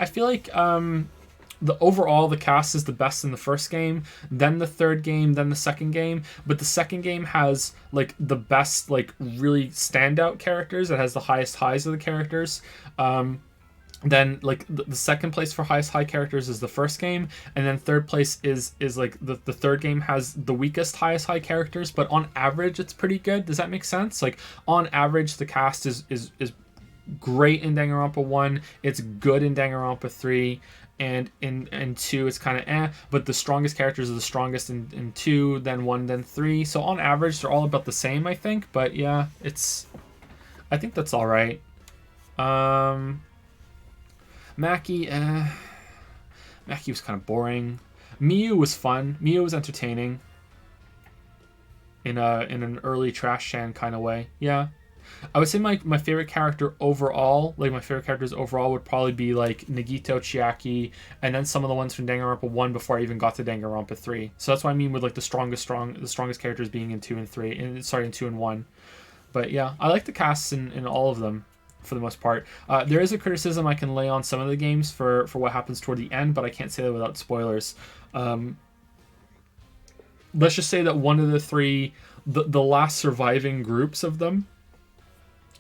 the cast is the best in the first game, then the third game, then the second game. But the second game has like the best, like really standout characters. It has the highest highs of the characters. Then like the second place for highest high characters is the first game, and then third place is like the third game has the weakest highest high characters, but on average it's pretty good. Does that make sense? Like on average the cast is great in Danganronpa 1, it's good in Danganronpa 3, and in 2 it's kind of eh, but the strongest characters are the strongest in 2, then 1, then 3. So on average they're all about the same, I think. But yeah, I think that's all right. Maki was kind of boring. Miyu was fun. Miyu was entertaining in an early trash can kind of way. Yeah. I would say my favorite character overall, like my favorite characters overall, would probably be like Nagito, Chiaki, and then some of the ones from Danganronpa 1 before I even got to Danganronpa 3. So that's what I mean with like the strongest characters being in 2 and 3, in 2 and 1. But yeah, I like the casts in all of them for the most part. There is a criticism I can lay on some of the games for what happens toward the end, but I can't say that without spoilers. Let's just say that one of the 3, the last surviving groups of them,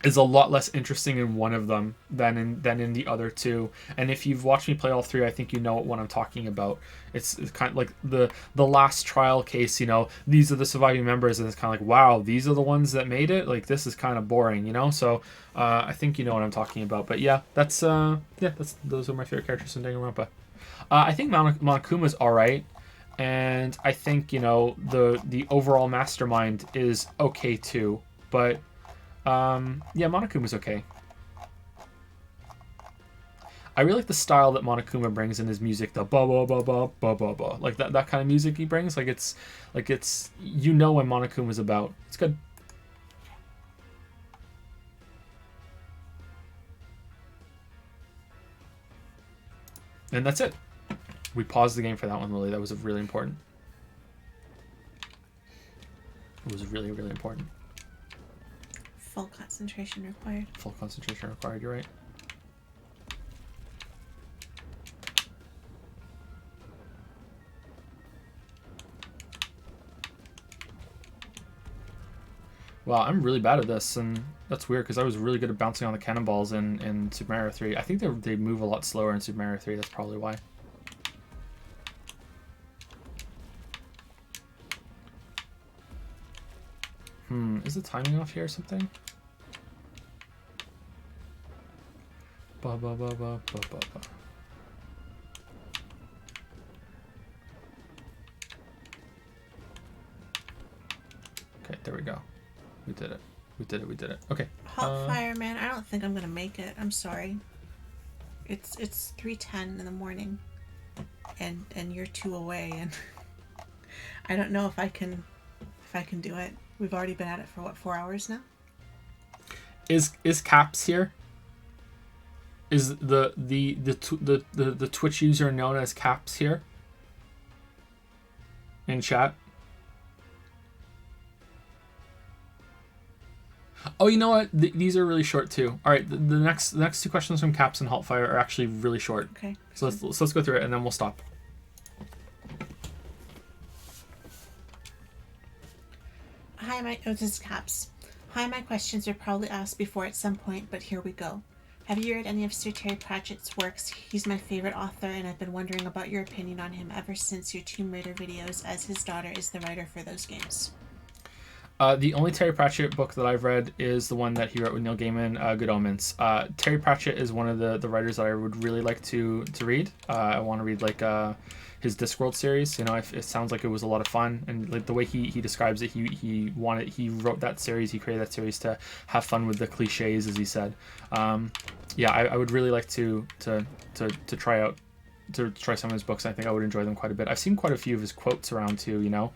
is a lot less interesting in one of them than in the other 2. And if you've watched me play all 3, I think you know what I'm talking about. It's kind of like the last trial case, you know, these are the surviving members, and it's kind of like, wow, these are the ones that made it. Like, this is kind of boring, you know. So I think you know what I'm talking about. But yeah, that's those are my favorite characters in Danganronpa. I think Monokuma's all right, and I think, you know, the overall mastermind is okay too. But yeah, Monokuma's okay. I really like the style that Monokuma brings in his music, the ba ba ba ba ba ba ba, like that kind of music he brings. Like it's you know what Monokuma's about. It's good. And that's it. We paused the game for that one, Lily. That was really important. It was really, really important. Full concentration required. Full concentration required, you're right. Wow, I'm really bad at this, and that's weird because I was really good at bouncing on the cannonballs in Super Mario 3. I think they move a lot slower in Super Mario 3, that's probably why. Is the timing off here or something? Ba ba ba ba ba ba ba. Okay, there we go. We did it. We did it. We did it. Okay. Hot Fireman, I don't think I'm gonna make it. I'm sorry. It's 3:10 in the morning, and you're 2 away, and I don't know if I can do it. We've already been at it for what, 4 hours now? Is Caps here? Is the Twitch user known as Caps here? In chat? Oh, you know what? These are really short too. All right, the next 2 questions from Caps and Haltfire are actually really short. Okay. So let's go through it and then we'll stop. Hi, this is Caps. Hi, my questions were probably asked before at some point, but here we go. Have you read any of Sir Terry Pratchett's works? He's my favorite author, and I've been wondering about your opinion on him ever since your Tomb Raider videos, as his daughter is the writer for those games. The only Terry Pratchett book that I've read is the one that he wrote with Neil Gaiman, Good Omens. Terry Pratchett is one of the writers that I would really like to read. I want to read like his Discworld series. You know, it sounds like it was a lot of fun, and like the way he describes it, he wrote that series, he created that series to have fun with the cliches, as he said. Yeah, I would really like to try some of his books. I think I would enjoy them quite a bit. I've seen quite a few of his quotes around too, you know.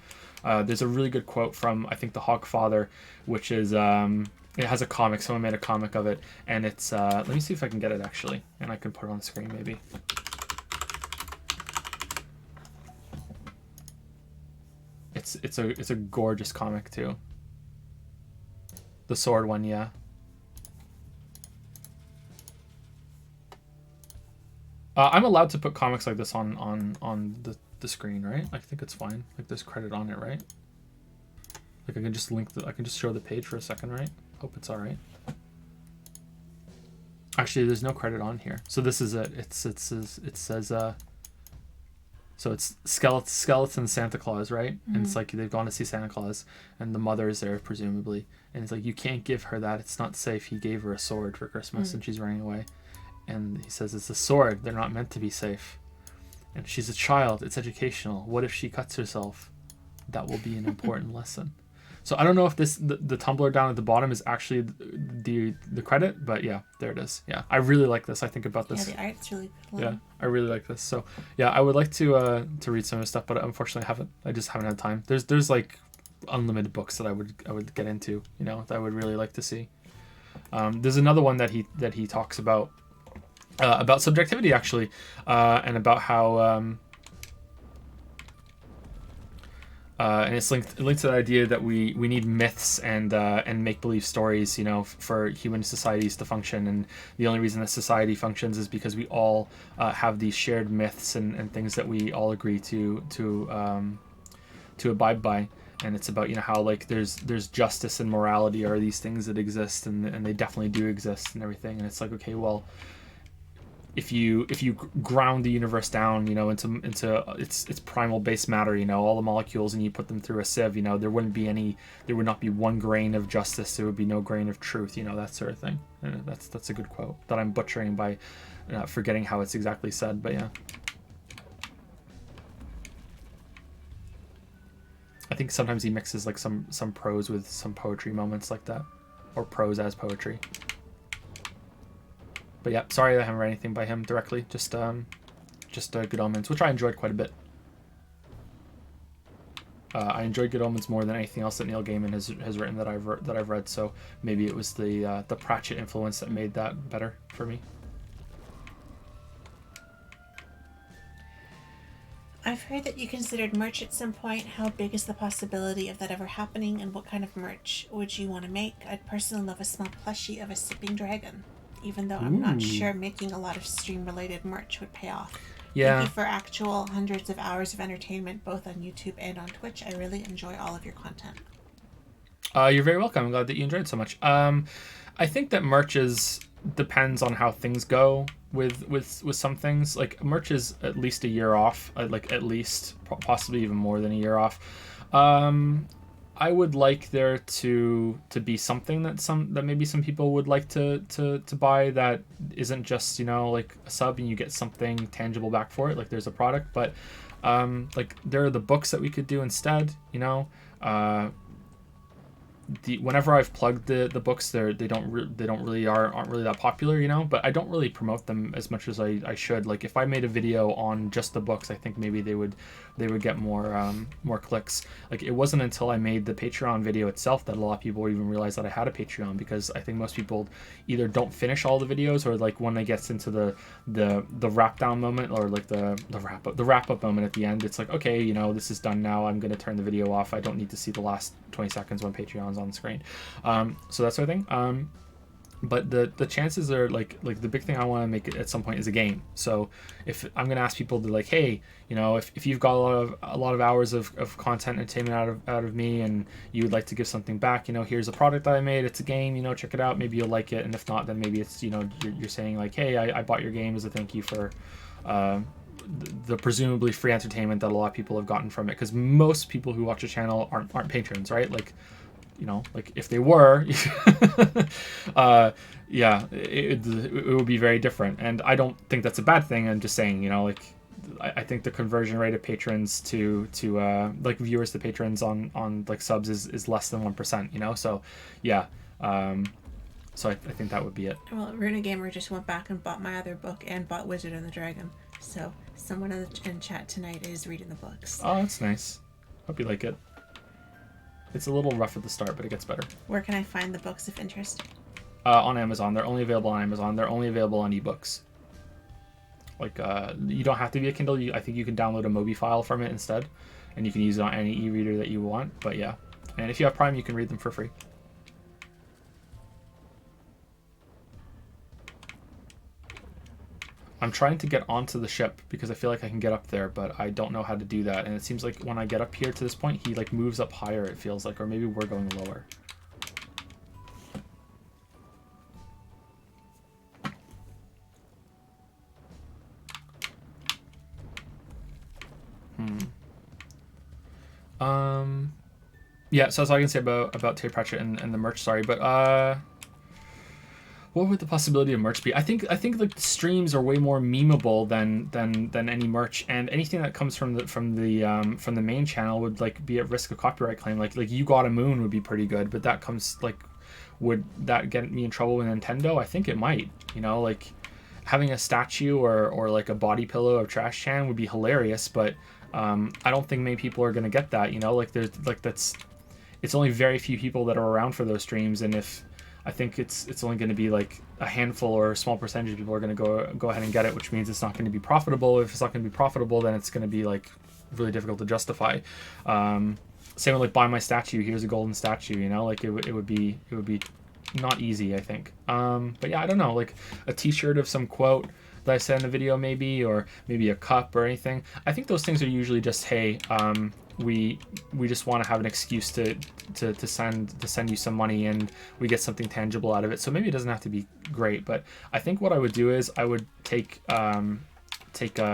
There's a really good quote from, I think, the Hogfather, which is, it has a comic. Someone made a comic of it, and it's, let me see if I can get it actually, and I can put it on the screen maybe. It's a gorgeous comic too. The sword one, yeah. I'm allowed to put comics like this on the screen, right? I think it's fine. Like there's credit on it, right? Like I can just I can just show the page for a second, right? Hope it's all right. Actually, there's no credit on here. So this is it. It says so it's skeleton Santa Claus, right? Mm-hmm. And it's like they've gone to see Santa Claus, and the mother is there presumably, and it's like, you can't give her that. It's not safe. He gave her a sword for Christmas, and she's running away. And he says, it's a sword. They're not meant to be safe. And she's a child. It's educational. What if she cuts herself? That will be an important lesson. So I don't know if the Tumblr down at the bottom is actually the credit, but yeah, there it is. Yeah, I really like this. I think about this. Yeah, the art's really cool. Yeah, I really like this. So yeah, I would like to read some of his stuff, but unfortunately I haven't. I just haven't had time. There's like unlimited books that I would get into, you know, that I would really like to see. There's another one that he talks about subjectivity actually, and about how and it's linked to the idea that we need myths and make believe stories, you know, for human societies to function. And the only reason that society functions is because we all have these shared myths and things that we all agree to abide by. And it's about, you know, how like there's justice and morality are these things that exist, and they definitely do exist and everything. And it's like, okay, well, if you ground the universe down, you know, into its primal base matter, you know, all the molecules, and you put them through a sieve, you know, there would not be one grain of justice, there would be no grain of truth, you know, that sort of thing. And that's a good quote that I'm butchering by forgetting how it's exactly said, but yeah. I think sometimes he mixes like some prose with some poetry moments like that, or prose as poetry. But yeah, sorry I haven't read anything by him directly. Just Good Omens, which I enjoyed quite a bit. I enjoyed Good Omens more than anything else that Neil Gaiman has written that I've read. So maybe it was the Pratchett influence that made that better for me. I've heard that you considered merch at some point. How big is the possibility of that ever happening, and what kind of merch would you want to make? I'd personally love a small plushie of a sipping dragon, even though I'm not sure making a lot of stream-related merch would pay off. Yeah. Thank you for actual hundreds of hours of entertainment, both on YouTube and on Twitch. I really enjoy all of your content. You're very welcome. I'm glad that you enjoyed so much. I think that merch depends on how things go with some things. Like merch is at least a year off, like at least possibly even more than a year off. I would like there to be something that maybe some people would like to buy, that isn't just, you know, like a sub and you get something tangible back for it, like there's a product. But like there are the books that we could do instead, you know. Whenever I've plugged the books, aren't really that popular, you know. But I don't really promote them as much as I should. Like if I made a video on just the books, I think maybe they would get more clicks. Like it wasn't until I made the Patreon video itself that a lot of people even realized that I had a Patreon, because I think most people either don't finish all the videos, or like when they get into the wrap down moment, or like the wrap up moment at the end, it's like, okay, you know, this is done now, I'm gonna turn the video off, I don't need to see the last 20 seconds when Patreon's on the screen. So that sort of thing. But the chances are like the big thing I want to make at some point is a game. So if I'm going to ask people to like, hey, you know, if you've got a lot of hours of content entertainment out of me, and you would like to give something back, you know, here's a product that I made, it's a game, you know, check it out, maybe you'll like it. And if not, then maybe it's, you know, you're saying like, hey, I bought your game as a thank you for the presumably free entertainment that a lot of people have gotten from it, because most people who watch a channel aren't patrons, right? Like, you know, like if they were, yeah, it would be very different. And I don't think that's a bad thing. I'm just saying, you know, like I think the conversion rate of patrons to like viewers to patrons on like subs is less than 1%, you know. So yeah, so I think that would be it. Well, Runa Gamer just went back and bought my other book and bought Wizard and the Dragon. So someone in chat tonight is reading the books. Oh, that's nice. Hope you like it. It's a little rough at the start, but it gets better. Where can I find the books of interest? On Amazon. They're only available on Amazon. They're only available on ebooks. Like, you don't have to be a Kindle. I think you can download a Mobi file from it instead, and you can use it on any e-reader that you want. But yeah, and if you have Prime, you can read them for free. I'm trying to get onto the ship because I feel like I can get up there, but I don't know how to do that. And it seems like when I get up here to this point, he like moves up higher, it feels like, or maybe we're going lower. Yeah, so that's all I can say about Terry Pratchett and the merch, sorry, but what would the possibility of merch be? I think like the streams are way more memeable than any merch, and anything that comes from the main channel would like be at risk of copyright claim. Like You Got a Moon would be pretty good, but that comes like, would that get me in trouble with Nintendo? I think it might. You know, like having a statue or like a body pillow of Trash Chan would be hilarious, but I don't think many people are gonna get that. You know, like there's like it's only very few people that are around for those streams, and if I think it's only going to be like a handful or a small percentage of people are going to go ahead and get it, which means it's not going to be profitable. If it's not going to be profitable, then it's going to be like really difficult to justify. Same with like buy my statue. Here's a golden statue. You know, like it would be not easy, I think. But yeah, I don't know. Like a T-shirt of some quote that I said in the video, maybe, or maybe a cup or anything. I think those things are usually just, hey, we just want to have an excuse to send you some money, and we get something tangible out of it. So maybe it doesn't have to be great, but I think what I would do is I would take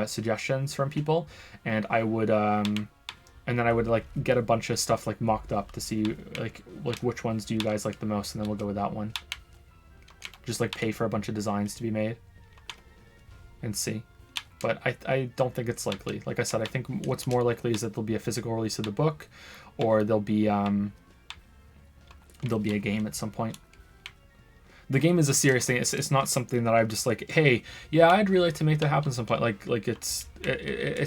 suggestions from people, and I would and then I would like get a bunch of stuff like mocked up to see like which ones do you guys like the most, and then we'll go with that one. Just like pay for a bunch of designs to be made and see. But I don't think it's likely. Like I said, I think what's more likely is that there'll be a physical release of the book, or there'll be a game at some point. The game is a serious thing. It's not something that I'm just like, hey, yeah, I'd really like to make that happen at some point. Like it's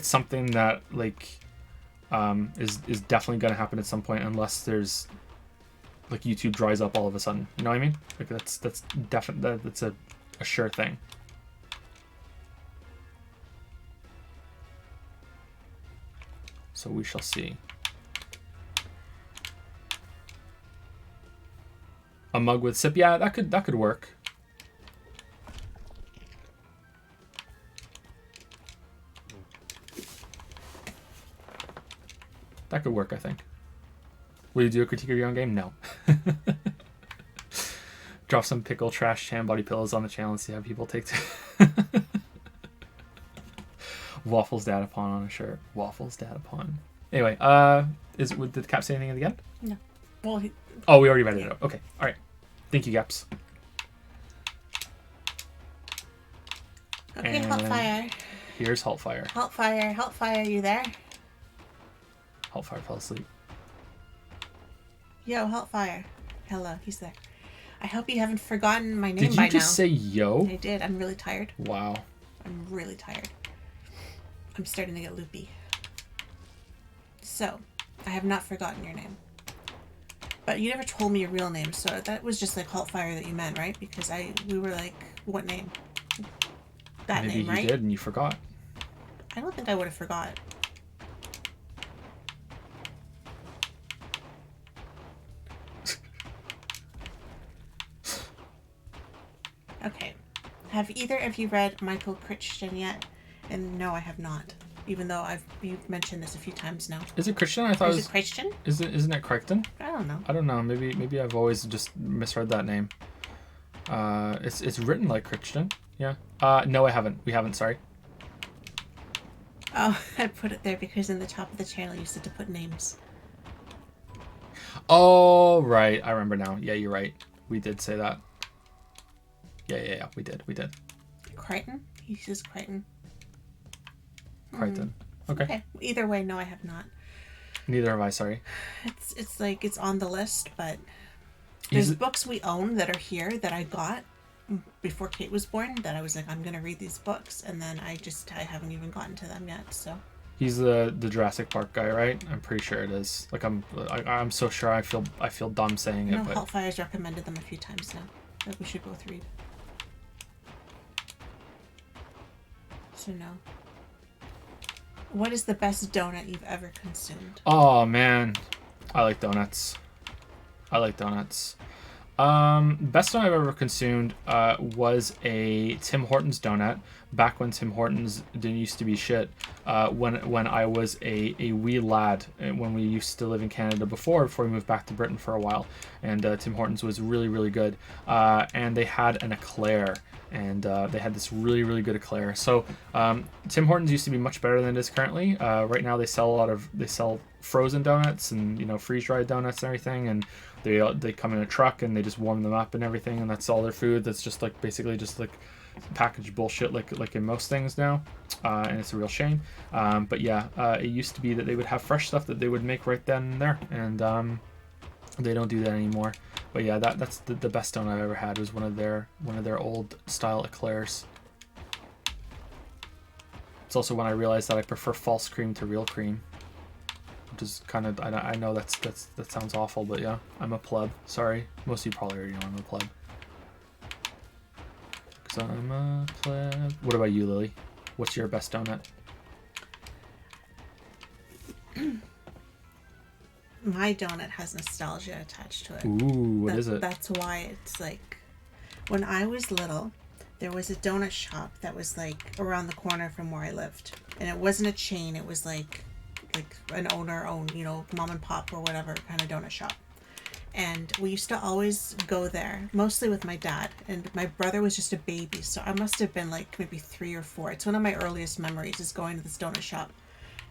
something that like is definitely going to happen at some point, unless there's like YouTube dries up all of a sudden. You know what I mean? Like that's definitely that's a sure thing. So we shall see. A mug with sip, yeah, that could work. That could work, I think. Will you do a critique of your own game? No. Drop some pickle trash tan body pillows on the channel and see how people take to Waffles dad upon on a shirt. Waffles dad upon. Anyway, did Cap say anything at the end? No. Well, oh, we already read it out. Okay, all right. Thank you, Gaps. Okay, And Haltfire. Here's Haltfire. Haltfire, you there? Haltfire fell asleep. Yo, Haltfire. Hello, he's there. I hope you haven't forgotten my name Did by you just now. say yo? I did. I'm really tired. Wow. I'm really tired. I'm starting to get loopy. So, I have not forgotten your name. But you never told me your real name, so that was just like Haltfire that you meant, right? Because we were like, what name? That Maybe name, right? you did and you forgot. I don't think I would have forgot. Okay. Have either of you read Michael Crichton yet? And no, I have not. Even though you've mentioned this a few times now. Is it Christian? I thought Is it Crichton? Isn't it Crichton? I don't know. I don't know. Maybe I've always just misread that name. It's written like Crichton. Yeah. No, I haven't. We haven't. Sorry. Oh, I put it there because in the top of the channel you said to put names. Oh, right. I remember now. Yeah, you're right. We did say that. Yeah. We did. Crichton? He says Crichton. Crichton. Okay. Either way, no, I have not. Neither have I. Sorry. It's like it's on the list, but there's books we own that are here that I got before Kate was born that I was like, I'm gonna read these books, and then I haven't even gotten to them yet. So he's the Jurassic Park guy, right? I'm pretty sure it is. Like I'm so sure. I feel dumb saying it. But Haltfire's recommended them a few times now that we should both read. So no. What is the best donut you've ever consumed? Oh man, I like donuts. Best donut I've ever consumed was a Tim Hortons donut back when Tim Hortons didn't used to be shit. When I was a wee lad, when we used to live in Canada before we moved back to Britain for a while, and Tim Hortons was really good. And they had an eclair. And they had this really good eclair. So Tim Hortons used to be much better than it is currently. Right now they sell frozen donuts and freeze dried donuts and everything, and they come in a truck and they just warm them up and everything, and that's all their food. That's just like basically just like packaged bullshit like in most things now, and it's a real shame. But yeah, it used to be that they would have fresh stuff that they would make right then and there, and they don't do that anymore. But yeah, that's the best donut I've ever had was one of their old style eclairs. It's also when I realized that I prefer false cream to real cream. which is kind of, I know that sounds awful, but yeah, I'm a pleb. Sorry, most of you probably already know I'm a pleb. Cause I'm a pleb. What about you, Lily? What's your best donut? My donut has nostalgia attached to it. Ooh, what is it? That's why it's like, when I was little, there was a donut shop that was like around the corner from where I lived, and it wasn't a chain. It was like an owner-owned, you know, mom and pop or whatever kind of donut shop. And we used to always go there, mostly with my dad. And my brother was just a baby, so I must have been like maybe 3 or 4. It's one of my earliest memories is going to this donut shop.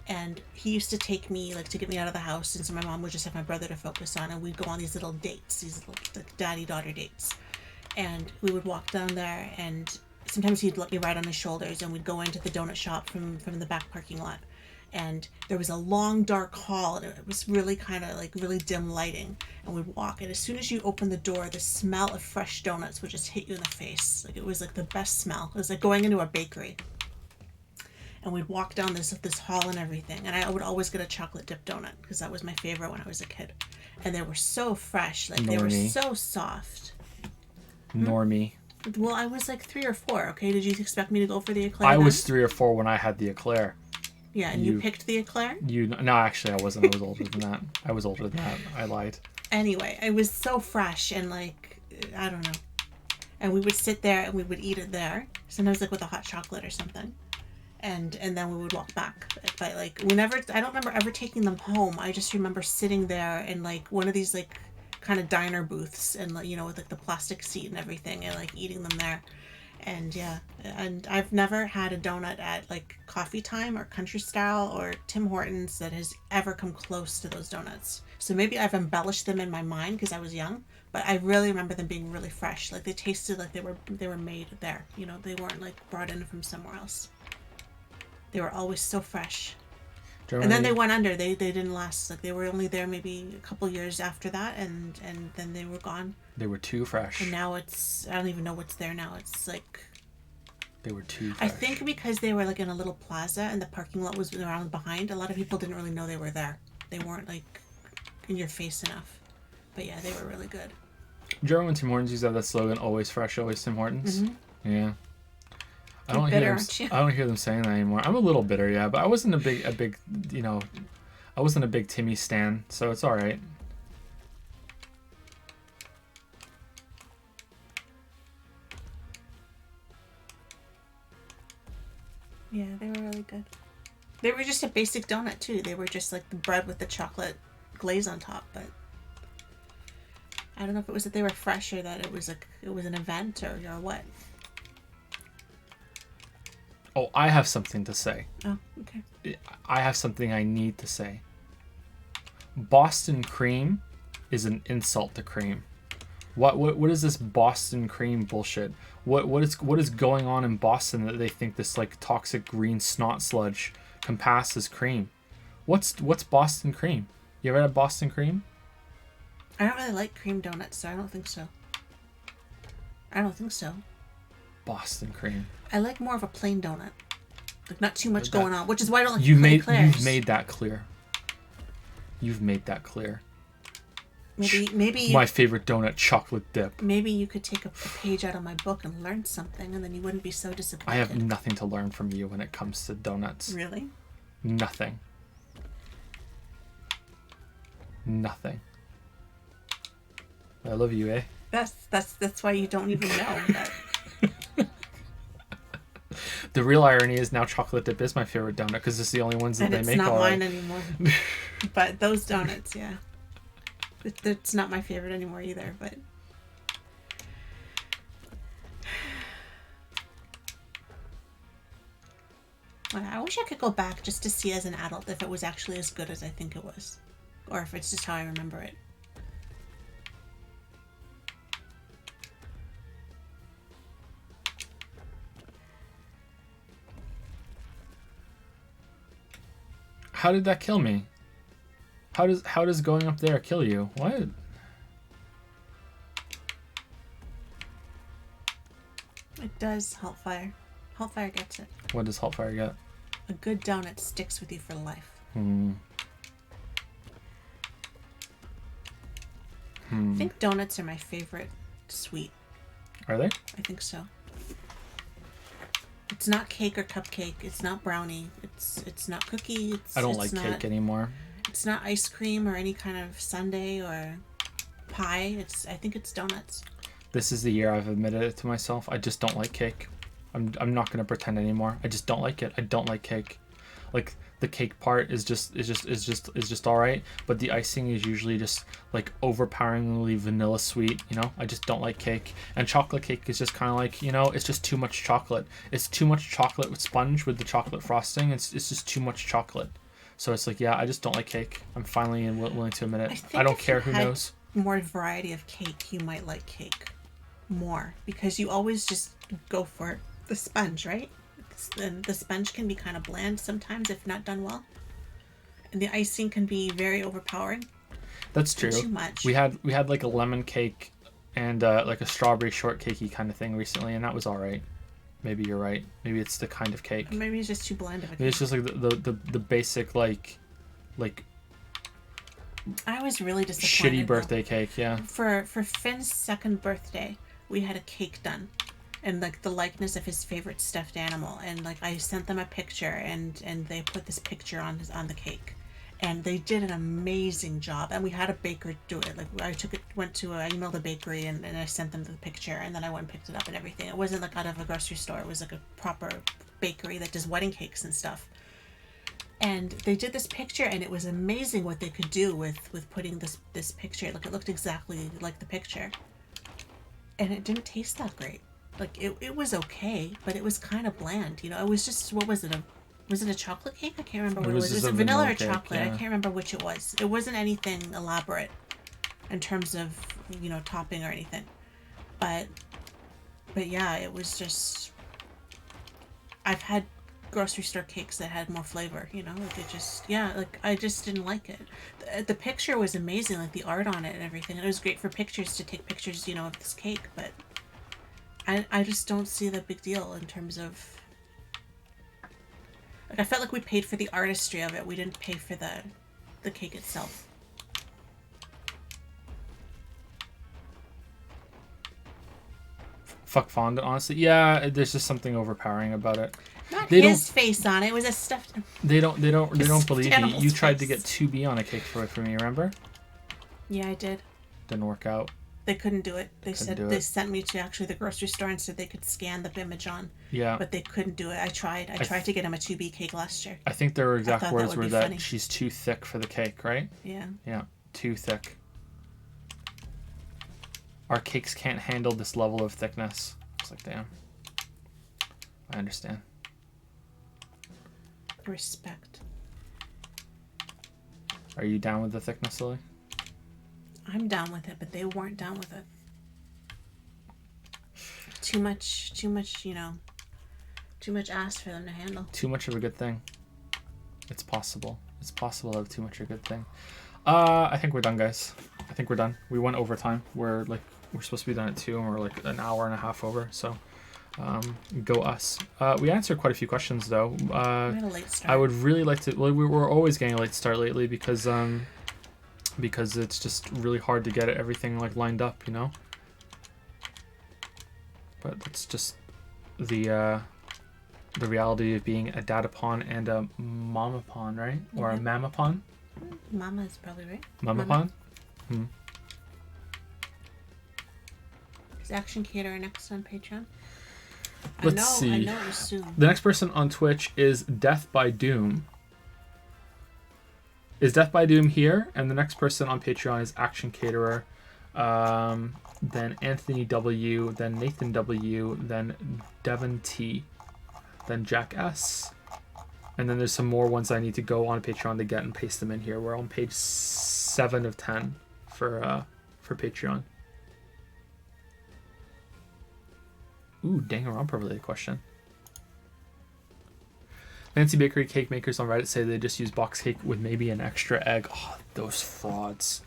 And he used to take me, like, to get me out of the house, and so my mom would just have my brother to focus on, and we'd go on these little dates, these little like, daddy-daughter dates. And we would walk down there, and sometimes he'd let me ride on his shoulders, and we'd go into the donut shop from the back parking lot. And there was a long, dark hall, and it was really kind of like really dim lighting. And we'd walk, and as soon as you open the door, the smell of fresh donuts would just hit you in the face. Like, it was like the best smell. It was like going into a bakery. And we'd walk down this hall and everything. And I would always get a chocolate dip donut because that was my favorite when I was a kid. And they were so fresh, like they were so soft. Normie. Well, I was like 3 or 4. Okay, did you expect me to go for the eclair? I was 3 or 4 when I had the eclair. Yeah, and you picked the eclair? No, actually, I wasn't. I was older than that. I lied. Anyway, it was so fresh and like, I don't know. And we would sit there and we would eat it there. Sometimes like with a hot chocolate or something. And then we would walk back. But like, I don't remember ever taking them home. I just remember sitting there in like one of these like kind of diner booths and like, you know, with like the plastic seat and everything and like eating them there. And yeah, and I've never had a donut at like Coffee Time or Country Style or Tim Hortons that has ever come close to those donuts. So maybe I've embellished them in my mind because I was young, but I really remember them being really fresh. Like they tasted like they were made there. You know, they weren't like brought in from somewhere else. They were always so fresh. And then they went under. They didn't last. Like they were only there maybe a couple years after that, and then they were gone. They were too fresh. And now I don't even know what's there now. It's like they were too fresh. I think because they were like in a little plaza and the parking lot was around behind, a lot of people didn't really know they were there. They weren't like in your face enough. But yeah, they were really good. Do you remember when Tim Hortons used to have that slogan, always fresh, always Tim Hortons? Mm-hmm. Yeah. I don't hear them saying that anymore. I'm a little bitter, yeah, but I wasn't a big, you know, I wasn't a big Timmy stan, so it's all right. Yeah, they were really good. They were just a basic donut too. They were just like the bread with the chocolate glaze on top, but I don't know if it was that they were fresh or that it was an event or what. Oh, I have something to say. Oh, okay. I have something I need to say. Boston cream is an insult to cream. What is this Boston cream bullshit? What is going on in Boston that they think this like toxic green snot sludge can pass as cream? What's Boston cream? You ever had Boston cream? I don't really like cream donuts, so I don't think so. Boston cream. I like more of a plain donut. Like not too much going on, which is why I don't like you've eclairs. made that clear. You've made that clear. Maybe my favorite donut, chocolate dip. Maybe you could take a page out of my book and learn something, and then you wouldn't be so disappointed. I have nothing to learn from you when it comes to donuts. Really? Nothing. I love you, eh? That's why you don't even know that. The real irony is now chocolate dip is my favorite donut because it's the only ones that they make. And it's not mine anymore. But those donuts, yeah. It's not my favorite anymore either, but... I wish I could go back just to see as an adult if it was actually as good as I think it was. Or if it's just how I remember it. How did that kill me? How does going up there kill you? What? It does, Haltfire. Haltfire gets it. What does Haltfire get? A good donut sticks with you for life. I think donuts are my favorite sweet. Are they? I think so. It's not cake or cupcake. It's not brownie. It's not cookie. I don't it's like not, cake anymore. It's not ice cream or any kind of sundae or pie. I think it's donuts. This is the year I've admitted it to myself. I just don't like cake. I'm not gonna pretend anymore. I just don't like it. I don't like cake. Like the cake part is just all right, but the icing is usually just like overpoweringly vanilla sweet. You know, I just don't like cake. And chocolate cake is just kind of like, you know, it's just too much chocolate. It's too much chocolate with sponge with the chocolate frosting. It's just too much chocolate. So it's like, yeah, I just don't like cake. I'm finally willing to admit it. I don't care who knows. More variety of cake, you might like cake more because you always just go for the sponge, right? And the sponge can be kind of bland sometimes if not done well, and the icing can be very overpowering. That's true. Too much. We had like a lemon cake and like a strawberry shortcakey kind of thing recently, and that was all right. Maybe you're right. Maybe it's the kind of cake. Or maybe it's just too bland of a cake. Maybe it's just like the basic like I was really disappointed. Shitty birthday cake, yeah. For Finn's second birthday, we had a cake done, and like the likeness of his favorite stuffed animal, and like I sent them a picture, and they put this picture on the cake, and they did an amazing job. And we had a baker do it. Like I emailed the bakery, and I sent them the picture, and then I went and picked it up and everything. It wasn't like out of a grocery store. It was like a proper bakery that does wedding cakes and stuff. And they did this picture, and it was amazing what they could do with putting this picture. Like it looked exactly like the picture, and it didn't taste that great. Like it was okay, but it was kind of bland. You know, it was just, what was it? Was it a chocolate cake? I can't remember what it was. It was a vanilla or chocolate. Yeah. I can't remember which it was. It wasn't anything elaborate in terms of, you know, topping or anything. But yeah, it was just. I've had grocery store cakes that had more flavor, you know, like it just, yeah, like I just didn't like it. The picture was amazing, like the art on it and everything. It was great for pictures, to take pictures, you know, of this cake, but I just don't see the big deal in terms of, like, I felt like we paid for the artistry of it. We didn't pay for the cake itself. Fuck fondant, honestly. Yeah, there's just something overpowering about it. Not his face on it. It was a stuffed. They don't believe you. You tried to face. get 2B on a cake for me, remember? Yeah, I did. Didn't work out. They couldn't do it. They Couldn't said do they it. sent me to actually the grocery store and said they could scan the image on. Yeah. But they couldn't do it. I tried. I tried to get him a 2B cake last year. I think their exact thought that words would were be that funny. she's too thick for the cake, right? Yeah. Yeah, too thick. Our cakes can't handle this level of thickness. It's like, damn. I understand. Respect. Are you down with the thickness, Lily? I'm down with it, but they weren't down with it. Too much, you know, too much ass for them to handle. Too much of a good thing. It's possible. It's possible to have too much of a good thing. I think we're done, guys. I think we're done. We went overtime. We're supposed to be done at 2, and we're like an hour and a half over. So, go us. We answered quite a few questions though. We had a late start. I would really like to. Well, we're always getting a late start lately because it's just really hard to get everything like lined up, you know. But that's just the reality of being a dadapon and a mamapon, right? Or a mamapon. Mama is probably right. Mamapon. Is Action Caterer next on Patreon? Let's see. I know it was soon. The next person on Twitch is Death by Doom. Is Death by Doom here? And the next person on Patreon is Action Caterer. Then Anthony W. Then Nathan W. Then Devon T. Then Jack S. And then there's some more ones I need to go on Patreon to get and paste them in here. We're on page 7 of 10 for Patreon. Ooh, Danganronpa related question. Fancy bakery cake makers on Reddit say they just use box cake with maybe an extra egg. Oh, those frauds.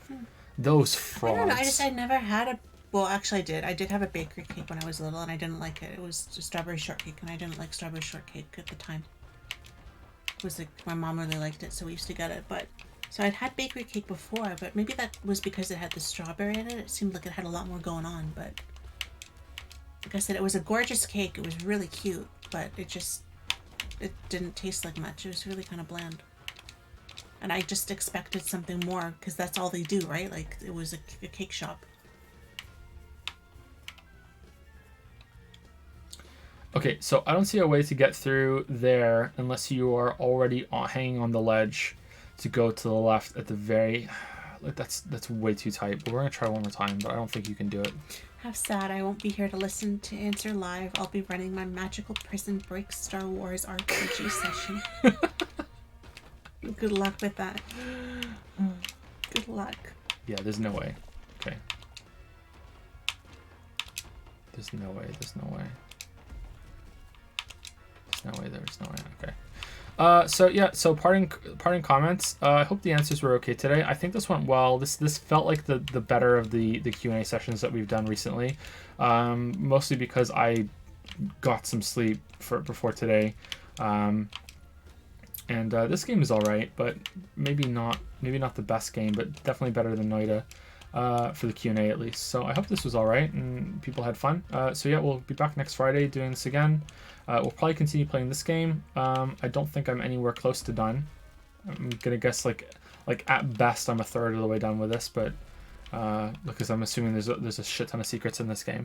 Those frauds. I don't know. I never had a. Well, actually, I did. I did have a bakery cake when I was little, and I didn't like it. It was just strawberry shortcake, and I didn't like strawberry shortcake at the time. It was like my mom really liked it, so we used to get it. But So I'd had bakery cake before, but maybe that was because it had the strawberry in it. It seemed like it had a lot more going on, but like I said, it was a gorgeous cake. It was really cute, but it didn't taste like much. It was really kind of bland. And I just expected something more because that's all they do, right? Like, it was a cake shop. Okay, so I don't see a way to get through there unless you are already hanging on the ledge to go to the left at the very... Like, that's way too tight, but we're going to try one more time, but I don't think you can do it. How sad. I won't be here to listen to answer live. I'll be running my magical prison break Star Wars RPG session. Good luck with that. Good luck. Yeah, there's no way. Okay. There's no way. There's no way. There's no way. There's no way. Okay. So yeah. So parting comments. I hope the answers were okay today. I think this went well. This felt like the better of the Q&A sessions that we've done recently. Mostly because I got some sleep before today. And this game is all right, but maybe not the best game, but definitely better than Noida for the Q&A at least. So I hope this was all right and people had fun. So yeah, we'll be back next Friday doing this again. We'll probably continue playing this game. I don't think I'm anywhere close to done. I'm gonna guess like at best I'm a third of the way done with this, but because I'm assuming there's a shit ton of secrets in this game.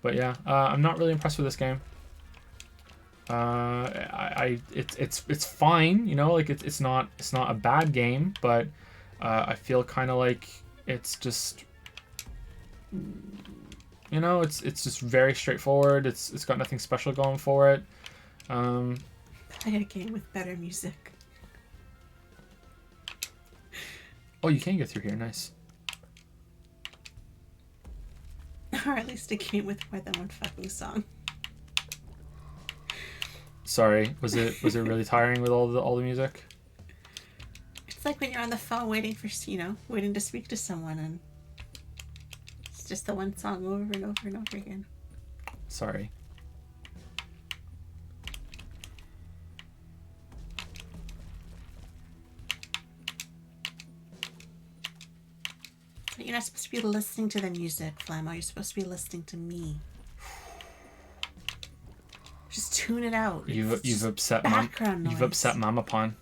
But yeah, I'm not really impressed with this game. It's fine, you know, like it's not a bad game, but I feel kind of like it's just, you know, it's just very straightforward. It's got nothing special going for it. Play a game with better music. Oh, you can get through here. Nice. Or at least a game with more than one fucking song. Sorry, was it really tiring with all the music? It's like when you're on the phone waiting to speak to someone, and it's just the one song over and over and over again. Sorry. But you're not supposed to be listening to the music, Flammo. You're supposed to be listening to me. Just tune it out. You've upset background noise. You've upset Mama Pon.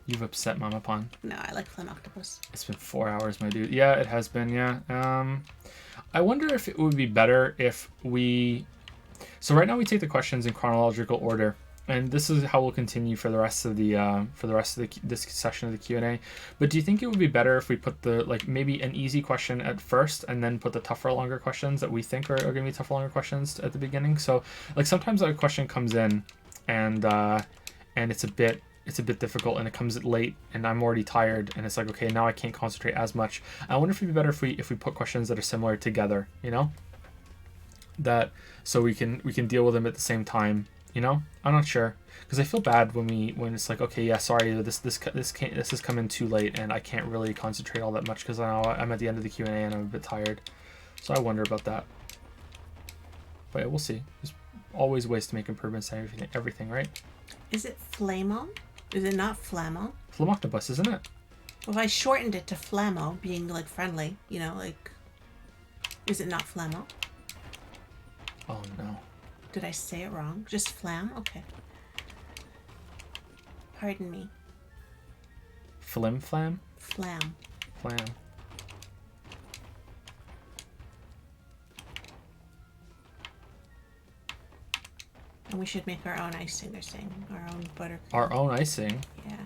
You've upset Mama Pon. No, I like Flame Octopus. It's been 4 hours, my dude. Yeah, it has been. Yeah. I wonder if it would be better if we. So right now we take the questions in chronological order, and this is how we'll continue for the rest of this session of the Q&A. But do you think it would be better if we put maybe an easy question at first, and then put the tougher, longer questions that we think are going to be tougher, longer questions at the beginning? So like sometimes a question comes in, and it's a bit difficult, and it comes late, and I'm already tired, and it's like, okay, now I can't concentrate as much. I wonder if it'd be better if we put questions that are similar together, you know, that so we can deal with them at the same time. You know, I'm not sure, because I feel bad when it's like, okay, yeah, sorry, this has come in too late, and I can't really concentrate all that much because I know I'm at the end of the Q&A and I'm a bit tired. So I wonder about that. But yeah, we'll see. There's always ways to make improvements and everything, right? Is it Flamo? Is it not Flammo? Flamoctopus, isn't it? Well, if I shortened it to Flammo, being like friendly, you know, like, is it not Flammo? Oh no. Did I say it wrong? Just Flam? Okay. Pardon me. Flim Flam? Flam. Flam. And we should make our own icing, they're saying. Our own buttercream. Our own icing? Yeah.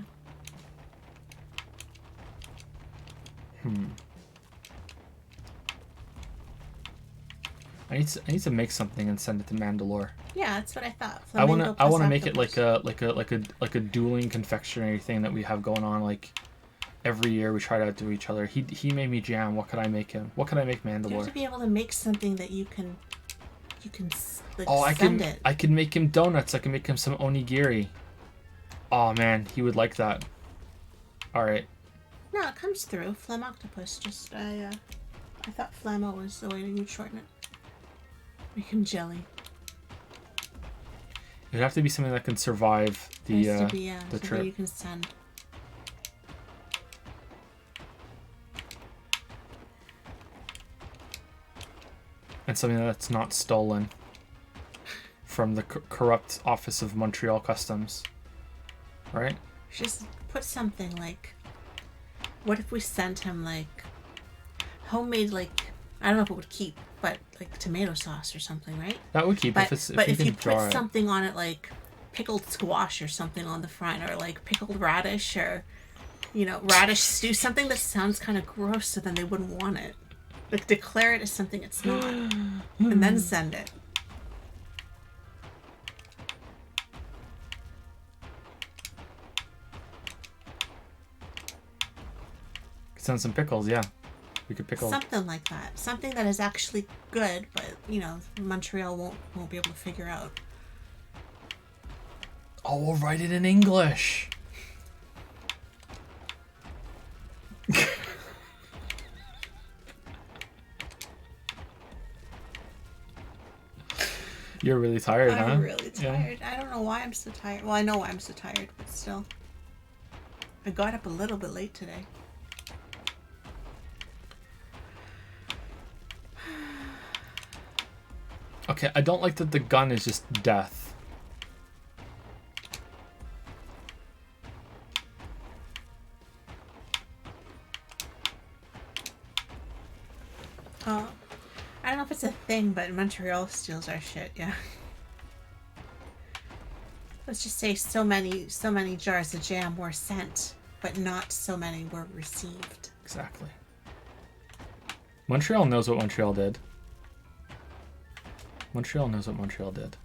I need to make something and send it to Mandalore. Yeah, that's what I thought. I wanna make it like a dueling confectionery thing that we have going on. Like every year we try to outdo each other. He made me jam. What could I make him? What could I make Mandalore? You have to be able to make something that you can like send it. I can make him donuts. I can make him some onigiri. Oh man, he would like that. All right. No, it comes through. Phlegm octopus. Just I thought Flammo was the way to shorten it. Make him jelly. It would have to be something that can survive the the trip. You can send. and something that's not stolen from the corrupt office of Montreal Customs. Right? Just put something like, what if we sent him like homemade, like, I don't know if it would keep, but like tomato sauce or something, right? That would keep But if you jar put it. something on it, like pickled squash or something on the front, or like pickled radish, or radish stew, something that sounds kind of gross, so then they wouldn't want it. Like, declare it as something it's not, and then send it. Send some pickles, yeah. We could pickle Something like that. Something that is actually good, but Montreal won't be able to figure out. Oh, we'll write it in English. You're really tired, huh? I'm really tired. Yeah. I don't know why I'm so tired. Well, I know why I'm so tired, but still. I got up a little bit late today. Okay, I don't like that the gun is just death. I don't know if it's a thing, but Montreal steals our shit, yeah. Let's just say so many jars of jam were sent, but not so many were received. Exactly. Montreal knows what Montreal did. Montreal knows what Montreal did.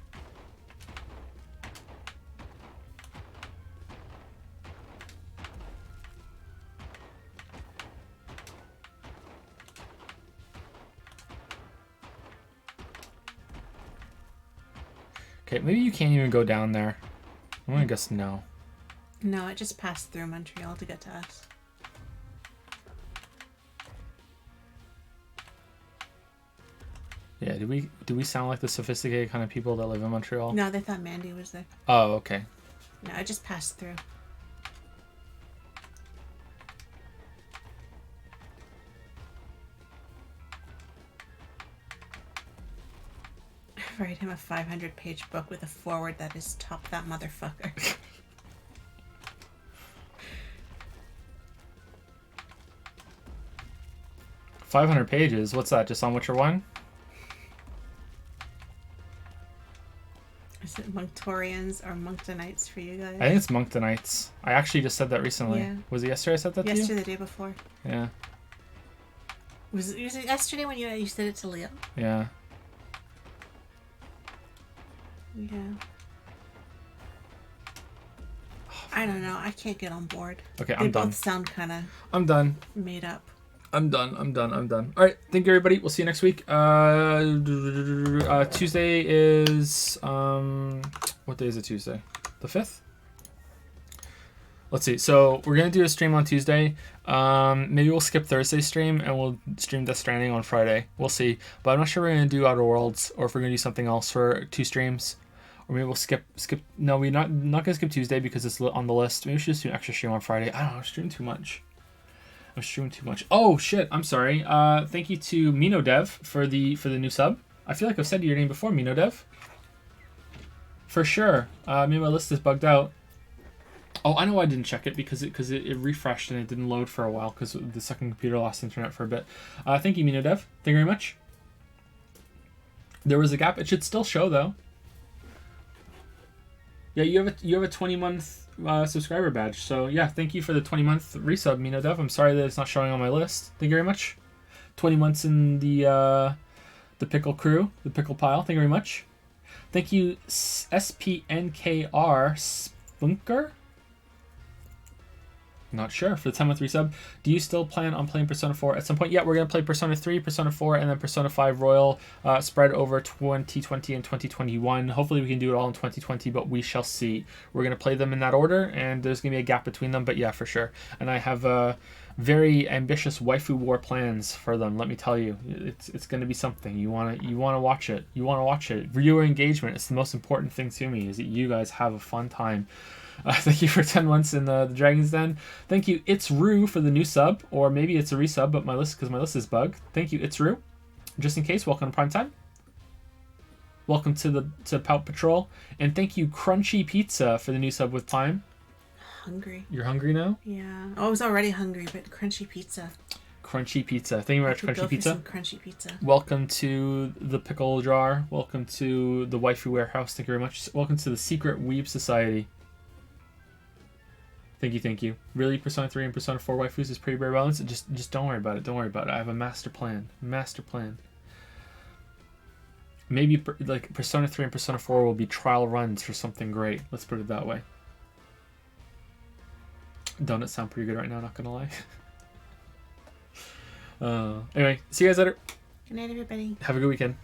Okay, maybe you can't even go down there. I'm gonna guess no. No, it just passed through Montreal to get to us. Yeah, do we sound like the sophisticated kind of people that live in Montreal? No, they thought Mandy was there. Oh, okay. No, it just passed through. Write him a 500-page book with a foreword that is top that motherfucker. 500 pages. What's that? Just on Witcher 1? Is it Monctorians or Monktonites for you guys? I think it's Monktonites. I actually just said that recently. Yeah. Was it yesterday I said that to you? Yesterday, the day before. Yeah. Was it yesterday when you said it to Leo? Yeah. Yeah. I don't know. I can't get on board. Okay, They I'm done. both sound kind of I'm done. made up. I'm done. All right. Thank you, everybody. We'll see you next week. Tuesday is what day is it? Tuesday, the 5th. Let's see. So we're gonna do a stream on Tuesday. Maybe we'll skip Thursday's stream and we'll stream Death Stranding on Friday. We'll see. But I'm not sure we're gonna do Outer Worlds or if we're gonna do something else for 2 streams. Or maybe we'll skip. No, we're not gonna skip Tuesday because it's on the list. Maybe we should just do an extra stream on Friday. I don't know. I'm streaming too much. Oh shit! I'm sorry. Thank you to MinoDev for the new sub. I feel like I've said your name before, MinoDev. For sure. Maybe my list is bugged out. Oh, I know I didn't check it because it refreshed and it didn't load for a while because the second computer lost internet for a bit. Thank you, MinoDev. Thank you very much. There was a gap. It should still show though. Yeah, you have a 20-month subscriber badge. So yeah, thank you for the 20-month resub, MinoDev. I'm sorry that it's not showing on my list. Thank you very much. 20 months in the pickle crew, the pickle pile. Thank you very much. Thank you, SPNKR Spunker. Not sure, for the 10-month resub. Do you still plan on playing Persona 4 at some point? Yeah, we're going to play Persona 3, Persona 4, and then Persona 5 Royal spread over 2020 and 2021. Hopefully we can do it all in 2020, but we shall see. We're going to play them in that order, and there's going to be a gap between them, but yeah, for sure. And I have very ambitious waifu war plans for them, let me tell you. It's going to be something. You want to watch it. You want to watch it. Viewer engagement is the most important thing to me, is that you guys have a fun time. Thank you for 10 months in the Dragon's Den. Thank you, It's Rue, for the new sub, or maybe it's a resub, but my list is bugged. Thank you, It's Rue. Just in case, welcome to Prime Time. Welcome to Pout Patrol. And thank you, Crunchy Pizza, for the new sub with Prime. Hungry. You're hungry now? Yeah. Oh, I was already hungry, but crunchy pizza. Crunchy Pizza. Thank you very much, Go Crunchy for Pizza. some crunchy pizza. Welcome to the Pickle Jar. Welcome to the Waifu Warehouse. Thank you very much. Welcome to the Secret Weeb Society. Thank you. Really, Persona 3 and Persona 4 waifus is pretty bare bones. Just don't worry about it. Don't worry about it. I have a master plan. Maybe like Persona 3 and Persona 4 will be trial runs for something great. Let's put it that way. Don't it sound pretty good right now? Not gonna lie. Anyway, see you guys later. Good night, everybody. Have a good weekend.